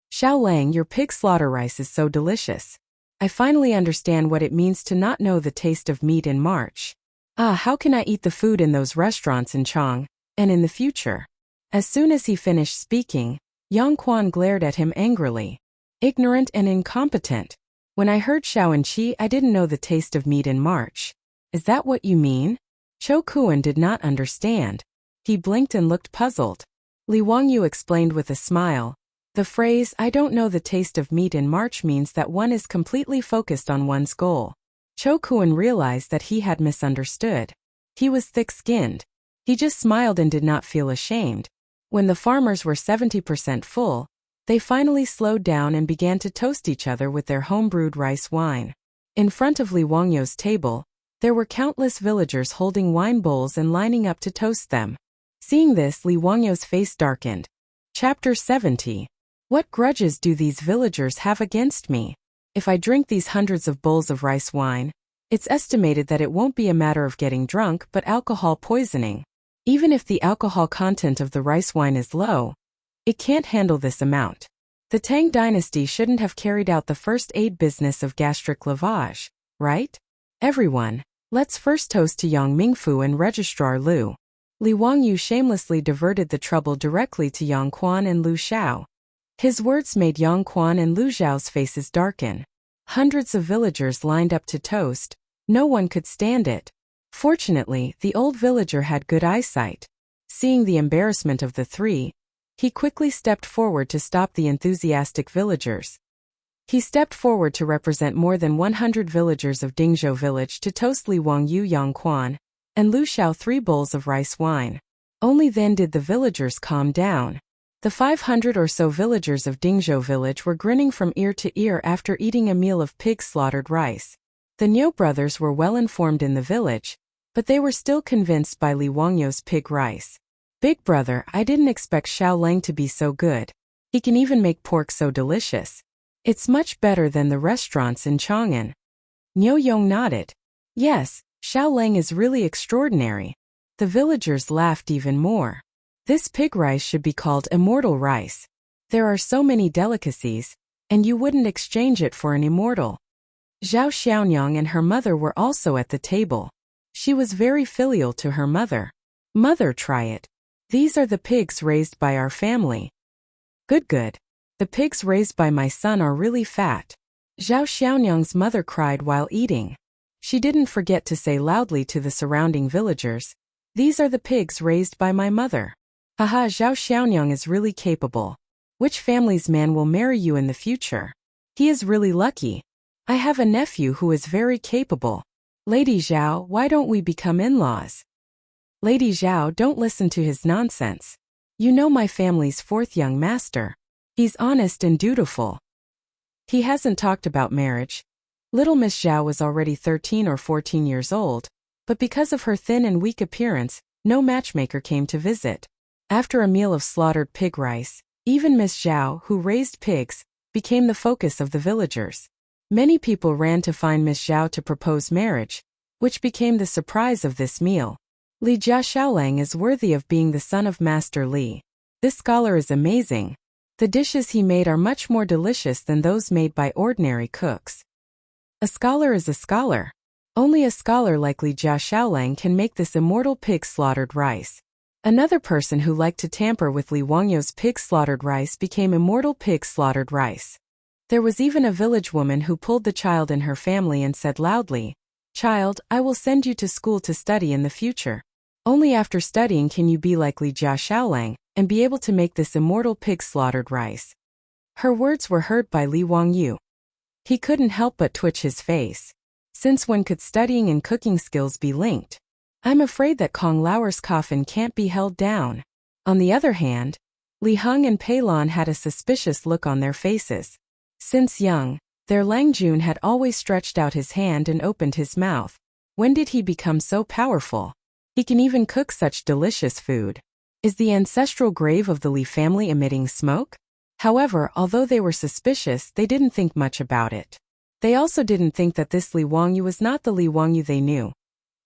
Xiao Lang, your pig slaughter rice is so delicious. I finally understand what it means to not know the taste of meat in March. Ah, how can I eat the food in those restaurants in Chang'an, and in the future? As soon as he finished speaking, Yang Quan glared at him angrily. Ignorant and incompetent. When I heard Xiao and Qi, I didn't know the taste of meat in March. Is that what you mean? Cho Kuan did not understand. He blinked and looked puzzled. Li Wangyu explained with a smile. The phrase, I don't know the taste of meat in March means that one is completely focused on one's goal. Cho Kuan realized that he had misunderstood. He was thick-skinned. He just smiled and did not feel ashamed. When the farmers were 70% full, they finally slowed down and began to toast each other with their home-brewed rice wine. In front of Li Wangyu's table, there were countless villagers holding wine bowls and lining up to toast them. Seeing this, Li Wangyu's face darkened. Chapter 70. What grudges do these villagers have against me? If I drink these hundreds of bowls of rice wine, it's estimated that it won't be a matter of getting drunk but alcohol poisoning. Even if the alcohol content of the rice wine is low, it can't handle this amount. The Tang dynasty shouldn't have carried out the first aid business of gastric lavage, right? Everyone, let's first toast to Yang Mingfu and Registrar Lu. Li Wangyu shamelessly diverted the trouble directly to Yang Quan and Lu Xiao. His words made Yang Quan and Lu Xiao's faces darken. Hundreds of villagers lined up to toast. No one could stand it. Fortunately, the old villager had good eyesight. Seeing the embarrassment of the three, he quickly stepped forward to stop the enthusiastic villagers. He stepped forward to represent more than 100 villagers of Dingzhou village to toast Li Wangyu, Yang Quan, and Lu Xiao 3 bowls of rice wine. Only then did the villagers calm down. The 500 or so villagers of Dingzhou village were grinning from ear to ear after eating a meal of pig-slaughtered rice. The Niu brothers were well informed in the village, but they were still convinced by Li Wangyu's pig rice. Big brother, I didn't expect Xiao Lang to be so good. He can even make pork so delicious. It's much better than the restaurants in Chang'an. Niu Yong nodded. Yes, Xiao Lang is really extraordinary. The villagers laughed even more. This pig rice should be called immortal rice. There are so many delicacies, and you wouldn't exchange it for an immortal. Zhao Xiaonyang and her mother were also at the table. She was very filial to her mother. Mother, try it. These are the pigs raised by our family. Good. The pigs raised by my son are really fat. Zhao Xiaonyang's mother cried while eating. She didn't forget to say loudly to the surrounding villagers, these are the pigs raised by my mother. Haha, Zhao Xiaonyang is really capable. Which family's man will marry you in the future? He is really lucky. I have a nephew who is very capable. Lady Zhao, why don't we become in-laws? Lady Zhao, don't listen to his nonsense. You know my family's 4th young master. He's honest and dutiful. He hasn't talked about marriage. Little Miss Zhao was already 13 or 14 years old, but because of her thin and weak appearance, no matchmaker came to visit. After a meal of slaughtered pig rice, Even Miss Zhao, who raised pigs, became the focus of the villagers. Many people ran to find Miss Zhao to propose marriage, which became the surprise of this meal. Li Jia Xiaolang is worthy of being the son of Master Li. This scholar is amazing. The dishes he made are much more delicious than those made by ordinary cooks. A scholar is a scholar. Only a scholar like Li Jia Xiaolang can make this immortal pig slaughtered rice. Another person who liked to tamper with Li Wangyu's pig slaughtered rice became immortal pig slaughtered rice. There was even a village woman who pulled the child in her family and said loudly, "Child, I will send you to school to study in the future. Only after studying can you be like Li Jia Xiaolang and be able to make this immortal pig slaughtered rice." Her words were heard by Li Wangyu. He couldn't help but twitch his face. Since when could studying and cooking skills be linked? I'm afraid that Kong Lauer's coffin can't be held down. On the other hand, Li Heng and Pei Lan had a suspicious look on their faces. Since young, their Lang Jun had always stretched out his hand and opened his mouth. When did he become so powerful? He can even cook such delicious food. Is the ancestral grave of the Li family emitting smoke? However, although they were suspicious, they didn't think much about it. They also didn't think that this Li Wangyu was not the Li Wangyu they knew.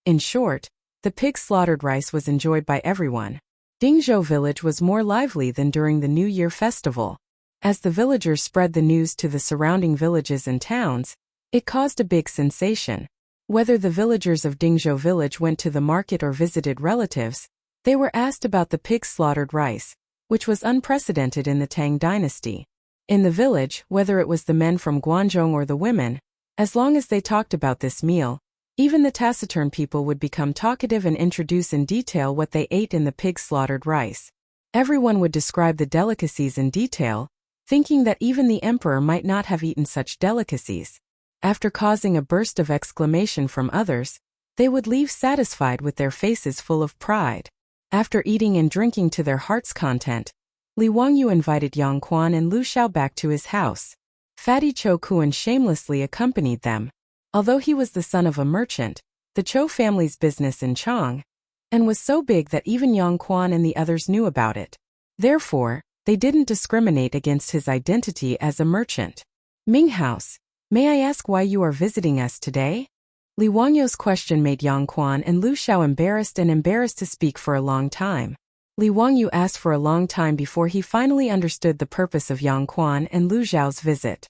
In short, the pig slaughtered rice was enjoyed by everyone. Dingzhou village was more lively than during the New Year festival. As the villagers spread the news to the surrounding villages and towns, it caused a big sensation. Whether the villagers of Dingzhou village went to the market or visited relatives, they were asked about the pig slaughtered rice, which was unprecedented in the Tang dynasty. In the village, whether it was the men from Guangzhou or the women, as long as they talked about this meal, even the taciturn people would become talkative and introduce in detail what they ate in the pig slaughtered rice. Everyone would describe the delicacies in detail, thinking that even the emperor might not have eaten such delicacies. After causing a burst of exclamation from others, they would leave satisfied with their faces full of pride. After eating and drinking to their heart's content, Li Wangyu invited Yang Quan and Lu Xiao back to his house. Fatty Cho Kuan shamelessly accompanied them. Although he was the son of a merchant, the Cho family's business in Chang'an was so big that even Yang Quan and the others knew about it. Therefore, they didn't discriminate against his identity as a merchant. Ming House, may I ask why you are visiting us today? Li Wangyu's question made Yang Quan and Lu Xiao embarrassed to speak for a long time. Li Wangyu asked for a long time before he finally understood the purpose of Yang Quan and Lu Xiao's visit.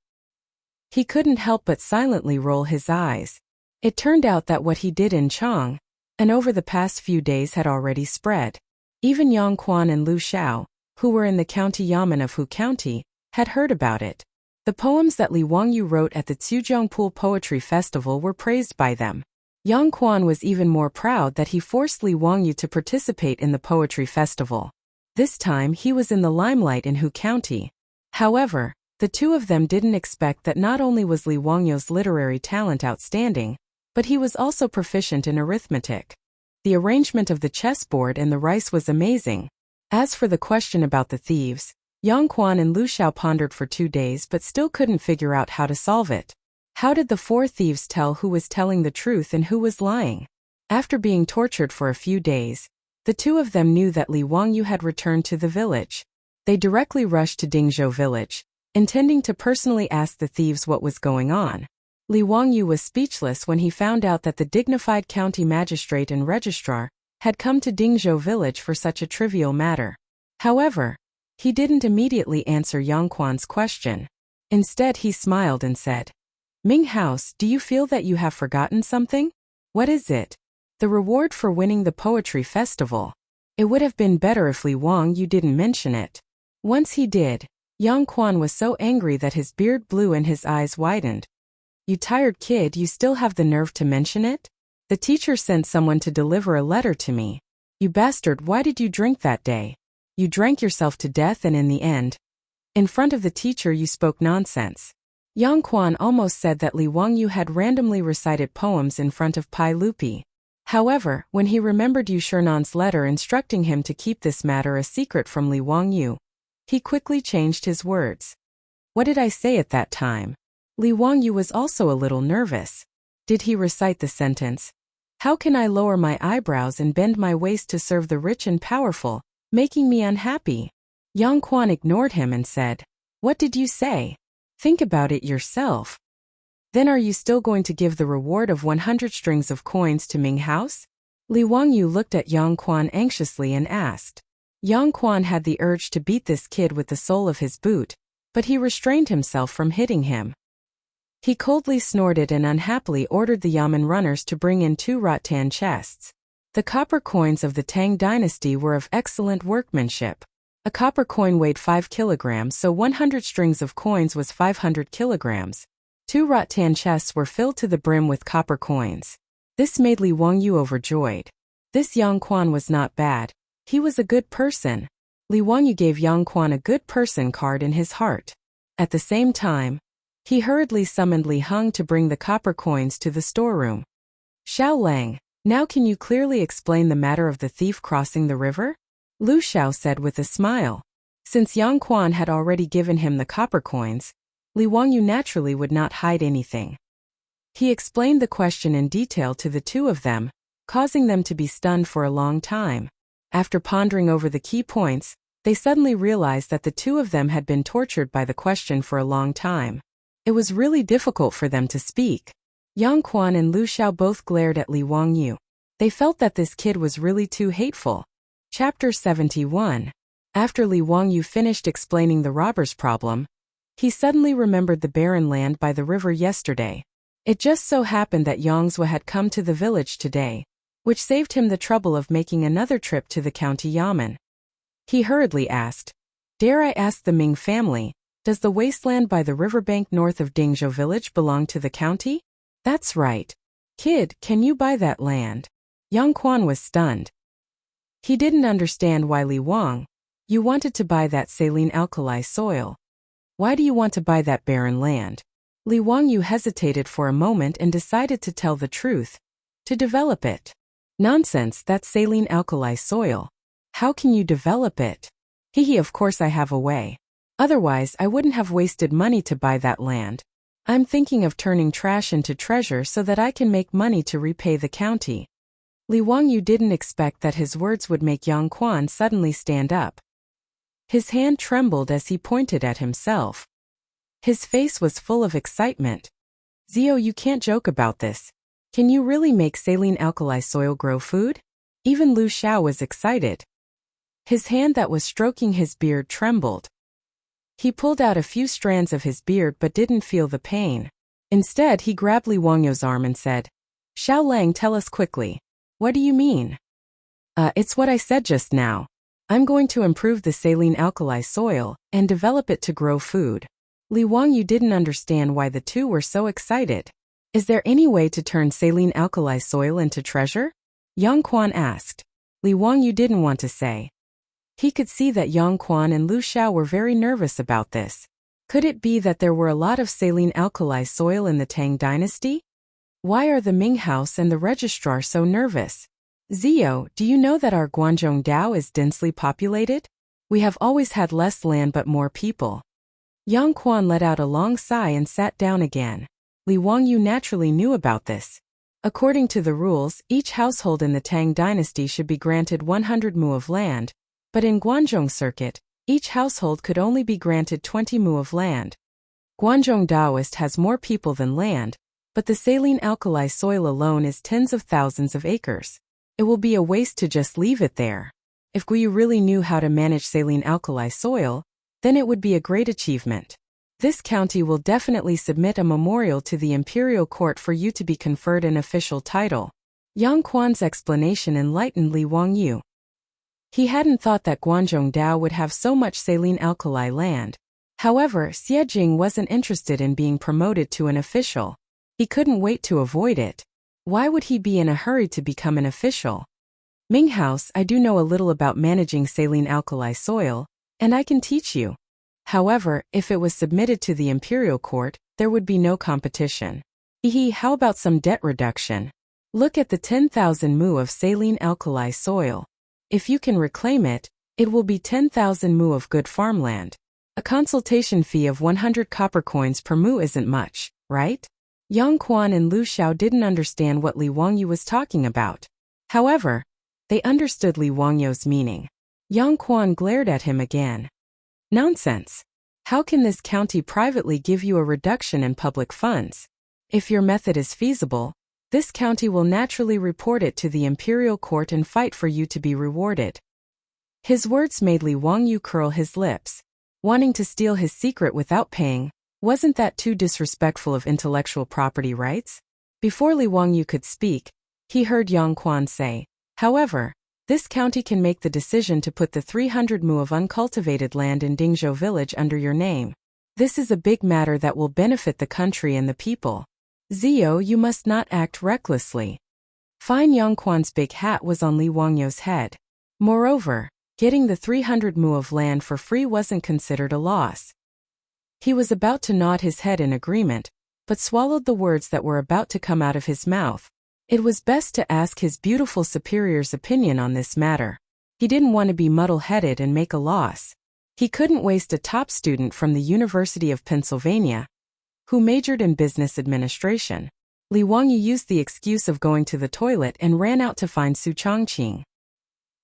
He couldn't help but silently roll his eyes. It turned out that what he did in Chang'an and over the past few days had already spread. Even Yang Quan and Lu Xiao, who were in the county yamen of Hu County, had heard about it. The poems that Li Wangyu wrote at the Zhujiangpool Poetry Festival were praised by them. Yang Quan was even more proud that he forced Li Wangyu to participate in the poetry festival. This time he was in the limelight in Hu County. However, the two of them didn't expect that not only was Li Wangyu's literary talent outstanding, but he was also proficient in arithmetic. The arrangement of the chessboard and the rice was amazing. As for the question about the thieves, Yang Quan and Lu Xiao pondered for 2 days but still couldn't figure out how to solve it. How did the 4 thieves tell who was telling the truth and who was lying? After being tortured for a few days, the two of them knew that Li Wangyu had returned to the village. They directly rushed to Dingzhou village, intending to personally ask the thieves what was going on. Li Wangyu was speechless when he found out that the dignified county magistrate and registrar had come to Dingzhou village for such a trivial matter. However, he didn't immediately answer Yang Quan's question. Instead, he smiled and said, "Ming House, do you feel that you have forgotten something? What is it?" "The reward for winning the poetry festival. It would have been better if Li Wangyu didn't mention it." Once he did, Yang Quan was so angry that his beard blew and his eyes widened. "You tired kid, you still have the nerve to mention it? The teacher sent someone to deliver a letter to me. You bastard, why did you drink that day? You drank yourself to death and in the end, in front of the teacher you spoke nonsense." Yang Quan almost said that Li Wangyu had randomly recited poems in front of Pai Lupi. However, when he remembered Yu Shernan's letter instructing him to keep this matter a secret from Li Wangyu, he quickly changed his words. "What did I say at that time?" Li Wangyu was also a little nervous. Did he recite the sentence, "How can I lower my eyebrows and bend my waist to serve the rich and powerful, making me unhappy?" Yang Quan ignored him and said, "What did you say? Think about it yourself. Then are you still going to give the reward of 100 strings of coins to Ming House?" Li Wangyu looked at Yang Quan anxiously and asked. Yang Quan had the urge to beat this kid with the sole of his boot, but he restrained himself from hitting him. He coldly snorted and unhappily ordered the yamen runners to bring in 2 rattan chests. The copper coins of the Tang dynasty were of excellent workmanship. A copper coin weighed 5 kilograms, so 100 strings of coins was 500 kilograms. 2 rattan chests were filled to the brim with copper coins. This made Li Wangyu overjoyed. This Yang Quan was not bad. He was a good person. Li Wangyu gave Yang Quan a good person card in his heart. At the same time, he hurriedly summoned Li Heng to bring the copper coins to the storeroom. "Xiao Lang, now can you clearly explain the matter of the thief crossing the river?" Lu Xiao said with a smile. Since Yang Quan had already given him the copper coins, Li Wangyu naturally would not hide anything. He explained the question in detail to the 2 of them, causing them to be stunned for a long time. After pondering over the key points, they suddenly realized that the 2 of them had been tortured by the question for a long time. It was really difficult for them to speak. Yang Quan and Lu Xiao both glared at Li Wangyu. They felt that this kid was really too hateful. Chapter 71. After Li Wangyu finished explaining the robber's problem, he suddenly remembered the barren land by the river yesterday. It just so happened that Yangzhou had come to the village today, which saved him the trouble of making another trip to the county yamen. He hurriedly asked, "Dare I ask the Ming family, does the wasteland by the riverbank north of Dingzhou village belong to the county?" "That's right. Kid, can you buy that land?" Yang Quan was stunned. He didn't understand why Li Wang, you wanted to buy that saline alkali soil. Why do you want to buy that barren land? Li Wangyu hesitated for a moment and decided to tell the truth. To develop it. Nonsense, that's saline alkali soil. How can you develop it? Hehe, of course I have a way. Otherwise, I wouldn't have wasted money to buy that land. I'm thinking of turning trash into treasure so that I can make money to repay the county. Li Wangyu didn't expect that his words would make Yang Quan suddenly stand up. His hand trembled as he pointed at himself. His face was full of excitement. "Zio, you can't joke about this. Can you really make saline alkali soil grow food?" Even Lu Xiao was excited. His hand that was stroking his beard trembled. He pulled out a few strands of his beard but didn't feel the pain. Instead, he grabbed Li Wangyu's arm and said, "Xiao Lang, tell us quickly. What do you mean?" It's what I said just now. I'm going to improve the saline alkali soil and develop it to grow food." Li Wangyu didn't understand why the 2 were so excited. "Is there any way to turn saline alkali soil into treasure?" Yang Quan asked. Li Wangyu didn't want to say. He could see that Yang Quan and Lu Xiao were very nervous about this. Could it be that there were a lot of saline alkali soil in the Tang dynasty? Why are the Ming House and the registrar so nervous? "Zio, do you know that our Guangzhong Dao is densely populated? We have always had less land but more people." Yang Quan let out a long sigh and sat down again. Li Wangyu naturally knew about this. According to the rules, each household in the Tang dynasty should be granted 100 mu of land, but in Guangzhong circuit, each household could only be granted 20 mu of land. Guangzhong Daoist has more people than land, but the saline alkali soil alone is tens of thousands of acres. It will be a waste to just leave it there. If Guyu really knew how to manage saline alkali soil, then it would be a great achievement. This county will definitely submit a memorial to the imperial court for you to be conferred an official title. Yang Quan's explanation enlightened Li Wangyu. He hadn't thought that Guangzhong Dao would have so much saline alkali land. However, Xie Jing wasn't interested in being promoted to an official. He couldn't wait to avoid it. Why would he be in a hurry to become an official? "Ming House, I do know a little about managing saline alkali soil, and I can teach you. However, if it was submitted to the imperial court, there would be no competition. Hehe, how about some debt reduction? Look at the 10,000 mu of saline alkali soil. If you can reclaim it, it will be 10,000 mu of good farmland. A consultation fee of 100 copper coins per mu isn't much, right?" Yang Quan and Lu Xiao didn't understand what Li Wangyu was talking about. However, they understood Li Wangyu's meaning. Yang Quan glared at him again. Nonsense. How can this county privately give you a reduction in public funds? If your method is feasible, this county will naturally report it to the imperial court and fight for you to be rewarded. His words made Li Wangyu curl his lips. Wanting to steal his secret without paying, wasn't that too disrespectful of intellectual property rights? Before Li Wangyu could speak, he heard Yang Quan say, however, this county can make the decision to put the 300 mu of uncultivated land in Dingzhou village under your name. This is a big matter that will benefit the country and the people. Zio, you must not act recklessly. Fine Yang Quan's big hat was on Li Wangyu's head. Moreover, getting the 300 mu of land for free wasn't considered a loss. He was about to nod his head in agreement, but swallowed the words that were about to come out of his mouth. It was best to ask his beautiful superior's opinion on this matter. He didn't want to be muddle-headed and make a loss. He couldn't waste a top student from the University of Pennsylvania, who majored in business administration. Li Wangyu used the excuse of going to the toilet and ran out to find Su Changqing.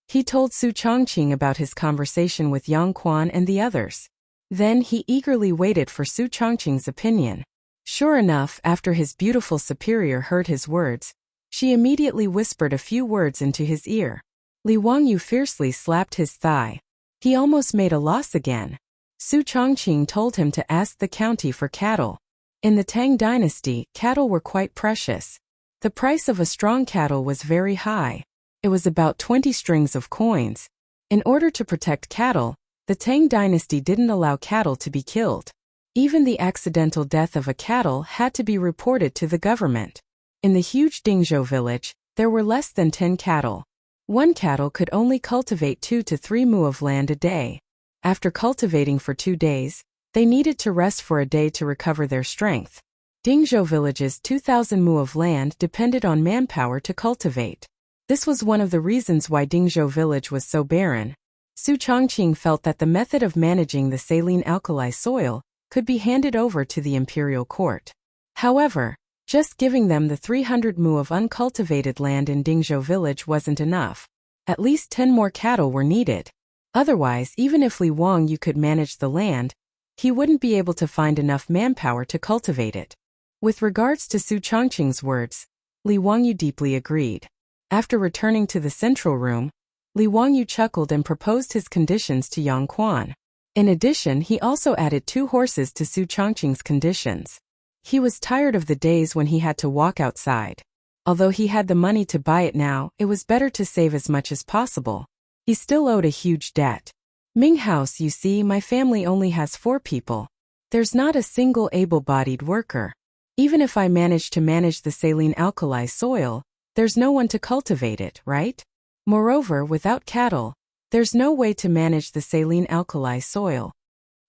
He told Su Changqing about his conversation with Yang Quan and the others. Then he eagerly waited for Su Changqing's opinion. Sure enough, after his beautiful superior heard his words, she immediately whispered a few words into his ear. Li Wangyu fiercely slapped his thigh. He almost made a loss again. Su Changqing told him to ask the county for cattle. In the Tang dynasty, cattle were quite precious. The price of a strong cattle was very high. It was about 20 strings of coins. In order to protect cattle, the Tang dynasty didn't allow cattle to be killed. Even the accidental death of a cattle had to be reported to the government. In the huge Dingzhou village, there were less than 10 cattle. One cattle could only cultivate 2 to 3 mu of land a day. After cultivating for 2 days, they needed to rest for a day to recover their strength. Dingzhou village's 2,000 mu of land depended on manpower to cultivate. This was one of the reasons why Dingzhou village was so barren. Su Changqing felt that the method of managing the saline alkali soil could be handed over to the imperial court. However, just giving them the 300 mu of uncultivated land in Dingzhou village wasn't enough. At least 10 more cattle were needed. Otherwise, even if Li Wangyu could manage the land, he wouldn't be able to find enough manpower to cultivate it. With regards to Su Changqing's words, Li Wangyu deeply agreed. After returning to the central room, Li Wangyu chuckled and proposed his conditions to Yang Quan. In addition, he also added 2 horses to Su Changqing's conditions. He was tired of the days when he had to walk outside. Although he had the money to buy it now, it was better to save as much as possible. He still owed a huge debt. Ming House, you see, my family only has 4 people. There's not a single able-bodied worker. Even if I manage to manage the saline alkali soil, there's no one to cultivate it, right? Moreover, without cattle, there's no way to manage the saline alkali soil.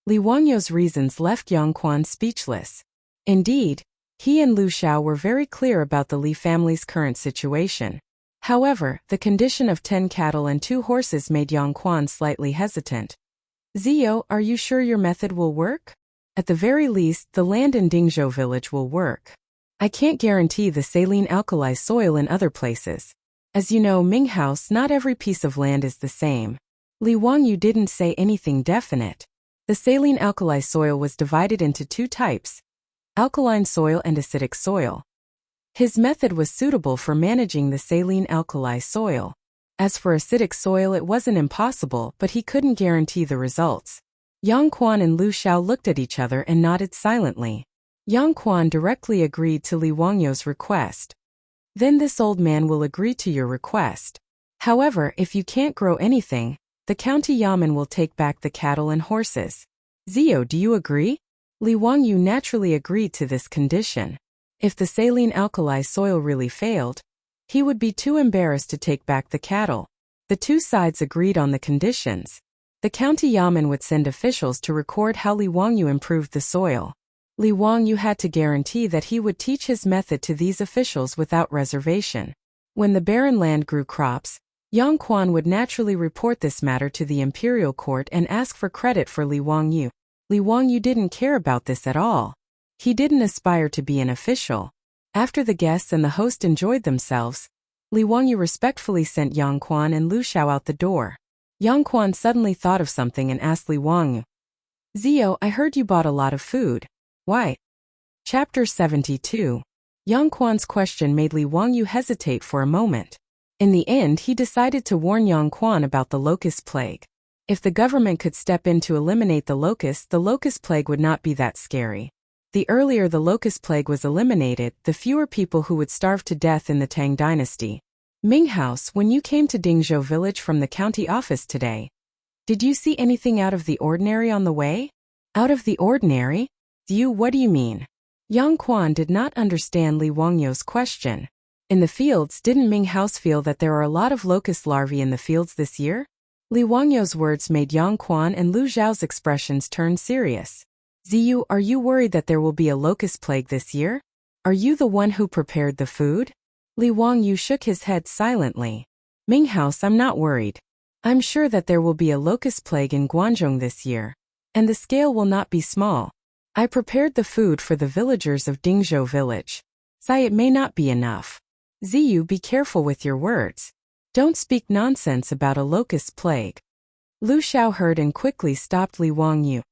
Li Wangyu's reasons left Yang Quan speechless. Indeed, he and Lu Xiao were very clear about the Li family's current situation. However, the condition of 10 cattle and 2 horses made Yang Quan slightly hesitant. Zio, are you sure your method will work? At the very least, the land in Dingzhou village will work. I can't guarantee the saline alkali soil in other places. As you know, Ming House, not every piece of land is the same. Li Wangyu didn't say anything definite. The saline alkali soil was divided into 2 types: alkaline soil and acidic soil. His method was suitable for managing the saline alkali soil. As for acidic soil, it wasn't impossible, but he couldn't guarantee the results. Yang Quan and Lu Xiao looked at each other and nodded silently. Yang Quan directly agreed to Li Wangyu's request. Then this old man will agree to your request. However, if you can't grow anything, the county yamen will take back the cattle and horses. Zio, do you agree? Li Wangyu naturally agreed to this condition. If the saline alkali soil really failed, he would be too embarrassed to take back the cattle. The 2 sides agreed on the conditions. The county yamen would send officials to record how Li Wangyu improved the soil. Li Wangyu had to guarantee that he would teach his method to these officials without reservation. When the barren land grew crops, Yang Quan would naturally report this matter to the imperial court and ask for credit for Li Wangyu. Li Wangyu didn't care about this at all. He didn't aspire to be an official. After the guests and the host enjoyed themselves, Li Wangyu respectfully sent Yang Quan and Lu Xiao out the door. Yang Quan suddenly thought of something and asked Li Wangyu, Zio, I heard you bought a lot of food. Why? Chapter 72. Yang Quan's question made Li Wangyu hesitate for a moment. In the end, he decided to warn Yang Quan about the locust plague. If the government could step in to eliminate the locust plague would not be that scary. The earlier the locust plague was eliminated, the fewer people who would starve to death in the Tang dynasty. Ming House, when you came to Dingzhou village from the county office today, did you see anything out of the ordinary on the way? Out of the ordinary? What do you mean? Yang Quan did not understand Li Wangyu's question. In the fields, didn't Ming House feel that there are a lot of locust larvae in the fields this year? Li Wangyu's words made Yang Quan and Lu Zhao's expressions turn serious. Ziyu, are you worried that there will be a locust plague this year? Are you the one who prepared the food? Li Wangyu shook his head silently. Ming House, I'm not worried. I'm sure that there will be a locust plague in Guangzhong this year. And the scale will not be small. I prepared the food for the villagers of Dingzhou village. It may not be enough. Ziyu, be careful with your words. Don't speak nonsense about a locust plague. Lu Xiao heard and quickly stopped Li Wangyu.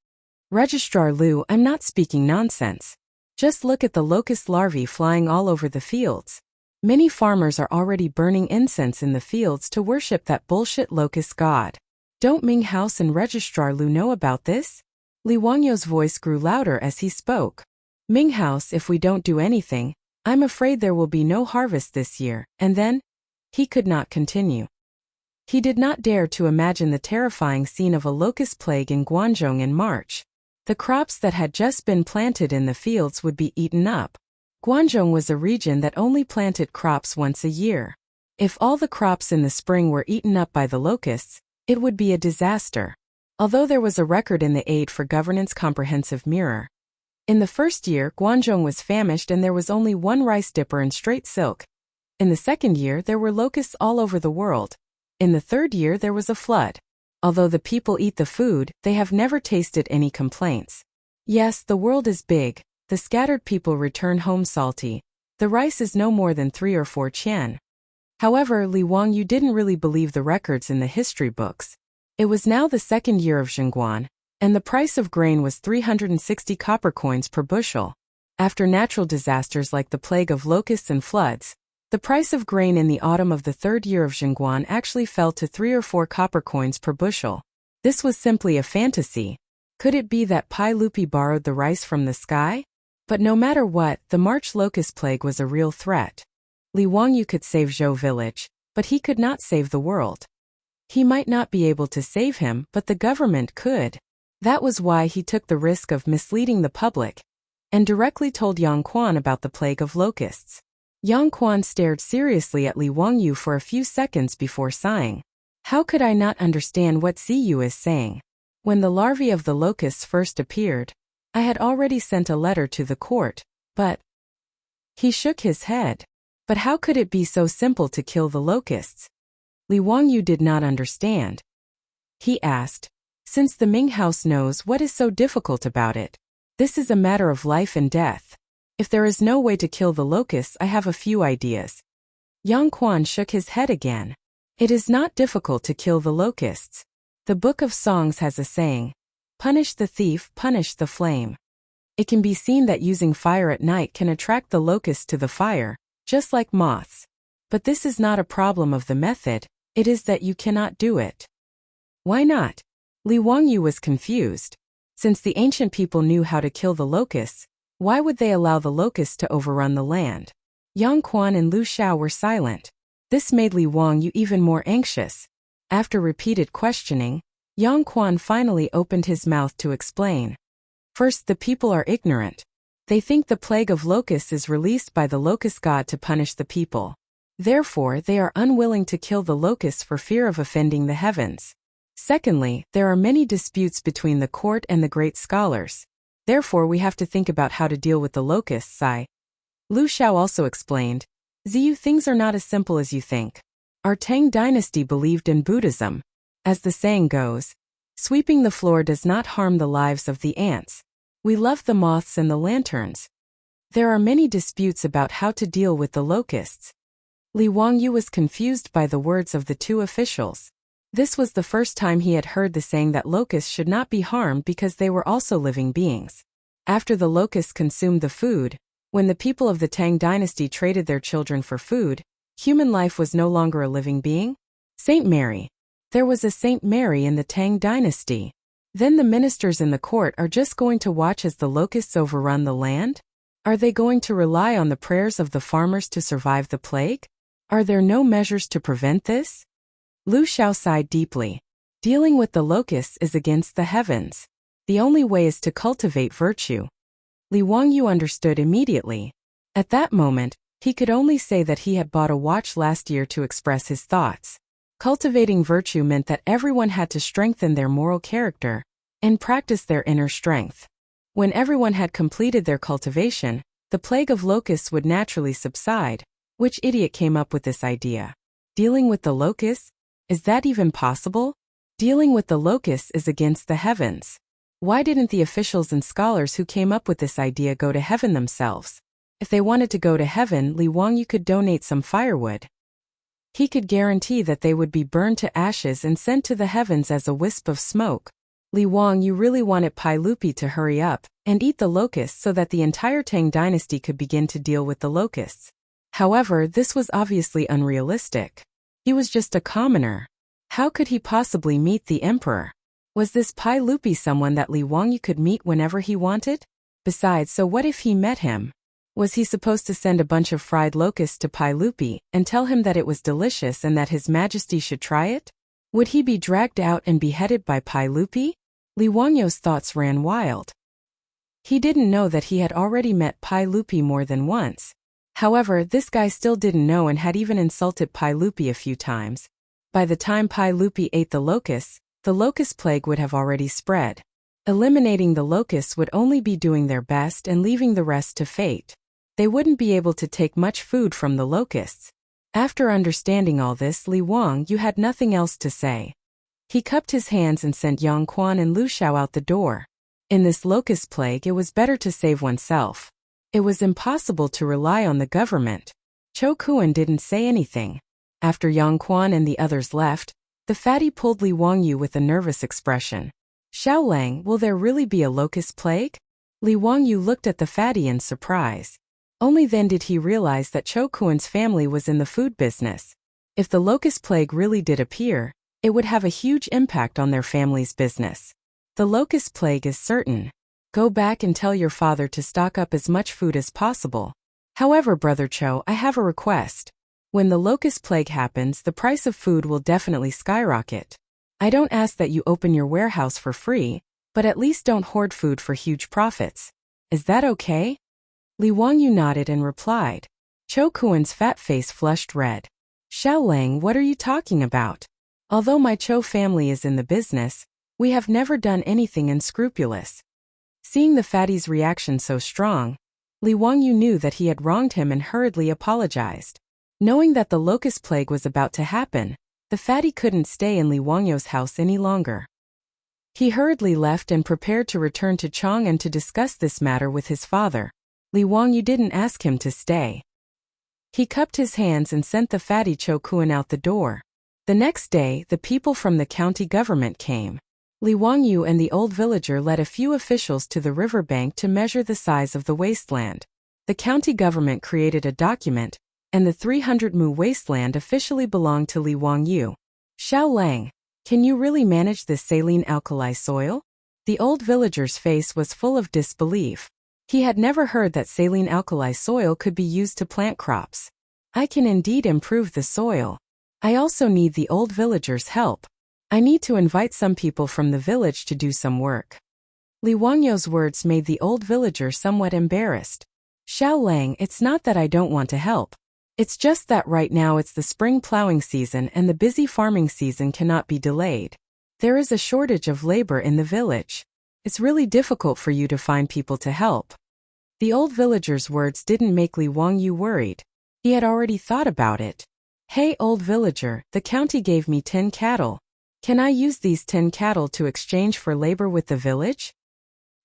Registrar Lu, I'm not speaking nonsense. Just look at the locust larvae flying all over the fields. Many farmers are already burning incense in the fields to worship that bullshit locust god. Don't Ming House and Registrar Lu know about this? Li Wangyu's voice grew louder as he spoke. Ming House, if we don't do anything, I'm afraid there will be no harvest this year, and then? He could not continue. He did not dare to imagine the terrifying scene of a locust plague in Guangzhong in March. The crops that had just been planted in the fields would be eaten up. Guangzhong was a region that only planted crops once a year. If all the crops in the spring were eaten up by the locusts, it would be a disaster. Although there was a record in the Aid for Governance Comprehensive Mirror. In the first year, Guangzhong was famished and there was only one rice dipper and straight silk. In the second year, there were locusts all over the world. In the third year, there was a flood. Although the people eat the food, they have never tasted any complaints. Yes, the world is big. The scattered people return home salty. The rice is no more than 3 or 4 qian. However, Li Wangyu didn't really believe the records in the history books. It was now the second year of Chang'an, and the price of grain was 360 copper coins per bushel. After natural disasters like the plague of locusts and floods, the price of grain in the autumn of the third year of Chang'an actually fell to 3 or 4 copper coins per bushel. This was simply a fantasy. Could it be that Pai Lupi borrowed the rice from the sky? But no matter what, the March locust plague was a real threat. Li Wangyu could save Zhou village, but he could not save the world. He might not be able to save him, but the government could. That was why he took the risk of misleading the public, and directly told Yang Quan about the plague of locusts. Yang Quan stared seriously at Li Wangyu for a few seconds before sighing. How could I not understand what Ziyu is saying? When the larvae of the locusts first appeared, I had already sent a letter to the court, but... He shook his head. But how could it be so simple to kill the locusts? Li Wangyu did not understand. He asked, since the Ming House knows what is so difficult about it, this is a matter of life and death. If there is no way to kill the locusts, I have a few ideas. Yang Quan shook his head again. It is not difficult to kill the locusts. The Book of Songs has a saying, punish the thief, punish the flame. It can be seen that using fire at night can attract the locusts to the fire, just like moths. But this is not a problem of the method, it is that you cannot do it. Why not? Li Wangyu was confused. Since the ancient people knew how to kill the locusts, why would they allow the locusts to overrun the land? Yang Quan and Lu Xiao were silent. This made Li Wangyu even more anxious. After repeated questioning, Yang Quan finally opened his mouth to explain. First, the people are ignorant. They think the plague of locusts is released by the locust god to punish the people. Therefore, they are unwilling to kill the locusts for fear of offending the heavens. Secondly, there are many disputes between the court and the great scholars. Therefore, we have to think about how to deal with the locusts. Lu Xiao also explained, Ziyu, things are not as simple as you think. Our Tang dynasty believed in Buddhism. As the saying goes, sweeping the floor does not harm the lives of the ants. We love the moths and the lanterns. There are many disputes about how to deal with the locusts. Li Wangyu was confused by the words of the two officials. This was the first time he had heard the saying that locusts should not be harmed because they were also living beings. After the locusts consumed the food, when the people of the Tang dynasty traded their children for food, human life was no longer a living being. Saint Mary. There was a Saint Mary in the Tang dynasty. Then the ministers in the court are just going to watch as the locusts overrun the land? Are they going to rely on the prayers of the farmers to survive the plague? Are there no measures to prevent this? Lu Xiao sighed deeply. Dealing with the locusts is against the heavens. The only way is to cultivate virtue. Li Wangyu understood immediately. At that moment, he could only say that he had bought a watch last year to express his thoughts. Cultivating virtue meant that everyone had to strengthen their moral character and practice their inner strength. When everyone had completed their cultivation, the plague of locusts would naturally subside. Which idiot came up with this idea? Dealing with the locusts? Is that even possible? Dealing with the locusts is against the heavens. Why didn't the officials and scholars who came up with this idea go to heaven themselves? If they wanted to go to heaven, Li Wangyu could donate some firewood. He could guarantee that they would be burned to ashes and sent to the heavens as a wisp of smoke. Li Wangyu really wanted Pai Lupi to hurry up and eat the locusts so that the entire Tang dynasty could begin to deal with the locusts. However, this was obviously unrealistic. He was just a commoner. How could he possibly meet the emperor? Was this Pai Lupi someone that Li Wangyu could meet whenever he wanted? Besides, so what if he met him? Was he supposed to send a bunch of fried locusts to Pai Lupi and tell him that it was delicious and that His Majesty should try it? Would he be dragged out and beheaded by Pai Lupi? Li Wangyu's thoughts ran wild. He didn't know that he had already met Pai Lupi more than once. However, this guy still didn't know and had even insulted Pai Lupi a few times. By the time Pai Lupi ate the locust plague would have already spread. Eliminating the locusts would only be doing their best and leaving the rest to fate. They wouldn't be able to take much food from the locusts. After understanding all this, Li Wangyu had nothing else to say. He cupped his hands and sent Yang Quan and Lu Xiao out the door. In this locust plague, it was better to save oneself. It was impossible to rely on the government. Cho Kuan didn't say anything. After Yang Quan and the others left, the fatty pulled Li Wangyu with a nervous expression. Xiaolang, will there really be a locust plague? Li Wangyu looked at the fatty in surprise. Only then did he realize that Cho Kuan's family was in the food business. If the locust plague really did appear, it would have a huge impact on their family's business. The locust plague is certain. Go back and tell your father to stock up as much food as possible. However, Brother Cho, I have a request. When the locust plague happens, the price of food will definitely skyrocket. I don't ask that you open your warehouse for free, but at least don't hoard food for huge profits. Is that okay? Li Wangyu nodded and replied. Cho Kuan's fat face flushed red. Xiaolang, what are you talking about? Although my Cho family is in the business, we have never done anything unscrupulous. Seeing the fatty's reaction so strong, Li Wangyu knew that he had wronged him and hurriedly apologized. Knowing that the locust plague was about to happen, the fatty couldn't stay in Li Wangyu's house any longer. He hurriedly left and prepared to return to Chang'an to discuss this matter with his father. Li Wangyu didn't ask him to stay. He cupped his hands and sent the fatty Cho Kuan out the door. The next day, the people from the county government came. Li Wangyu and the old villager led a few officials to the riverbank to measure the size of the wasteland. The county government created a document, and the 300 mu wasteland officially belonged to Li Wangyu. Xiaolang, can you really manage this saline alkali soil? The old villager's face was full of disbelief. He had never heard that saline alkali soil could be used to plant crops. I can indeed improve the soil. I also need the old villager's help. I need to invite some people from the village to do some work. Li Wangyu's words made the old villager somewhat embarrassed. Xiaolang, it's not that I don't want to help. It's just that right now it's the spring plowing season and the busy farming season cannot be delayed. There is a shortage of labor in the village. It's really difficult for you to find people to help. The old villager's words didn't make Li Wangyu worried. He had already thought about it. Hey old villager, the county gave me 10 cattle. Can I use these 10 cattle to exchange for labor with the village?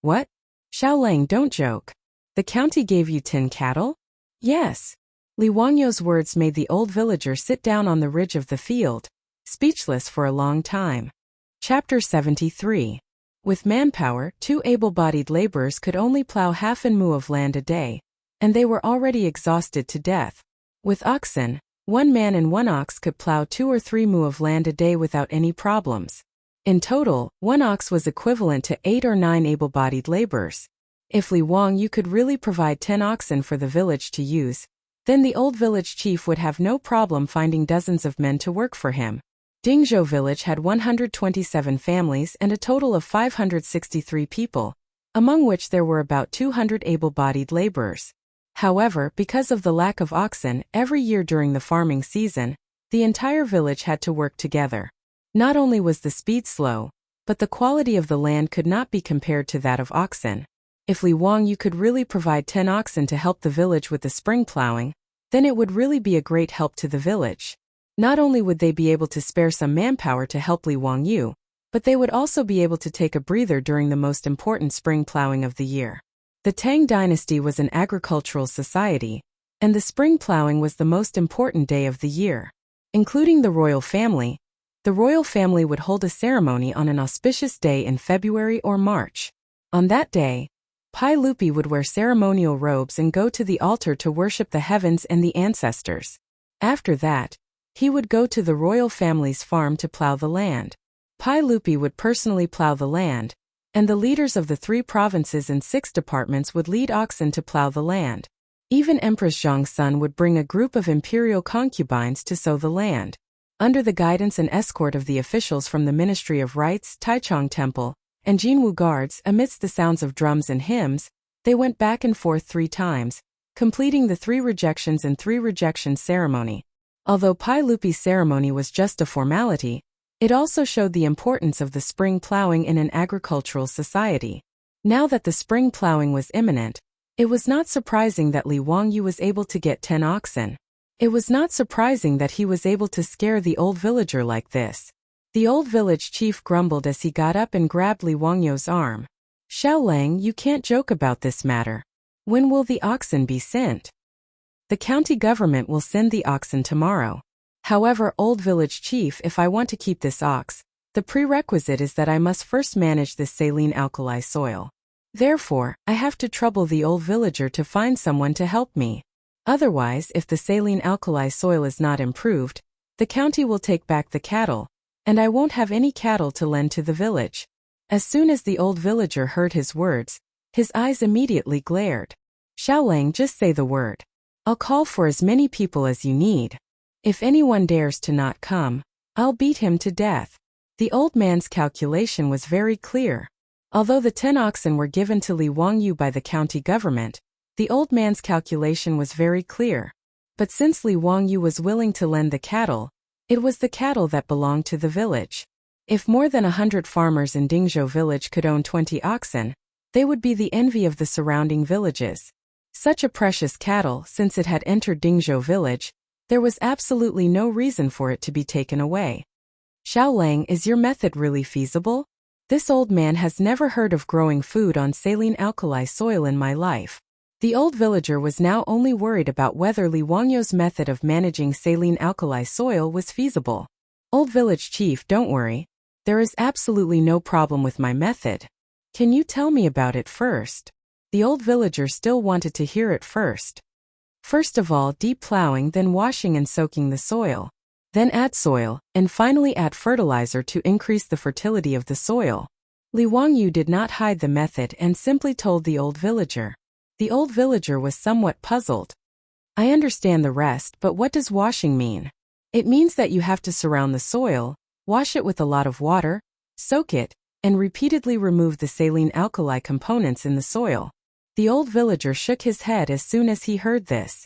What? Xiaolang, don't joke. The county gave you 10 cattle? Yes. Li Wangyu's words made the old villager sit down on the ridge of the field. speechless for a long time. Chapter 73. With manpower, 2 able-bodied laborers could only plow half an mu of land a day, and they were already exhausted to death. With oxen, 1 man and 1 ox could plow 2 or 3 mu of land a day without any problems. In total, 1 ox was equivalent to 8 or 9 able-bodied laborers. If Li Wangyu could really provide 10 oxen for the village to use, then the old village chief would have no problem finding dozens of men to work for him. Dingzhou village had 127 families and a total of 563 people, among which there were about 200 able-bodied laborers. However, because of the lack of oxen, every year during the farming season, the entire village had to work together. Not only was the speed slow, but the quality of the land could not be compared to that of oxen. If Li Wangyu could really provide 10 oxen to help the village with the spring plowing, then it would really be a great help to the village. Not only would they be able to spare some manpower to help Li Wangyu, but they would also be able to take a breather during the most important spring plowing of the year. The Tang dynasty was an agricultural society, and the spring plowing was the most important day of the year. Including the royal family would hold a ceremony on an auspicious day in February or March. On that day, Pai Lupi would wear ceremonial robes and go to the altar to worship the heavens and the ancestors. After that, he would go to the royal family's farm to plow the land. Pai Lupi would personally plow the land, and the leaders of the 3 provinces and 6 departments would lead oxen to plow the land. Even Empress Zhang's son would bring a group of imperial concubines to sow the land. Under the guidance and escort of the officials from the Ministry of Rites, Taichung Temple, and Jinwu guards, amidst the sounds of drums and hymns, they went back and forth 3 times, completing the 3 rejections and 3 rejections ceremony. Although Pai Lupi's ceremony was just a formality, it also showed the importance of the spring plowing in an agricultural society. Now that the spring plowing was imminent, it was not surprising that Li Wangyu was able to get 10 oxen. It was not surprising that he was able to scare the old villager like this. The old village chief grumbled as he got up and grabbed Li Wangyu's arm. "Xiaolang, you can't joke about this matter. When will the oxen be sent?" "The county government will send the oxen tomorrow. However, old village chief, if I want to keep this ox, the prerequisite is that I must first manage this saline alkali soil. Therefore, I have to trouble the old villager to find someone to help me. Otherwise, if the saline alkali soil is not improved, the county will take back the cattle, and I won't have any cattle to lend to the village." As soon as the old villager heard his words, his eyes immediately glared. "Xiaolang, just say the word. I'll call for as many people as you need. If anyone dares to not come, I'll beat him to death." The old man's calculation was very clear. Although the 10 oxen were given to Li Wangyu by the county government, the old man's calculation was very clear. But since Li Wangyu was willing to lend the cattle, it was the cattle that belonged to the village. If more than 100 farmers in Dingzhou village could own 20 oxen, they would be the envy of the surrounding villages. Such a precious cattle, since it had entered Dingzhou village, there was absolutely no reason for it to be taken away. "Xiaolang, is your method really feasible? This old man has never heard of growing food on saline alkali soil in my life." The old villager was now only worried about whether Li Wangyu's method of managing saline alkali soil was feasible. "Old village chief, don't worry. There is absolutely no problem with my method. Can you tell me about it first?" The old villager still wanted to hear it first. "First of all, deep plowing, then washing and soaking the soil. Then add soil, and finally add fertilizer to increase the fertility of the soil." Li Wangyu did not hide the method and simply told the old villager. The old villager was somewhat puzzled. "I understand the rest, but what does washing mean?" "It means that you have to surround the soil, wash it with a lot of water, soak it, and repeatedly remove the saline alkali components in the soil." The old villager shook his head as soon as he heard this.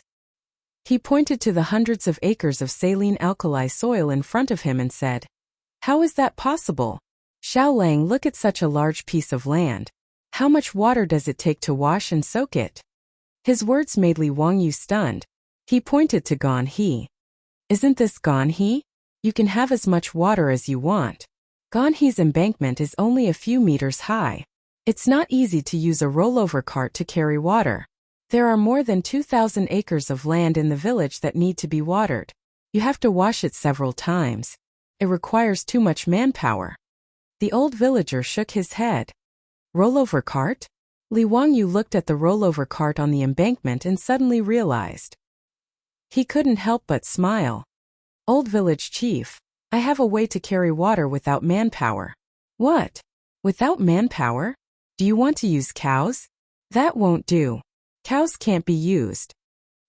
He pointed to the hundreds of acres of saline alkali soil in front of him and said, "How is that possible? Xiaolang, look at such a large piece of land. How much water does it take to wash and soak it?" His words made Li Wangyu stunned. He pointed to Ganhe. "Isn't this Ganhe? You can have as much water as you want. Ganhe's embankment is only a few meters high. It's not easy to use a rollover cart to carry water. There are more than 2,000 acres of land in the village that need to be watered. You have to wash it several times. It requires too much manpower. The old villager shook his head. Rollover cart? Li Wangyu looked at the rollover cart on the embankment and suddenly realized. He couldn't help but smile. Old village chief, I have a way to carry water without manpower. What? Without manpower? Do you want to use cows? That won't do. Cows can't be used.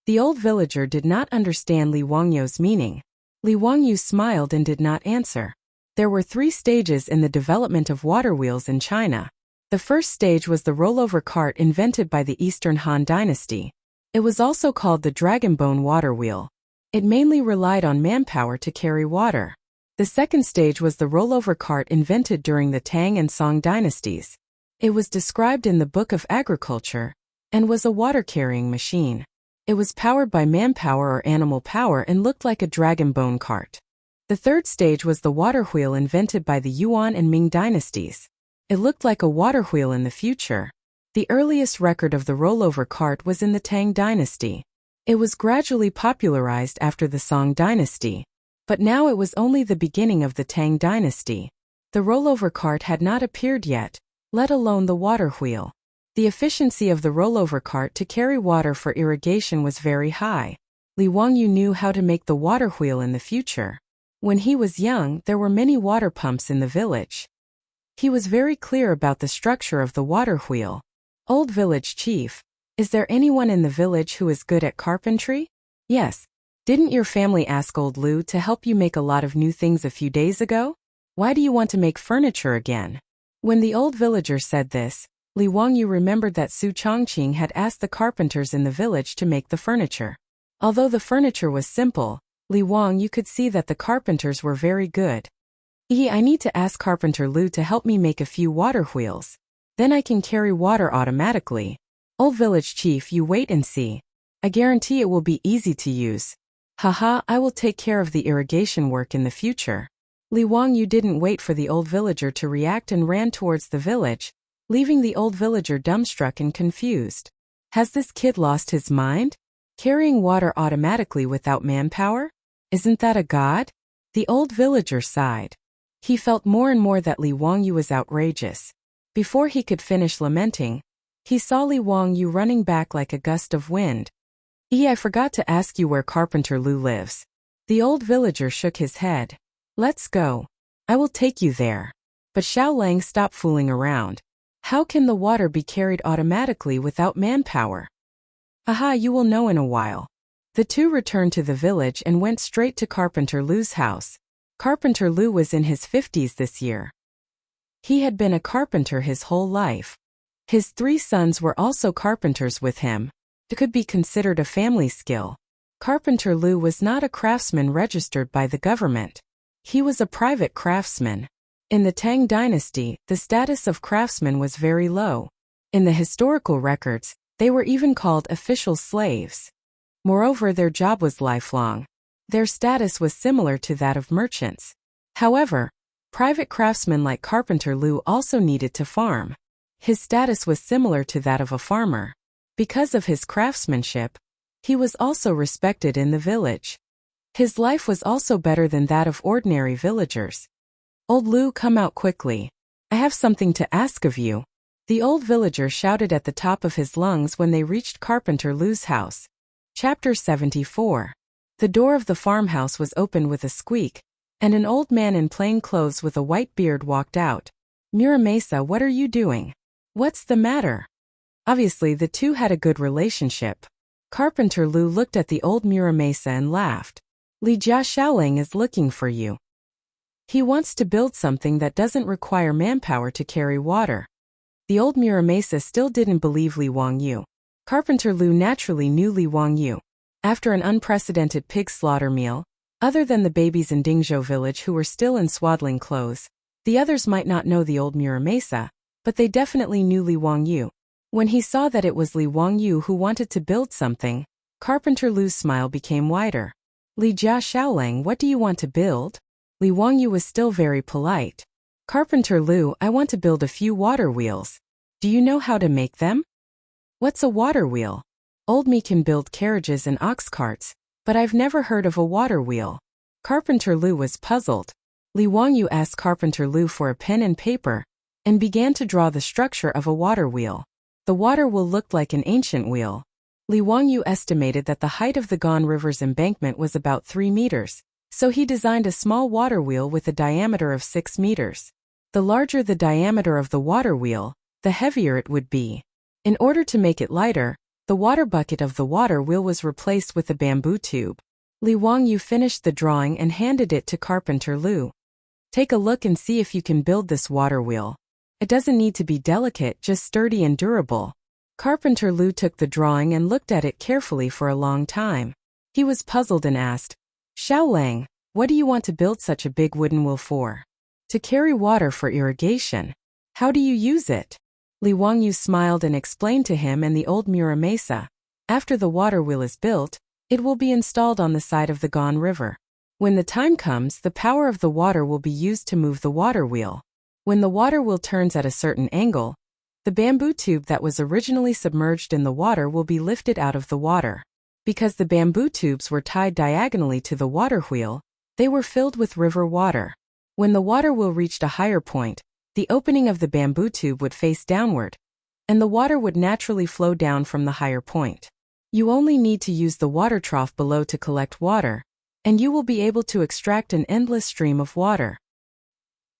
The old villager did not understand Li Wangyu's meaning. Li Wangyu smiled and did not answer. There were 3 stages in the development of water wheels in China. The first stage was the rollover cart invented by the Eastern Han Dynasty. It was also called the dragon bone water wheel. It mainly relied on manpower to carry water. The second stage was the rollover cart invented during the Tang and Song dynasties. It was described in the Book of Agriculture and was a water-carrying machine. It was powered by manpower or animal power and looked like a dragon bone cart. The third stage was the water wheel invented by the Yuan and Ming dynasties. It looked like a water wheel in the future. The earliest record of the rollover cart was in the Tang dynasty. It was gradually popularized after the Song dynasty. But now it was only the beginning of the Tang dynasty. The rollover cart had not appeared yet, let alone the water wheel. The efficiency of the rollover cart to carry water for irrigation was very high. Li Wangyu knew how to make the water wheel in the future. When he was young, there were many water pumps in the village. He was very clear about the structure of the water wheel. Old village chief, is there anyone in the village who is good at carpentry? Yes. Didn't your family ask old Lu to help you make a lot of new things a few days ago? Why do you want to make furniture again? When the old villager said this, Li Wangyu remembered that Su Chongqing had asked the carpenters in the village to make the furniture. Although the furniture was simple, Li Wangyu could see that the carpenters were very good. I need to ask Carpenter Lu to help me make a few water wheels. Then I can carry water automatically. Old village chief, you wait and see. I guarantee it will be easy to use. Haha, I will take care of the irrigation work in the future. Li Wangyu didn't wait for the old villager to react and ran towards the village, leaving the old villager dumbstruck and confused. Has this kid lost his mind? Carrying water automatically without manpower? Isn't that a god? The old villager sighed. He felt more and more that Li Wangyu was outrageous. Before he could finish lamenting, he saw Li Wangyu running back like a gust of wind. I forgot to ask you where Carpenter Lu lives. The old villager shook his head. Let's go. I will take you there. But Xiao Lang stopped fooling around. How can the water be carried automatically without manpower? Aha, you will know in a while. The two returned to the village and went straight to Carpenter Lu's house. Carpenter Lu was in his 50s this year. He had been a carpenter his whole life. His 3 sons were also carpenters with him. It could be considered a family skill. Carpenter Lu was not a craftsman registered by the government. He was a private craftsman. In the Tang dynasty, the status of craftsmen was very low. In the historical records, they were even called official slaves. Moreover, their job was lifelong. Their status was similar to that of merchants. However, private craftsmen like Carpenter Lu also needed to farm. His status was similar to that of a farmer. Because of his craftsmanship, he was also respected in the village. His life was also better than that of ordinary villagers. Old Lu, come out quickly. I have something to ask of you. The old villager shouted at the top of his lungs when they reached Carpenter Lu's house. Chapter 74. The door of the farmhouse was opened with a squeak, and an old man in plain clothes with a white beard walked out. Muramesa, what are you doing? What's the matter? Obviously, the two had a good relationship. Carpenter Lu looked at the old Muramesa and laughed. Li Jia Xiaoling is looking for you. He wants to build something that doesn't require manpower to carry water. The old Muramesa still didn't believe Li Wangyu. Carpenter Lu naturally knew Li Wangyu. After an unprecedented pig slaughter meal, other than the babies in Dingzhou village who were still in swaddling clothes, the others might not know the old Muramesa, but they definitely knew Li Wangyu. When he saw that it was Li Wangyu who wanted to build something, Carpenter Lu's smile became wider. Li Jia Xiaolang, what do you want to build? Li Wangyu was still very polite. Carpenter Lu, I want to build a few water wheels. Do you know how to make them? What's a water wheel? Old me can build carriages and ox carts, but I've never heard of a water wheel. Carpenter Lu was puzzled. Li Wangyu asked Carpenter Lu for a pen and paper, and began to draw the structure of a water wheel. The water wheel looked like an ancient wheel. Li Wangyu estimated that the height of the Gan River's embankment was about 3 meters, so he designed a small water wheel with a diameter of 6 meters. The larger the diameter of the water wheel, the heavier it would be. In order to make it lighter, the water bucket of the water wheel was replaced with a bamboo tube. Li Wangyu finished the drawing and handed it to Carpenter Lu. Take a look and see if you can build this water wheel. It doesn't need to be delicate, just sturdy and durable. Carpenter Lu took the drawing and looked at it carefully for a long time. He was puzzled and asked, Xiaolang, what do you want to build such a big wooden wheel for? To carry water for irrigation. How do you use it? Li Wangyu smiled and explained to him and the old Muramesa. After the water wheel is built, it will be installed on the side of the Gan River. When the time comes, the power of the water will be used to move the water wheel. When the water wheel turns at a certain angle, the bamboo tube that was originally submerged in the water will be lifted out of the water. Because the bamboo tubes were tied diagonally to the water wheel, they were filled with river water. When the water wheel reached a higher point, the opening of the bamboo tube would face downward, and the water would naturally flow down from the higher point. You only need to use the water trough below to collect water, and you will be able to extract an endless stream of water.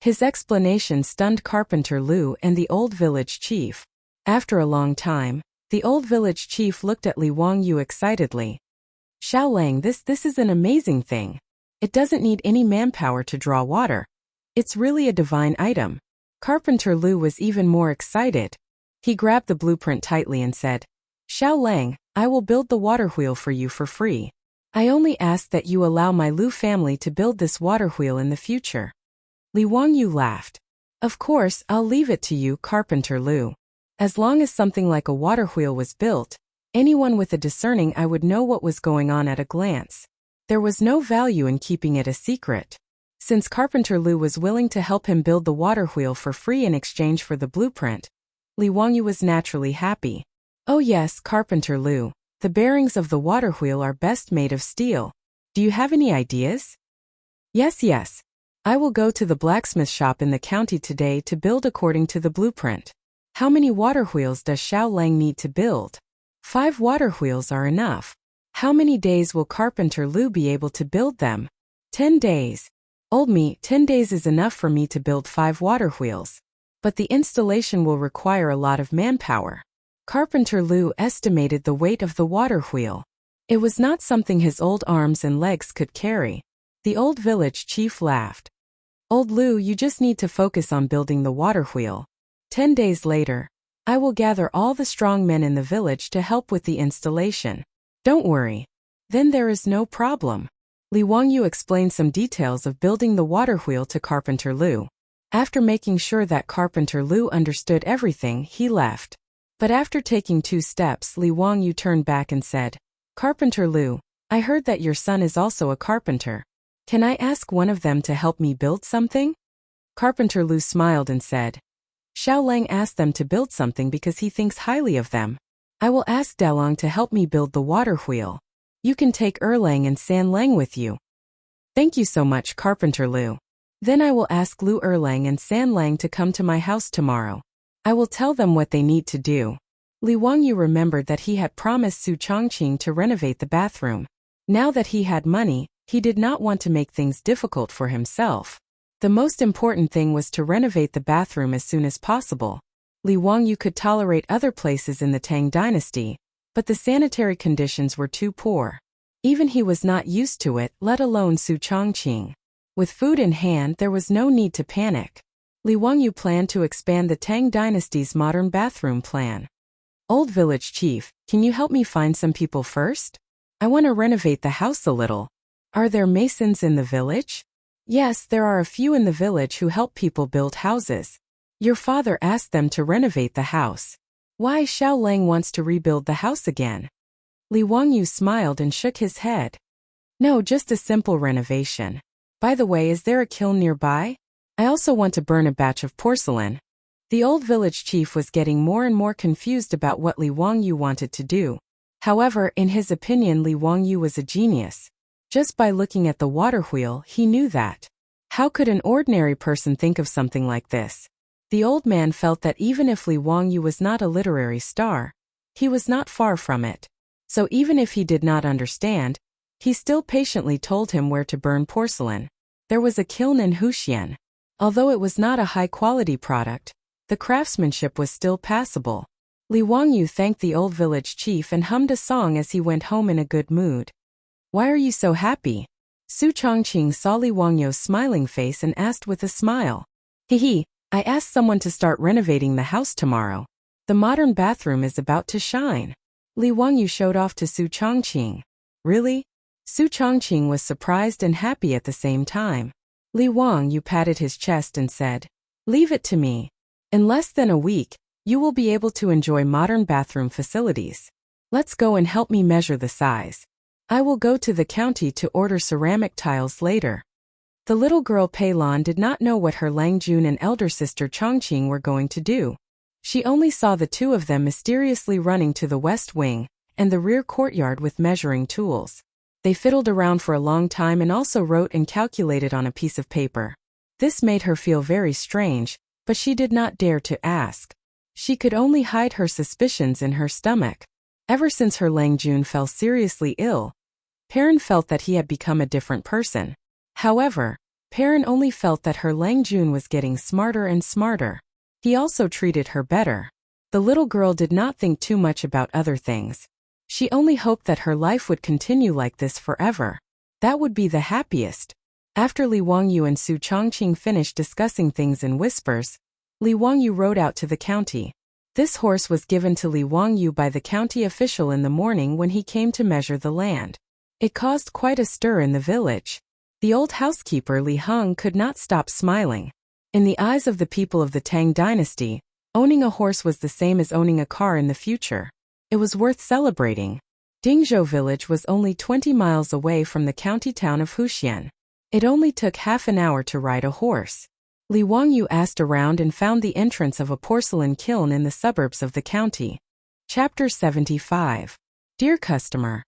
His explanation stunned Carpenter Lu and the old village chief. After a long time, the old village chief looked at Li Wangyu excitedly. Xiaolang, this is an amazing thing. It doesn't need any manpower to draw water. It's really a divine item. Carpenter Lu was even more excited. He grabbed the blueprint tightly and said, Xiaolang, I will build the water wheel for you for free. I only ask that you allow my Lu family to build this water wheel in the future. Li Wangyu laughed. Of course, I'll leave it to you, Carpenter Lu. As long as something like a water wheel was built, anyone with a discerning eye would know what was going on at a glance. There was no value in keeping it a secret. Since Carpenter Lu was willing to help him build the water wheel for free in exchange for the blueprint, Li Wangyu was naturally happy. Oh yes, Carpenter Lu, the bearings of the water wheel are best made of steel. Do you have any ideas? Yes. I will go to the blacksmith shop in the county today to build according to the blueprint. How many water wheels does Xiaolang need to build? 5 water wheels are enough. How many days will Carpenter Lu be able to build them? 10 days. Old me, 10 days is enough for me to build 5 water wheels. But the installation will require a lot of manpower. Carpenter Lu estimated the weight of the water wheel. It was not something his old arms and legs could carry. The old village chief laughed. Old Lu, you just need to focus on building the water wheel. 10 days later, I will gather all the strong men in the village to help with the installation. Don't worry. Then there is no problem. Li Wangyu explained some details of building the water wheel to Carpenter Lu. After making sure that Carpenter Lu understood everything, he left. But after taking 2 steps, Li Wangyu turned back and said, Carpenter Lu, I heard that your son is also a carpenter. Can I ask one of them to help me build something? Carpenter Lu smiled and said, Xiaolang asked them to build something because he thinks highly of them. I will ask Dalong to help me build the water wheel. You can take Erlang and San Lang with you. Thank you so much, Carpenter Lu. Then I will ask Lu Erlang and San Lang to come to my house tomorrow. I will tell them what they need to do. Li Wangyu remembered that he had promised Su Chongqing to renovate the bathroom. Now that he had money, he did not want to make things difficult for himself. The most important thing was to renovate the bathroom as soon as possible. Li Wangyu could tolerate other places in the Tang dynasty, but the sanitary conditions were too poor. Even he was not used to it, let alone Su Chongqing. With food in hand, there was no need to panic. Li Wangyu planned to expand the Tang dynasty's modern bathroom plan. Old village chief, can you help me find some people first? I want to renovate the house a little. Are there masons in the village? Yes, there are a few in the village who help people build houses. Your father asked them to renovate the house. Why Xiaolang wants to rebuild the house again? Li Wangyu smiled and shook his head. No, just a simple renovation. By the way, is there a kiln nearby? I also want to burn a batch of porcelain. The old village chief was getting more and more confused about what Li Wangyu wanted to do. However, in his opinion, Li Wangyu was a genius. Just by looking at the water wheel, he knew that. How could an ordinary person think of something like this? The old man felt that even if Li Wangyu was not a literary star, he was not far from it. So even if he did not understand, he still patiently told him where to burn porcelain. There was a kiln in Wuxia. Although it was not a high-quality product, the craftsmanship was still passable. Li Wangyu thanked the old village chief and hummed a song as he went home in a good mood. "Why are you so happy?" Su Changqing saw Li Wangyu's smiling face and asked with a smile. "Hehe, I asked someone to start renovating the house tomorrow. The modern bathroom is about to shine." Li Wangyu showed off to Su Changqing. "Really?" Su Changqing was surprised and happy at the same time. Li Wangyu patted his chest and said, "Leave it to me. In less than a week, you will be able to enjoy modern bathroom facilities. Let's go and help me measure the size. I will go to the county to order ceramic tiles later." The little girl Pei Lan did not know what her Lang Jun and elder sister Chongqing were going to do. She only saw the two of them mysteriously running to the west wing and the rear courtyard with measuring tools. They fiddled around for a long time and also wrote and calculated on a piece of paper. This made her feel very strange, but she did not dare to ask. She could only hide her suspicions in her stomach. Ever since her Lang Jun fell seriously ill, Perrin felt that he had become a different person. However, Perrin only felt that her Lang Jun was getting smarter and smarter. He also treated her better. The little girl did not think too much about other things. She only hoped that her life would continue like this forever. That would be the happiest. After Li Wangyu and Su Chongqing finished discussing things in whispers, Li Wangyu rode out to the county. This horse was given to Li Wangyu by the county official in the morning when he came to measure the land. It caused quite a stir in the village. The old housekeeper Li Heng could not stop smiling. In the eyes of the people of the Tang dynasty, owning a horse was the same as owning a car in the future. It was worth celebrating. Dingzhou village was only 20 miles away from the county town of Wuxia. It only took half an hour to ride a horse. Li Wangyu asked around and found the entrance of a porcelain kiln in the suburbs of the county. Chapter 75. Dear customer,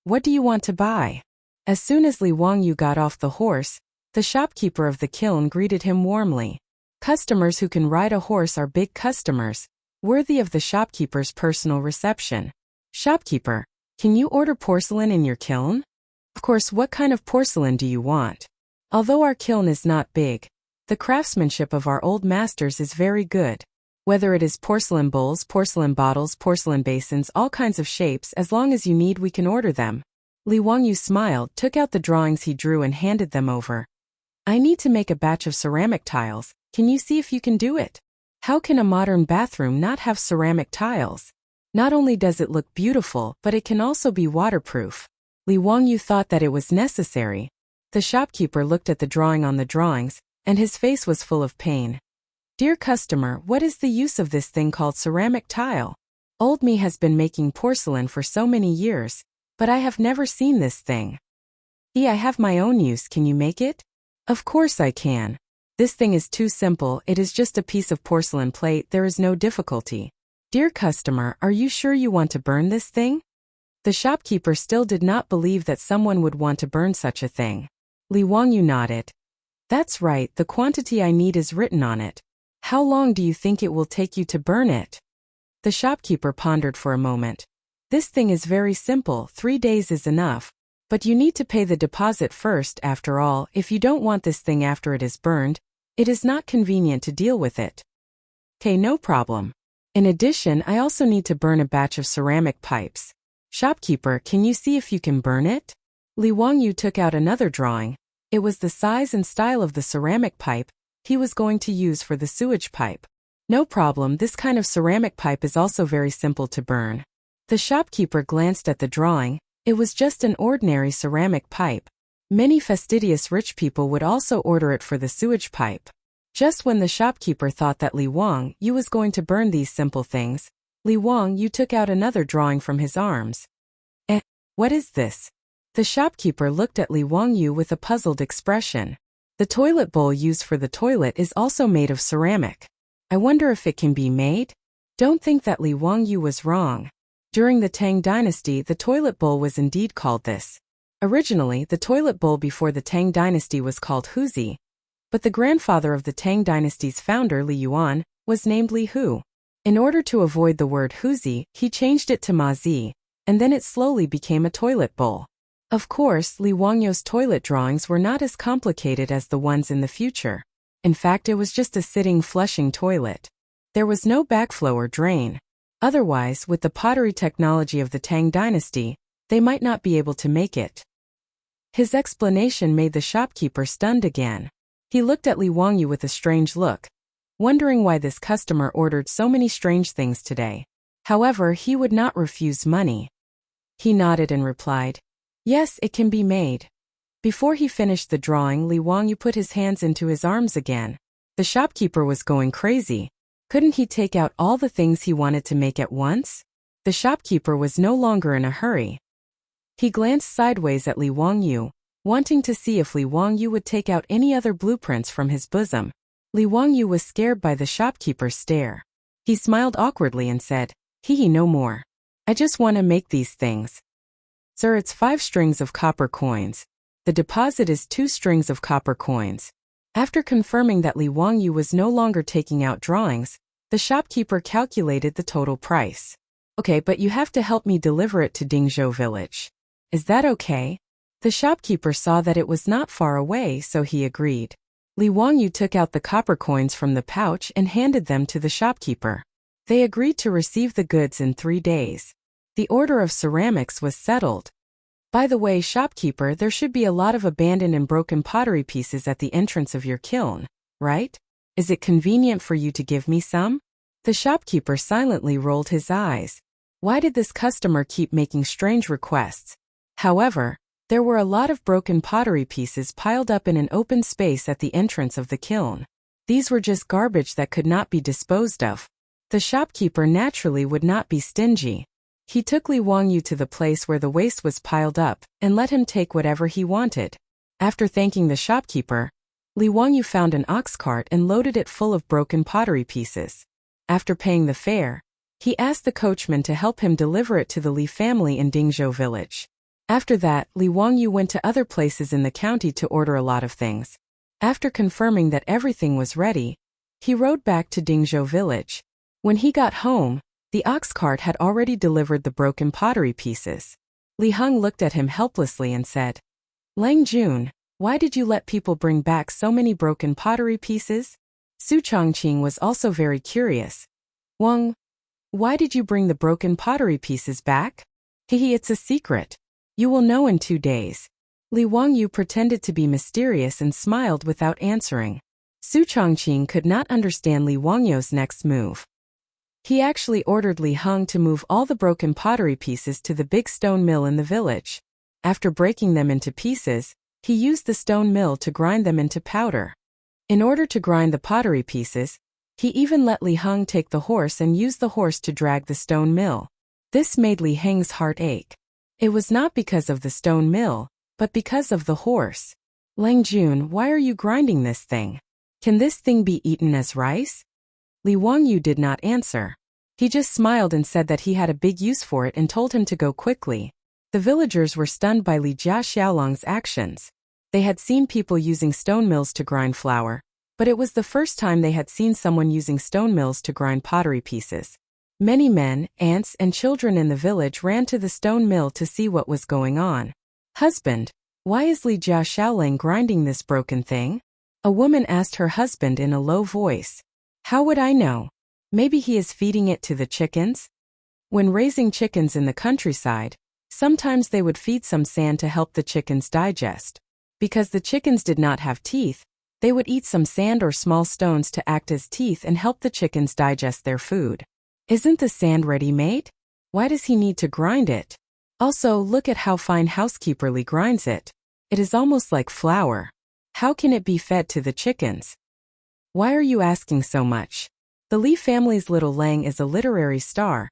what do you want to buy? As soon as Li Wangyu got off the horse, the shopkeeper of the kiln greeted him warmly. Customers who can ride a horse are big customers, worthy of the shopkeeper's personal reception. Shopkeeper, can you order porcelain in your kiln? Of course, what kind of porcelain do you want? Although our kiln is not big, the craftsmanship of our old masters is very good. Whether it is porcelain bowls, porcelain bottles, porcelain basins, all kinds of shapes, as long as you need, we can order them. Li Wangyu smiled, took out the drawings he drew and handed them over. I need to make a batch of ceramic tiles. Can you see if you can do it? How can a modern bathroom not have ceramic tiles? Not only does it look beautiful, but it can also be waterproof. Li Wangyu thought that it was necessary. The shopkeeper looked at the drawing on the drawings, and his face was full of pain. Dear customer, what is the use of this thing called ceramic tile? Old me has been making porcelain for so many years, but I have never seen this thing. I have my own use. Can you make it? Of course I can. This thing is too simple, it is just a piece of porcelain plate, there is no difficulty. Dear customer, are you sure you want to burn this thing? The shopkeeper still did not believe that someone would want to burn such a thing. Li Wangyu nodded. That's right, the quantity I need is written on it. How long do you think it will take you to burn it? The shopkeeper pondered for a moment. This thing is very simple, 3 days is enough. But you need to pay the deposit first. After all, if you don't want this thing after it is burned, it is not convenient to deal with it. Okay, no problem. In addition, I also need to burn a batch of ceramic pipes. Shopkeeper, can you see if you can burn it? Li Wangyu took out another drawing. It was the size and style of the ceramic pipe he was going to use for the sewage pipe. No problem, this kind of ceramic pipe is also very simple to burn. The shopkeeper glanced at the drawing. It was just an ordinary ceramic pipe. Many fastidious rich people would also order it for the sewage pipe. Just when the shopkeeper thought that Li Wangyu was going to burn these simple things, Li Wangyu took out another drawing from his arms. What is this? The shopkeeper looked at Li Wangyu with a puzzled expression. The toilet bowl used for the toilet is also made of ceramic. I wonder if it can be made? Don't think that Li Wangyu was wrong. During the Tang dynasty, the toilet bowl was indeed called this. Originally, the toilet bowl before the Tang dynasty was called huzi. But the grandfather of the Tang dynasty's founder, Li Yuan, was named Li Hu. In order to avoid the word Huzi, he changed it to Mazi, and then it slowly became a toilet bowl. Of course, Li Wangyu's toilet drawings were not as complicated as the ones in the future. In fact, it was just a sitting flushing toilet. There was no backflow or drain. Otherwise, with the pottery technology of the Tang dynasty, they might not be able to make it. His explanation made the shopkeeper stunned again. He looked at Li Wangyu with a strange look, wondering why this customer ordered so many strange things today. However, he would not refuse money. He nodded and replied, "Yes, it can be made." Before he finished the drawing, Li Wangyu put his hands into his arms again. The shopkeeper was going crazy. Couldn't he take out all the things he wanted to make at once? The shopkeeper was no longer in a hurry. He glanced sideways at Li Wangyu, wanting to see if Li Wangyu would take out any other blueprints from his bosom. Li Wangyu was scared by the shopkeeper's stare. He smiled awkwardly and said, "Hee, no more. I just want to make these things." "Sir, it's 5 strings of copper coins. The deposit is 2 strings of copper coins." After confirming that Li Wangyu was no longer taking out drawings, the shopkeeper calculated the total price. "Okay, but you have to help me deliver it to Dingzhou village. Is that okay?" The shopkeeper saw that it was not far away, so he agreed. Li Wangyu took out the copper coins from the pouch and handed them to the shopkeeper. They agreed to receive the goods in 3 days. The order of ceramics was settled. "By the way, shopkeeper, there should be a lot of abandoned and broken pottery pieces at the entrance of your kiln, right? Is it convenient for you to give me some?" The shopkeeper silently rolled his eyes. Why did this customer keep making strange requests? However, there were a lot of broken pottery pieces piled up in an open space at the entrance of the kiln. These were just garbage that could not be disposed of. The shopkeeper naturally would not be stingy. He took Li Wangyu to the place where the waste was piled up and let him take whatever he wanted. After thanking the shopkeeper, Li Wangyu found an ox cart and loaded it full of broken pottery pieces. After paying the fare, he asked the coachman to help him deliver it to the Li family in Dingzhou village. After that, Li Wangyu went to other places in the county to order a lot of things. After confirming that everything was ready, he rode back to Dingzhou village. When he got home, the ox cart had already delivered the broken pottery pieces. Li Heng looked at him helplessly and said, "Lang Jun, why did you let people bring back so many broken pottery pieces?" Su Chongqing was also very curious. "Wang, why did you bring the broken pottery pieces back?" "Hehe, it's a secret. You will know in 2 days." Li Wangyu pretended to be mysterious and smiled without answering. Su Chongqing could not understand Li Wangyu's next move. He actually ordered Li Heng to move all the broken pottery pieces to the big stone mill in the village. After breaking them into pieces, he used the stone mill to grind them into powder. In order to grind the pottery pieces, he even let Li Heng take the horse and use the horse to drag the stone mill. This made Li Heng's heart ache. It was not because of the stone mill, but because of the horse. "Lang Jun, why are you grinding this thing? Can this thing be eaten as rice?" Li Wangyu did not answer. He just smiled and said that he had a big use for it and told him to go quickly. The villagers were stunned by Li Jia Xiaolong's actions. They had seen people using stone mills to grind flour, but it was the first time they had seen someone using stone mills to grind pottery pieces. Many men, aunts, and children in the village ran to the stone mill to see what was going on. "Husband, why is Li Jia Xiaolang grinding this broken thing?" A woman asked her husband in a low voice. "How would I know? Maybe he is feeding it to the chickens?" When raising chickens in the countryside, sometimes they would feed some sand to help the chickens digest. Because the chickens did not have teeth, they would eat some sand or small stones to act as teeth and help the chickens digest their food. Isn't the sand ready-made? Why does he need to grind it? Also, look at how fine housekeeper Li grinds it. It is almost like flour. How can it be fed to the chickens? Why are you asking so much? The Li family's little Lang is a literary star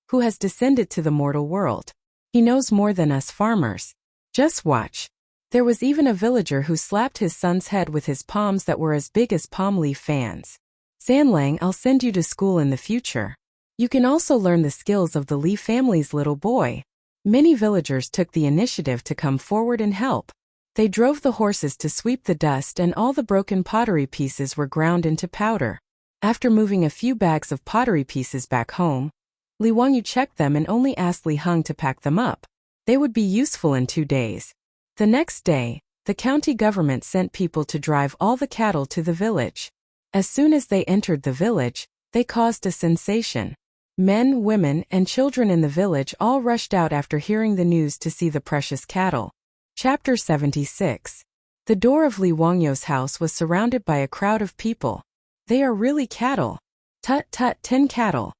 who has descended to the mortal world. He knows more than us farmers. Just watch. There was even a villager who slapped his son's head with his palms that were as big as palm leaf fans. "San Lang, I'll send you to school in the future. You can also learn the skills of the Li family's little boy." Many villagers took the initiative to come forward and help. They drove the horses to sweep the dust, and all the broken pottery pieces were ground into powder. After moving a few bags of pottery pieces back home, Li Wangyu checked them and only asked Li Heng to pack them up. They would be useful in 2 days. The next day, the county government sent people to drive all the cattle to the village. As soon as they entered the village, they caused a sensation. Men, women, and children in the village all rushed out after hearing the news to see the precious cattle. Chapter 76. The door of Li Wangyu's house was surrounded by a crowd of people. They are really cattle. Tut tut, 10 cattle.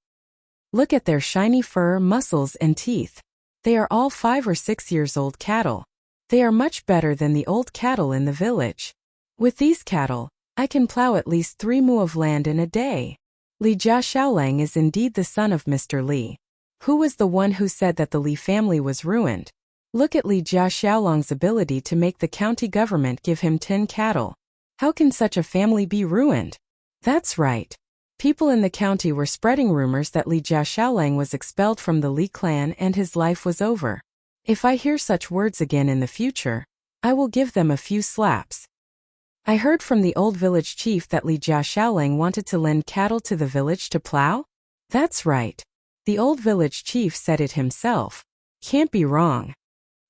Look at their shiny fur, muscles, and teeth. They are all 5 or 6 years old cattle. They are much better than the old cattle in the village. With these cattle, I can plow at least 3 mu of land in a day. Li Jia Xiaolang is indeed the son of Mr. Li. Who was the one who said that the Li family was ruined? Look at Li Jia Xiaolang's ability to make the county government give him 10 cattle. How can such a family be ruined? That's right. People in the county were spreading rumors that Li Jia Xiaolang was expelled from the Li clan and his life was over. If I hear such words again in the future, I will give them a few slaps. I heard from the old village chief that Li Jia Xiaolang wanted to lend cattle to the village to plow? That's right. The old village chief said it himself. Can't be wrong.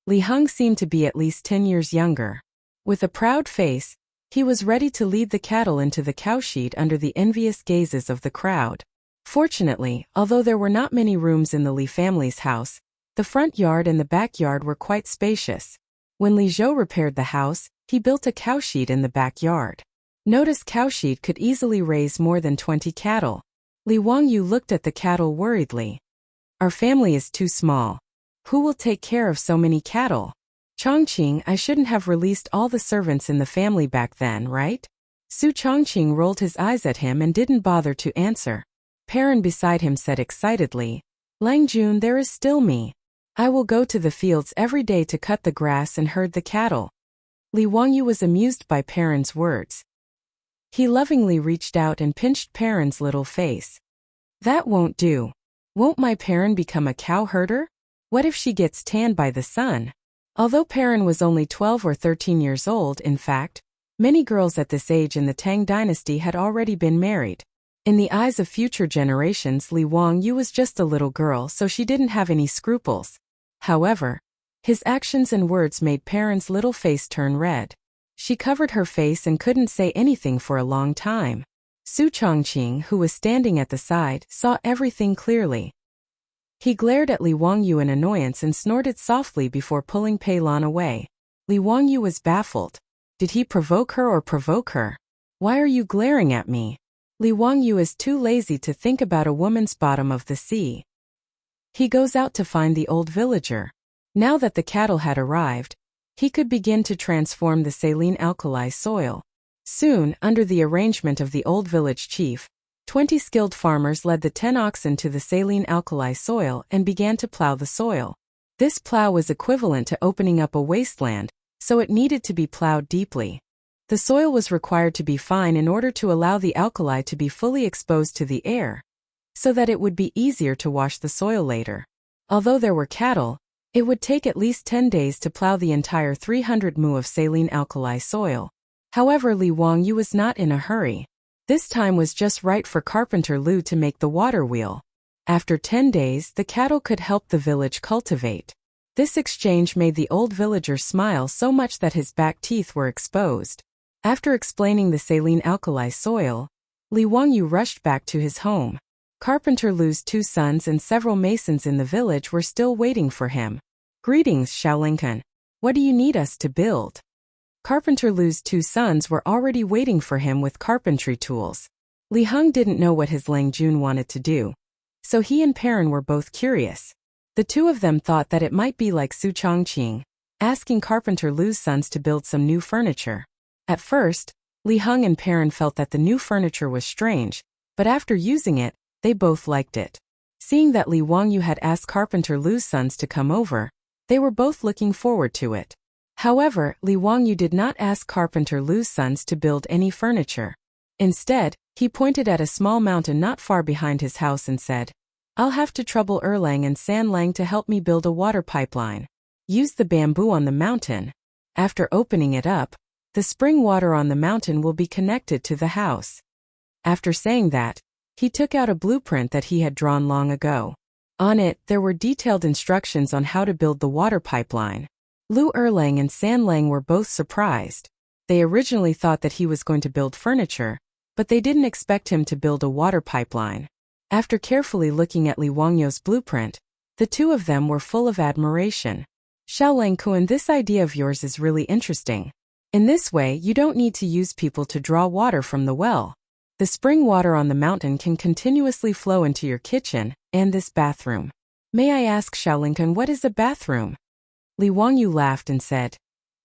Li Heng seemed to be at least 10 years younger. With a proud face, he was ready to lead the cattle into the cowshed under the envious gazes of the crowd. Fortunately, although there were not many rooms in the Li family's house, the front yard and the backyard were quite spacious. When Li Zhou repaired the house, he built a cowshed in the backyard. Notice cowshed could easily raise more than 20 cattle. Li Wangyu looked at the cattle worriedly. Our family is too small. Who will take care of so many cattle? Chongqing, I shouldn't have released all the servants in the family back then, right? Su Chongqing rolled his eyes at him and didn't bother to answer. Perrin beside him said excitedly, Lang Jun, there is still me. I will go to the fields every day to cut the grass and herd the cattle. Li Wangyu was amused by Perrin's words. He lovingly reached out and pinched Perrin's little face. That won't do. Won't my Perrin become a cow herder? What if she gets tanned by the sun? Although Perrin was only 12 or 13 years old, in fact, many girls at this age in the Tang dynasty had already been married. In the eyes of future generations, Li Wangyu was just a little girl, so she didn't have any scruples. However, his actions and words made Perrin's little face turn red. She covered her face and couldn't say anything for a long time. Su Chongqing, who was standing at the side, saw everything clearly. He glared at Li Wangyu in annoyance and snorted softly before pulling Pei Lan away. Li Wangyu was baffled. Did he provoke her or provoke her? Why are you glaring at me? Li Wangyu is too lazy to think about a woman's bottom of the sea. He goes out to find the old villager. Now that the cattle had arrived, he could begin to transform the saline alkali soil. Soon, under the arrangement of the old village chief, 20 skilled farmers led the 10 oxen to the saline alkali soil and began to plow the soil. This plow was equivalent to opening up a wasteland, so it needed to be plowed deeply. The soil was required to be fine in order to allow the alkali to be fully exposed to the air, so that it would be easier to wash the soil later. Although there were cattle, it would take at least 10 days to plow the entire 300 mu of saline alkali soil. However, Li Wangyu was not in a hurry. This time was just right for Carpenter Lu to make the water wheel. After 10 days, the cattle could help the village cultivate. This exchange made the old villager smile so much that his back teeth were exposed. After explaining the saline alkali soil, Li Wangyu rushed back to his home. Carpenter Lu's 2 sons and several masons in the village were still waiting for him. Greetings, Xiaolingkan. What do you need us to build? Carpenter Lu's 2 sons were already waiting for him with carpentry tools. Li Heng didn't know what his Lang Jun wanted to do, so he and Perrin were both curious. The 2 of them thought that it might be like Su Chongqing, asking Carpenter Lu's sons to build some new furniture. At first, Li Heng and Perrin felt that the new furniture was strange, but after using it, they both liked it. Seeing that Li Wangyu had asked Carpenter Lu's sons to come over, they were both looking forward to it. However, Li Wangyu did not ask Carpenter Lu's sons to build any furniture. Instead, he pointed at a small mountain not far behind his house and said, I'll have to trouble Erlang and San Lang to help me build a water pipeline. Use the bamboo on the mountain. After opening it up, the spring water on the mountain will be connected to the house. After saying that, he took out a blueprint that he had drawn long ago. On it, there were detailed instructions on how to build the water pipeline. Lu Erlang and San Lang were both surprised. They originally thought that he was going to build furniture, but they didn't expect him to build a water pipeline. After carefully looking at Li Wangyou's blueprint, the two of them were full of admiration. Xiaolang Kuan, this idea of yours is really interesting. In this way, you don't need to use people to draw water from the well. The spring water on the mountain can continuously flow into your kitchen and this bathroom. May I ask, Xiaolang Kuan, what is a bathroom? Li Wangyou laughed and said,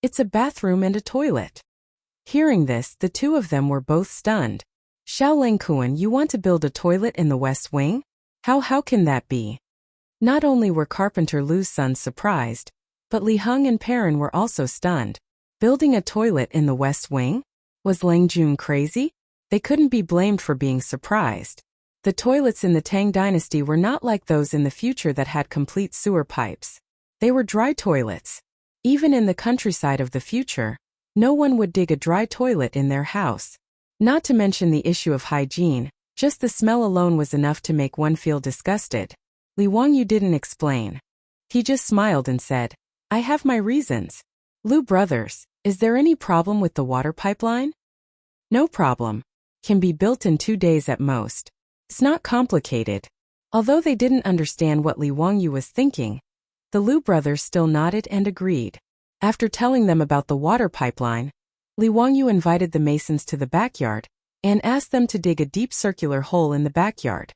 "It's a bathroom and a toilet." Hearing this, the two of them were both stunned. Xiaolang Kuan, you want to build a toilet in the West Wing? How can that be? Not only were Carpenter Lu's sons surprised, but Li Heng and Perrin were also stunned. Building a toilet in the West Wing? Was Lang Jun crazy? They couldn't be blamed for being surprised. The toilets in the Tang dynasty were not like those in the future that had complete sewer pipes. They were dry toilets. Even in the countryside of the future, no one would dig a dry toilet in their house. Not to mention the issue of hygiene, just the smell alone was enough to make one feel disgusted. Li Wangyou didn't explain. He just smiled and said, "I have my reasons." Lu brothers, is there any problem with the water pipeline? No problem. Can be built in 2 days at most. It's not complicated. Although they didn't understand what Li Wangyou was thinking, the Lu brothers still nodded and agreed. After telling them about the water pipeline, Li Wangyou invited the masons to the backyard and asked them to dig a deep circular hole in the backyard.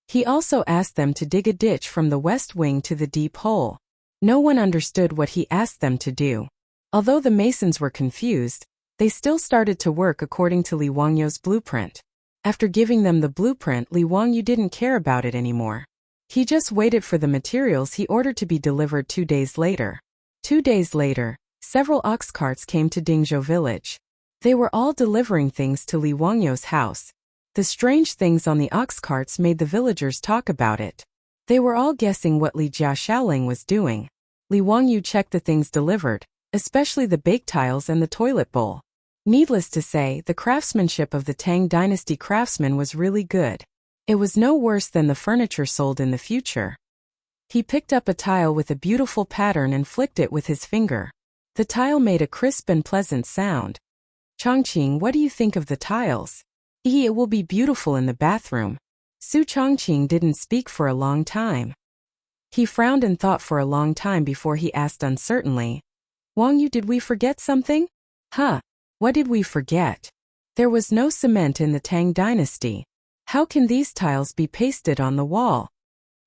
He also asked them to dig a ditch from the west wing to the deep hole. No one understood what he asked them to do. Although the masons were confused, they still started to work according to Li Wangyou's blueprint. After giving them the blueprint, Li Wangyou didn't care about it anymore. He just waited for the materials he ordered to be delivered 2 days later. 2 days later, several ox carts came to Dingzhou village. They were all delivering things to Li Wangyou's house. The strange things on the ox carts made the villagers talk about it. They were all guessing what Li Xiaolang was doing. Li Wangyou checked the things delivered, especially the bake tiles and the toilet bowl. Needless to say, the craftsmanship of the Tang dynasty craftsmen was really good. It was no worse than the furniture sold in the future. He picked up a tile with a beautiful pattern and flicked it with his finger. The tile made a crisp and pleasant sound. Chongqing, what do you think of the tiles? It will be beautiful in the bathroom. Su Chongqing didn't speak for a long time. He frowned and thought for a long time before he asked uncertainly, "Wangyou, did we forget something?" What did we forget? There was no cement in the Tang dynasty. How can these tiles be pasted on the wall?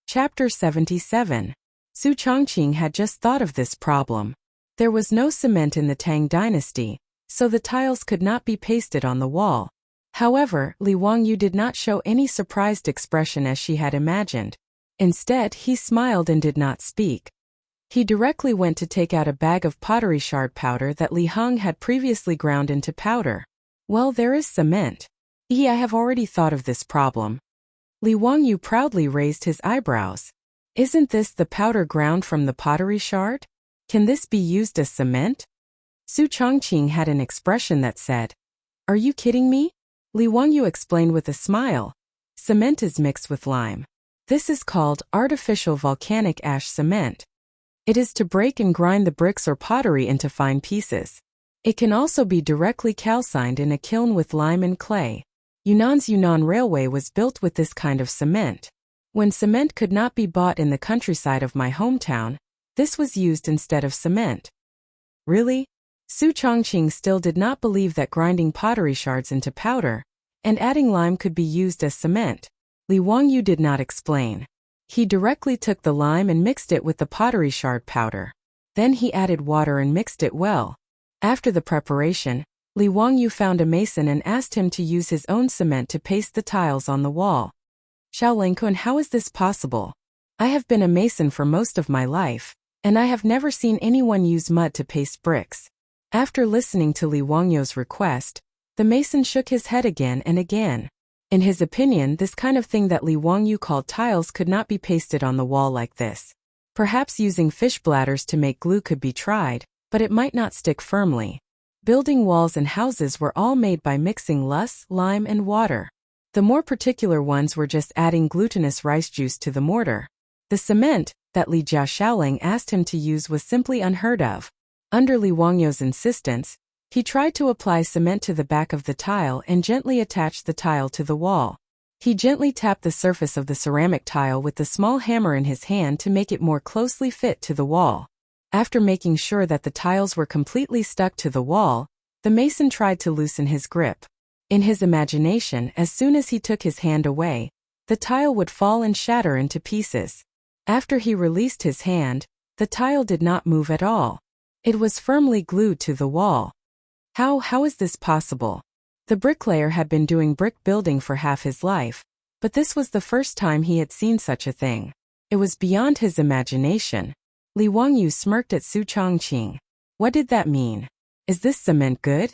Chapter 77. Su Chongqing had just thought of this problem. There was no cement in the Tang dynasty, so the tiles could not be pasted on the wall. However, Li Wangyou did not show any surprised expression as she had imagined. Instead, he smiled and did not speak. He directly went to take out a bag of pottery shard powder that Li Heng had previously ground into powder. Well, there is cement. I have already thought of this problem. Li Wangyou proudly raised his eyebrows. Isn't this the powder ground from the pottery shard? Can this be used as cement? Su Chongqing had an expression that said, "Are you kidding me?" Li Wangyou explained with a smile. Cement is mixed with lime. This is called artificial volcanic ash cement. It is to break and grind the bricks or pottery into fine pieces. It can also be directly calcined in a kiln with lime and clay. Yunnan's Yunnan Railway was built with this kind of cement. When cement could not be bought in the countryside of my hometown, this was used instead of cement. Really? Su Chongqing still did not believe that grinding pottery shards into powder and adding lime could be used as cement. Li Wangyou did not explain. He directly took the lime and mixed it with the pottery shard powder. Then he added water and mixed it well. After the preparation, Li Wangyou found a mason and asked him to use his own cement to paste the tiles on the wall. Xiaolang Kun, how is this possible? I have been a mason for most of my life, and I have never seen anyone use mud to paste bricks. After listening to Li Wangyou's request, the mason shook his head again and again. In his opinion, this kind of thing that Li Wangyou called tiles could not be pasted on the wall like this. Perhaps using fish bladders to make glue could be tried, but it might not stick firmly. Building walls and houses were all made by mixing lus, lime, and water. The more particular ones were just adding glutinous rice juice to the mortar. The cement that Li Jiaxiaoling asked him to use was simply unheard of. Under Li Wangyou's insistence, he tried to apply cement to the back of the tile and gently attach the tile to the wall. He gently tapped the surface of the ceramic tile with the small hammer in his hand to make it more closely fit to the wall. After making sure that the tiles were completely stuck to the wall, the mason tried to loosen his grip. In his imagination, as soon as he took his hand away, the tile would fall and shatter into pieces. After he released his hand, the tile did not move at all. It was firmly glued to the wall. How is this possible? The bricklayer had been doing brick building for half his life, but this was the first time he had seen such a thing. It was beyond his imagination. Li Wangyou smirked at Su Chongqing. What did that mean? Is this cement good?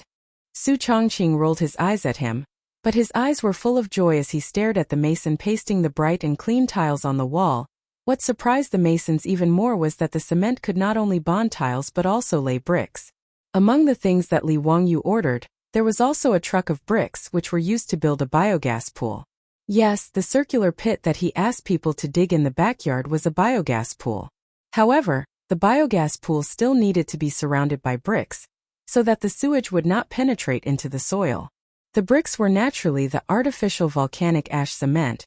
Su Chongqing rolled his eyes at him, but his eyes were full of joy as he stared at the mason pasting the bright and clean tiles on the wall. What surprised the masons even more was that the cement could not only bond tiles but also lay bricks. Among the things that Li Wangyou ordered, there was also a truck of bricks which were used to build a biogas pool. Yes, the circular pit that he asked people to dig in the backyard was a biogas pool. However, the biogas pool still needed to be surrounded by bricks, so that the sewage would not penetrate into the soil. The bricks were naturally the artificial volcanic ash cement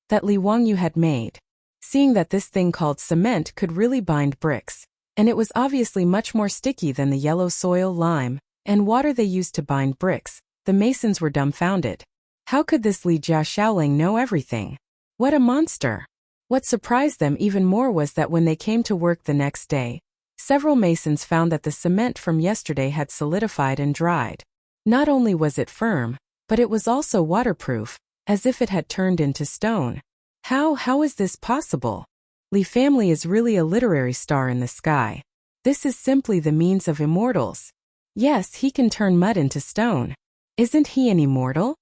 that Li Wangyou had made. Seeing that this thing called cement could really bind bricks, and it was obviously much more sticky than the yellow soil, lime, and water they used to bind bricks, the masons were dumbfounded. How could this Li Jiaxiaoling know everything? What a monster! What surprised them even more was that when they came to work the next day, several masons found that the cement from yesterday had solidified and dried. Not only was it firm, but it was also waterproof, as if it had turned into stone. How is this possible? Li family is really a literary star in the sky. This is simply the means of immortals. Yes, he can turn mud into stone. Isn't he an immortal?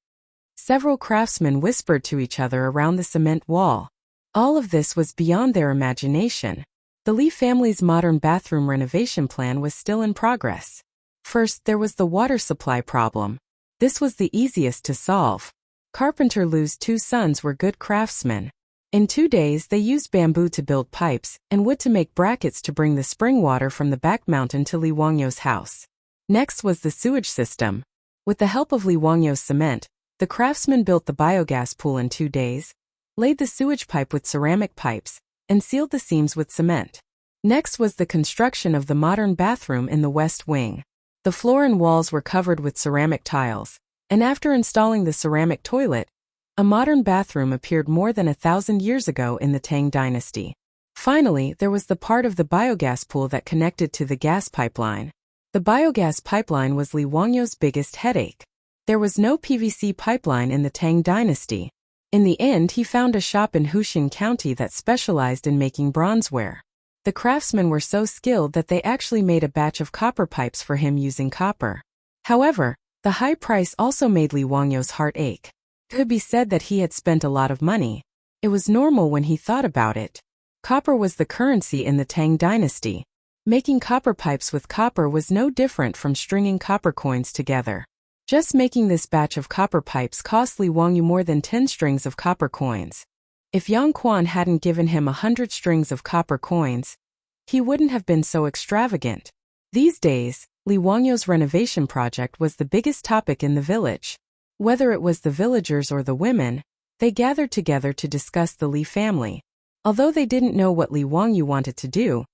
Several craftsmen whispered to each other around the cement wall. All of this was beyond their imagination. The Li family's modern bathroom renovation plan was still in progress. First, there was the water supply problem. This was the easiest to solve. Carpenter Lu's two sons were good craftsmen. In 2 days they used bamboo to build pipes and wood to make brackets to bring the spring water from the back mountain to Li Wangyou's house. Next was the sewage system. With the help of Li Wangyou's cement, the craftsmen built the biogas pool in 2 days, laid the sewage pipe with ceramic pipes, and sealed the seams with cement. Next was the construction of the modern bathroom in the west wing. The floor and walls were covered with ceramic tiles, and after installing the ceramic toilet, a modern bathroom appeared more than 1,000 years ago in the Tang dynasty. Finally, there was the part of the biogas pool that connected to the gas pipeline. The biogas pipeline was Li Wangyou's biggest headache. There was no PVC pipeline in the Tang dynasty. In the end, he found a shop in Huxin County that specialized in making bronzeware. The craftsmen were so skilled that they actually made a batch of copper pipes for him using copper. However, the high price also made Li Wangyou's heart ache. It could be said that he had spent a lot of money. It was normal when he thought about it. Copper was the currency in the Tang dynasty. Making copper pipes with copper was no different from stringing copper coins together. Just making this batch of copper pipes cost Li Wangyou more than 10 strings of copper coins. If Yang Quan hadn't given him 100 strings of copper coins, he wouldn't have been so extravagant. These days, Li Wangyou's renovation project was the biggest topic in the village. Whether it was the villagers or the women, they gathered together to discuss the Li family. Although they didn't know what Li Wangyou wanted to do,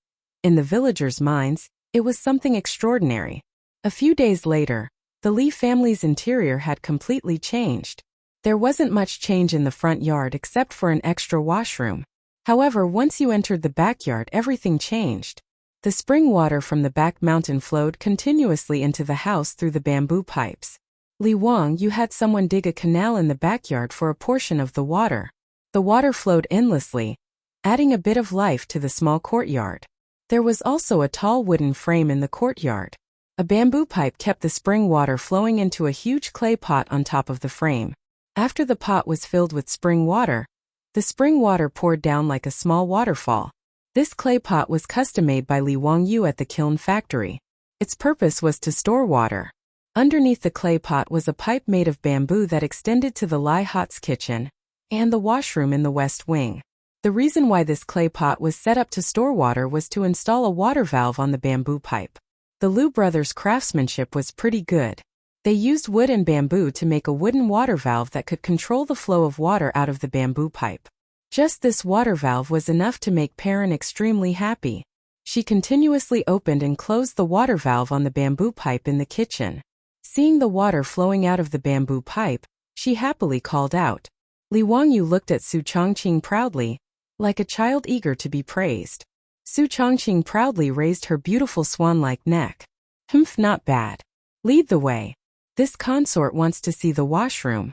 in the villagers' minds, it was something extraordinary. A few days later, the Li family's interior had completely changed. There wasn't much change in the front yard except for an extra washroom. However, once you entered the backyard, everything changed. The spring water from the back mountain flowed continuously into the house through the bamboo pipes. Li Wangyou had someone dig a canal in the backyard for a portion of the water. The water flowed endlessly, adding a bit of life to the small courtyard. There was also a tall wooden frame in the courtyard. A bamboo pipe kept the spring water flowing into a huge clay pot on top of the frame. After the pot was filled with spring water, the spring water poured down like a small waterfall. This clay pot was custom-made by Li Wangyou at the kiln factory. Its purpose was to store water. Underneath the clay pot was a pipe made of bamboo that extended to the Lai Hot's kitchen and the washroom in the west wing. The reason why this clay pot was set up to store water was to install a water valve on the bamboo pipe. The Liu brothers' craftsmanship was pretty good. They used wood and bamboo to make a wooden water valve that could control the flow of water out of the bamboo pipe. Just this water valve was enough to make Perrin extremely happy. She continuously opened and closed the water valve on the bamboo pipe in the kitchen. Seeing the water flowing out of the bamboo pipe, she happily called out. Li Wangyu looked at Su Changqing proudly, like a child eager to be praised. Su Changqing proudly raised her beautiful swan-like neck. Humph, not bad. Lead the way. This consort wants to see the washroom.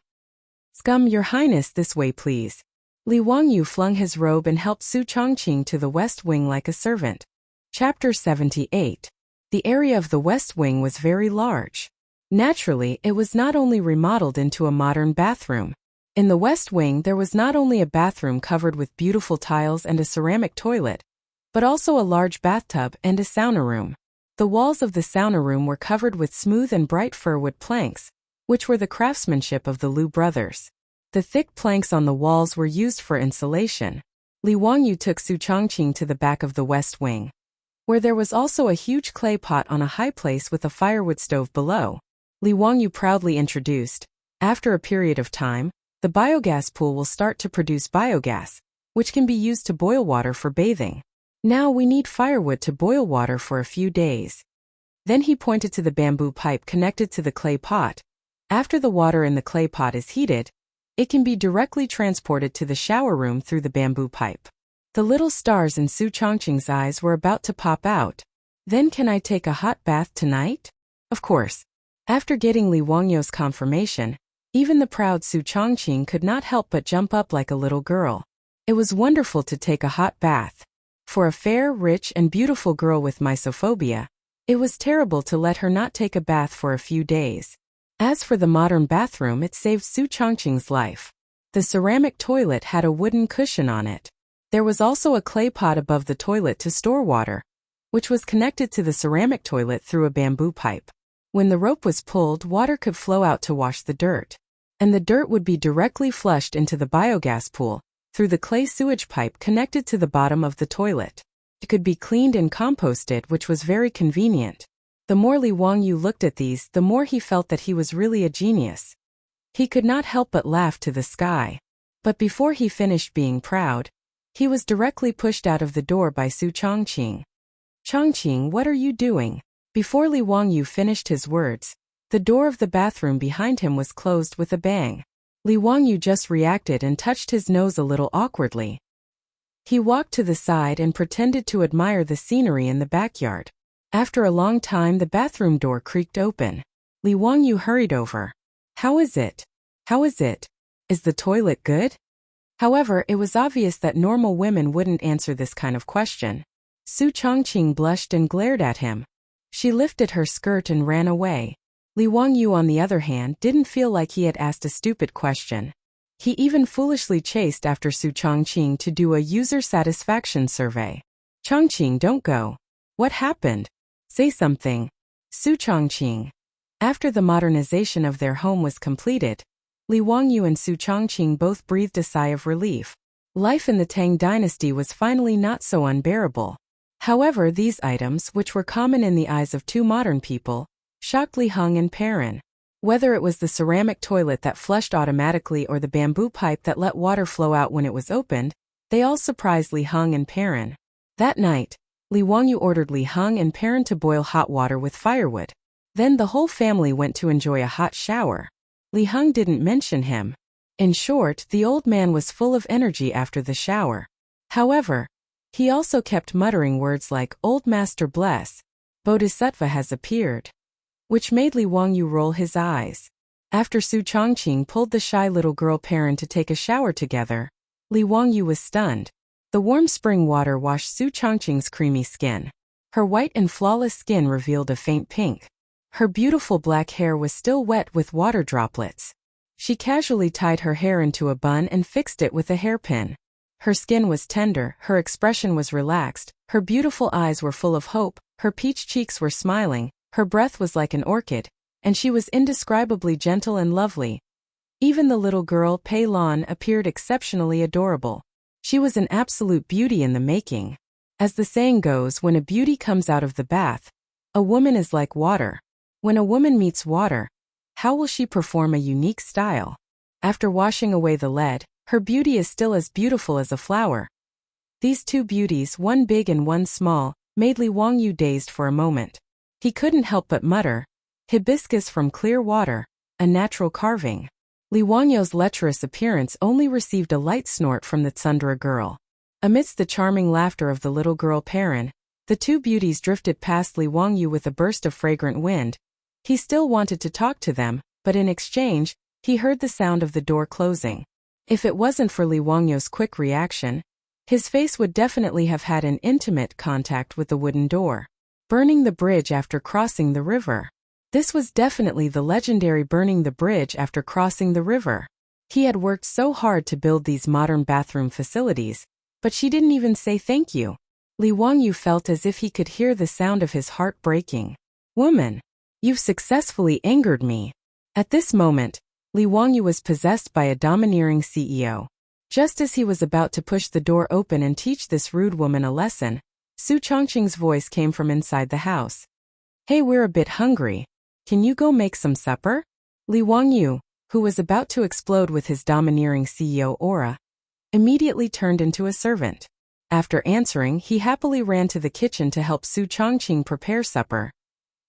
Scum, Your Highness, this way please. Li Wangyu flung his robe and helped Su Changqing to the west wing like a servant. Chapter 78. The area of the west wing was very large. Naturally, it was not only remodeled into a modern bathroom. In the west wing there was not only a bathroom covered with beautiful tiles and a ceramic toilet, but also a large bathtub and a sauna room. The walls of the sauna room were covered with smooth and bright firwood planks, which were the craftsmanship of the Liu brothers. The thick planks on the walls were used for insulation. Li Wangyu took Su Changqing to the back of the west wing, where there was also a huge clay pot on a high place with a firewood stove below. Li Wangyu proudly introduced, after a period of time, the biogas pool will start to produce biogas, which can be used to boil water for bathing. Now we need firewood to boil water for a few days. Then he pointed to the bamboo pipe connected to the clay pot. After the water in the clay pot is heated, it can be directly transported to the shower room through the bamboo pipe. The little stars in Su Changqing's eyes were about to pop out. Then can I take a hot bath tonight? Of course. After getting Li Wangyu's confirmation, even the proud Su Changqing could not help but jump up like a little girl. It was wonderful to take a hot bath. For a fair, rich, and beautiful girl with mysophobia, it was terrible to let her not take a bath for a few days. As for the modern bathroom, it saved Su Changqing's life. The ceramic toilet had a wooden cushion on it. There was also a clay pot above the toilet to store water, which was connected to the ceramic toilet through a bamboo pipe. When the rope was pulled, water could flow out to wash the dirt, and the dirt would be directly flushed into the biogas pool through the clay sewage pipe connected to the bottom of the toilet. It could be cleaned and composted, which was very convenient. The more Li Wangyu looked at these, the more he felt that he was really a genius. He could not help but laugh to the sky. But before he finished being proud, he was directly pushed out of the door by Su Changqing. Changqing, what are you doing? Before Li Wangyu finished his words, the door of the bathroom behind him was closed with a bang. Li Wangyu just reacted and touched his nose a little awkwardly. He walked to the side and pretended to admire the scenery in the backyard. After a long time, the bathroom door creaked open. Li Wangyu hurried over. How is it? How is it? Is the toilet good? However, it was obvious that normal women wouldn't answer this kind of question. Su Changqing blushed and glared at him. She lifted her skirt and ran away. Li Wangyu, on the other hand, didn't feel like he had asked a stupid question. He even foolishly chased after Su Changqing to do a user satisfaction survey. Changqing, don't go. What happened? Say something. Su Changqing. After the modernization of their home was completed, Li Wangyu and Su Changqing both breathed a sigh of relief. Life in the Tang dynasty was finally not so unbearable. However, these items, which were common in the eyes of two modern people, shocked Li Heng and Perrin. Whether it was the ceramic toilet that flushed automatically or the bamboo pipe that let water flow out when it was opened, they all surprised Li Heng and Perrin. That night, Li Wangyu ordered Li Heng and Perrin to boil hot water with firewood. Then the whole family went to enjoy a hot shower. Li Heng didn't mention him. In short, the old man was full of energy after the shower. However, he also kept muttering words like, "Old Master bless, Bodhisattva has appeared," which made Li Wangyu roll his eyes. After Su Changqing pulled the shy little girl Perrin to take a shower together, Li Wangyu was stunned. The warm spring water washed Su Changqing's creamy skin. Her white and flawless skin revealed a faint pink. Her beautiful black hair was still wet with water droplets. She casually tied her hair into a bun and fixed it with a hairpin. Her skin was tender, her expression was relaxed, her beautiful eyes were full of hope, her peach cheeks were smiling, Her breath was like an orchid, and she was indescribably gentle and lovely. Even the little girl Pei Lan appeared exceptionally adorable. She was an absolute beauty in the making. As the saying goes, when a beauty comes out of the bath, a woman is like water. When a woman meets water, how will she perform a unique style? After washing away the lead, her beauty is still as beautiful as a flower. These two beauties, one big and one small, made Li Wangyu dazed for a moment. He couldn't help but mutter, "Hibiscus from clear water, a natural carving." Li Wangyu's lecherous appearance only received a light snort from the tsundere girl. Amidst the charming laughter of the little girl Perrin, the two beauties drifted past Li Wangyu with a burst of fragrant wind. He still wanted to talk to them, but in exchange, he heard the sound of the door closing. If it wasn't for Li Wangyu's quick reaction, his face would definitely have had an intimate contact with the wooden door. Burning the bridge after crossing the river. This was definitely the legendary burning the bridge after crossing the river. He had worked so hard to build these modern bathroom facilities, but she didn't even say thank you. Li Wangyu felt as if he could hear the sound of his heart breaking. "Woman, you've successfully angered me." At this moment, Li Wangyu was possessed by a domineering CEO. Just as he was about to push the door open and teach this rude woman a lesson, Su Chongqing's voice came from inside the house. "Hey, we're a bit hungry. Can you go make some supper?" Li Wangyu, who was about to explode with his domineering CEO aura, immediately turned into a servant. After answering, he happily ran to the kitchen to help Su Chongqing prepare supper.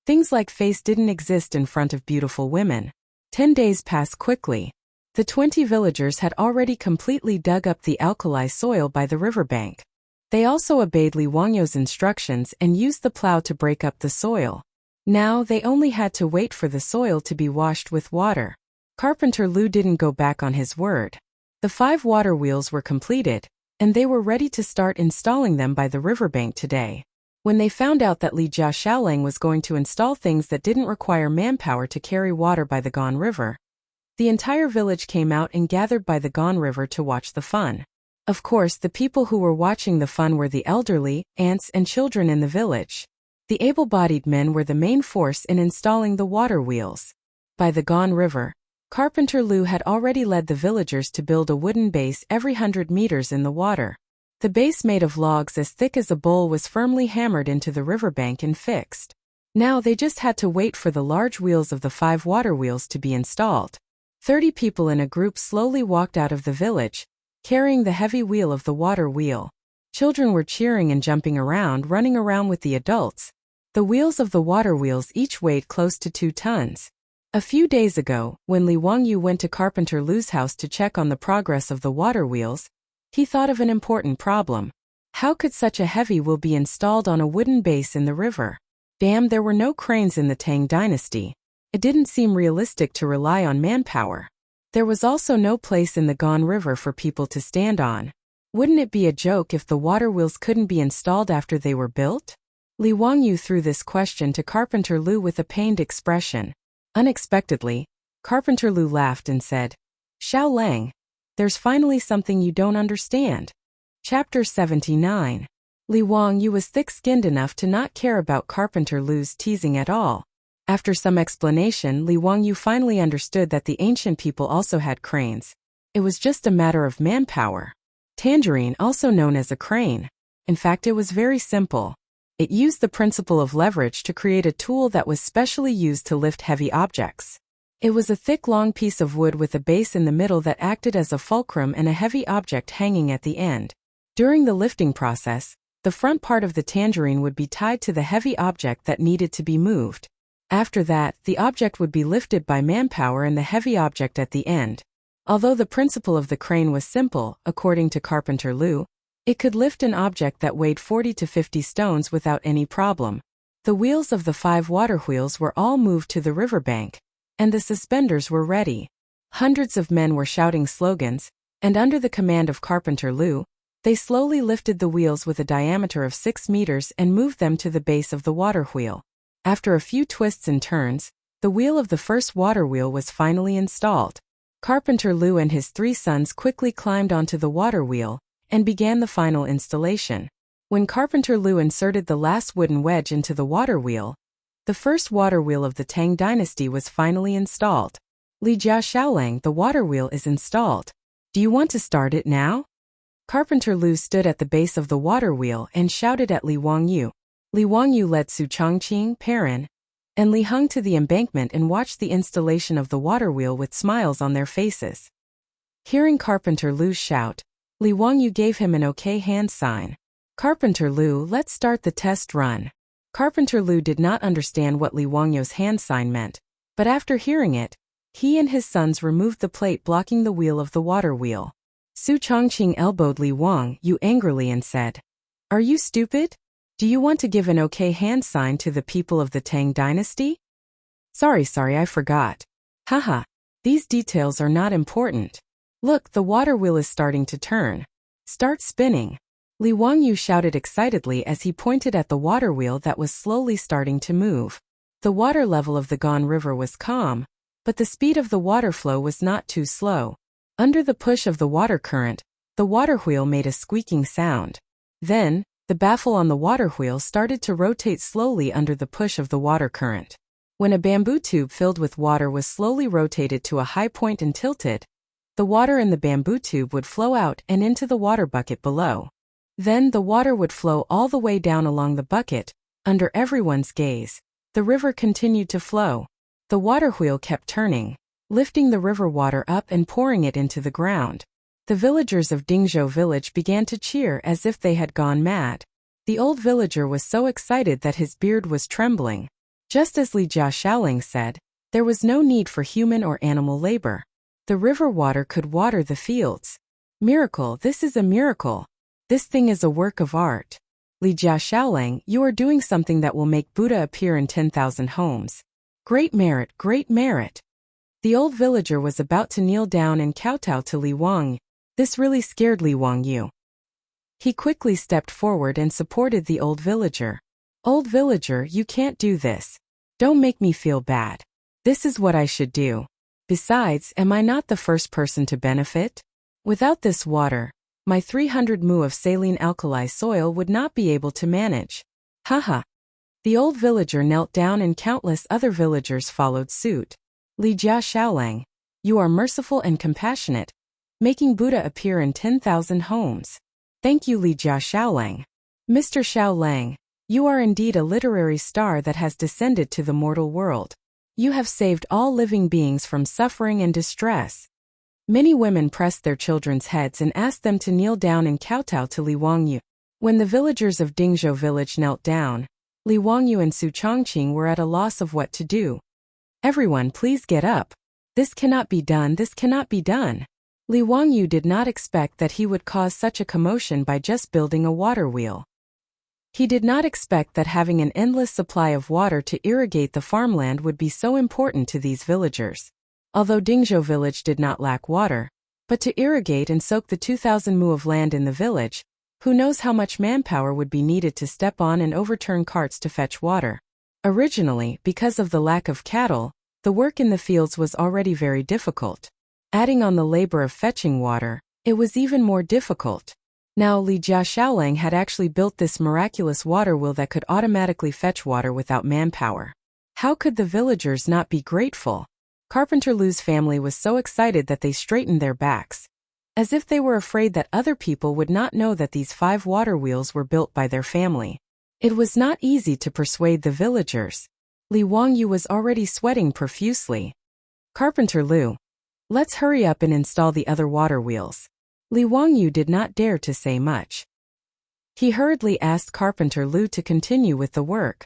Things like face didn't exist in front of beautiful women. 10 days passed quickly. The 20 villagers had already completely dug up the alkali soil by the riverbank. They also obeyed Li Wangyu's instructions and used the plow to break up the soil. Now they only had to wait for the soil to be washed with water. Carpenter Lu didn't go back on his word. The 5 water wheels were completed, and they were ready to start installing them by the riverbank today. When they found out that Li Jia Shaolang was going to install things that didn't require manpower to carry water by the Gan River, the entire village came out and gathered by the Gan River to watch the fun. Of course, the people who were watching the fun were the elderly, aunts, and children in the village. The able-bodied men were the main force in installing the water wheels. By the Gan River, Carpenter Lu had already led the villagers to build a wooden base every 100 meters in the water. The base made of logs as thick as a bowl was firmly hammered into the riverbank and fixed. Now they just had to wait for the large wheels of the 5 water wheels to be installed. 30 people in a group slowly walked out of the village, carrying the heavy wheel of the water wheel. Children were cheering and jumping around, running around with the adults. The wheels of the water wheels each weighed close to 2 tons. A few days ago, when Li Wangyu went to Carpenter Lu's house to check on the progress of the water wheels, he thought of an important problem. How could such a heavy wheel be installed on a wooden base in the river? Damn, there were no cranes in the Tang dynasty. It didn't seem realistic to rely on manpower. There was also no place in the Gan River for people to stand on. Wouldn't it be a joke if the water wheels couldn't be installed after they were built? Li Wangyu threw this question to Carpenter Lu with a pained expression. Unexpectedly, Carpenter Lu laughed and said, "Xiao Lang, there's finally something you don't understand." Chapter 79. Li Wangyu was thick-skinned enough to not care about Carpenter Lu's teasing at all. After some explanation, Li Wangyu finally understood that the ancient people also had cranes. It was just a matter of manpower. Tangerine, also known as a crane. In fact, it was very simple. It used the principle of leverage to create a tool that was specially used to lift heavy objects. It was a thick, long piece of wood with a base in the middle that acted as a fulcrum and a heavy object hanging at the end. During the lifting process, the front part of the tangerine would be tied to the heavy object that needed to be moved. After that, the object would be lifted by manpower and the heavy object at the end. Although the principle of the crane was simple, according to Carpenter Lu, it could lift an object that weighed 40 to 50 stones without any problem. The wheels of the 5 water wheels were all moved to the riverbank, and the suspenders were ready. Hundreds of men were shouting slogans, and under the command of Carpenter Lu, they slowly lifted the wheels with a diameter of 6 meters and moved them to the base of the water wheel. After a few twists and turns, the wheel of the first water wheel was finally installed. Carpenter Lu and his 3 sons quickly climbed onto the water wheel and began the final installation. When Carpenter Lu inserted the last wooden wedge into the water wheel, The first water wheel of the Tang dynasty was finally installed. Li Jia Xiaolang, the water wheel is installed. Do you want to start it now? Carpenter Lu stood at the base of the water wheel and shouted at Li Wangyu. Li Wangyu led Su Changqing, Perrin, and Li Heng to the embankment and watched the installation of the water wheel with smiles on their faces. Hearing Carpenter Lu's shout, Li Wangyu gave him an okay hand sign. Carpenter Lu, let's start the test run. Carpenter Lu did not understand what Li Wangyu's hand sign meant, but after hearing it, he and his sons removed the plate blocking the wheel of the water wheel. Su Changqing elbowed Li Wangyu angrily and said, "Are you stupid? Do you want to give an okay hand sign to the people of the Tang dynasty?" Sorry, I forgot. Haha, these details are not important. Look, the water wheel is starting to turn. Start spinning. Li Wangyu shouted excitedly as he pointed at the water wheel that was slowly starting to move. The water level of the Gan River was calm, but the speed of the water flow was not too slow. Under the push of the water current, the water wheel made a squeaking sound. Then, the baffle on the water wheel started to rotate slowly under the push of the water current. When a bamboo tube filled with water was slowly rotated to a high point and tilted, the water in the bamboo tube would flow out and into the water bucket below. Then the water would flow all the way down along the bucket, under everyone's gaze. The river continued to flow. The water wheel kept turning, lifting the river water up and pouring it into the ground. The villagers of Dingzhou village began to cheer as if they had gone mad. The old villager was so excited that his beard was trembling. Just as Li Jia Xiaolang said, there was no need for human or animal labor. The river water could water the fields. Miracle, this is a miracle. This thing is a work of art. Li Jia Xiaolang, you are doing something that will make Buddha appear in 10,000 homes. Great merit, great merit. The old villager was about to kneel down and kowtow to Li Wang. This really scared Li Wangyu. He quickly stepped forward and supported the old villager. Old villager, you can't do this. Don't make me feel bad. This is what I should do. Besides, am I not the first person to benefit? Without this water, my 300 mu of saline alkali soil would not be able to manage. Haha. The old villager knelt down and countless other villagers followed suit. Li Jia Xiaolang, you are merciful and compassionate, making Buddha appear in 10,000 homes. Thank you, Li Jia Xiaolang. Mr. Xiaolang, you are indeed a literary star that has descended to the mortal world. You have saved all living beings from suffering and distress. Many women pressed their children's heads and asked them to kneel down and kowtow to Li Wangyu. When the villagers of Dingzhou village knelt down, Li Wangyu and Su Changqing were at a loss of what to do. Everyone, please get up. This cannot be done, this cannot be done. Li Wangyu did not expect that he would cause such a commotion by just building a water wheel. He did not expect that having an endless supply of water to irrigate the farmland would be so important to these villagers. Although Dingzhou village did not lack water, but to irrigate and soak the 2,000 mu of land in the village, who knows how much manpower would be needed to step on and overturn carts to fetch water. Originally, because of the lack of cattle, the work in the fields was already very difficult. Adding on the labor of fetching water, it was even more difficult. Now Li Jia Xiaolang had actually built this miraculous water wheel that could automatically fetch water without manpower. How could the villagers not be grateful? Carpenter Lu's family was so excited that they straightened their backs, as if they were afraid that other people would not know that these 5 water wheels were built by their family. It was not easy to persuade the villagers. Li Wangyu was already sweating profusely. Carpenter Lu, let's hurry up and install the other water wheels. Li Wangyu did not dare to say much. He hurriedly asked Carpenter Lu to continue with the work.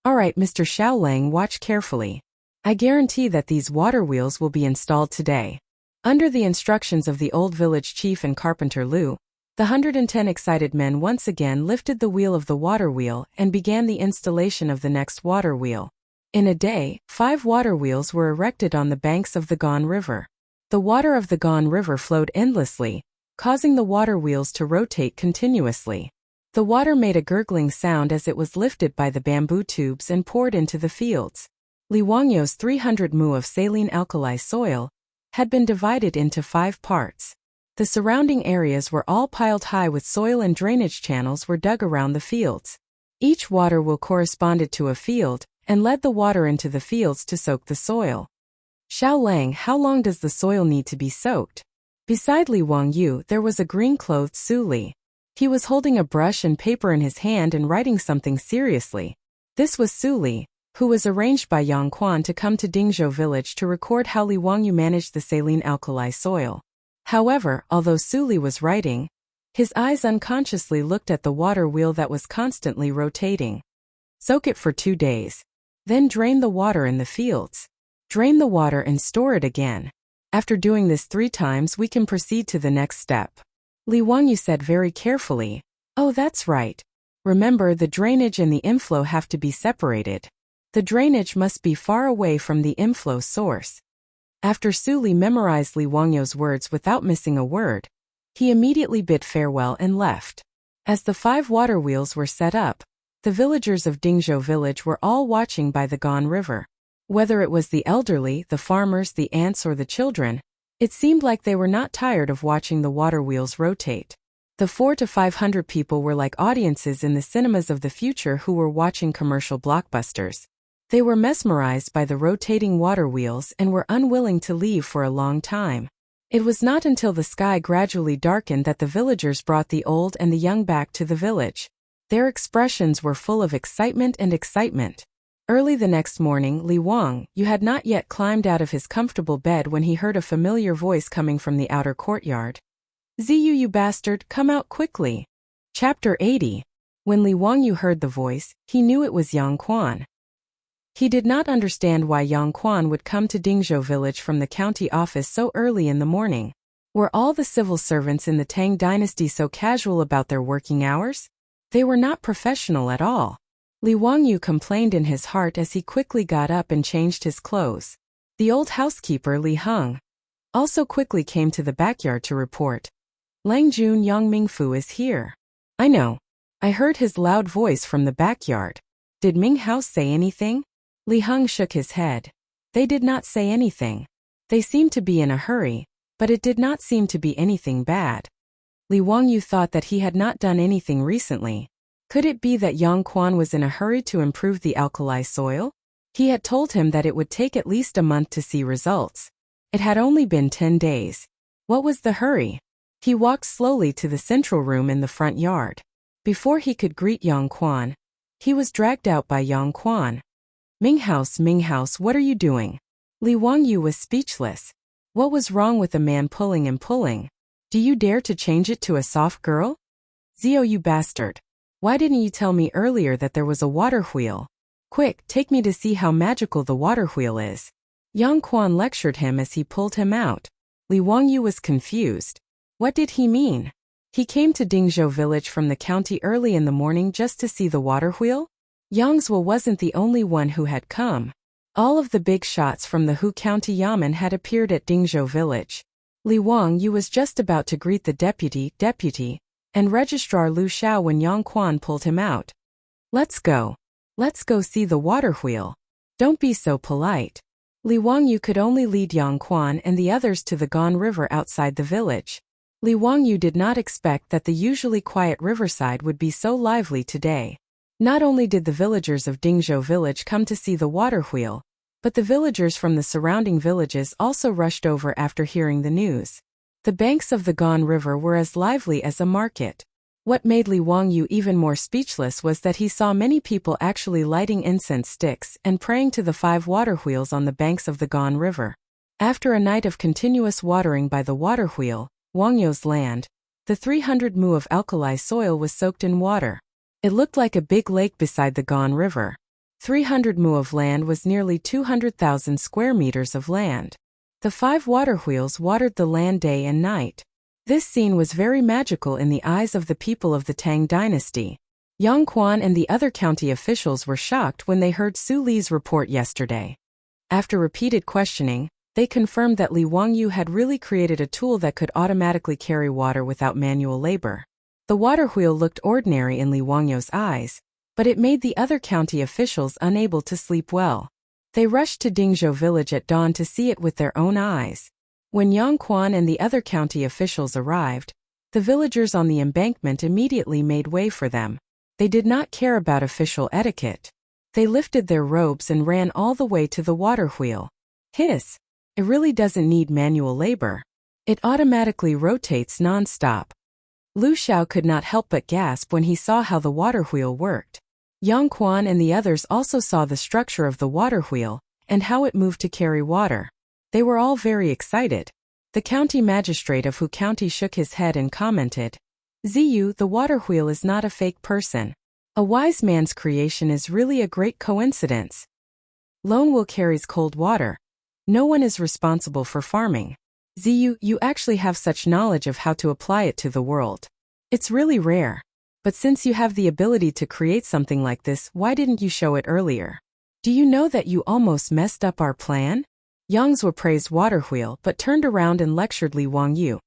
Alright, Mr. Xiaolang, watch carefully. I guarantee that these water wheels will be installed today. Under the instructions of the old village chief and Carpenter Lu, the 110 excited men once again lifted the wheel of the water wheel and began the installation of the next water wheel. In a day, 5 water wheels were erected on the banks of the Gan River. The water of the Gan River flowed endlessly, causing the water wheels to rotate continuously. The water made a gurgling sound as it was lifted by the bamboo tubes and poured into the fields. Li Wangyu's 300 mu of saline alkali soil had been divided into 5 parts. The surrounding areas were all piled high with soil and drainage channels were dug around the fields. Each water wheel corresponded to a field, and led the water into the fields to soak the soil. Xiao Lang, how long does the soil need to be soaked? Beside Li Wangyu there was a green-clothed Su Li. He was holding a brush and paper in his hand and writing something seriously. This was Su Li, who was arranged by Yang Quan to come to Dingzhou village to record how Li Wangyu managed the saline alkali soil. However, although Su Li was writing, his eyes unconsciously looked at the water wheel that was constantly rotating. Soak it for 2 days. Then drain the water in the fields. Drain the water and store it again. After doing this 3 times we can proceed to the next step. Li Wangyu said very carefully, "Oh, that's right. Remember, the drainage and the inflow have to be separated. The drainage must be far away from the inflow source." After Su Li memorized Li Wangyu's words without missing a word, he immediately bid farewell and left. As the 5 water wheels were set up, the villagers of Dingzhou village were all watching by the Gan River. Whether it was the elderly, the farmers, the ants, or the children, it seemed like they were not tired of watching the water wheels rotate. The 400 to 500 people were like audiences in the cinemas of the future who were watching commercial blockbusters. They were mesmerized by the rotating water wheels and were unwilling to leave for a long time. It was not until the sky gradually darkened that the villagers brought the old and the young back to the village. Their expressions were full of excitement and excitement. Early the next morning, Li Wangyu had not yet climbed out of his comfortable bed when he heard a familiar voice coming from the outer courtyard. "Ziyu, you bastard, come out quickly." Chapter 80. When Li Wangyu heard the voice, he knew it was Yang Quan. He did not understand why Yang Quan would come to Dingzhou village from the county office so early in the morning. Were all the civil servants in the Tang dynasty so casual about their working hours? They were not professional at all. Li Wangyu complained in his heart as he quickly got up and changed his clothes. The old housekeeper Li Heng also quickly came to the backyard to report. "Lang Jun Yang Mingfu is here." "I know. I heard his loud voice from the backyard. Did Ming House say anything?" Li Heng shook his head. "They did not say anything. They seemed to be in a hurry, but it did not seem to be anything bad." Li Wangyu thought that he had not done anything recently. Could it be that Yang Quan was in a hurry to improve the alkali soil? He had told him that it would take at least a month to see results. It had only been 10 days. What was the hurry? He walked slowly to the central room in the front yard. Before he could greet Yang Quan, he was dragged out by Yang Quan. Ming House, what are you doing?" Li Wangyu was speechless. What was wrong with a man pulling and pulling? Do you dare to change it to a soft girl? "Zio, you bastard. Why didn't you tell me earlier that there was a water wheel? Quick, take me to see how magical the water wheel is." Yang Quan lectured him as he pulled him out. Li Wangyu was confused. What did he mean? He came to Dingzhou village from the county early in the morning just to see the water wheel? Yang Zhuo wasn't the only one who had come. All of the big shots from the Hu County Yamen had appeared at Dingzhou village. Li Wangyu was just about to greet the deputy, and Registrar Lu Xiao when Yang Quan pulled him out. Let's go see the water wheel. Don't be so polite." Li Wangyu could only lead Yang Quan and the others to the Gan River outside the village. Li Wangyu did not expect that the usually quiet riverside would be so lively today. Not only did the villagers of Dingzhou village come to see the water wheel, but the villagers from the surrounding villages also rushed over after hearing the news. The banks of the Gan River were as lively as a market. What made Li Wangyu even more speechless was that he saw many people actually lighting incense sticks and praying to the 5 water wheels on the banks of the Gan River. After a night of continuous watering by the water wheel, Wangyu's land, the 300 mu of alkali soil was soaked in water. It looked like a big lake beside the Gan River. 300 mu of land was nearly 200,000 square meters of land. The 5 water wheels watered the land day and night. This scene was very magical in the eyes of the people of the Tang dynasty. Yang Quan and the other county officials were shocked when they heard Su Li's report yesterday. After repeated questioning, they confirmed that Li Wangyu had really created a tool that could automatically carry water without manual labor. The water wheel looked ordinary in Li Wangyu's eyes, but it made the other county officials unable to sleep well. They rushed to Dingzhou village at dawn to see it with their own eyes. When Yang Quan and the other county officials arrived, the villagers on the embankment immediately made way for them. They did not care about official etiquette. They lifted their robes and ran all the way to the water wheel. Hiss! It really doesn't need manual labor. It automatically rotates non-stop. Lu Xiao could not help but gasp when he saw how the water wheel worked. Yang Quan and the others also saw the structure of the water wheel and how it moved to carry water. They were all very excited. The county magistrate of Hu County shook his head and commented, "Ziyu, the water wheel is not a fake person. A wise man's creation is really a great coincidence. Lone Will carries cold water. No one is responsible for farming. Ziyu, you actually have such knowledge of how to apply it to the world. It's really rare. But since you have the ability to create something like this, why didn't you show it earlier? Do you know that you almost messed up our plan?" Yang Zhuo praised Water Wheel but turned around and lectured Li Wangyu.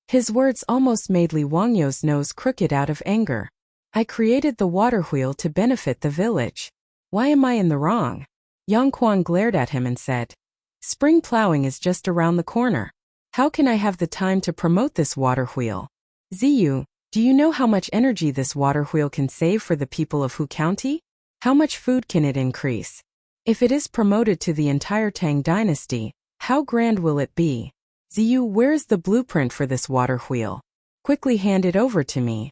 His words almost made Li Wangyu's nose crooked out of anger. "I created the water wheel to benefit the village. Why am I in the wrong?" Yang Quan glared at him and said, "Spring plowing is just around the corner. How can I have the time to promote this water wheel? Ziyu, do you know how much energy this water wheel can save for the people of Hu County? How much food can it increase? If it is promoted to the entire Tang dynasty, how grand will it be? Ziyu, where's the blueprint for this water wheel? Quickly hand it over to me."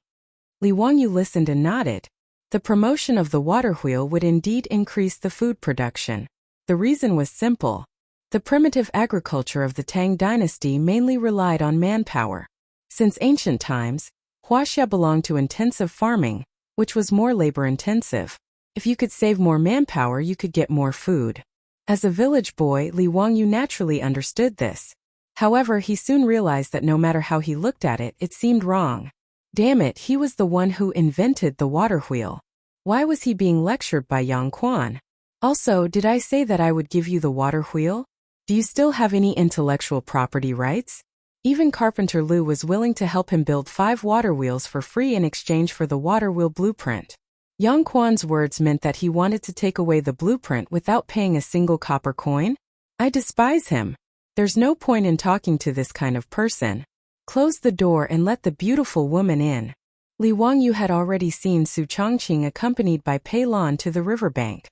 Li Wangyu listened and nodded. The promotion of the water wheel would indeed increase the food production. The reason was simple. The primitive agriculture of the Tang dynasty mainly relied on manpower. Since ancient times, Wuxia belonged to intensive farming, which was more labor-intensive. If you could save more manpower, you could get more food. As a village boy, Li Wangyu naturally understood this. However, he soon realized that no matter how he looked at it, it seemed wrong. Damn it, he was the one who invented the water wheel. Why was he being lectured by Yang Quan? Also, did I say that I would give you the water wheel? Do you still have any intellectual property rights? Even Carpenter Lu was willing to help him build 5 water wheels for free in exchange for the water wheel blueprint. Yang Quan's words meant that he wanted to take away the blueprint without paying a single copper coin? I despise him. There's no point in talking to this kind of person. Close the door and let the beautiful woman in. Li Wangyu had already seen Su Changqing accompanied by Pei Lan to the riverbank.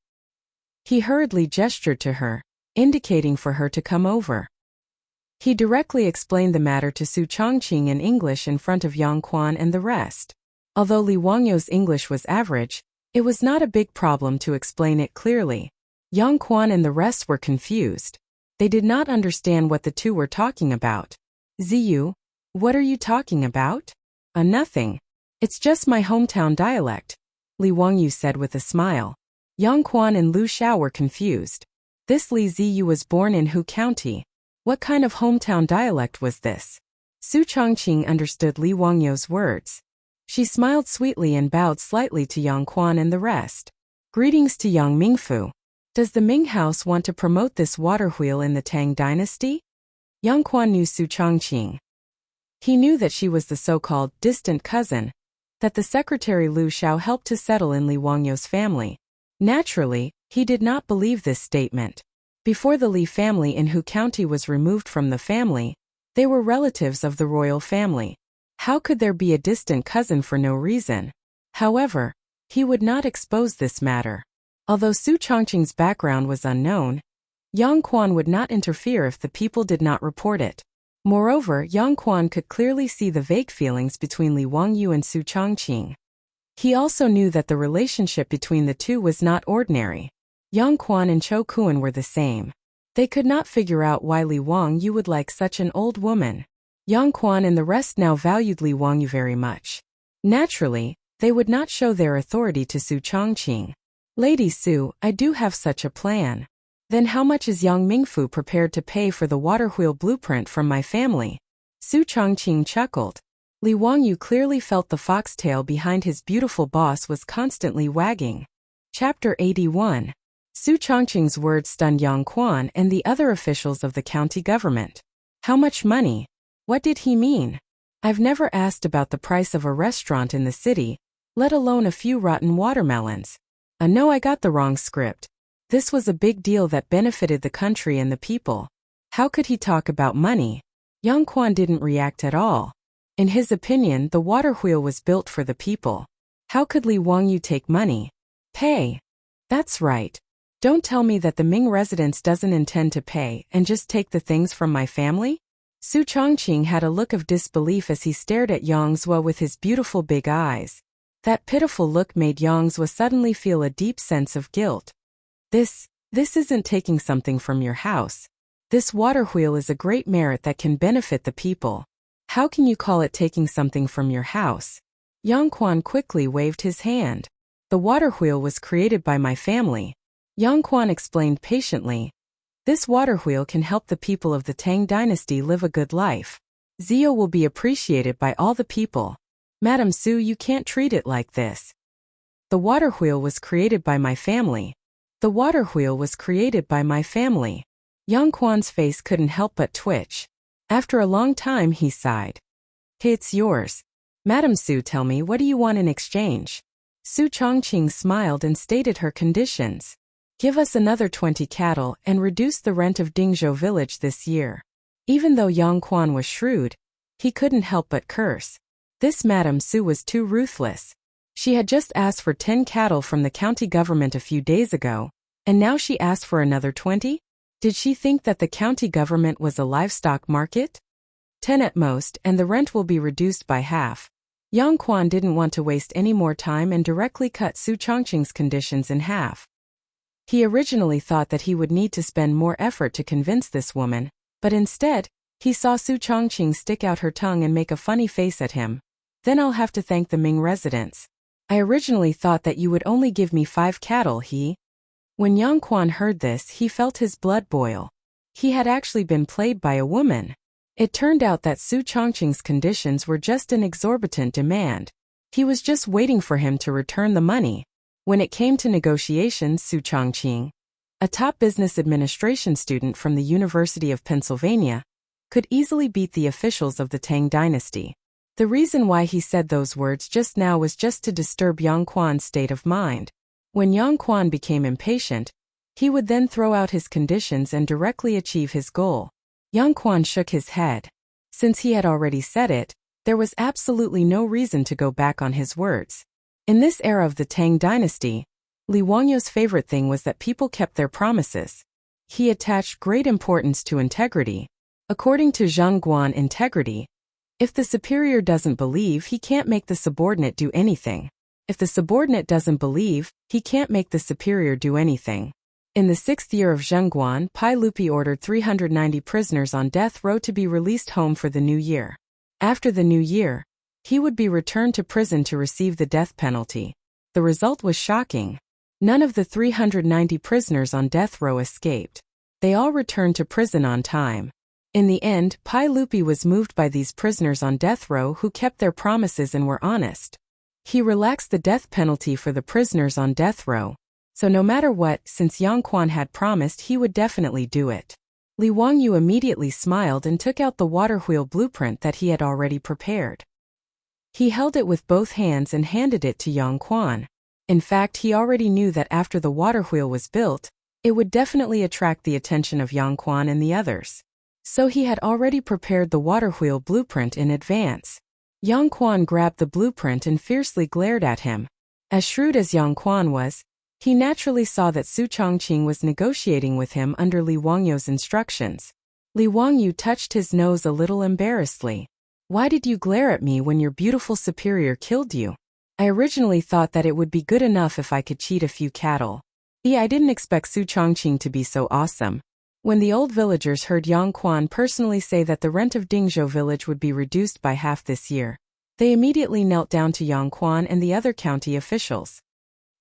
He hurriedly gestured to her, indicating for her to come over. He directly explained the matter to Su Changqing in English in front of Yang Quan and the rest. Although Li Wangyu's English was average, it was not a big problem to explain it clearly. Yang Quan and the rest were confused. They did not understand what the two were talking about. "Ziyu, what are you talking about?" Nothing. It's just my hometown dialect," Li Wangyu said with a smile. Yang Quan and Lu Xiao were confused. This Li Ziyu was born in Hu County. What kind of hometown dialect was this? Su Changqing understood Li Wangyu's words. She smiled sweetly and bowed slightly to Yang Quan and the rest. "Greetings to Yang Mingfu. Does the Ming house want to promote this water wheel in the Tang dynasty?" Yang Quan knew Su Changqing. He knew that she was the so-called distant cousin, that the secretary Lu Xiao helped to settle in Li Wangyu's family. Naturally, he did not believe this statement. Before the Li family in Hu County was removed from the family, they were relatives of the royal family. How could there be a distant cousin for no reason? However, he would not expose this matter. Although Su Changqing's background was unknown, Yang Quan would not interfere if the people did not report it. Moreover, Yang Quan could clearly see the vague feelings between Li Wangyu and Su Changqing. He also knew that the relationship between the two was not ordinary. Yang Quan and Cho Kuan were the same. They could not figure out why Li Wangyu would like such an old woman. Yang Quan and the rest now valued Li Wangyu very much. Naturally, they would not show their authority to Su Changqing. "Lady Su, I do have such a plan. Then how much is Yang Mingfu prepared to pay for the water wheel blueprint from my family?" Su Changqing chuckled. Li Wangyu clearly felt the foxtail behind his beautiful boss was constantly wagging. Chapter 81. Su Changqing's words stunned Yang Quan and the other officials of the county government. How much money? What did he mean? I've never asked about the price of a restaurant in the city, let alone a few rotten watermelons. No, I got the wrong script. This was a big deal that benefited the country and the people. How could he talk about money? Yang Quan didn't react at all. In his opinion, the water wheel was built for the people. How could Li Wangyu take money? Pay. That's right. Don't tell me that the Ming residence doesn't intend to pay and just take the things from my family? Su Chongqing had a look of disbelief as he stared at Yang Zhuo with his beautiful big eyes. That pitiful look made Yang Zhuo suddenly feel a deep sense of guilt. This isn't taking something from your house. This water wheel is a great merit that can benefit the people. How can you call it taking something from your house? Yang Quan quickly waved his hand. The water wheel was created by my family. Yang Quan explained patiently. This water wheel can help the people of the Tang dynasty live a good life. Zio will be appreciated by all the people. Madam Su, you can't treat it like this. The water wheel was created by my family. The water wheel was created by my family. Yang Quan's face couldn't help but twitch. After a long time he sighed. Hey, it's yours. Madam Su, tell me, what do you want in exchange? Su Chongqing smiled and stated her conditions. Give us another 20 cattle and reduce the rent of Dingzhou village this year. Even though Yang Quan was shrewd, he couldn't help but curse. This Madam Su was too ruthless. She had just asked for 10 cattle from the county government a few days ago, and now she asked for another 20? Did she think that the county government was a livestock market? 10 at most, and the rent will be reduced by half. Yang Quan didn't want to waste any more time and directly cut Su Chongqing's conditions in half. He originally thought that he would need to spend more effort to convince this woman, but instead, he saw Su Chongqing stick out her tongue and make a funny face at him. Then I'll have to thank the Ming residents. I originally thought that you would only give me 5 cattle, When Yang Quan heard this, he felt his blood boil. He had actually been played by a woman. It turned out that Su Chongqing's conditions were just an exorbitant demand. He was just waiting for him to return the money. When it came to negotiations, Su Chongqing, a top business administration student from the University of Pennsylvania, could easily beat the officials of the Tang dynasty. The reason why he said those words just now was just to disturb Yang Quan's state of mind. When Yang Quan became impatient, he would then throw out his conditions and directly achieve his goal. Yang Quan shook his head. Since he had already said it, there was absolutely no reason to go back on his words. In this era of the Tang dynasty, Li Wangyu's favorite thing was that people kept their promises. He attached great importance to integrity. According to Zheng Guan, integrity. If the superior doesn't believe, he can't make the subordinate do anything. If the subordinate doesn't believe, he can't make the superior do anything. In the 6th year of Zheng Guan, Pai Lupi ordered 390 prisoners on death row to be released home for the new year. After the new year, he would be returned to prison to receive the death penalty. The result was shocking. None of the 390 prisoners on death row escaped. They all returned to prison on time. In the end, Pai Lupi was moved by these prisoners on death row who kept their promises and were honest. He relaxed the death penalty for the prisoners on death row. So no matter what, since Yang Quan had promised, he would definitely do it. Li Wangyu immediately smiled and took out the water wheel blueprint that he had already prepared. He held it with both hands and handed it to Yang Quan. In fact, he already knew that after the water wheel was built, it would definitely attract the attention of Yang Quan and the others. So he had already prepared the water wheel blueprint in advance. Yang Quan grabbed the blueprint and fiercely glared at him. As shrewd as Yang Quan was, he naturally saw that Su Chongqing was negotiating with him under Li Wangyu's instructions. Li Wangyu touched his nose a little embarrassedly. Why did you glare at me when your beautiful superior killed you? I originally thought that it would be good enough if I could cheat a few cattle. I didn't expect Su Chongqing to be so awesome. When the old villagers heard Yang Quan personally say that the rent of Dingzhou village would be reduced by half this year, they immediately knelt down to Yang Quan and the other county officials.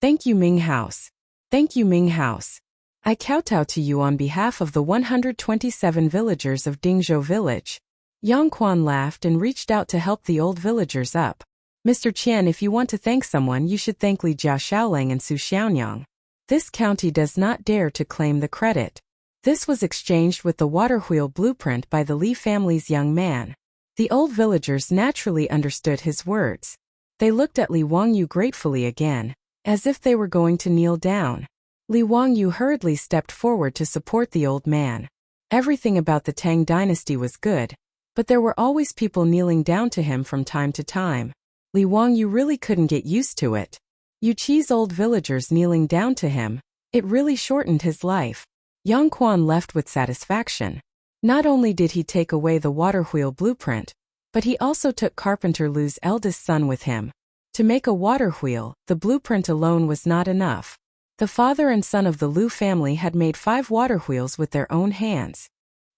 Thank you, Ming House. Thank you, Ming House. I kowtow to you on behalf of the 127 villagers of Dingzhou village. Yang Quan laughed and reached out to help the old villagers up. Mr. Qian, if you want to thank someone, you should thank Li Jiao Xiaolang and Su Xiaonyang. This county does not dare to claim the credit. This was exchanged with the water wheel blueprint by the Li family's young man. The old villagers naturally understood his words. They looked at Li Wangyu gratefully again, as if they were going to kneel down. Li Wangyu hurriedly stepped forward to support the old man. Everything about the Tang dynasty was good, but there were always people kneeling down to him from time to time. Li Wangyu really couldn't get used to it. Yuqi's old villagers kneeling down to him. It really shortened his life. Yang Quan left with satisfaction. Not only did he take away the water wheel blueprint, but he also took Carpenter Lu's eldest son with him. To make a water wheel, the blueprint alone was not enough. The father and son of the Lu family had made 5 water wheels with their own hands.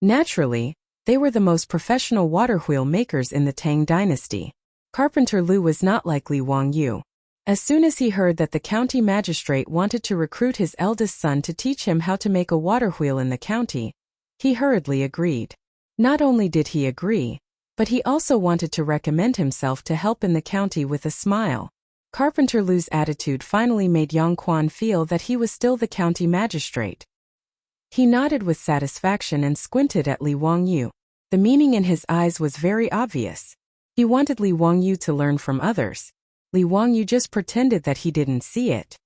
Naturally, they were the most professional water wheel makers in the Tang dynasty. Carpenter Lu was not like Li Wangyu. As soon as he heard that the county magistrate wanted to recruit his eldest son to teach him how to make a water wheel in the county, he hurriedly agreed. Not only did he agree, but he also wanted to recommend himself to help in the county with a smile. Carpenter Lu's attitude finally made Yang Quan feel that he was still the county magistrate. He nodded with satisfaction and squinted at Li Wangyu. The meaning in his eyes was very obvious. He wanted Li Wangyu to learn from others. Li Wangyu just pretended that he didn't see it.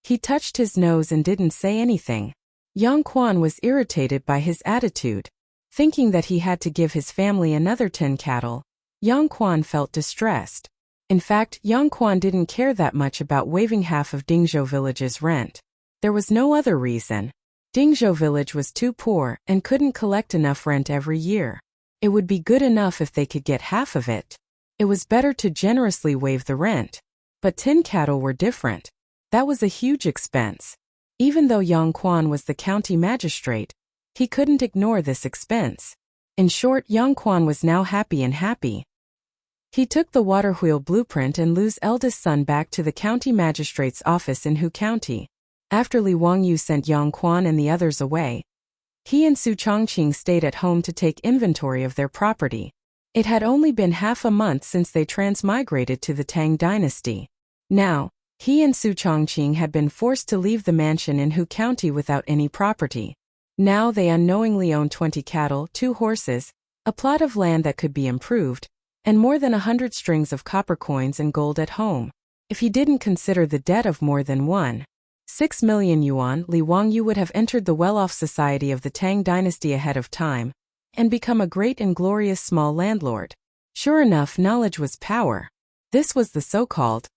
He touched his nose and didn't say anything. Yang Quan was irritated by his attitude. Thinking that he had to give his family another 10 cattle, Yang Quan felt distressed. In fact, Yang Quan didn't care that much about waiving half of Dingzhou village's rent. There was no other reason. Dingzhou village was too poor and couldn't collect enough rent every year. It would be good enough if they could get half of it. It was better to generously waive the rent. But 10 cattle were different. That was a huge expense. Even though Yang Quan was the county magistrate, he couldn't ignore this expense. In short, Yang Quan was now happy. He took the water wheel blueprint and Lu's eldest son back to the county magistrate's office in Hu County. After Li Wangyu sent Yang Quan and the others away, he and Su Chongqing stayed at home to take inventory of their property. It had only been half a month since they transmigrated to the Tang dynasty. Now, he and Su Chongqing had been forced to leave the mansion in Hu County without any property. Now they unknowingly owned 20 cattle, 2 horses, a plot of land that could be improved, and more than 100 strings of copper coins and gold at home. If he didn't consider the debt of more than 1.6 million yuan, Li Wangyu would have entered the well-off society of the Tang dynasty ahead of time, and become a great and glorious small landlord. Sure enough, knowledge was power. This was the so-called,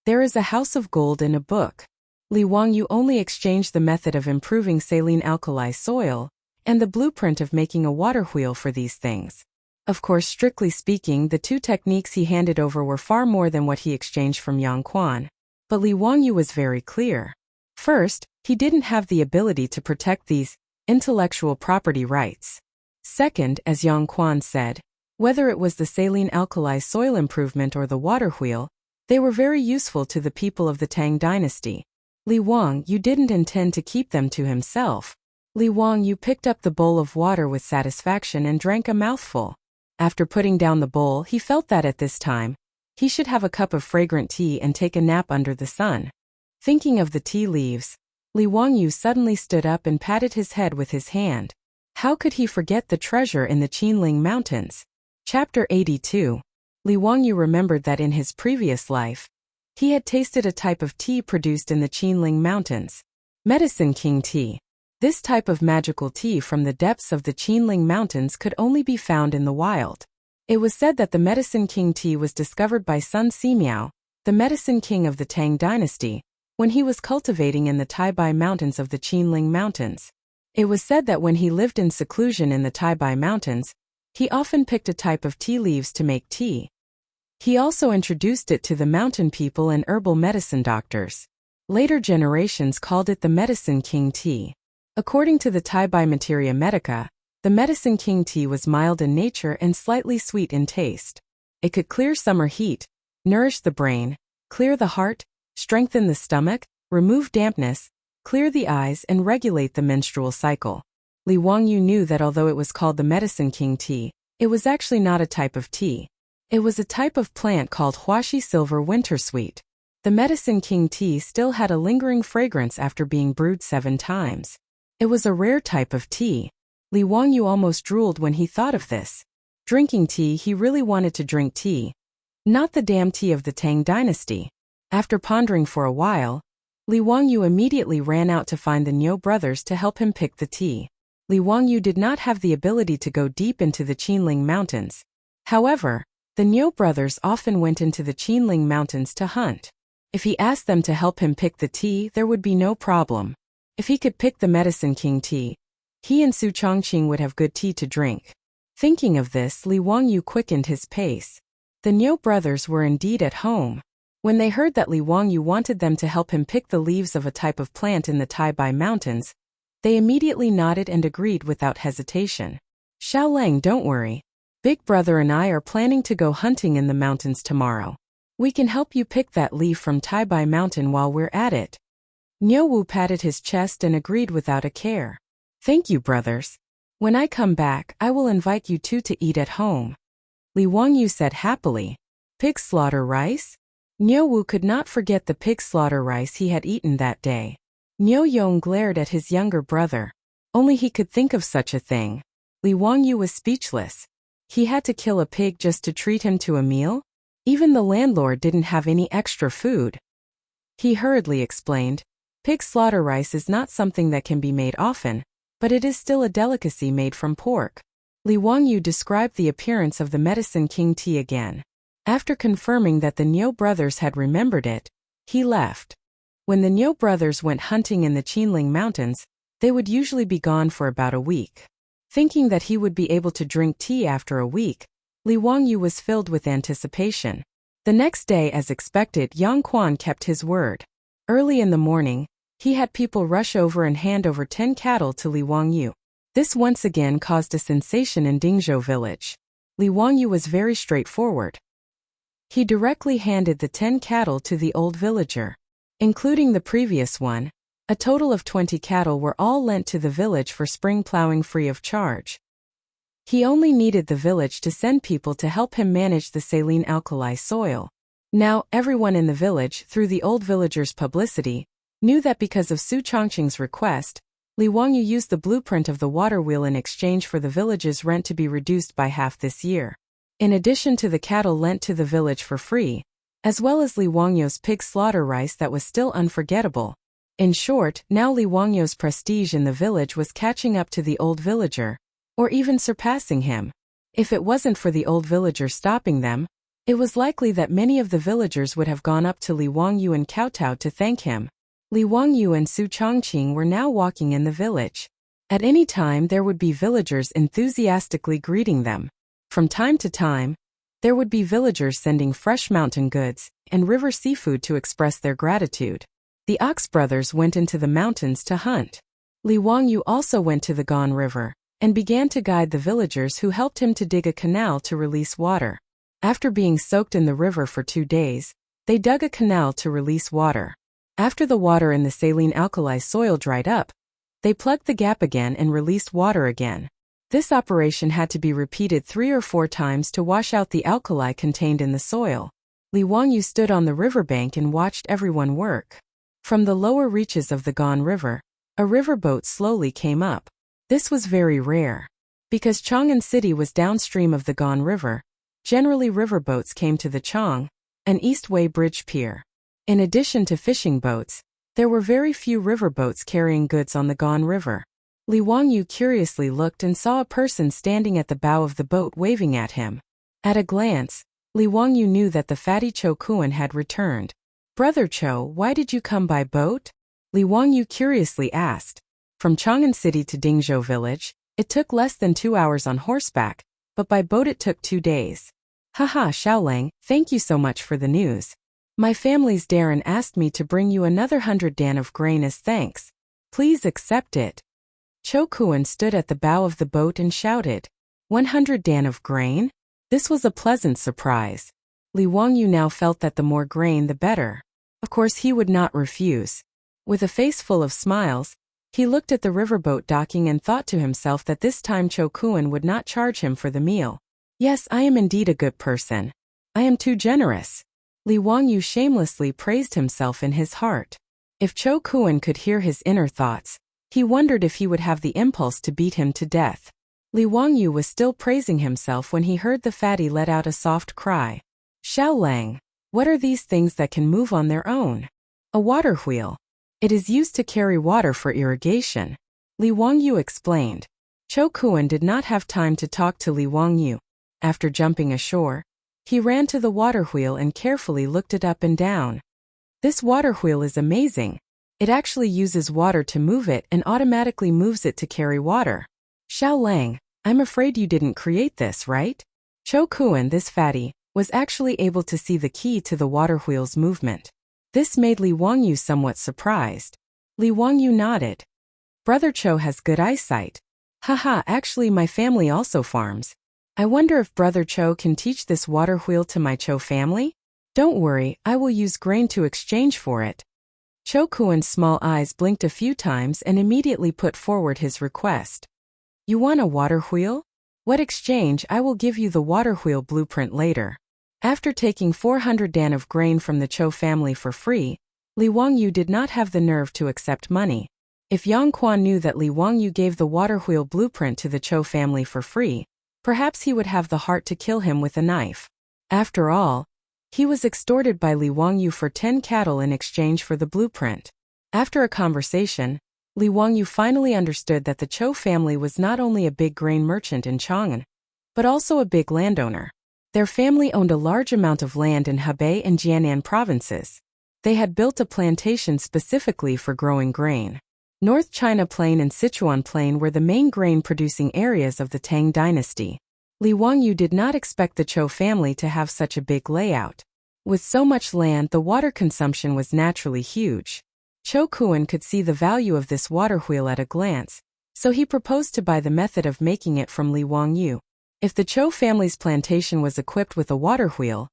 "There is a house of gold in a book." Li Wangyu only exchanged the method of improving saline alkali soil, and the blueprint of making a water wheel for these things. Of course, strictly speaking, the 2 techniques he handed over were far more than what he exchanged from Yang Quan. But Li Wangyu was very clear. First, he didn't have the ability to protect these intellectual property rights. Second, as Yang Quan said, whether it was the saline alkali soil improvement or the water wheel, they were very useful to the people of the Tang dynasty. Li Wangyu didn't intend to keep them to himself. Li Wangyu picked up the bowl of water with satisfaction and drank a mouthful. After putting down the bowl, he felt that at this time, he should have a cup of fragrant tea and take a nap under the sun. Thinking of the tea leaves, Li Wangyu suddenly stood up and patted his head with his hand. How could he forget the treasure in the Qinling Mountains? Chapter 82. Li Wangyu remembered that in his previous life, he had tasted a type of tea produced in the Qinling Mountains. Medicine King tea. This type of magical tea from the depths of the Qinling Mountains could only be found in the wild. It was said that the Medicine King tea was discovered by Sun Simiao, the Medicine King of the Tang dynasty, when he was cultivating in the Taibai Mountains of the Qinling Mountains. It was said that when he lived in seclusion in the Taibai Mountains, he often picked a type of tea leaves to make tea. He also introduced it to the mountain people and herbal medicine doctors. Later generations called it the Medicine King tea. According to the Taibai Materia Medica, the Medicine King tea was mild in nature and slightly sweet in taste. It could clear summer heat, nourish the brain, clear the heart, strengthen the stomach, remove dampness, clear the eyes and regulate the menstrual cycle. Li Wangyu knew that although it was called the Medicine King tea, it was actually not a type of tea. It was a type of plant called Huashi Silver Wintersweet. The Medicine King tea still had a lingering fragrance after being brewed 7 times. It was a rare type of tea. Li Wangyu almost drooled when he thought of this. Drinking tea, he really wanted to drink tea. Not the damn tea of the Tang dynasty. After pondering for a while, Li Wangyu immediately ran out to find the Niu brothers to help him pick the tea. Li Wangyu did not have the ability to go deep into the Qinling Mountains. However, the Niu brothers often went into the Qinling Mountains to hunt. If he asked them to help him pick the tea, there would be no problem. If he could pick the Medicine King tea, he and Su Chongqing would have good tea to drink. Thinking of this, Li Wangyu quickened his pace. The Niu brothers were indeed at home. When they heard that Li Wangyu wanted them to help him pick the leaves of a type of plant in the Taibai Mountains, they immediately nodded and agreed without hesitation. Xiaolang, don't worry. Big brother and I are planning to go hunting in the mountains tomorrow. We can help you pick that leaf from Taibai Mountain while we're at it. Niu Wu patted his chest and agreed without a care. Thank you, brothers. When I come back, I will invite you two to eat at home. Li Wangyu said happily. Pig slaughter rice? Niu Wu could not forget the pig slaughter rice he had eaten that day. Niu Yong glared at his younger brother. Only he could think of such a thing. Li Wangyu was speechless. He had to kill a pig just to treat him to a meal? Even the landlord didn't have any extra food. He hurriedly explained, pig slaughter rice is not something that can be made often, but it is still a delicacy made from pork. Li Wangyu described the appearance of the Medicine King tea again. After confirming that the Niu brothers had remembered it, he left. When the Niu brothers went hunting in the Qinling Mountains, they would usually be gone for about a week. Thinking that he would be able to drink tea after a week, Li Wangyu was filled with anticipation. The next day, as expected, Yang Quan kept his word. Early in the morning, he had people rush over and hand over 10 cattle to Li Wangyu. This once again caused a sensation in Dingzhou village. Li Wangyu was very straightforward. He directly handed the 10 cattle to the old villager. Including the previous one, a total of 20 cattle were all lent to the village for spring plowing free of charge. He only needed the village to send people to help him manage the saline alkali soil. Now, everyone in the village, through the old villager's publicity, knew that because of Su Chongqing's request, Li Wangyu used the blueprint of the water wheel in exchange for the village's rent to be reduced by half this year. In addition to the cattle lent to the village for free, as well as Li Wangyu's pig slaughter rice that was still unforgettable. In short, now Li Wangyu's prestige in the village was catching up to the old villager, or even surpassing him. If it wasn't for the old villager stopping them, it was likely that many of the villagers would have gone up to Li Wangyu and kowtowed to thank him. Li Wangyu and Su Chongqing were now walking in the village. At any time there would be villagers enthusiastically greeting them. From time to time, there would be villagers sending fresh mountain goods and river seafood to express their gratitude. The Ox brothers went into the mountains to hunt. Li Wangyu also went to the Gan River and began to guide the villagers who helped him to dig a canal to release water. After being soaked in the river for 2 days, they dug a canal to release water. After the water in the saline alkali soil dried up, they plugged the gap again and released water again. This operation had to be repeated 3 or 4 times to wash out the alkali contained in the soil. Li Wangyu stood on the riverbank and watched everyone work. From the lower reaches of the Gan River, a riverboat slowly came up. This was very rare. Because Chang'an City was downstream of the Gan River, generally riverboats came to the Chang, an Eastway Bridge pier. In addition to fishing boats, there were very few riverboats carrying goods on the Gan River. Li Wangyu curiously looked and saw a person standing at the bow of the boat waving at him. At a glance, Li Wangyu knew that the fatty Cho Kuan had returned. Brother Cho, why did you come by boat? Li Wangyu curiously asked. From Chang'an City to Dingzhou village, it took less than 2 hours on horseback, but by boat it took 2 days. Haha, Xiaolang, thank you so much for the news. My family's Darren asked me to bring you another 100 dan of grain as thanks. Please accept it. Cho Kuan stood at the bow of the boat and shouted, 100 dan of grain? This was a pleasant surprise. Li Wangyu now felt that the more grain the better. Of course he would not refuse. With a face full of smiles, he looked at the riverboat docking and thought to himself that this time Cho Kuan would not charge him for the meal. Yes, I am indeed a good person. I am too generous. Li Wangyu shamelessly praised himself in his heart. If Cho Kuan could hear his inner thoughts, he wondered if he would have the impulse to beat him to death. Li Wangyu was still praising himself when he heard the fatty let out a soft cry. Xiaolang, what are these things that can move on their own? A water wheel. It is used to carry water for irrigation. Li Wangyu explained. Cho Kuan did not have time to talk to Li Wangyu. After jumping ashore, he ran to the water wheel and carefully looked it up and down. This water wheel is amazing. It actually uses water to move it and automatically moves it to carry water. Xiao Lang, I'm afraid you didn't create this, right? Cho Kuan, this fatty, was actually able to see the key to the water wheel's movement. This made Li Wangyu somewhat surprised. Li Wangyu nodded. Brother Cho has good eyesight. Haha, actually my family also farms. I wonder if Brother Cho can teach this water wheel to my Cho family? Don't worry, I will use grain to exchange for it. Cho Kuan's small eyes blinked a few times and immediately put forward his request. You want a water wheel? What exchange? I will give you the water wheel blueprint later. After taking 400 dan of grain from the Cho family for free, Li Wangyu did not have the nerve to accept money. If Yang Quan knew that Li Wangyu gave the water wheel blueprint to the Cho family for free, perhaps he would have the heart to kill him with a knife. After all, he was extorted by Li Wangyu for 10 cattle in exchange for the blueprint. After a conversation, Li Wangyu finally understood that the Cho family was not only a big grain merchant in Chang'an, but also a big landowner. Their family owned a large amount of land in Hebei and Jiannan provinces. They had built a plantation specifically for growing grain. North China Plain and Sichuan Plain were the main grain-producing areas of the Tang dynasty. Li Wangyu did not expect the Cho family to have such a big layout. With so much land, the water consumption was naturally huge. Cho Kuan could see the value of this water wheel at a glance, so he proposed to buy the method of making it from Li Wangyu. If the Cho family's plantation was equipped with a water wheel,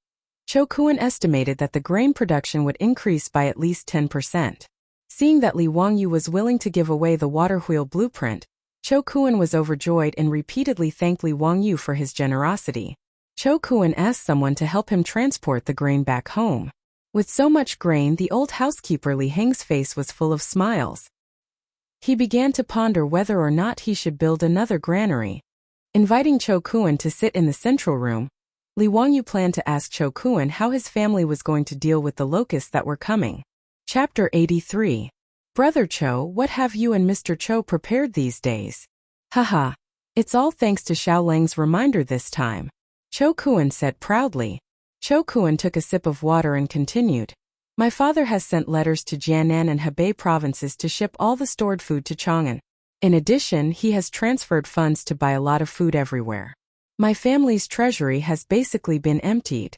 Cho Kuan estimated that the grain production would increase by at least 10%. Seeing that Li Wangyu was willing to give away the water wheel blueprint, Cho Kuan was overjoyed and repeatedly thanked Li Wangyu for his generosity. Cho Kuan asked someone to help him transport the grain back home. With so much grain, the old housekeeper Li Heng's face was full of smiles. He began to ponder whether or not he should build another granary. Inviting Cho Kuan to sit in the central room, Li Wangyu planned to ask Cho Kuan how his family was going to deal with the locusts that were coming. Chapter 83. Brother Cho, what have you and Mr. Cho prepared these days? Haha. It's all thanks to Xiao Lang's reminder this time. Cho Kuan said proudly. Cho Kuan took a sip of water and continued. My father has sent letters to Jiannan and Hebei provinces to ship all the stored food to Chang'an. In addition, he has transferred funds to buy a lot of food everywhere. My family's treasury has basically been emptied.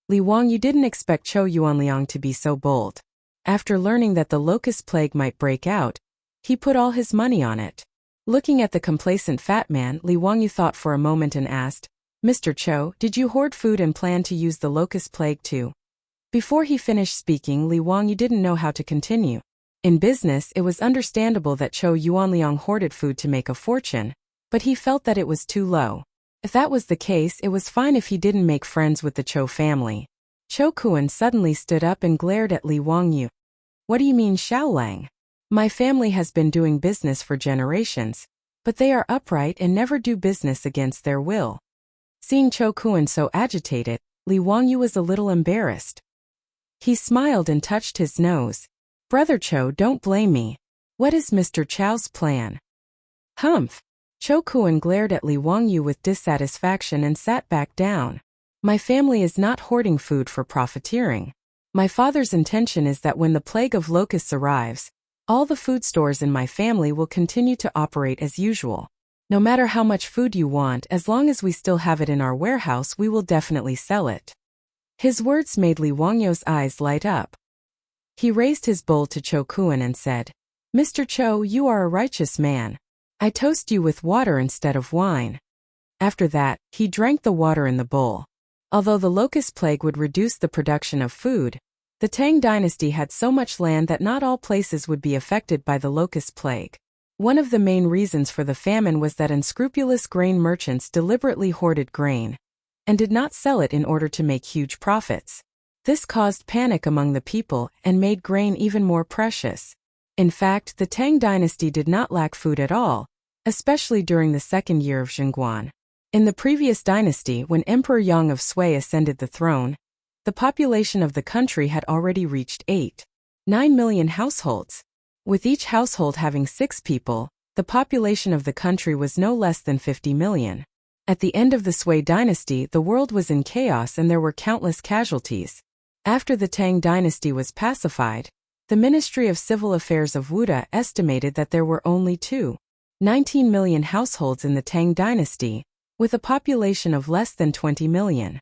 Li Wangyu didn't expect Cho Yuanliang to be so bold. After learning that the locust plague might break out, he put all his money on it. Looking at the complacent fat man, Li Wangyu thought for a moment and asked, Mr. Cho, did you hoard food and plan to use the locust plague too? Before he finished speaking, Li Wangyu didn't know how to continue. In business, it was understandable that Cho Yuanliang hoarded food to make a fortune, but he felt that it was too low. If that was the case, it was fine if he didn't make friends with the Cho family. Cho Kuan suddenly stood up and glared at Li Wangyu. What do you mean, Xiao Lang? My family has been doing business for generations, but they are upright and never do business against their will. Seeing Cho Kuan so agitated, Li Wangyu was a little embarrassed. He smiled and touched his nose. Brother Cho, don't blame me. What is Mr. Chow's plan? Humph. Cho Kuan glared at Li Wangyu with dissatisfaction and sat back down. My family is not hoarding food for profiteering. My father's intention is that when the plague of locusts arrives, all the food stores in my family will continue to operate as usual. No matter how much food you want, as long as we still have it in our warehouse, we will definitely sell it. His words made Li Wangyu's eyes light up. He raised his bowl to Cho Kuan and said, Mr. Cho, you are a righteous man. I toast you with water instead of wine. After that, he drank the water in the bowl. Although the locust plague would reduce the production of food, the Tang dynasty had so much land that not all places would be affected by the locust plague. One of the main reasons for the famine was that unscrupulous grain merchants deliberately hoarded grain and did not sell it in order to make huge profits. This caused panic among the people and made grain even more precious. In fact, the Tang dynasty did not lack food at all, especially during the second year of Zhengguan. In the previous dynasty, when Emperor Yang of Sui ascended the throne, the population of the country had already reached 8.9 million households. With each household having 6 people, the population of the country was no less than 50 million. At the end of the Sui dynasty, the world was in chaos and there were countless casualties. After the Tang dynasty was pacified, the Ministry of Civil Affairs of Wuxia estimated that there were only 19 million households in the Tang dynasty, with a population of less than 20 million.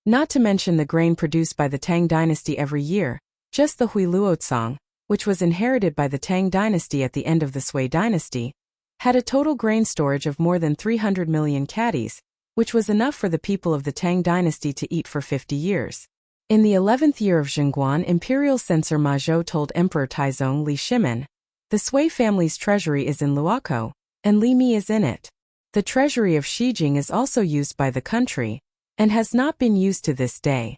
Not to mention the grain produced by the Tang dynasty every year, just the huiluotsang, which was inherited by the Tang dynasty at the end of the Sui dynasty, had a total grain storage of more than 300 million caddies, which was enough for the people of the Tang dynasty to eat for 50 years. In the 11th year of Chang'an, imperial censor Ma Zhou told Emperor Taizong Li Shimen, "The Sui family's treasury is in Luokou, and Li Mi is in it. The treasury of Xijing is also used by the country, and has not been used to this day."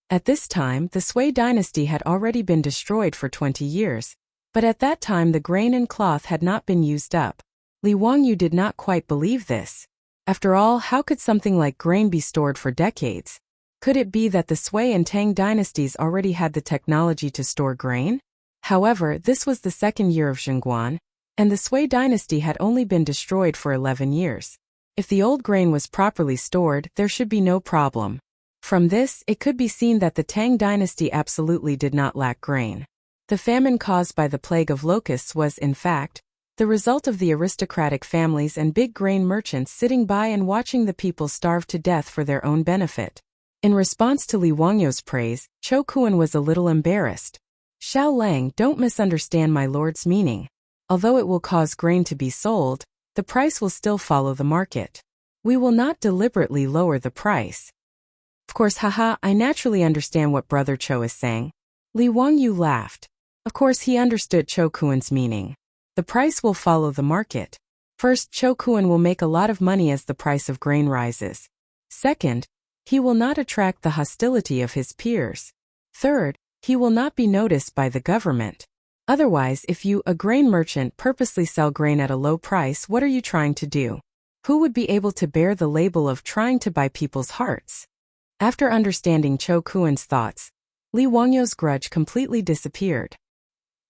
At this time, the Sui dynasty had already been destroyed for 20 years, but at that time the grain and cloth had not been used up. Li Wangyu did not quite believe this. After all, how could something like grain be stored for decades? Could it be that the Sui and Tang dynasties already had the technology to store grain? However, this was the second year of Chang'an, and the Sui dynasty had only been destroyed for 11 years. If the old grain was properly stored, there should be no problem. From this, it could be seen that the Tang dynasty absolutely did not lack grain. The famine caused by the plague of locusts was, in fact, the result of the aristocratic families and big grain merchants sitting by and watching the people starve to death for their own benefit. In response to Li Wangyu's praise, Chou Kuan was a little embarrassed. "Xiao Lang, don't misunderstand my lord's meaning. Although it will cause grain to be sold, the price will still follow the market. We will not deliberately lower the price." "Of course, haha, I naturally understand what Brother Chou is saying." Li Wangyu laughed. Of course he understood Chou Kuan's meaning. The price will follow the market. First, Chou Kuan will make a lot of money as the price of grain rises. Second, he will not attract the hostility of his peers. Third, he will not be noticed by the government. Otherwise, if you, a grain merchant, purposely sell grain at a low price, what are you trying to do? Who would be able to bear the label of trying to buy people's hearts? After understanding Chou Kuan's thoughts, Li Wangyu's grudge completely disappeared.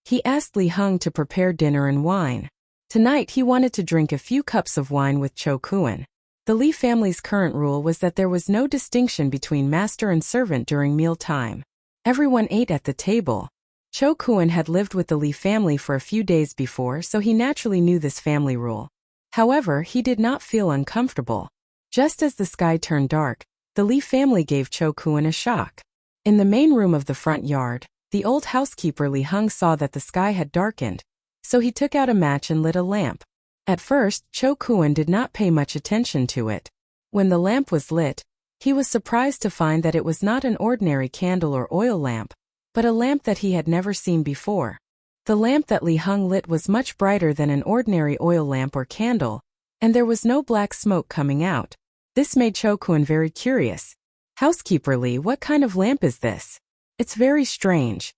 He asked Li Heng to prepare dinner and wine. Tonight he wanted to drink a few cups of wine with Chou Kuan. The Li family's current rule was that there was no distinction between master and servant during meal time. Everyone ate at the table. Chou Kuan had lived with the Li family for a few days before, so he naturally knew this family rule. However, he did not feel uncomfortable. Just as the sky turned dark, the Li family gave Chou Kuan a shock. In the main room of the front yard, the old housekeeper Li Heng saw that the sky had darkened, so he took out a match and lit a lamp. At first, Chou Kuan did not pay much attention to it. When the lamp was lit, he was surprised to find that it was not an ordinary candle or oil lamp, but a lamp that he had never seen before. The lamp that Li Heng lit was much brighter than an ordinary oil lamp or candle, and there was no black smoke coming out. This made Chou Kuan very curious. "Housekeeper Li, what kind of lamp is this? It's very strange."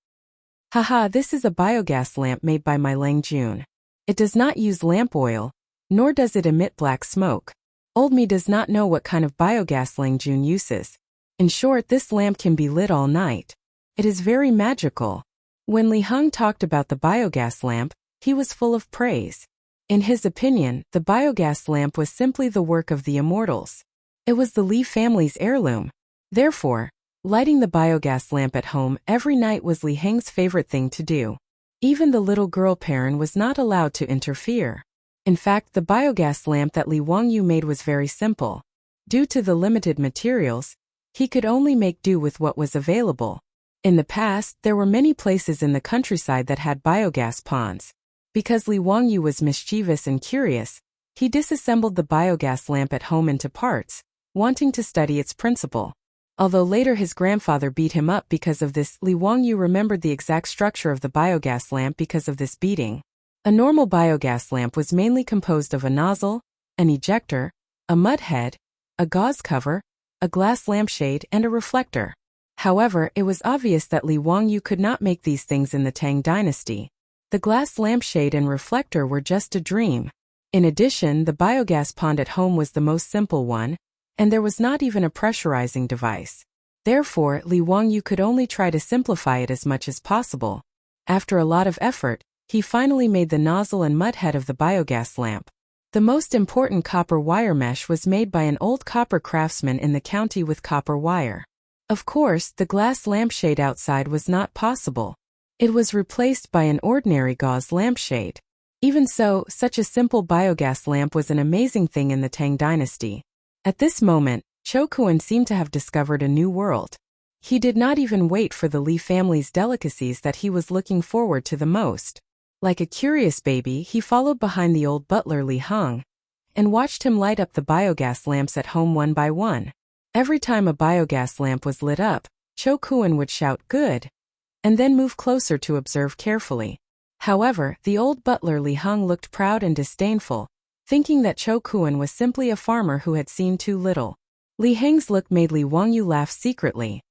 "Haha, this is a biogas lamp made by my Lang Jun. It does not use lamp oil, nor does it emit black smoke. Old me does not know what kind of biogas Lang Jun uses. In short, this lamp can be lit all night. It is very magical." When Li Heng talked about the biogas lamp, he was full of praise. In his opinion, the biogas lamp was simply the work of the immortals. It was the Li family's heirloom. Therefore, lighting the biogas lamp at home every night was Li Heng's favorite thing to do. Even the little girl Perrin was not allowed to interfere. In fact, the biogas lamp that Li Wangyu made was very simple. Due to the limited materials, he could only make do with what was available. In the past, there were many places in the countryside that had biogas ponds. Because Li Wangyu was mischievous and curious, he disassembled the biogas lamp at home into parts, wanting to study its principle. Although later his grandfather beat him up because of this, Li Wangyu remembered the exact structure of the biogas lamp because of this beating. A normal biogas lamp was mainly composed of a nozzle, an ejector, a mud head, a gauze cover, a glass lampshade, and a reflector. However, it was obvious that Li Wangyu could not make these things in the Tang dynasty. The glass lampshade and reflector were just a dream. In addition, the biogas pond at home was the most simple one, and there was not even a pressurizing device. Therefore, Li Wangyu could only try to simplify it as much as possible. After a lot of effort, he finally made the nozzle and mud head of the biogas lamp. The most important copper wire mesh was made by an old copper craftsman in the county with copper wire. Of course, the glass lampshade outside was not possible. It was replaced by an ordinary gauze lampshade. Even so, such a simple biogas lamp was an amazing thing in the Tang dynasty. At this moment, Cho Kuan seemed to have discovered a new world. He did not even wait for the Li family's delicacies that he was looking forward to the most. Like a curious baby, he followed behind the old butler Li Heng and watched him light up the biogas lamps at home one by one. Every time a biogas lamp was lit up, Cho Kuan would shout, "Good," and then move closer to observe carefully. However, the old butler Li Heng looked proud and disdainful, thinking that Cho Kuan was simply a farmer who had seen too little. Li Heng's look made Li Wangyu laugh secretly.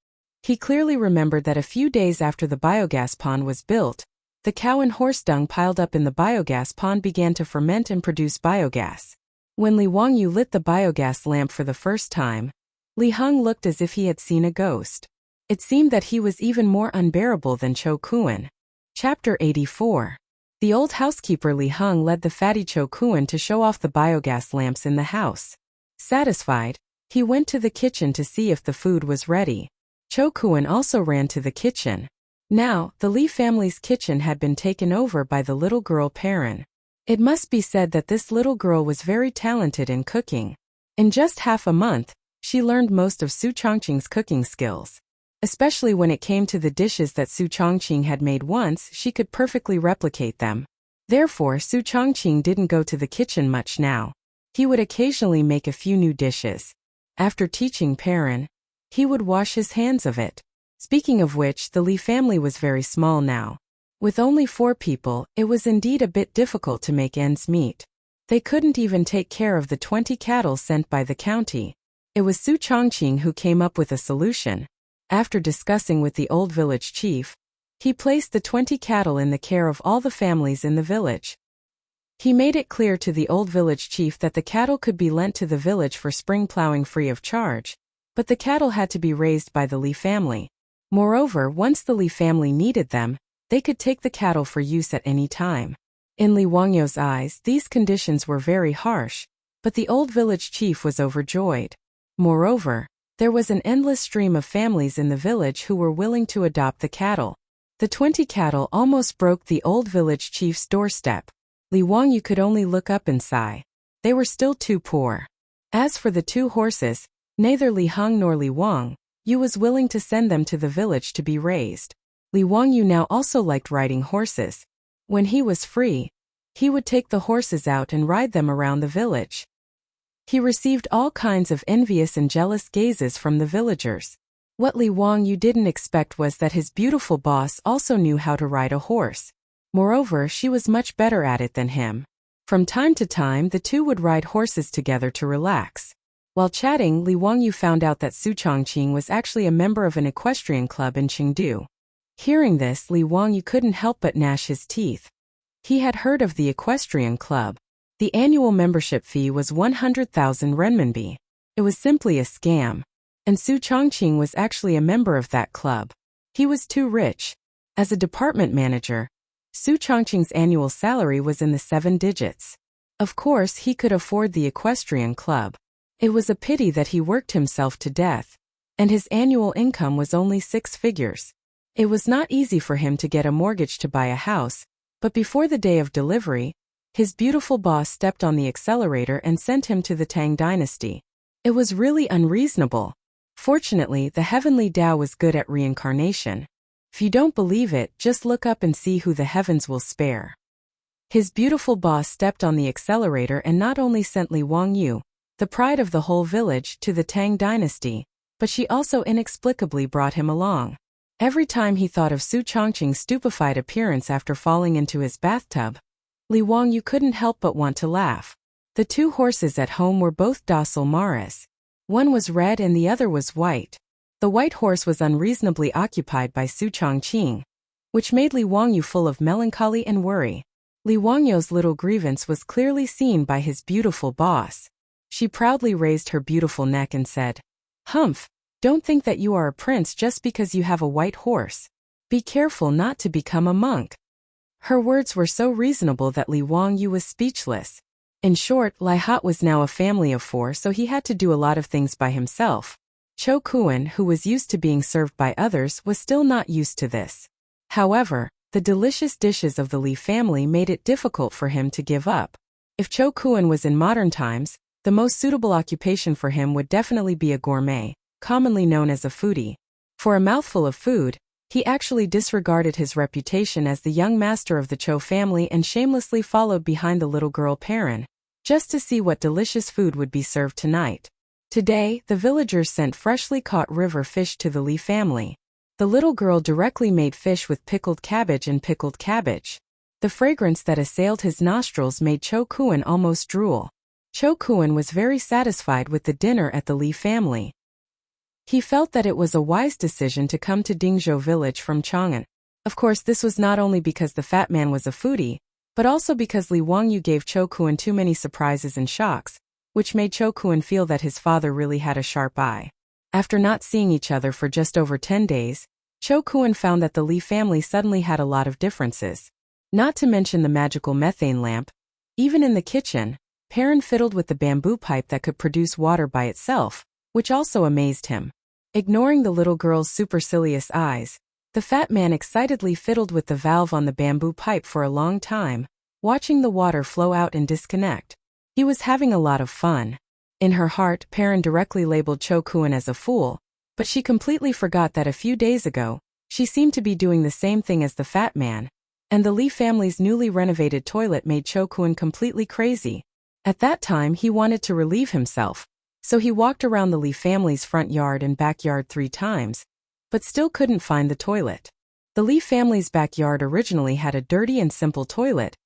He clearly remembered that a few days after the biogas pond was built, the cow and horse dung piled up in the biogas pond began to ferment and produce biogas. When Li Wangyu lit the biogas lamp for the first time, Li Heng looked as if he had seen a ghost. It seemed that he was even more unbearable than Cho Kuan. Chapter 84. The old housekeeper Li Heng led the fatty Cho Kuan to show off the biogas lamps in the house. Satisfied, he went to the kitchen to see if the food was ready. Cho Kuan also ran to the kitchen. Now, the Li family's kitchen had been taken over by the little girl Perrin. It must be said that this little girl was very talented in cooking. In just half a month, she learned most of Su Chongqing's cooking skills. Especially when it came to the dishes that Su Chongqing had made once, she could perfectly replicate them. Therefore, Su Chongqing didn't go to the kitchen much now. He would occasionally make a few new dishes. After teaching Perrin, he would wash his hands of it. Speaking of which, the Li family was very small now. With only 4 people, it was indeed a bit difficult to make ends meet. They couldn't even take care of the 20 cattle sent by the county. It was Su Chongqing who came up with a solution. After discussing with the old village chief, he placed the 20 cattle in the care of all the families in the village. He made it clear to the old village chief that the cattle could be lent to the village for spring plowing free of charge, but the cattle had to be raised by the Li family. Moreover, once the Li family needed them, they could take the cattle for use at any time. In Li Wangyu's eyes, these conditions were very harsh, but the old village chief was overjoyed. Moreover, there was an endless stream of families in the village who were willing to adopt the cattle. The 20 cattle almost broke the old village chief's doorstep. Li Wangyu could only look up and sigh. They were still too poor. As for the 2 horses, neither Li Heng nor Li Wangyu was willing to send them to the village to be raised. Li Wangyu now also liked riding horses. When he was free, he would take the horses out and ride them around the village. He received all kinds of envious and jealous gazes from the villagers. What Li Wangyu didn't expect was that his beautiful boss also knew how to ride a horse. Moreover, she was much better at it than him. From time to time, the two would ride horses together to relax. While chatting, Li Wangyu found out that Su Chongqing was actually a member of an equestrian club in Chengdu. Hearing this, Li Wangyu couldn't help but gnash his teeth. He had heard of the equestrian club. The annual membership fee was 100,000 renminbi. It was simply a scam. And Su Chongqing was actually a member of that club. He was too rich. As a department manager, Su Chongqing's annual salary was in the 7 digits. Of course, he could afford the equestrian club. It was a pity that he worked himself to death, and his annual income was only 6 figures. It was not easy for him to get a mortgage to buy a house, but before the day of delivery, his beautiful boss stepped on the accelerator and sent him to the Tang dynasty. It was really unreasonable. Fortunately, the heavenly Tao was good at reincarnation. If you don't believe it, just look up and see who the heavens will spare. His beautiful boss stepped on the accelerator and not only sent Li Wangyu, the pride of the whole village, to the Tang dynasty, but she also inexplicably brought him along. Every time he thought of Su Chongqing's stupefied appearance after falling into his bathtub, Li Wangyu couldn't help but want to laugh. The 2 horses at home were both docile maras. One was red and the other was white. The white horse was unreasonably occupied by Su Chongqing, which made Li Wangyu full of melancholy and worry. Li Wangyu's little grievance was clearly seen by his beautiful boss. She proudly raised her beautiful neck and said, "Humph, don't think that you are a prince just because you have a white horse. Be careful not to become a monk." Her words were so reasonable that Li Wangyu was speechless. In short, Li Hot was now a family of 4, so he had to do a lot of things by himself. Cho Kuan, who was used to being served by others, was still not used to this. However, the delicious dishes of the Li family made it difficult for him to give up. If Cho Kuan was in modern times, the most suitable occupation for him would definitely be a gourmet, commonly known as a foodie. For a mouthful of food, he actually disregarded his reputation as the young master of the Cho family and shamelessly followed behind the little girl Perrin, just to see what delicious food would be served tonight. Today, the villagers sent freshly caught river fish to the Li family. The little girl directly made fish with pickled cabbage and pickled cabbage. The fragrance that assailed his nostrils made Cho Kuan almost drool. Cho Kuan was very satisfied with the dinner at the Li family. He felt that it was a wise decision to come to Dingzhou village from Chang'an. Of course, this was not only because the fat man was a foodie, but also because Li Wangyu gave Cho Kuan too many surprises and shocks, which made Cho Kuan feel that his father really had a sharp eye. After not seeing each other for just over 10 days, Cho Kuan found that the Li family suddenly had a lot of differences. Not to mention the magical methane lamp. Even in the kitchen, Perrin fiddled with the bamboo pipe that could produce water by itself, which also amazed him. Ignoring the little girl's supercilious eyes, the fat man excitedly fiddled with the valve on the bamboo pipe for a long time, watching the water flow out and disconnect. He was having a lot of fun. In her heart, Perrin directly labeled Cho Kuan as a fool, but she completely forgot that a few days ago, she seemed to be doing the same thing as the fat man, and the Li family's newly renovated toilet made Cho Kuan completely crazy. At that time, he wanted to relieve himself, so he walked around the Li family's front yard and backyard 3 times, but still couldn't find the toilet. The Li family's backyard originally had a dirty and simple toilet,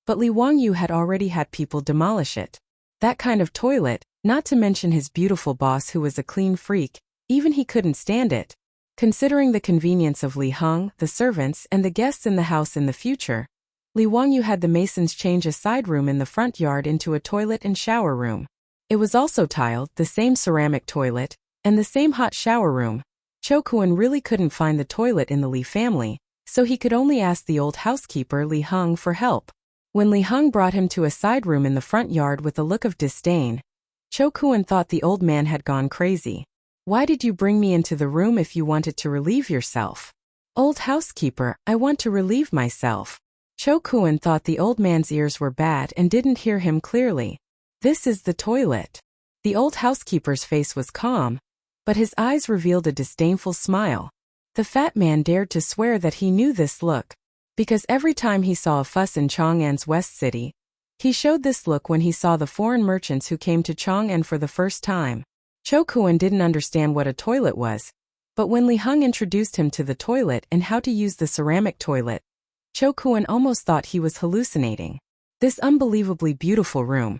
but Li Wangyu had already had people demolish it. That kind of toilet, not to mention his beautiful boss who was a clean freak, even he couldn't stand it. Considering the convenience of Li Heng, the servants, and the guests in the house in the future, Li Wangyu had the masons change a side room in the front yard into a toilet and shower room. It was also tiled, the same ceramic toilet, and the same hot shower room. Cho Kuan really couldn't find the toilet in the Li family, so he could only ask the old housekeeper Li Heng for help. When Li Heng brought him to a side room in the front yard with a look of disdain, Cho Kuan thought the old man had gone crazy. "Why did you bring me into the room if you wanted to relieve yourself?" "Old housekeeper, I want to relieve myself." Cho Kuan thought the old man's ears were bad and didn't hear him clearly. "This is the toilet." The old housekeeper's face was calm, but his eyes revealed a disdainful smile. The fat man dared to swear that he knew this look, because every time he saw a fuss in Chang'an's West City, he showed this look when he saw the foreign merchants who came to Chang'an for the first time. Cho Kuan didn't understand what a toilet was, but when Li Heng introduced him to the toilet and how to use the ceramic toilet, Cho Kuan almost thought he was hallucinating. "This unbelievably beautiful room.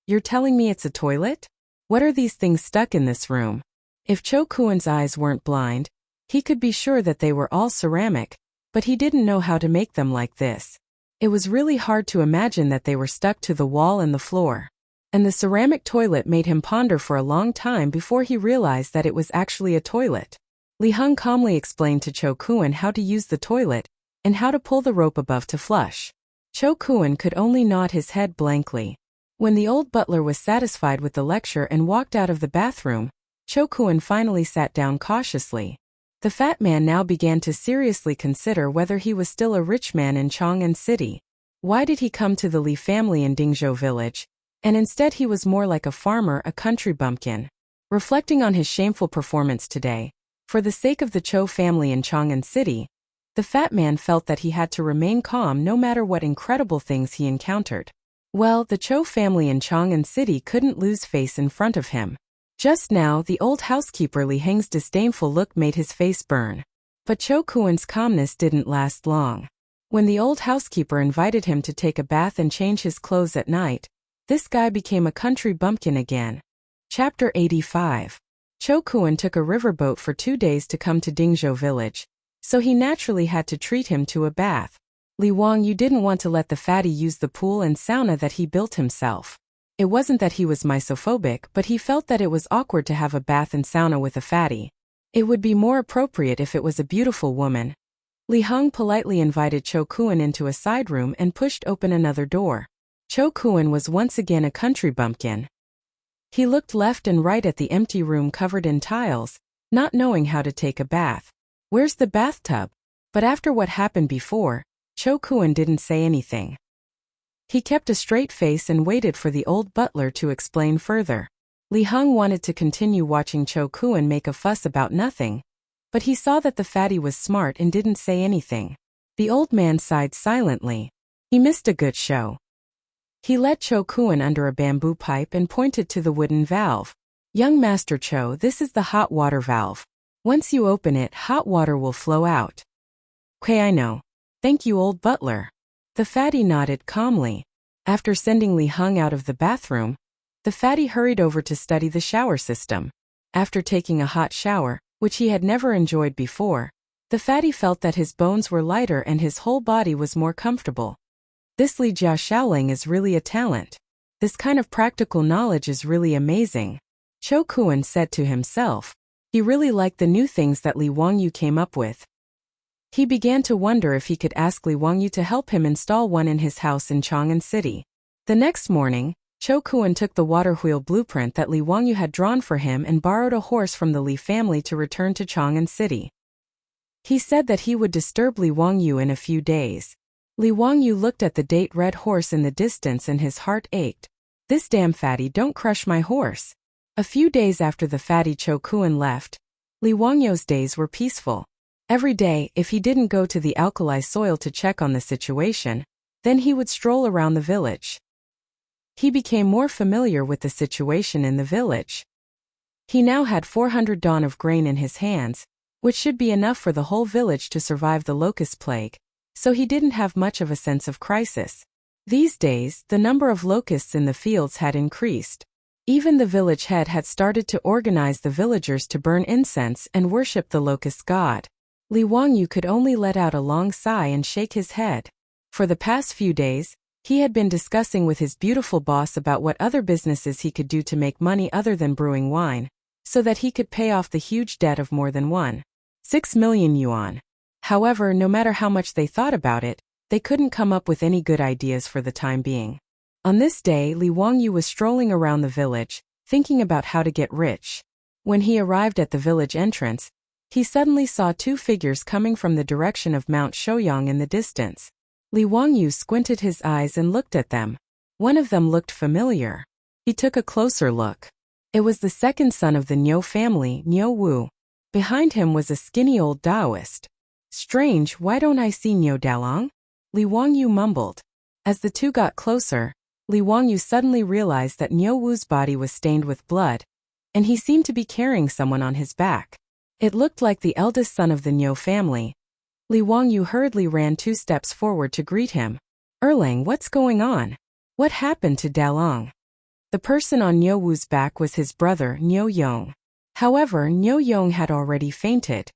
You're telling me it's a toilet? What are these things stuck in this room?" If Cho Kuan's eyes weren't blind, he could be sure that they were all ceramic, but he didn't know how to make them like this. It was really hard to imagine that they were stuck to the wall and the floor. And the ceramic toilet made him ponder for a long time before he realized that it was actually a toilet. Li Heng calmly explained to Cho Kuan how to use the toilet and how to pull the rope above to flush. Cho Kuan could only nod his head blankly. When the old butler was satisfied with the lecture and walked out of the bathroom, Cho Kuan finally sat down cautiously. The fat man now began to seriously consider whether he was still a rich man in Chang'an City. Why did he come to the Li family in Dingzhou village, and instead he was more like a farmer, a country bumpkin? Reflecting on his shameful performance today, for the sake of the Cho family in Chang'an City, the fat man felt that he had to remain calm no matter what incredible things he encountered. Well, the Cho family in Chang'an City couldn't lose face in front of him. Just now, the old housekeeper Li Heng's disdainful look made his face burn. But Cho Kuan's calmness didn't last long. When the old housekeeper invited him to take a bath and change his clothes at night, this guy became a country bumpkin again. Chapter 85. Cho Kuan took a riverboat for 2 days to come to Dingzhou village, so he naturally had to treat him to a bath. Li Wangyu didn't want to let the fatty use the pool and sauna that he built himself. It wasn't that he was misophobic, but he felt that it was awkward to have a bath and sauna with a fatty. It would be more appropriate if it was a beautiful woman. Li Heng politely invited Cho Kuan into a side room and pushed open another door. Cho Kuan was once again a country bumpkin. He looked left and right at the empty room covered in tiles, not knowing how to take a bath. Where's the bathtub? But after what happened before, Cho Kuan didn't say anything. He kept a straight face and waited for the old butler to explain further. Li Heng wanted to continue watching Cho Kuan make a fuss about nothing, but he saw that the fatty was smart and didn't say anything. The old man sighed silently. He missed a good show. He led Cho Kuan under a bamboo pipe and pointed to the wooden valve. Young Master Cho, this is the hot water valve. Once you open it, hot water will flow out. Okay, I know. Thank you, old butler. The fatty nodded calmly. After sending Li Heng out of the bathroom, the fatty hurried over to study the shower system. After taking a hot shower, which he had never enjoyed before, the fatty felt that his bones were lighter and his whole body was more comfortable. This Li Jia Xiaoling is really a talent. This kind of practical knowledge is really amazing. Cho Kuan said to himself. He really liked the new things that Li Wangyu came up with. He began to wonder if he could ask Li Wangyu to help him install one in his house in Chang'an City. The next morning, Cho Kuan took the water wheel blueprint that Li Wangyu had drawn for him and borrowed a horse from the Li family to return to Chang'an City. He said that he would disturb Li Wangyu in a few days. Li Wangyu looked at the date red horse in the distance and his heart ached. This damn fatty, don't crush my horse. A few days after the fatty Cho Kuan left, Li Wangyu's days were peaceful. Every day, if he didn't go to the alkali soil to check on the situation, then he would stroll around the village. He became more familiar with the situation in the village. He now had 400 dawn of grain in his hands, which should be enough for the whole village to survive the locust plague, so he didn't have much of a sense of crisis. These days, the number of locusts in the fields had increased. Even the village head had started to organize the villagers to burn incense and worship the locust god. Li Wangyu could only let out a long sigh and shake his head. For the past few days, he had been discussing with his beautiful boss about what other businesses he could do to make money other than brewing wine, so that he could pay off the huge debt of more than 1.6 million yuan. However, no matter how much they thought about it, they couldn't come up with any good ideas for the time being. On this day, Li Wangyu was strolling around the village, thinking about how to get rich. When he arrived at the village entrance, he suddenly saw two figures coming from the direction of Mount Shouyang in the distance. Li Wangyu squinted his eyes and looked at them. One of them looked familiar. He took a closer look. It was the second son of the Niu family, Niu Wu. Behind him was a skinny old Taoist. Strange, why don't I see Niu Dalong? Li Wangyu mumbled. As the two got closer, Li Wangyu suddenly realized that Niu Wu's body was stained with blood, and he seemed to be carrying someone on his back. It looked like the eldest son of the Niu family. Li Wangyu hurriedly ran 2 steps forward to greet him. Erlang, what's going on? What happened to Dalong? The person on Niu Wu's back was his brother, Niu Yong. However, Niu Yong had already fainted.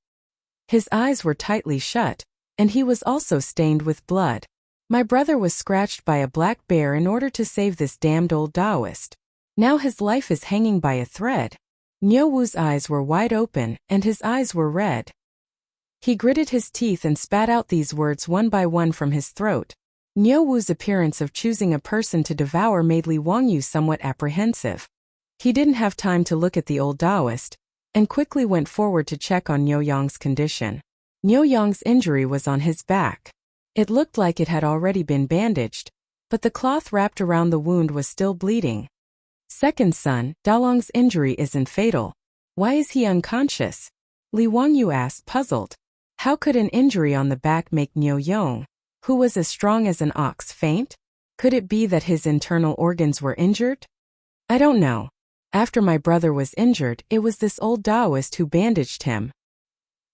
His eyes were tightly shut, and he was also stained with blood. My brother was scratched by a black bear in order to save this damned old Taoist. Now his life is hanging by a thread. Niu Wu's eyes were wide open, and his eyes were red. He gritted his teeth and spat out these words one by one from his throat. Niu Wu's appearance of choosing a person to devour made Li Wangyu somewhat apprehensive. He didn't have time to look at the old Taoist, and quickly went forward to check on Niu Yong's condition. Niu Yong's injury was on his back. It looked like it had already been bandaged, but the cloth wrapped around the wound was still bleeding. Second son, Dalong's injury isn't fatal. Why is he unconscious? Li Wangyu asked, puzzled. How could an injury on the back make Niu Yong, who was as strong as an ox, faint? Could it be that his internal organs were injured? I don't know. After my brother was injured, it was this old Taoist who bandaged him.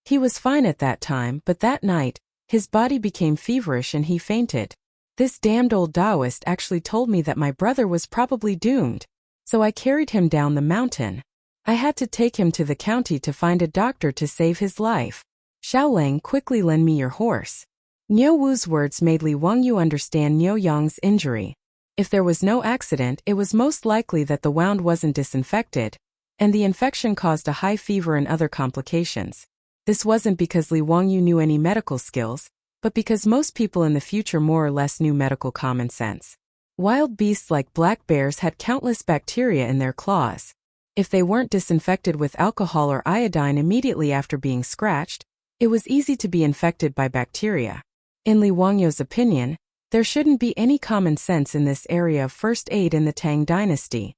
He was fine at that time, but that night, his body became feverish and he fainted. This damned old Taoist actually told me that my brother was probably doomed, so I carried him down the mountain. I had to take him to the county to find a doctor to save his life. Xiaolang, quickly lend me your horse. Niu Wu's words made Li Wangyu understand Niu Yong's injury. If there was no accident, it was most likely that the wound wasn't disinfected, and the infection caused a high fever and other complications. This wasn't because Li Wangyu knew any medical skills, but because most people in the future more or less knew medical common sense. Wild beasts like black bears had countless bacteria in their claws. If they weren't disinfected with alcohol or iodine immediately after being scratched, it was easy to be infected by bacteria. In Li Wangyu's opinion, there shouldn't be any common sense in this area of first aid in the Tang dynasty.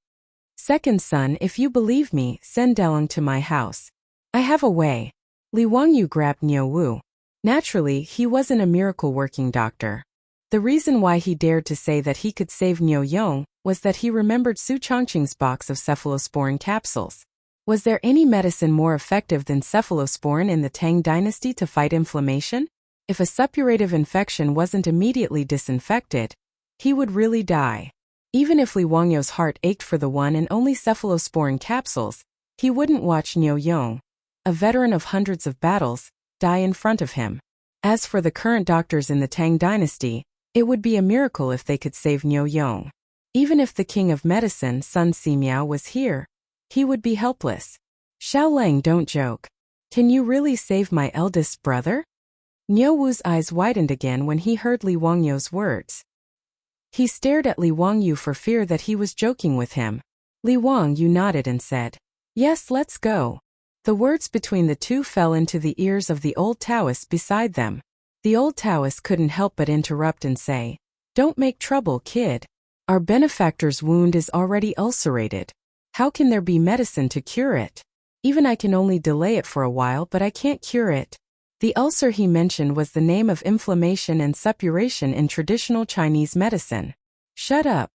Second son, if you believe me, send Dalong to my house. I have a way. Li Wangyu grabbed Niu Wu. Naturally, he wasn't a miracle-working doctor. The reason why he dared to say that he could save Niu Yong was that he remembered Su Changqing's box of cephalosporin capsules. Was there any medicine more effective than cephalosporin in the Tang dynasty to fight inflammation? If a suppurative infection wasn't immediately disinfected, he would really die. Even if Li Wangyu's heart ached for the one and only cephalosporin capsules, he wouldn't watch Niu Yong, a veteran of hundreds of battles, die in front of him. As for the current doctors in the Tang dynasty, it would be a miracle if they could save Niu Yong. Even if the king of medicine, Sun Simiao, was here, he would be helpless. Xiaolang, don't joke. Can you really save my eldest brother? Niu Wu's eyes widened again when he heard Li Wangyu's words. He stared at Li Wangyu for fear that he was joking with him. Li Wangyu nodded and said, "Yes, let's go." The words between the two fell into the ears of the old Taoist beside them. The old Taoist couldn't help but interrupt and say, "Don't make trouble, kid. Our benefactor's wound is already ulcerated. How can there be medicine to cure it? Even I can only delay it for a while, but I can't cure it." The ulcer he mentioned was the name of inflammation and suppuration in traditional Chinese medicine. "Shut up."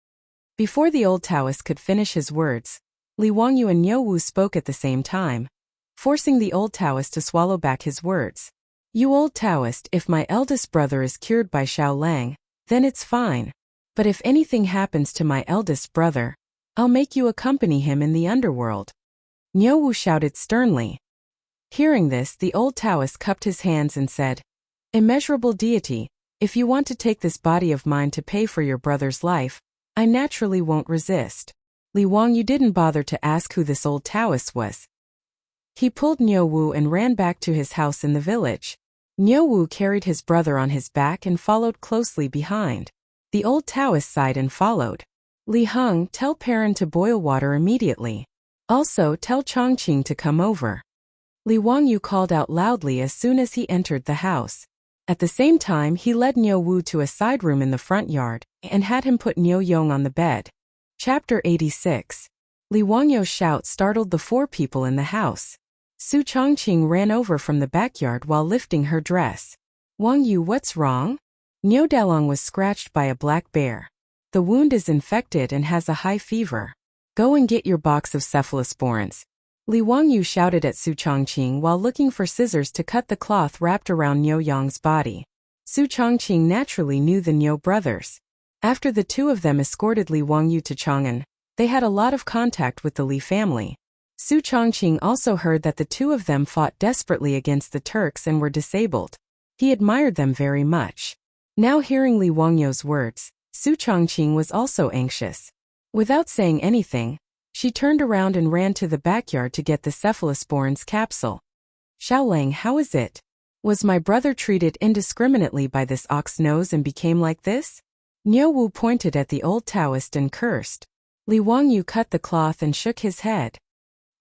Before the old Taoist could finish his words, Li Wangyu and Niu Wu spoke at the same time, forcing the old Taoist to swallow back his words. "You old Taoist, if my eldest brother is cured by Xiaolang, then it's fine. But if anything happens to my eldest brother, I'll make you accompany him in the underworld." Niu Wu shouted sternly. Hearing this, the old Taoist cupped his hands and said, "Immeasurable deity, if you want to take this body of mine to pay for your brother's life, I naturally won't resist." Li Wangyu didn't bother to ask who this old Taoist was. He pulled Niu Wu and ran back to his house in the village. Niu Wu carried his brother on his back and followed closely behind. The old Taoist sighed and followed. "Li Heng, tell Perrin to boil water immediately. Also, tell Chongqing to come over." Li Wangyu called out loudly as soon as he entered the house. At the same time, he led Niu Wu to a side room in the front yard and had him put Niu Yong on the bed. Chapter 86. Li Wangyu's shout startled the four people in the house. Su Chongqing ran over from the backyard while lifting her dress. "Wangyu, what's wrong?" Niu Dalong was scratched by a black bear. "The wound is infected and has a high fever. Go and get your box of cephalosporins." Li Wangyu shouted at Su Chongqing while looking for scissors to cut the cloth wrapped around Niu Yong's body. Su Chongqing naturally knew the Niu brothers. After the two of them escorted Li Wangyu to Chang'an, they had a lot of contact with the Li family. Su Chongqing also heard that the two of them fought desperately against the Turks and were disabled. He admired them very much. Now hearing Li Wangyu's words, Su Chongqing was also anxious. Without saying anything, she turned around and ran to the backyard to get the cephalosporins capsule. "Xiaolang, how is it? Was my brother treated indiscriminately by this ox nose and became like this?" Niu Wu pointed at the old Taoist and cursed. Li Wangyu cut the cloth and shook his head.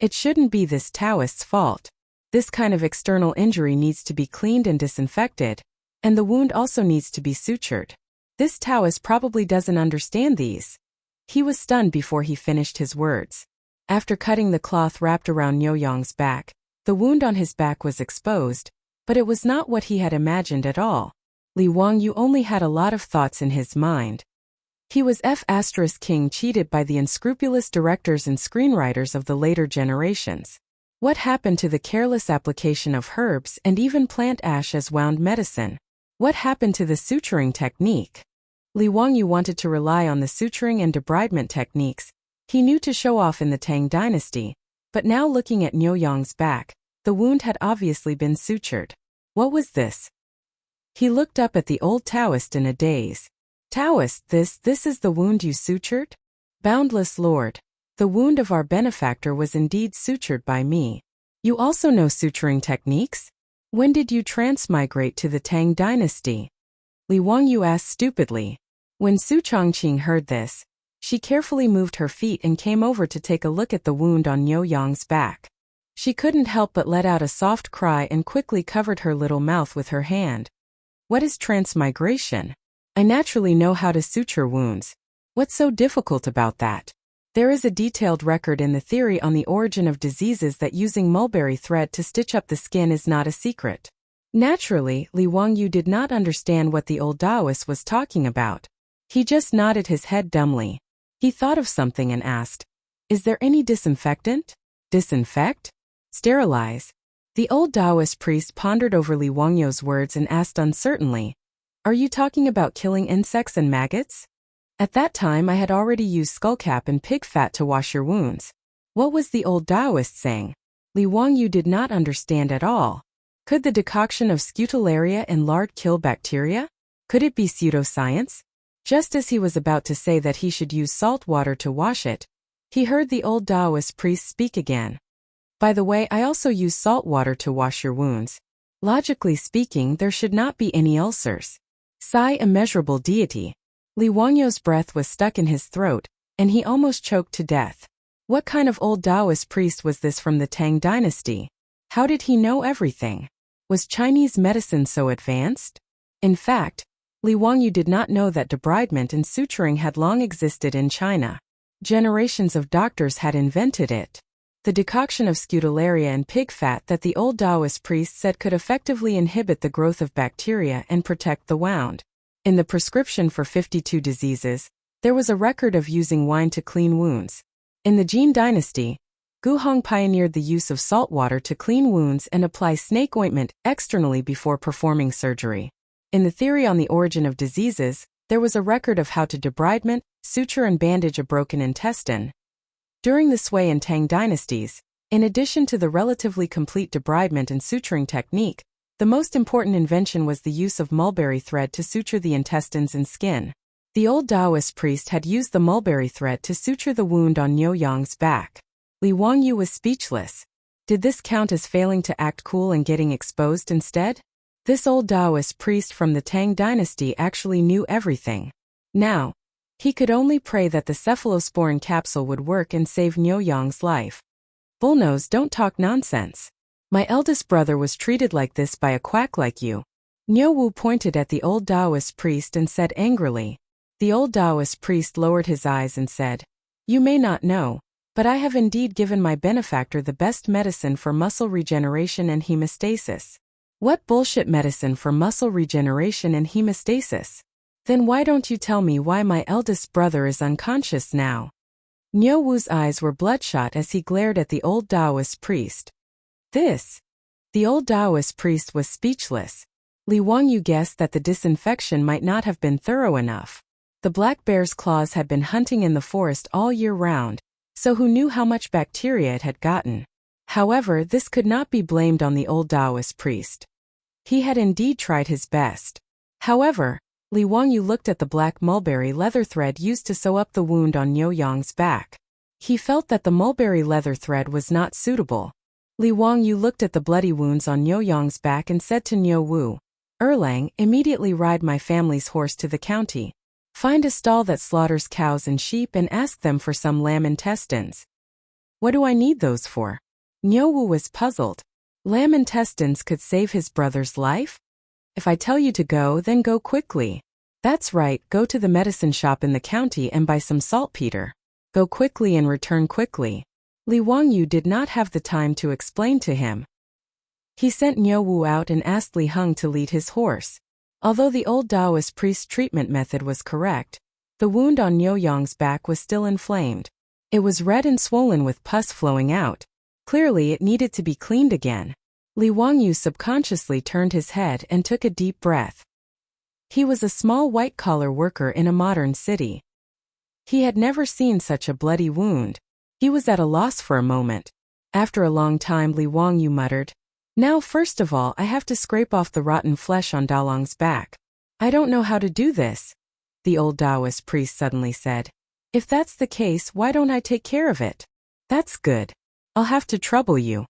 "It shouldn't be this Taoist's fault. This kind of external injury needs to be cleaned and disinfected, and the wound also needs to be sutured. This Taoist probably doesn't understand these." He was stunned before he finished his words. After cutting the cloth wrapped around Niu Yong's back, the wound on his back was exposed, but it was not what he had imagined at all. Li Wangyu only had a lot of thoughts in his mind. He was King cheated by the unscrupulous directors and screenwriters of the later generations. What happened to the careless application of herbs and even plant ash as wound medicine? What happened to the suturing technique? Li Wangyu wanted to rely on the suturing and debridement techniques he knew to show off in the Tang dynasty, but now looking at Niu Yong's back, the wound had obviously been sutured. What was this? He looked up at the old Taoist in a daze. "Taoist, this is the wound you sutured?" "Boundless Lord, the wound of our benefactor was indeed sutured by me. You also know suturing techniques? When did you transmigrate to the Tang dynasty?" Li Wangyu asked stupidly. When Su Chongqing heard this, she carefully moved her feet and came over to take a look at the wound on Niu Yang's back. She couldn't help but let out a soft cry and quickly covered her little mouth with her hand. What is transmigration? I naturally know how to suture wounds. What's so difficult about that? There is a detailed record in the theory on the origin of diseases that using mulberry thread to stitch up the skin is not a secret. Naturally, Li Wangyu did not understand what the old Taoist was talking about. He just nodded his head dumbly. He thought of something and asked, "Is there any disinfectant?" Disinfect? Sterilize? The old Taoist priest pondered over Li Wangyu's words and asked uncertainly, "Are you talking about killing insects and maggots?" At that time I had already used skullcap and pig fat to wash your wounds. What was the old Taoist saying? Li Wangyu did not understand at all. Could the decoction of scutularia and lard kill bacteria? Could it be pseudoscience? Just as he was about to say that he should use salt water to wash it, he heard the old Taoist priest speak again. By the way, I also use salt water to wash your wounds. Logically speaking, there should not be any ulcers. Sigh, immeasurable deity. Li Wangyu's breath was stuck in his throat, and he almost choked to death. What kind of old Taoist priest was this from the Tang dynasty? How did he know everything? Was Chinese medicine so advanced? In fact, Li Wangyu did not know that debridement and suturing had long existed in China. Generations of doctors had invented it. The decoction of scutularia and pig fat that the old Taoist priest said could effectively inhibit the growth of bacteria and protect the wound. In the prescription for 52 diseases, there was a record of using wine to clean wounds. In the Jin dynasty, Gu Hong pioneered the use of salt water to clean wounds and apply snake ointment externally before performing surgery. In the theory on the origin of diseases, there was a record of how to debridement, suture and bandage a broken intestine. During the Sui and Tang dynasties, in addition to the relatively complete debridement and suturing technique, the most important invention was the use of mulberry thread to suture the intestines and skin. The old Taoist priest had used the mulberry thread to suture the wound on Niu Yang's back. Li Wangyu was speechless. Did this count as failing to act cool and getting exposed instead? This old Taoist priest from the Tang dynasty actually knew everything. Now, he could only pray that the cephalosporin capsule would work and save Niu Yang's life. Bullnose, don't talk nonsense. My eldest brother was treated like this by a quack like you. Niu Wu pointed at the old Taoist priest and said angrily. The old Taoist priest lowered his eyes and said, "You may not know, but I have indeed given my benefactor the best medicine for muscle regeneration and hemostasis." What bullshit medicine for muscle regeneration and hemostasis? Then why don't you tell me why my eldest brother is unconscious now? Niu Wu's eyes were bloodshot as he glared at the old Taoist priest. The old Taoist priest was speechless. Li Wangyu guessed that the disinfection might not have been thorough enough. The black bear's claws had been hunting in the forest all year round, so who knew how much bacteria it had gotten? However, this could not be blamed on the old Taoist priest. He had indeed tried his best. However, Li Wangyu looked at the black mulberry leather thread used to sew up the wound on Niu Yang's back. He felt that the mulberry leather thread was not suitable. Li Wangyu looked at the bloody wounds on Niu Yang's back and said to Niu Wu, "Erlang, immediately ride my family's horse to the county. Find a stall that slaughters cows and sheep and ask them for some lamb intestines." "What do I need those for?" Niu Wu was puzzled. Lamb intestines could save his brother's life? "If I tell you to go, then go quickly." "That's right, go to the medicine shop in the county and buy some saltpeter. Go quickly and return quickly." Li Wangyu did not have the time to explain to him. He sent Niu Wu out and asked Li Heng to lead his horse. Although the old Taoist priest's treatment method was correct, the wound on Niu Yang's back was still inflamed. It was red and swollen with pus flowing out. Clearly it needed to be cleaned again. Li Wangyu subconsciously turned his head and took a deep breath. He was a small white-collar worker in a modern city. He had never seen such a bloody wound. He was at a loss for a moment. After a long time, Li Wangyu muttered, "Now first of all I have to scrape off the rotten flesh on Dalong's back." "I don't know how to do this," the old Taoist priest suddenly said. "If that's the case, why don't I take care of it?" "That's good. I'll have to trouble you."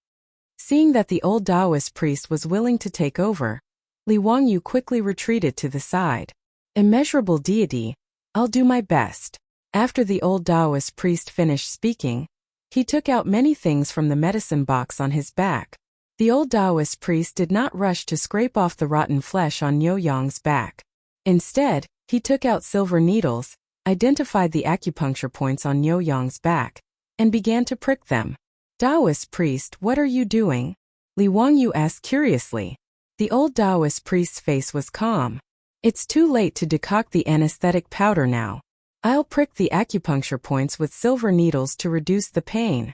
Seeing that the old Taoist priest was willing to take over, Li Wangyu quickly retreated to the side. "Immeasurable deity, I'll do my best. After the old Taoist priest finished speaking, he took out many things from the medicine box on his back. The old Taoist priest did not rush to scrape off the rotten flesh on Niu Yang's back. Instead, he took out silver needles, identified the acupuncture points on Niu Yang's back, and began to prick them. Taoist priest, what are you doing? Li Wangyu asked curiously. The old Taoist priest's face was calm. It's too late to decoct the anesthetic powder now. I'll prick the acupuncture points with silver needles to reduce the pain.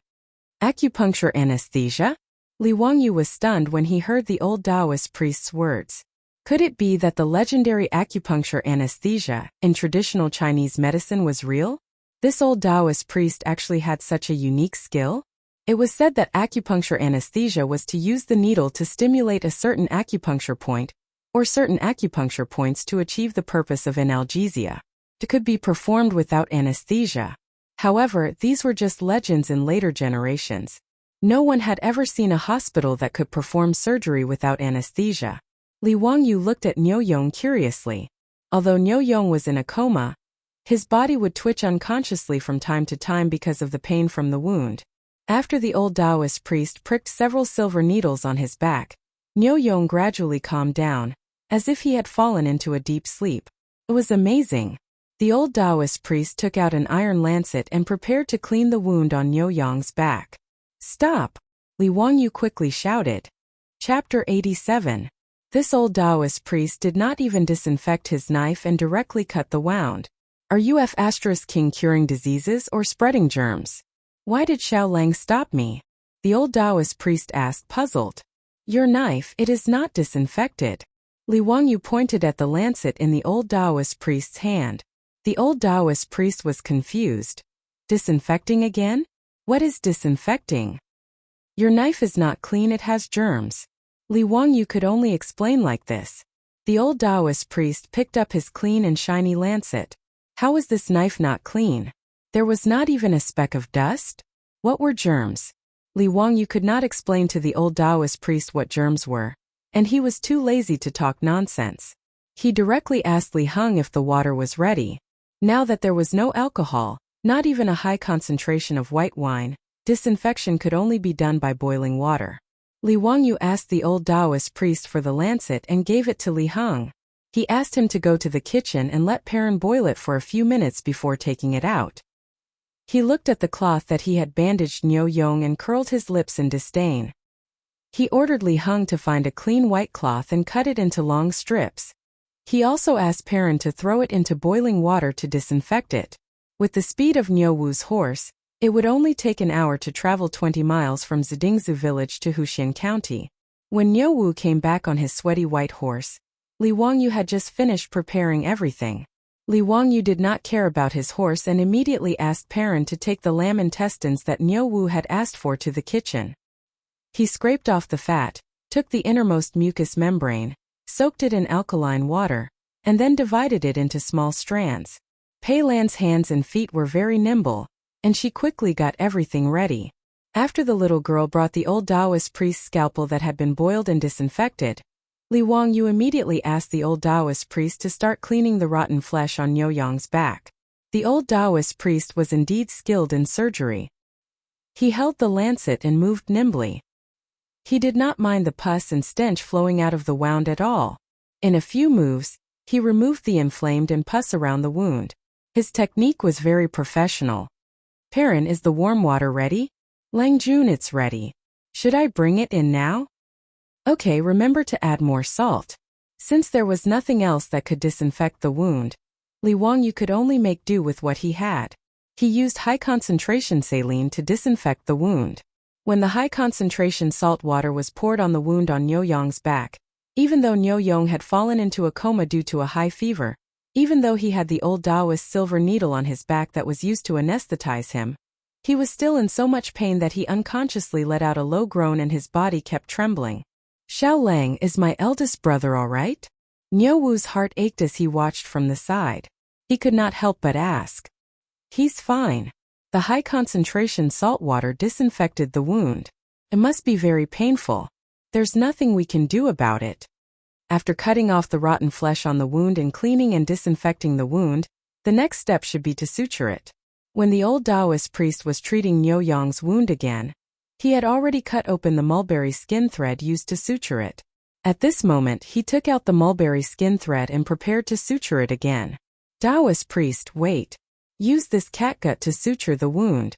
Acupuncture anesthesia? Li Wangyu was stunned when he heard the old Taoist priest's words. Could it be that the legendary acupuncture anesthesia in traditional Chinese medicine was real? This old Taoist priest actually had such a unique skill? It was said that acupuncture anesthesia was to use the needle to stimulate a certain acupuncture point, or certain acupuncture points to achieve the purpose of analgesia. It could be performed without anesthesia. However, these were just legends in later generations. No one had ever seen a hospital that could perform surgery without anesthesia. Li Wangyu looked at Niu Yong curiously. Although Niu Yong was in a coma, his body would twitch unconsciously from time to time because of the pain from the wound. After the old Taoist priest pricked several silver needles on his back, Niu Yong gradually calmed down, as if he had fallen into a deep sleep. It was amazing. The old Taoist priest took out an iron lancet and prepared to clean the wound on Niu Yong's back. Stop! Li Wangyu quickly shouted. Chapter 87. This old Taoist priest did not even disinfect his knife and directly cut the wound. Are you king curing diseases or spreading germs? Why did Xiao Lang stop me? The old Taoist priest asked, puzzled. Your knife, it is not disinfected. Li Wangyu pointed at the lancet in the old Taoist priest's hand. The old Taoist priest was confused. Disinfecting again? What is disinfecting? Your knife is not clean, it has germs. Li Wangyu could only explain like this. The old Taoist priest picked up his clean and shiny lancet. How was this knife not clean? There was not even a speck of dust? What were germs? Li Wangyu could not explain to the old Taoist priest what germs were, and he was too lazy to talk nonsense. He directly asked Li Heng if the water was ready. Now that there was no alcohol, not even a high concentration of white wine, disinfection could only be done by boiling water. Li Wangyu asked the old Taoist priest for the lancet and gave it to Li Heng. He asked him to go to the kitchen and let Perrin boil it for a few minutes before taking it out. He looked at the cloth that he had bandaged Niu Yong and curled his lips in disdain. He ordered Li Heng to find a clean white cloth and cut it into long strips. He also asked Perrin to throw it into boiling water to disinfect it. With the speed of Niu Wu's horse, it would only take an hour to travel 20 miles from Zidingzu village to Huxian County. When Niu Wu came back on his sweaty white horse, Li Wangyu had just finished preparing everything. Li Wangyu did not care about his horse and immediately asked Perrin to take the lamb intestines that Niu Wu had asked for to the kitchen. He scraped off the fat, took the innermost mucous membrane, soaked it in alkaline water, and then divided it into small strands. Pei Lan's hands and feet were very nimble, and she quickly got everything ready. After the little girl brought the old Taoist priest's scalpel that had been boiled and disinfected, Li Wangyu immediately asked the old Taoist priest to start cleaning the rotten flesh on Niu Yong's back. The old Taoist priest was indeed skilled in surgery. He held the lancet and moved nimbly. He did not mind the pus and stench flowing out of the wound at all. In a few moves, he removed the inflamed and pus around the wound. His technique was very professional. Perrin, is the warm water ready? Lang Jun, it's ready. Should I bring it in now? Okay, remember to add more salt. Since there was nothing else that could disinfect the wound, Li Wangyu could only make do with what he had. He used high-concentration saline to disinfect the wound. When the high-concentration salt water was poured on the wound on Niu Yong's back, even though Niu Yong had fallen into a coma due to a high fever, even though he had the old Taoist silver needle on his back that was used to anesthetize him, he was still in so much pain that he unconsciously let out a low groan and his body kept trembling. Xiao Lang, is my eldest brother all right? Niu Wu's heart ached as he watched from the side. He could not help but ask. He's fine. The high-concentration salt water disinfected the wound. It must be very painful. There's nothing we can do about it. After cutting off the rotten flesh on the wound and cleaning and disinfecting the wound, The next step should be to suture it. When the old Taoist priest was treating Niu Yang's wound again, he had already cut open the mulberry skin thread used to suture it. At this moment he took out the mulberry skin thread and prepared to suture it again. Taoist priest, wait. Use this catgut to suture the wound.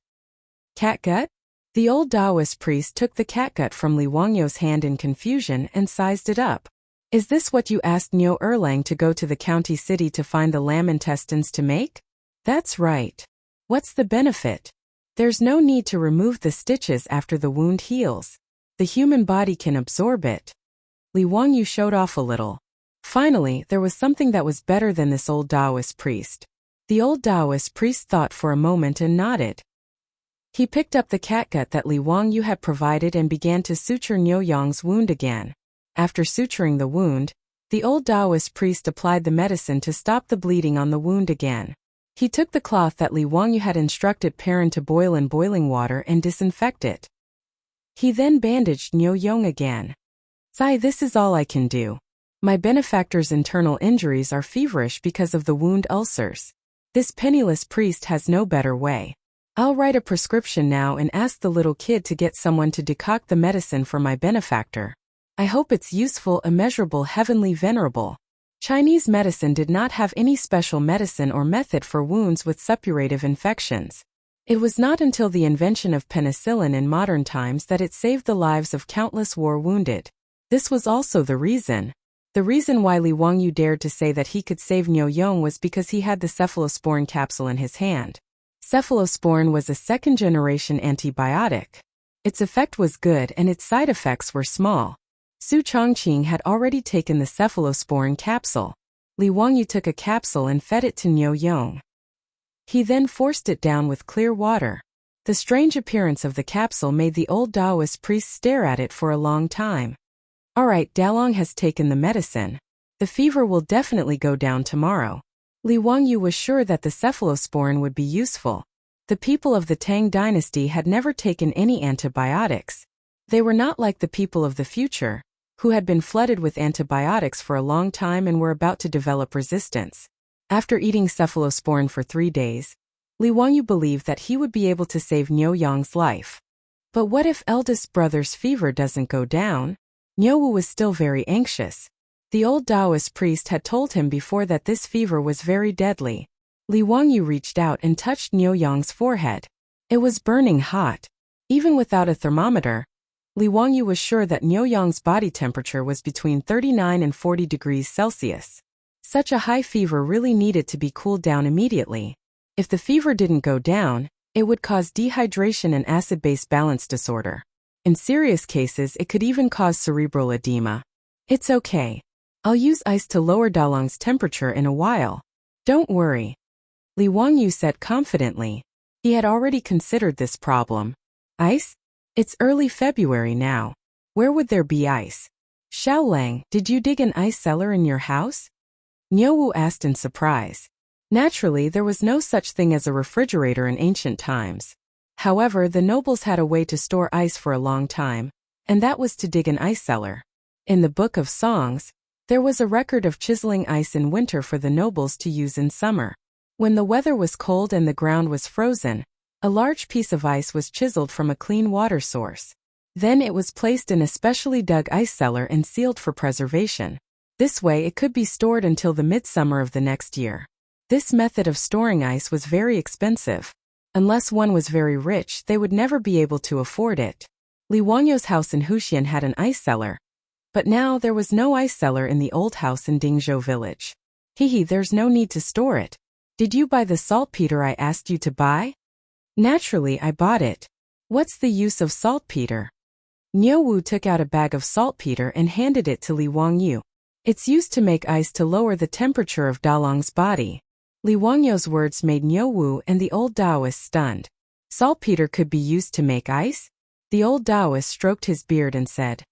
Catgut? The old Taoist priest took the catgut from Li Wangyu's hand in confusion and sized it up. Is this what you asked Niu Erlang to go to the county city to find the lamb intestines to make? That's right. What's the benefit? There's no need to remove the stitches after the wound heals. The human body can absorb it. Li Wangyu showed off a little. Finally, there was something that was better than this old Taoist priest. The old Taoist priest thought for a moment and nodded. He picked up the catgut that Li Wangyu had provided and began to suture Niu Yang's wound again. After suturing the wound, the old Taoist priest applied the medicine to stop the bleeding on the wound again. He took the cloth that Li Wangyu had instructed Perrin to boil in boiling water and disinfect it. He then bandaged Niu Yang again. "Sai, this is all I can do. My benefactor's internal injuries are feverish because of the wound ulcers. This penniless priest has no better way. I'll write a prescription now and ask the little kid to get someone to decoct the medicine for my benefactor. I hope it's useful, immeasurable, heavenly, venerable." Chinese medicine did not have any special medicine or method for wounds with suppurative infections. It was not until the invention of penicillin in modern times that it saved the lives of countless war wounded. This was also the reason why Li Wangyu dared to say that he could save Niu Yang was because he had the cephalosporin capsule in his hand. Cephalosporin was a second-generation antibiotic. Its effect was good and its side effects were small. Su Chongqing had already taken the cephalosporin capsule. Li Wangyu took a capsule and fed it to Niu Yang. He then forced it down with clear water. The strange appearance of the capsule made the old Taoist priest stare at it for a long time. "Alright, Dalong has taken the medicine. The fever will definitely go down tomorrow." Li Wangyu was sure that the cephalosporin would be useful. The people of the Tang dynasty had never taken any antibiotics. They were not like the people of the future, who had been flooded with antibiotics for a long time and were about to develop resistance. After eating cephalosporin for 3 days, Li Wangyu believed that he would be able to save Niu Yang's life. But what if eldest brother's fever doesn't go down? Niu Wu was still very anxious. The old Taoist priest had told him before that this fever was very deadly. Li Wangyu reached out and touched Niu Yang's forehead. It was burning hot. Even without a thermometer, Li Wangyu was sure that Niu Yang's body temperature was between 39 and 40 degrees Celsius. Such a high fever really needed to be cooled down immediately. If the fever didn't go down, it would cause dehydration and acid-base balance disorder. In serious cases, it could even cause cerebral edema. "It's okay. I'll use ice to lower Dalong's temperature in a while. Don't worry," Li Wangyu said confidently. He had already considered this problem. Ice? It's early February now. Where would there be ice? "Xiaolang, did you dig an ice cellar in your house?" Niu Wu asked in surprise. Naturally, there was no such thing as a refrigerator in ancient times. However, the nobles had a way to store ice for a long time, and that was to dig an ice cellar. In the Book of Songs, there was a record of chiseling ice in winter for the nobles to use in summer. When the weather was cold and the ground was frozen, a large piece of ice was chiseled from a clean water source. Then it was placed in a specially dug ice cellar and sealed for preservation. This way it could be stored until the midsummer of the next year. This method of storing ice was very expensive. Unless one was very rich, they would never be able to afford it. Li Wangyu's house in Huxian had an ice cellar. But now there was no ice cellar in the old house in Dingzhou village. There's no need to store it. Did you buy the saltpeter I asked you to buy? Naturally, I bought it. What's the use of saltpeter? Niu Wu took out a bag of saltpeter and handed it to Li Wangyu. It's used to make ice to lower the temperature of Dalong's body. Li Wangyu's words made Niu Wu and the old Taoist stunned. Saltpeter could be used to make ice? The old Taoist stroked his beard and said,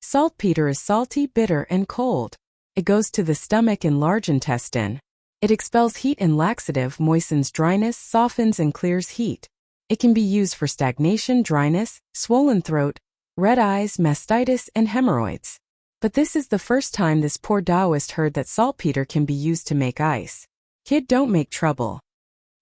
"Saltpeter is salty, bitter, and cold. It goes to the stomach and large intestine. It expels heat and laxative, moistens dryness, softens and clears heat. It can be used for stagnation, dryness, swollen throat, red eyes, mastitis, and hemorrhoids." But this is the first time this poor Taoist heard that saltpeter can be used to make ice. Kid, don't make trouble.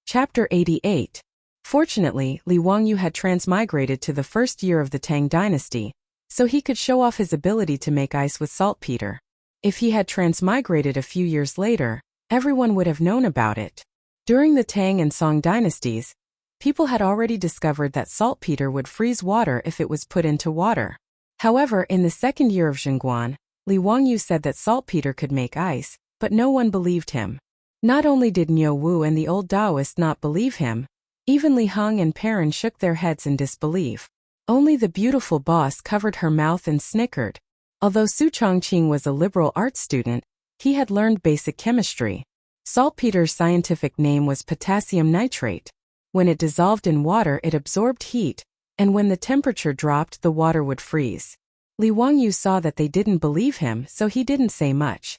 Chapter 88. Fortunately, Li Wangyu had transmigrated to the first year of the Tang dynasty, so he could show off his ability to make ice with saltpeter. If he had transmigrated a few years later, everyone would have known about it. During the Tang and Song dynasties, people had already discovered that saltpeter would freeze water if it was put into water. However, in the second year of Chang'an, Li Wangyu said that saltpeter could make ice, but no one believed him. Not only did Niu Wu and the old Taoist not believe him, even Li Heng and Perrin shook their heads in disbelief. Only the beautiful boss covered her mouth and snickered. Although Su Chongqing was a liberal arts student, he had learned basic chemistry. Saltpeter's scientific name was potassium nitrate. When it dissolved in water, it absorbed heat, and when the temperature dropped, the water would freeze. Li Wangyu saw that they didn't believe him, so he didn't say much.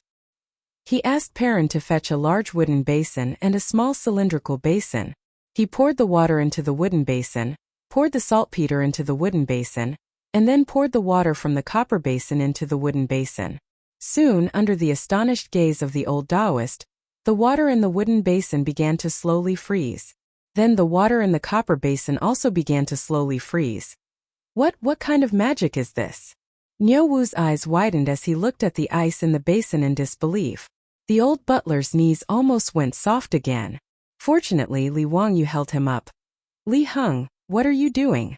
He asked Perrin to fetch a large wooden basin and a small cylindrical basin. He poured the water into the wooden basin, poured the saltpeter into the wooden basin, and then poured the water from the copper basin into the wooden basin. Soon, under the astonished gaze of the old Taoist, the water in the wooden basin began to slowly freeze. Then the water in the copper basin also began to slowly freeze. What kind of magic is this? Niu Wu's eyes widened as he looked at the ice in the basin in disbelief. The old butler's knees almost went soft again. Fortunately, Li Wangyu held him up. Li Heng, what are you doing?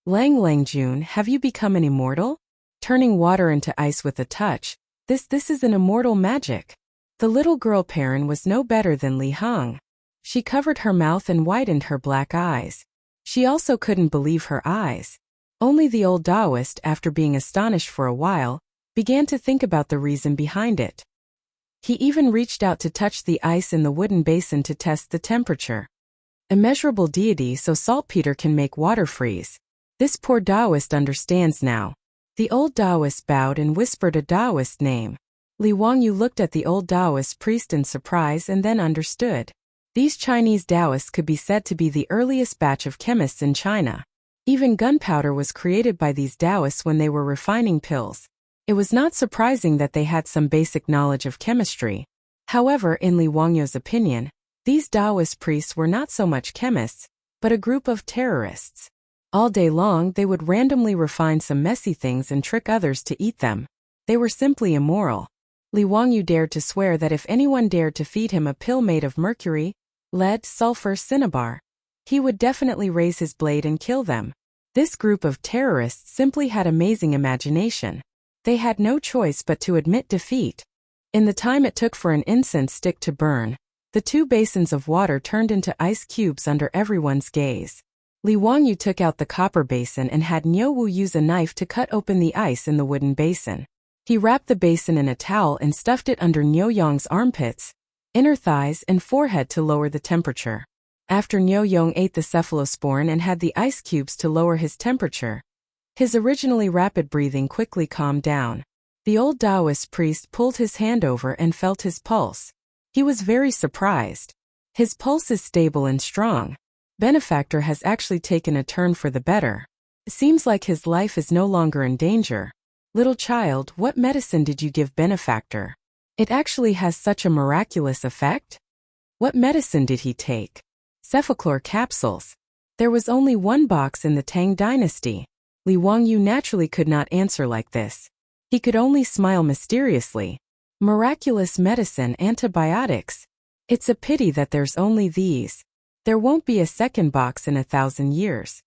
Lang Jun, have you become an immortal? Turning water into ice with a touch. This is an immortal magic. The little girl Perrin was no better than Li Heng. She covered her mouth and widened her black eyes. She also couldn't believe her eyes. Only the old Taoist, after being astonished for a while, began to think about the reason behind it. He even reached out to touch the ice in the wooden basin to test the temperature. Immeasurable deity, so saltpeter can make water freeze. This poor Taoist understands now. The old Taoist bowed and whispered a Taoist name. Li Wangyu looked at the old Taoist priest in surprise and then understood. These Chinese Taoists could be said to be the earliest batch of chemists in China. Even gunpowder was created by these Taoists when they were refining pills. It was not surprising that they had some basic knowledge of chemistry. However, in Li Wangyu's opinion, these Taoist priests were not so much chemists, but a group of terrorists. All day long, they would randomly refine some messy things and trick others to eat them. They were simply immoral. Li Wangyu dared to swear that if anyone dared to feed him a pill made of mercury, lead, sulfur, cinnabar, he would definitely raise his blade and kill them. This group of terrorists simply had amazing imagination. They had no choice but to admit defeat. In the time it took for an incense stick to burn, the two basins of water turned into ice cubes under everyone's gaze. Li Wangyu took out the copper basin and had Niu Wu use a knife to cut open the ice in the wooden basin. He wrapped the basin in a towel and stuffed it under Niu Yong's armpits, inner thighs, and forehead to lower the temperature. After Niu Yong ate the cephalosporin and had the ice cubes to lower his temperature, his originally rapid breathing quickly calmed down. The old Taoist priest pulled his hand over and felt his pulse. He was very surprised. His pulse is stable and strong. Benefactor has actually taken a turn for the better. It seems like his life is no longer in danger. Little child, what medicine did you give Benefactor? It actually has such a miraculous effect? What medicine did he take? Cephachlor capsules. There was only one box in the Tang dynasty. Li Wangyu naturally could not answer like this. He could only smile mysteriously. Miraculous medicine, antibiotics. It's a pity that there's only these. There won't be a second box in 1,000 years.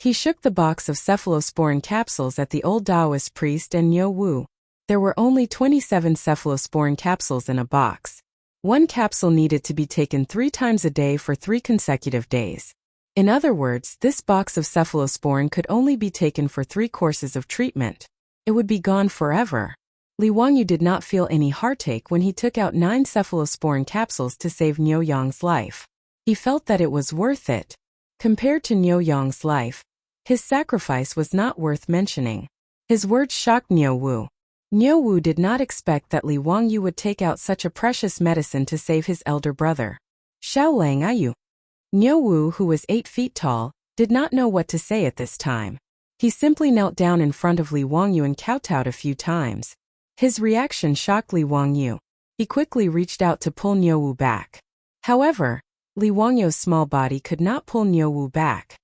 He shook the box of cephalosporin capsules at the old Taoist priest and Niu Wu. There were only 27 cephalosporin capsules in a box. One capsule needed to be taken 3 times a day for 3 consecutive days. In other words, this box of cephalosporin could only be taken for 3 courses of treatment. It would be gone forever. Li Wangyu did not feel any heartache when he took out 9 cephalosporin capsules to save Niu Yong's life. He felt that it was worth it. Compared to Niu Yong's life, his sacrifice was not worth mentioning. His words shocked Niu Wu. Niu Wu did not expect that Li Wangyu would take out such a precious medicine to save his elder brother. Xiao Lang Ayu. Niu Wu, who was 8 feet tall, did not know what to say at this time. He simply knelt down in front of Li Wangyu and kowtowed a few times. His reaction shocked Li Wangyu. He quickly reached out to pull Niuwu back. However, Li Wangyu's small body could not pull Niuwu back.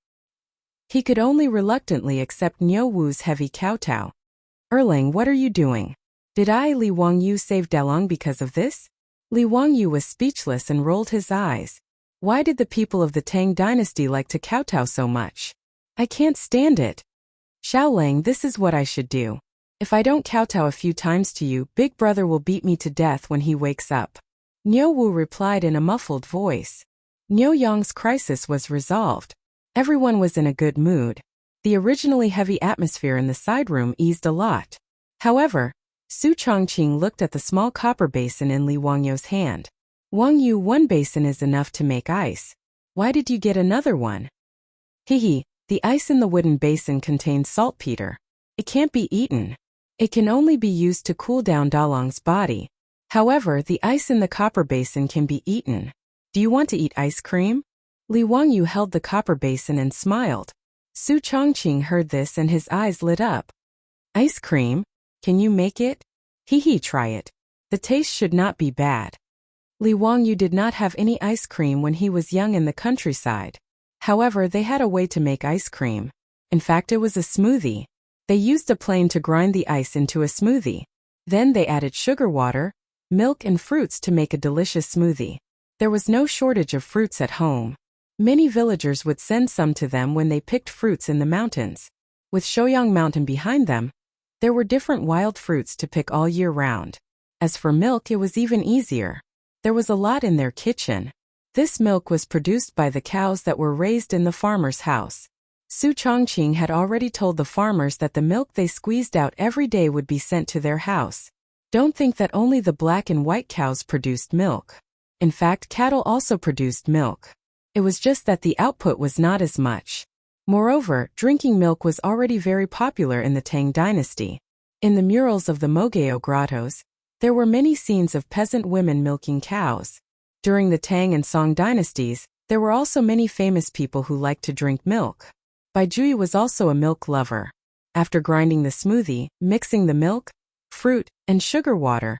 He could only reluctantly accept Niuwu's heavy kowtow. "Erlang, what are you doing? Did I, Li Wangyu, save Dalong because of this?" Li Wangyu was speechless and rolled his eyes. Why did the people of the Tang dynasty like to kowtow so much? I can't stand it. "Xiaolang, this is what I should do. If I don't kowtow a few times to you, Big Brother will beat me to death when he wakes up." Niuwu replied in a muffled voice. Niu Yong's crisis was resolved. Everyone was in a good mood. The originally heavy atmosphere in the side room eased a lot. However, Su Chongqing looked at the small copper basin in Li Wangyu's hand. "Wangyu, one basin is enough to make ice. Why did you get another one?" "Hehe, the ice in the wooden basin contains saltpeter. It can't be eaten. It can only be used to cool down Dalong's body. However, the ice in the copper basin can be eaten. Do you want to eat ice cream?" Li Wangyu held the copper basin and smiled. Su Chongqing heard this and his eyes lit up. "Ice cream? Can you make it?" "Hehe, try it. The taste should not be bad." Li Wangyu did not have any ice cream when he was young in the countryside. However, they had a way to make ice cream. In fact, it was a smoothie. They used a plane to grind the ice into a smoothie. Then they added sugar water, milk and fruits to make a delicious smoothie. There was no shortage of fruits at home. Many villagers would send some to them when they picked fruits in the mountains. With Shouyang Mountain behind them, there were different wild fruits to pick all year round. As for milk, it was even easier. There was a lot in their kitchen. This milk was produced by the cows that were raised in the farmer's house. Su Chongqing had already told the farmers that the milk they squeezed out every day would be sent to their house. Don't think that only the black and white cows produced milk. In fact, cattle also produced milk. It was just that the output was not as much. Moreover, drinking milk was already very popular in the Tang dynasty. In the murals of the Mogeo grottos, there were many scenes of peasant women milking cows. During the Tang and Song dynasties, there were also many famous people who liked to drink milk. Bai Juyi was also a milk lover. After grinding the smoothie, mixing the milk, fruit, and sugar water,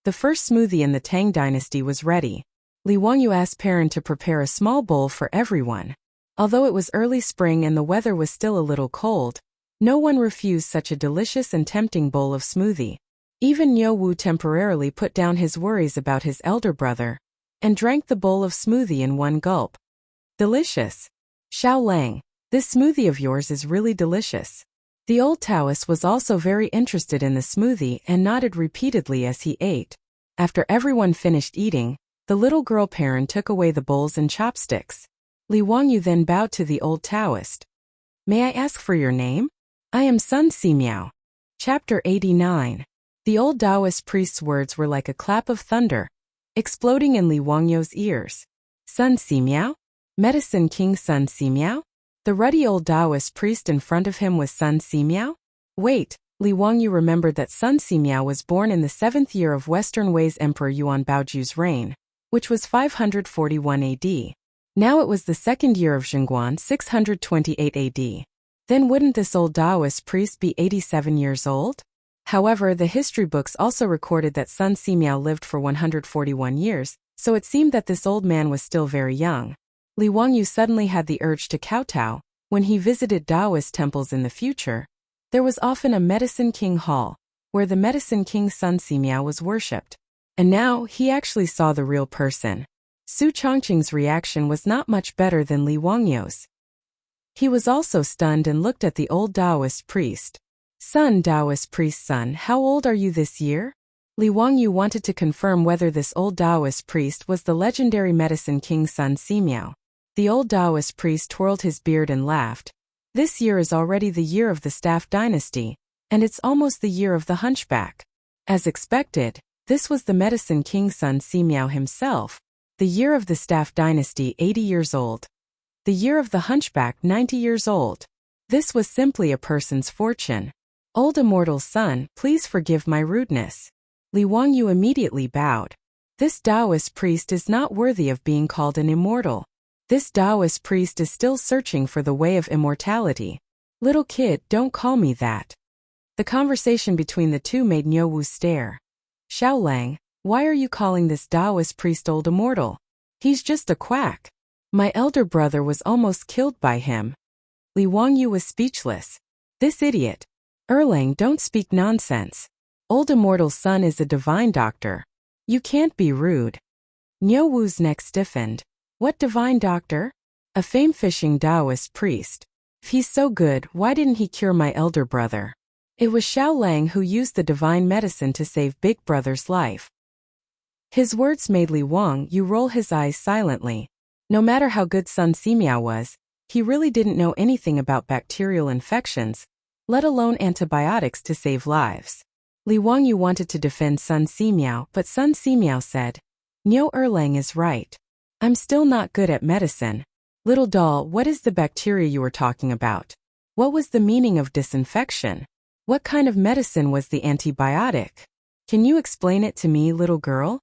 the first smoothie in the Tang dynasty was ready. Li Wangyu asked Perrin to prepare a small bowl for everyone. Although it was early spring and the weather was still a little cold, no one refused such a delicious and tempting bowl of smoothie. Even Niuwu temporarily put down his worries about his elder brother and drank the bowl of smoothie in one gulp. "Delicious. Xiaolang, this smoothie of yours is really delicious." The old Taoist was also very interested in the smoothie and nodded repeatedly as he ate. After everyone finished eating, the little girl Perrin took away the bowls and chopsticks. Li Wangyu then bowed to the old Taoist. "May I ask for your name?" "I am Sun Simiao." Chapter 89. The old Taoist priest's words were like a clap of thunder, exploding in Li Wangyu's ears. "Sun Simiao? Medicine King Sun Simiao?" The ruddy old Taoist priest in front of him was Sun Simiao? Wait, Li Wangyu remembered that Sun Simiao was born in the 7th year of Western Wei's Emperor Yuan Baoju's reign, which was 541 AD. Now it was the 2nd year of Zhengguan, 628 AD. Then wouldn't this old Taoist priest be 87 years old? However, the history books also recorded that Sun Simiao lived for 141 years, so it seemed that this old man was still very young. Li Wangyu suddenly had the urge to kowtow. When he visited Taoist temples in the future, there was often a Medicine King Hall, where the Medicine King Sun Simiao was worshipped. And now, he actually saw the real person. Su Chongqing's reaction was not much better than Li Wangyu's. He was also stunned and looked at the old Taoist priest. "Son, Taoist priest son, how old are you this year?" Li Wangyu wanted to confirm whether this old Taoist priest was the legendary Medicine King Sun Simiao. The old Taoist priest twirled his beard and laughed. "This year is already the year of the Staff Dynasty, and it's almost the year of the Hunchback." As expected, this was the Medicine King Sun Simiao himself. The year of the Staff Dynasty 80 years old. The year of the Hunchback 90 years old. This was simply a person's fortune. "Old immortal son, please forgive my rudeness." Li Wangyu immediately bowed. This Taoist priest is not worthy of being called an immortal. This Taoist priest is still searching for the way of immortality. "Little kid, don't call me that." The conversation between the two made Niuwu stare. "Xiaolang, Why are you calling this Taoist priest old immortal? He's just a quack. My elder brother was almost killed by him. Li Wangyu was speechless. This idiot. Erlang, don't speak nonsense. Old immortal's son is a divine doctor. You can't be rude. Niu Wu's neck stiffened. What divine doctor? A fame-fishing Taoist priest. If he's so good, why didn't he cure my elder brother? It was Xiao Lang who used the divine medicine to save big brother's life. His words made Li Wangyu roll his eyes silently. No matter how good Sun Simiao was, he really didn't know anything about bacterial infections, let alone antibiotics to save lives. Li Wangyu wanted to defend Sun Simiao, but Sun Simiao said, Niu Erlang is right. I'm still not good at medicine. Little doll, what is the bacteria you were talking about? What was the meaning of disinfection? What kind of medicine was the antibiotic? Can you explain it to me, little girl?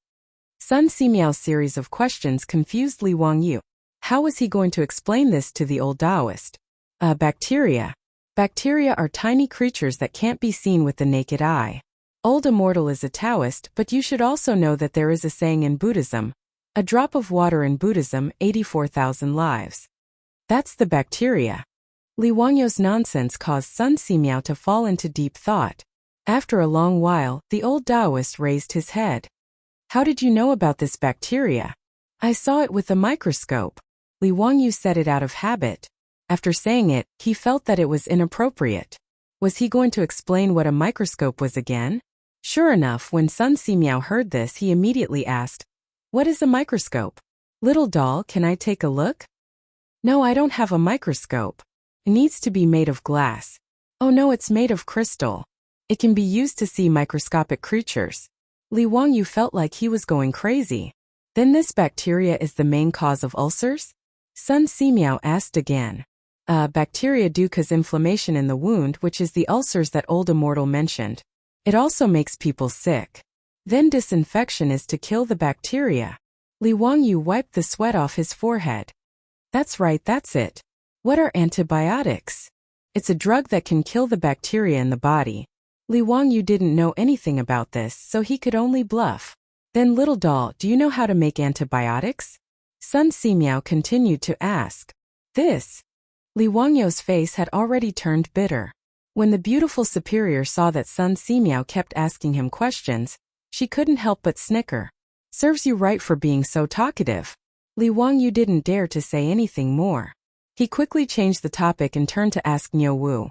Sun Simiao's series of questions confused Li Wangyu. How was he going to explain this to the old Taoist? Bacteria. Bacteria are tiny creatures that can't be seen with the naked eye. Old immortal is a Taoist, but you should also know that there is a saying in Buddhism. A drop of water in Buddhism, 84,000 lives. That's the bacteria. Li Wangyu's nonsense caused Sun Simiao to fall into deep thought. After a long while, the old Taoist raised his head. How did you know about this bacteria? I saw it with a microscope. Li Wangyu said it out of habit. After saying it, he felt that it was inappropriate. Was he going to explain what a microscope was again? Sure enough, when Sun Simiao heard this, he immediately asked, What is a microscope? Little doll, can I take a look? No, I don't have a microscope. It needs to be made of glass. Oh no, it's made of crystal. It can be used to see microscopic creatures. Li Wangyu felt like he was going crazy. Then this bacteria is the main cause of ulcers? Sun Simiao asked again. Bacteria do cause inflammation in the wound, which is the ulcers that old immortal mentioned. It also makes people sick. Then disinfection is to kill the bacteria. Li Wangyu wiped the sweat off his forehead. That's right, that's it. What are antibiotics? It's a drug that can kill the bacteria in the body. Li Wangyu didn't know anything about this, so he could only bluff. Then little doll, do you know how to make antibiotics? Sun Simiao continued to ask. This. Li Wangyu's face had already turned bitter. When the beautiful superior saw that Sun Simiao kept asking him questions, she couldn't help but snicker. Serves you right for being so talkative. Li Wangyu didn't dare to say anything more. He quickly changed the topic and turned to ask Niu Wu.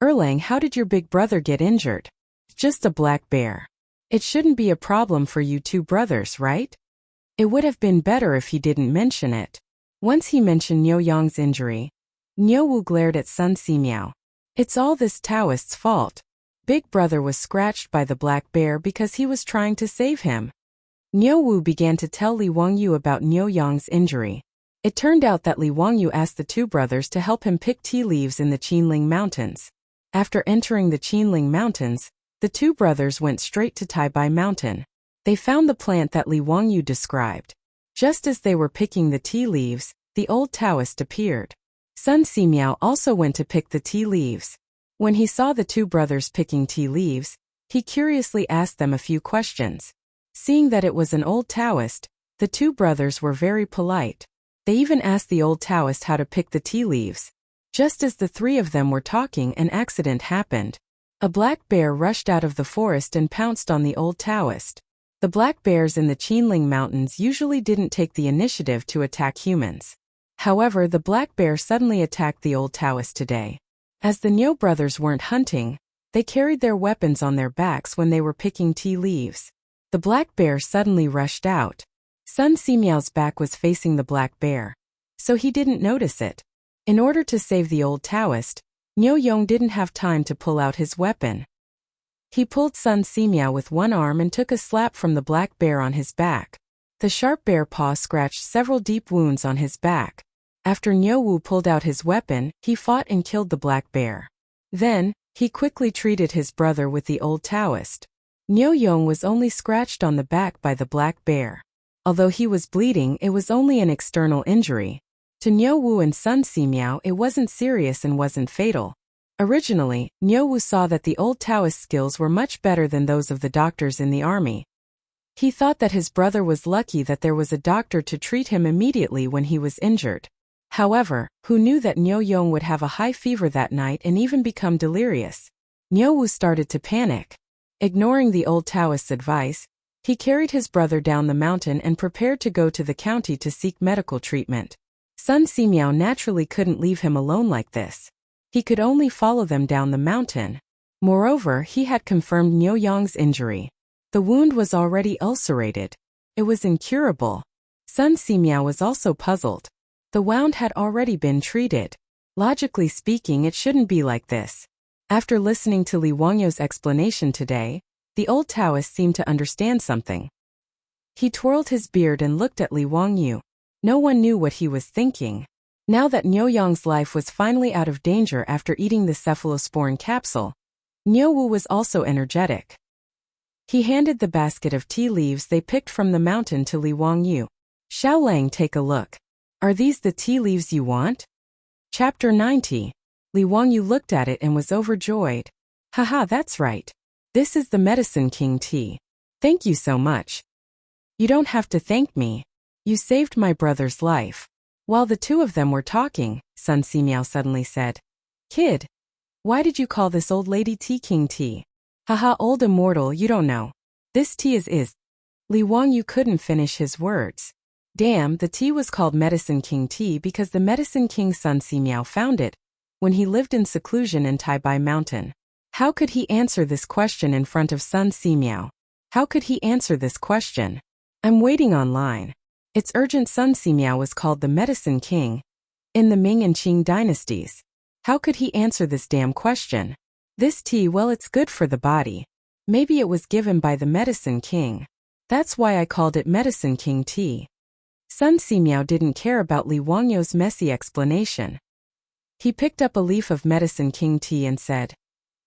Erlang, how did your big brother get injured? Just a black bear. It shouldn't be a problem for you two brothers, right? It would have been better if he didn't mention it. Once he mentioned Niu Yang's injury, Niu Wu glared at Sun Simiao. It's all this Taoist's fault. Big brother was scratched by the black bear because he was trying to save him. Niu Wu began to tell Li Wangyu about Niu Yang's injury. It turned out that Li Wangyu asked the two brothers to help him pick tea leaves in the Qinling Mountains. After entering the Qinling Mountains, the two brothers went straight to Taibai Mountain. They found the plant that Li Wangyu described. Just as they were picking the tea leaves, the old Taoist appeared. Sun Simiao also went to pick the tea leaves. When he saw the two brothers picking tea leaves, he curiously asked them a few questions. Seeing that it was an old Taoist, the two brothers were very polite. They even asked the old Taoist how to pick the tea leaves. Just as the three of them were talking, an accident happened. A black bear rushed out of the forest and pounced on the old Taoist. The black bears in the Qinling Mountains usually didn't take the initiative to attack humans. However, the black bear suddenly attacked the old Taoist today. As the Niu brothers weren't hunting, they carried their weapons on their backs when they were picking tea leaves. The black bear suddenly rushed out. Sun Simiao's back was facing the black bear, so he didn't notice it. In order to save the old Taoist, Niu Yong didn't have time to pull out his weapon. He pulled Sun Simiao with one arm and took a slap from the black bear on his back. The sharp bear paw scratched several deep wounds on his back. After Niu Wu pulled out his weapon, he fought and killed the black bear. Then, he quickly treated his brother with the old Taoist. Niu Yong was only scratched on the back by the black bear. Although he was bleeding, it was only an external injury. To Niu Wu and Sun Simiao, it wasn't serious and wasn't fatal. Originally, Niu Wu saw that the old Taoist skills were much better than those of the doctors in the army. He thought that his brother was lucky that there was a doctor to treat him immediately when he was injured. However, who knew that Niu Yong would have a high fever that night and even become delirious? Niu Wu started to panic. Ignoring the old Taoist's advice, he carried his brother down the mountain and prepared to go to the county to seek medical treatment. Sun Simiao naturally couldn't leave him alone like this. He could only follow them down the mountain. Moreover, he had confirmed Niu Yong's injury. The wound was already ulcerated. It was incurable. Sun Simiao was also puzzled. The wound had already been treated. Logically speaking, it shouldn't be like this. After listening to Li Wangyu's explanation today, the old Taoist seemed to understand something. He twirled his beard and looked at Li Wangyu. No one knew what he was thinking. Now that Niu Yong's life was finally out of danger after eating the cephalosporin capsule, Niu Wu was also energetic. He handed the basket of tea leaves they picked from the mountain to Li Wangyu. Xiaolang, take a look. Are these the tea leaves you want? Chapter 90. Li Wangyu looked at it and was overjoyed. Haha, that's right. This is the Medicine King tea. Thank you so much. You don't have to thank me. You saved my brother's life. While the two of them were talking, Sun Simiao suddenly said, Kid, why did you call this old lady Tea King tea? Haha, old immortal, you don't know. This tea is. Li Wangyu couldn't finish his words. Damn, the tea was called Medicine King tea because the Medicine King Sun Simiao found it when he lived in seclusion in Taibai Mountain. How could he answer this question in front of Sun Simiao? How could he answer this question? I'm waiting online. It's urgent. Sun Simiao was called the Medicine King in the Ming and Qing dynasties. How could he answer this damn question? This tea, well, it's good for the body. Maybe it was given by the Medicine King. That's why I called it Medicine King tea. Sun Simiao didn't care about Li Wangyu's messy explanation. He picked up a leaf of Medicine King tea and said,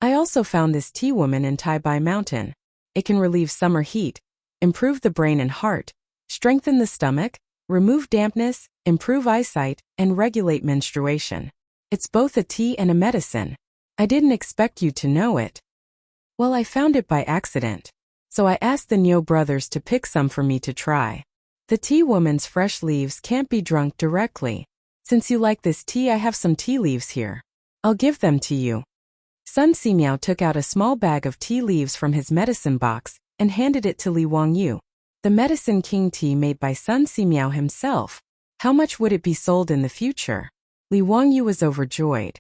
I also found this tea woman in Taibai Mountain. It can relieve summer heat, improve the brain and heart, strengthen the stomach, remove dampness, improve eyesight, and regulate menstruation. It's both a tea and a medicine. I didn't expect you to know it. Well, I found it by accident. So I asked the Niu brothers to pick some for me to try. The tea woman's fresh leaves can't be drunk directly. Since you like this tea, I have some tea leaves here. I'll give them to you. Sun Simiao took out a small bag of tea leaves from his medicine box and handed it to Li Wangyu. The Medicine King tea made by Sun Simiao himself. How much would it be sold in the future? Li Wangyu was overjoyed.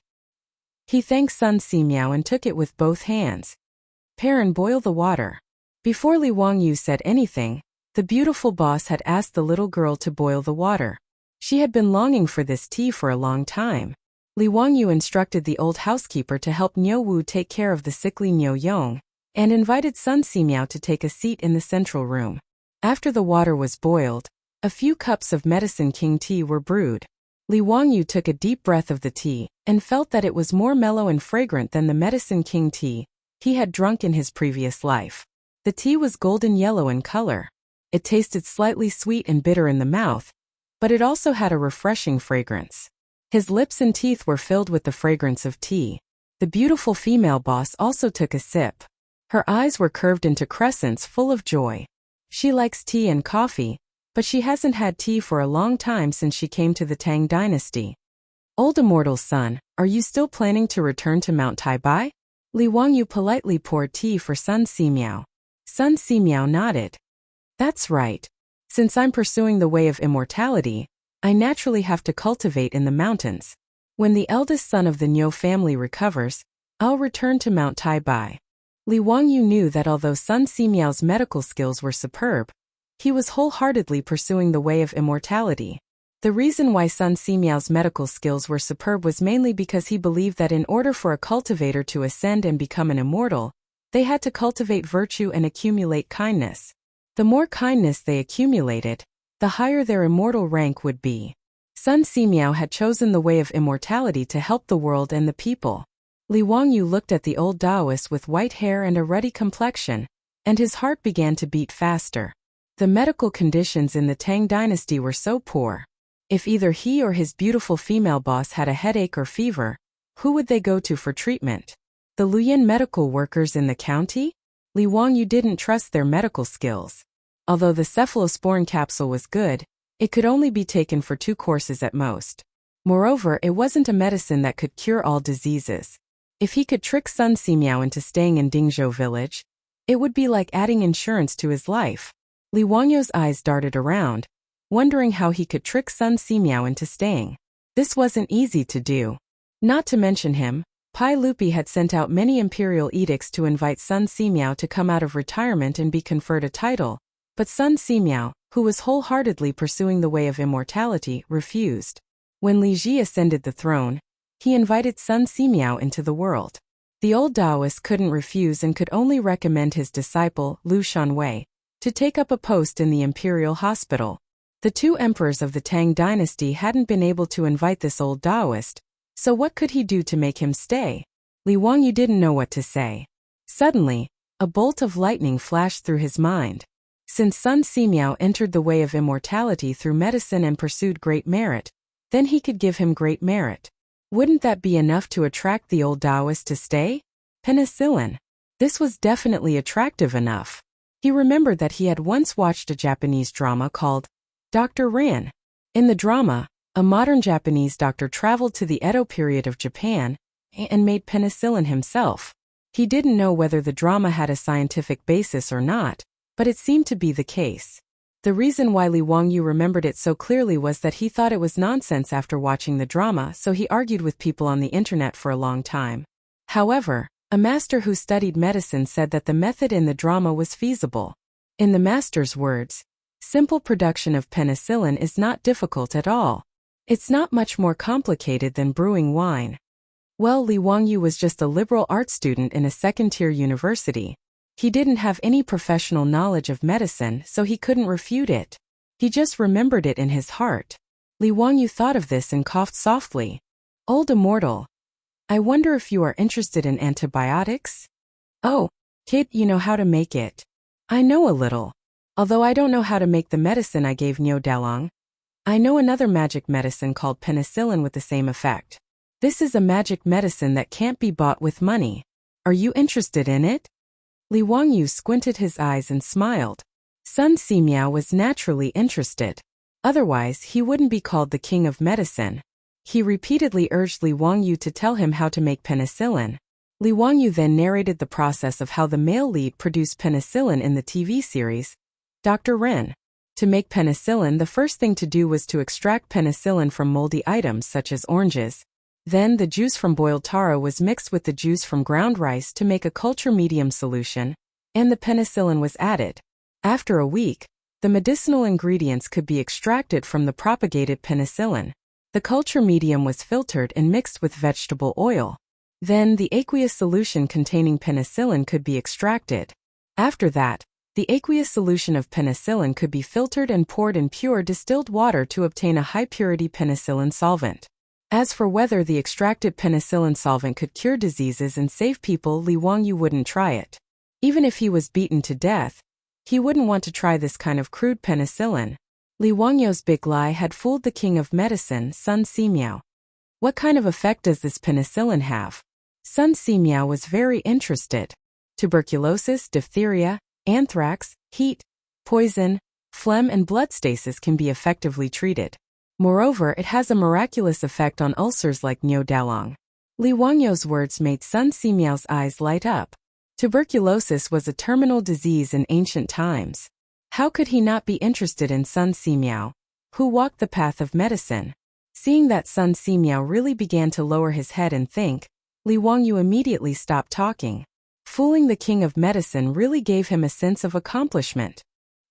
He thanked Sun Simiao and took it with both hands. Pare and boil the water. Before Li Wangyu said anything, the beautiful boss had asked the little girl to boil the water. She had been longing for this tea for a long time. Li Wangyu instructed the old housekeeper to help Niu Wu take care of the sickly Niu Yong, and invited Sun Simiao to take a seat in the central room. After the water was boiled, a few cups of Medicine King tea were brewed. Li Wangyu took a deep breath of the tea, and felt that it was more mellow and fragrant than the Medicine King tea he had drunk in his previous life. The tea was golden yellow in color. It tasted slightly sweet and bitter in the mouth, but it also had a refreshing fragrance. His lips and teeth were filled with the fragrance of tea. The beautiful female boss also took a sip. Her eyes were curved into crescents full of joy. She likes tea and coffee, but she hasn't had tea for a long time since she came to the Tang dynasty. Old immortal's son, are you still planning to return to Mount Taibai? Li Wangyu politely poured tea for Sun Simiao. Sun Simiao nodded. That's right. Since I'm pursuing the way of immortality, I naturally have to cultivate in the mountains. When the eldest son of the Niu family recovers, I'll return to Mount Taibai. Li Wangyu knew that although Sun Simiao's medical skills were superb, he was wholeheartedly pursuing the way of immortality. The reason why Sun Simiao's medical skills were superb was mainly because he believed that in order for a cultivator to ascend and become an immortal, they had to cultivate virtue and accumulate kindness. The more kindness they accumulated, the higher their immortal rank would be. Sun Simiao had chosen the way of immortality to help the world and the people. Li Wangyu looked at the old Taoist with white hair and a ruddy complexion, and his heart began to beat faster. The medical conditions in the Tang dynasty were so poor. If either he or his beautiful female boss had a headache or fever, who would they go to for treatment? The Luoyuan medical workers in the county? Li Wangyu didn't trust their medical skills. Although the cephalosporin capsule was good, it could only be taken for 2 courses at most. Moreover, it wasn't a medicine that could cure all diseases. If he could trick Sun Simiao into staying in Dingzhou village, it would be like adding insurance to his life. Li Wangyou's eyes darted around, wondering how he could trick Sun Simiao into staying. This wasn't easy to do. Not to mention him, Pai Lupi had sent out many imperial edicts to invite Sun Simiao to come out of retirement and be conferred a title, but Sun Simiao, who was wholeheartedly pursuing the way of immortality, refused. When Li Ji ascended the throne, he invited Sun Simiao into the world. The old Taoist couldn't refuse and could only recommend his disciple, Lu Shanwei, to take up a post in the imperial hospital. The 2 emperors of the Tang dynasty hadn't been able to invite this old Taoist, so what could he do to make him stay? Li Wangyu didn't know what to say. Suddenly, a bolt of lightning flashed through his mind. Since Sun Simiao entered the way of immortality through medicine and pursued great merit, then he could give him great merit. Wouldn't that be enough to attract the old Taoist to stay? Penicillin. This was definitely attractive enough. He remembered that he had once watched a Japanese drama called Dr. Ran. In the drama, a modern Japanese doctor traveled to the Edo period of Japan and made penicillin himself. He didn't know whether the drama had a scientific basis or not, but it seemed to be the case. The reason why Li Wangyu remembered it so clearly was that he thought it was nonsense after watching the drama, so he argued with people on the internet for a long time. However, a master who studied medicine said that the method in the drama was feasible. In the master's words, simple production of penicillin is not difficult at all. It's not much more complicated than brewing wine. Well, Li Wangyu was just a liberal arts student in a second-tier university. He didn't have any professional knowledge of medicine, so he couldn't refute it. He just remembered it in his heart. Li Wangyu thought of this and coughed softly. Old immortal. I wonder if you are interested in antibiotics? Oh, kid, you know how to make it. I know a little. Although I don't know how to make the medicine I gave Niu Dalong. I know another magic medicine called penicillin with the same effect. This is a magic medicine that can't be bought with money. Are you interested in it? Li Wangyu squinted his eyes and smiled. Sun Simiao was naturally interested. Otherwise, he wouldn't be called the king of medicine. He repeatedly urged Li Wangyu to tell him how to make penicillin. Li Wangyu then narrated the process of how the male lead produced penicillin in the TV series, Dr. Ren. To make penicillin, the first thing to do was to extract penicillin from moldy items such as oranges. Then the juice from boiled taro was mixed with the juice from ground rice to make a culture medium solution, and the penicillin was added. After a week, the medicinal ingredients could be extracted from the propagated penicillin. The culture medium was filtered and mixed with vegetable oil. Then the aqueous solution containing penicillin could be extracted. After that, the aqueous solution of penicillin could be filtered and poured in pure distilled water to obtain a high-purity penicillin solvent. As for whether the extracted penicillin solvent could cure diseases and save people, Li Wangyu wouldn't try it. Even if he was beaten to death, he wouldn't want to try this kind of crude penicillin. Li Wangyu's big lie had fooled the king of medicine, Sun Simiao. What kind of effect does this penicillin have? Sun Simiao was very interested. Tuberculosis, diphtheria, anthrax, heat, poison, phlegm and blood stasis can be effectively treated. Moreover, it has a miraculous effect on ulcers like Niu Dalong. Li Wangyu's words made Sun Simiao's eyes light up. Tuberculosis was a terminal disease in ancient times. How could he not be interested in Sun Simiao, who walked the path of medicine? Seeing that Sun Simiao really began to lower his head and think, Li Wangyu immediately stopped talking. Fooling the king of medicine really gave him a sense of accomplishment.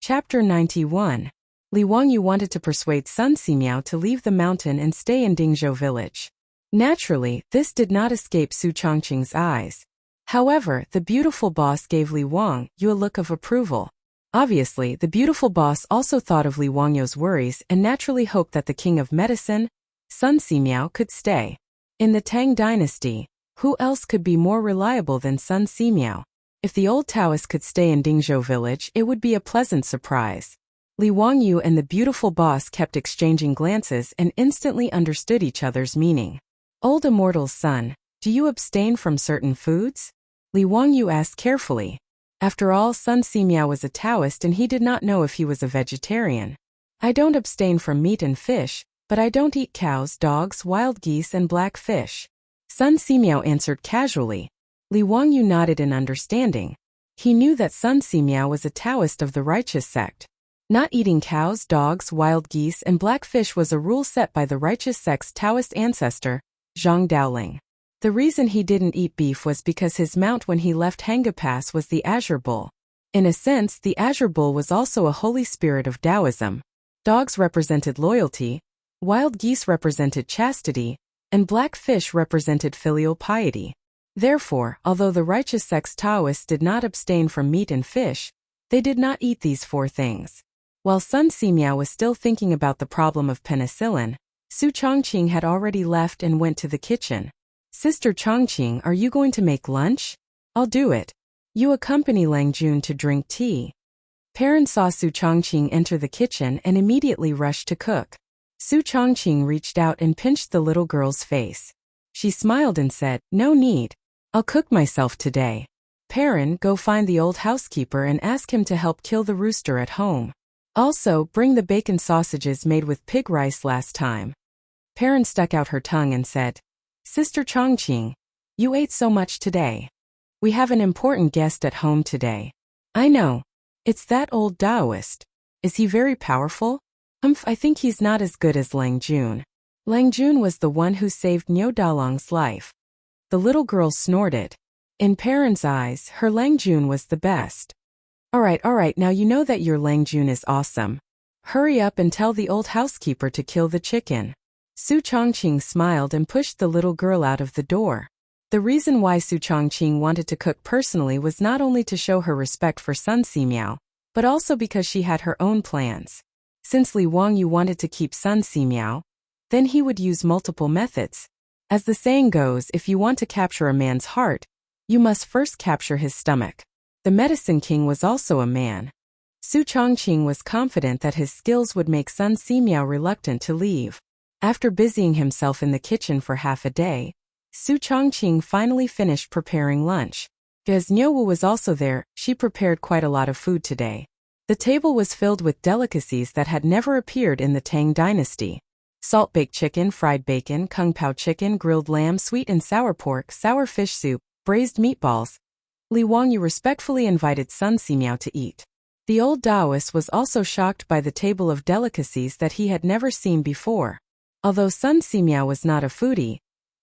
Chapter 91. Li Wangyu wanted to persuade Sun Simiao to leave the mountain and stay in Dingzhou village. Naturally, this did not escape Su Chongqing's eyes. However, the beautiful boss gave Li Wangyu a look of approval. Obviously, the beautiful boss also thought of Li Wangyu's worries and naturally hoped that the king of medicine, Sun Simiao, could stay. In the Tang dynasty, who else could be more reliable than Sun Simiao? If the old Taoist could stay in Dingzhou village, it would be a pleasant surprise. Li Wangyu and the beautiful boss kept exchanging glances and instantly understood each other's meaning. Old immortal's son, do you abstain from certain foods? Li Wangyu asked carefully. After all, Sun Simiao was a Taoist and he did not know if he was a vegetarian. I don't abstain from meat and fish, but I don't eat cows, dogs, wild geese and black fish. Sun Simiao answered casually. Li Wangyu nodded in understanding. He knew that Sun Simiao was a Taoist of the righteous sect. Not eating cows, dogs, wild geese and black fish was a rule set by the righteous sect's Taoist ancestor, Zhang Daoling. The reason he didn't eat beef was because his mount when he left Hanga Pass was the Azure Bull. In a sense, the Azure Bull was also a holy spirit of Taoism. Dogs represented loyalty, wild geese represented chastity, and black fish represented filial piety. Therefore, although the righteous sect's Taoists did not abstain from meat and fish, they did not eat these four things. While Sun Simiao was still thinking about the problem of penicillin, Su Chongqing had already left and went to the kitchen. Sister Chongqing, are you going to make lunch? I'll do it. You accompany Lang Jun to drink tea. Perrin saw Su Chongqing enter the kitchen and immediately rushed to cook. Su Chongqing reached out and pinched the little girl's face. She smiled and said, "No need. I'll cook myself today." Perrin, go find the old housekeeper and ask him to help kill the rooster at home. Also, bring the bacon sausages made with pig rice last time. Perrin stuck out her tongue and said, "Sister Chongqing, you ate so much today. We have an important guest at home today." "I know. It's that old Taoist. Is he very powerful?" I think he's not as good as Lang Jun." Lang Jun was the one who saved Niu Dalong's life. The little girl snorted. In Perrin's eyes, her Lang Jun was the best. All right, now you know that your Lang Jun is awesome. Hurry up and tell the old housekeeper to kill the chicken." Su Chongqing smiled and pushed the little girl out of the door. The reason why Su Chongqing wanted to cook personally was not only to show her respect for Sun Simiao, but also because she had her own plans. Since Li Wangyu wanted to keep Sun Simiao, then he would use multiple methods. As the saying goes, if you want to capture a man's heart, you must first capture his stomach. The Medicine King was also a man. Su Chongqing was confident that his skills would make Sun Simiao reluctant to leave. After busying himself in the kitchen for half a day, Su Chongqing finally finished preparing lunch. As Nyowu was also there, she prepared quite a lot of food today. The table was filled with delicacies that had never appeared in the Tang dynasty. Salt-baked chicken, fried bacon, kung pao chicken, grilled lamb, sweet and sour pork, sour fish soup, braised meatballs. Li Wangyu respectfully invited Sun Simiao to eat. The old Taoist was also shocked by the table of delicacies that he had never seen before. Although Sun Simiao was not a foodie,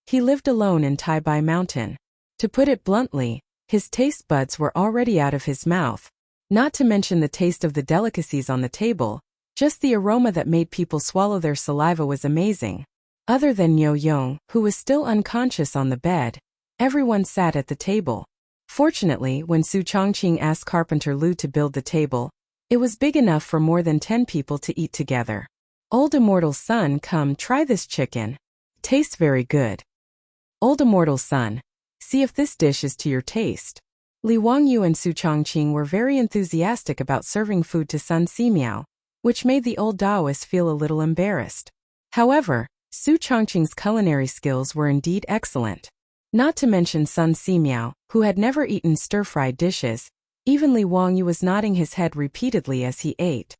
he lived alone in Taibai Mountain. To put it bluntly, his taste buds were already out of his mouth. Not to mention the taste of the delicacies on the table, just the aroma that made people swallow their saliva was amazing. Other than Niu Yong, who was still unconscious on the bed, everyone sat at the table. Fortunately, when Su Chongqing asked Carpenter Lu to build the table, it was big enough for more than 10 people to eat together. "Old Immortal Son, come try this chicken. Tastes very good." "Old Immortal Son, see if this dish is to your taste." Li Wangyu and Su Chongqing were very enthusiastic about serving food to Sun Simiao, which made the old Taoist feel a little embarrassed. However, Su Chongqing's culinary skills were indeed excellent. Not to mention Sun Simiao, who had never eaten stir-fried dishes. Even Li Wangyu was nodding his head repeatedly as he ate.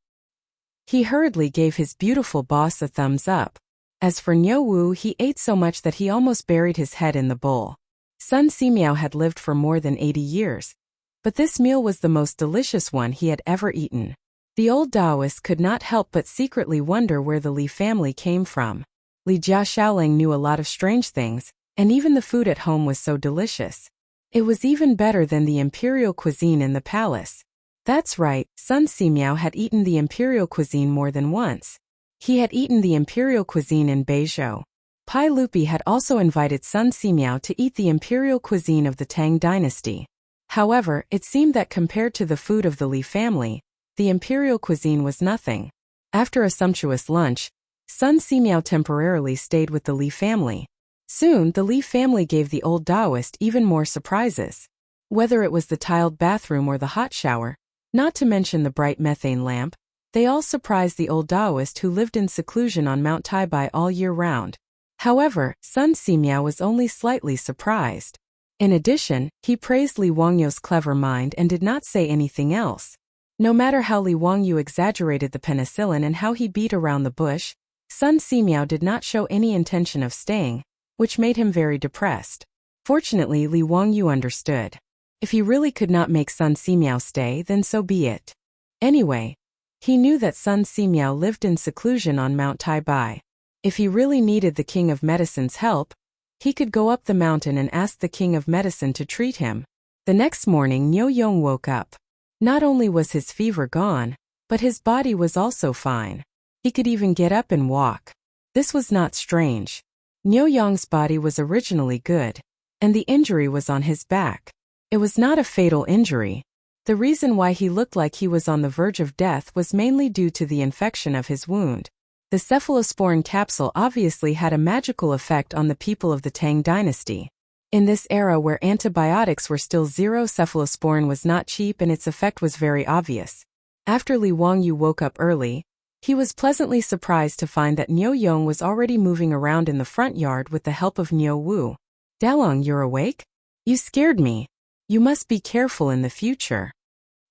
He hurriedly gave his beautiful boss a thumbs up. As for Nyowu, he ate so much that he almost buried his head in the bowl. Sun Simiao had lived for more than 80 years, but this meal was the most delicious one he had ever eaten. The old Taoist could not help but secretly wonder where the Li family came from. Li Jia Xiaoling knew a lot of strange things, and even the food at home was so delicious. It was even better than the imperial cuisine in the palace. That's right, Sun Simiao had eaten the imperial cuisine more than once. He had eaten the imperial cuisine in Beizhou. Pai Lupi had also invited Sun Simiao to eat the imperial cuisine of the Tang dynasty. However, it seemed that compared to the food of the Li family, the imperial cuisine was nothing. After a sumptuous lunch, Sun Simiao temporarily stayed with the Li family. Soon, the Li family gave the old Taoist even more surprises. Whether it was the tiled bathroom or the hot shower, not to mention the bright methane lamp, they all surprised the old Taoist who lived in seclusion on Mount Taibai all year round. However, Sun Simiao was only slightly surprised. In addition, he praised Li Wangyu's clever mind and did not say anything else. No matter how Li Wangyu exaggerated the penicillin and how he beat around the bush, Sun Simiao did not show any intention of staying, which made him very depressed. Fortunately, Li Wangyu understood. If he really could not make Sun Simiao stay, then so be it. Anyway, he knew that Sun Simiao lived in seclusion on Mount Taibai. If he really needed the King of Medicine's help, he could go up the mountain and ask the King of Medicine to treat him. The next morning, Niu Yong woke up. Not only was his fever gone, but his body was also fine. He could even get up and walk. This was not strange. Niu Yong's body was originally good, and the injury was on his back. It was not a fatal injury. The reason why he looked like he was on the verge of death was mainly due to the infection of his wound. The cephalosporin capsule obviously had a magical effect on the people of the Tang dynasty. In this era where antibiotics were still zero, cephalosporin was not cheap and its effect was very obvious. After Li Wangyu woke up early, he was pleasantly surprised to find that Niu Yong was already moving around in the front yard with the help of Niu Wu. "Dalong, you're awake? You scared me. You must be careful in the future."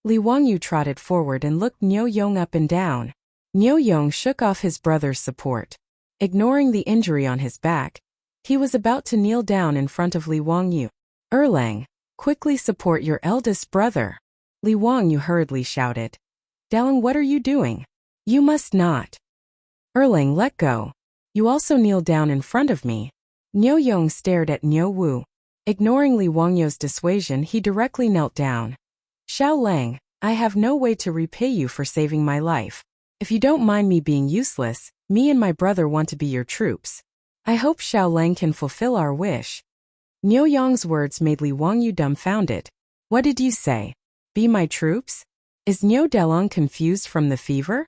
Li Wangyu trotted forward and looked Niu Yong up and down. Niu Yong shook off his brother's support. Ignoring the injury on his back, he was about to kneel down in front of Li Wangyu. "Erlang, quickly support your eldest brother." Li Wangyu hurriedly shouted. "Dalong, what are you doing? You must not." "Erlang, let go. You also kneel down in front of me." Niu Yong stared at Niu Wu. Ignoring Li Wangyu's dissuasion, he directly knelt down. "Xiao Lang, I have no way to repay you for saving my life. If you don't mind me being useless, me and my brother want to be your troops. I hope Xiao Lang can fulfill our wish." Niu Yong's words made Li Wangyu dumbfounded. "What did you say? Be my troops? Is Niu Dalong confused from the fever?"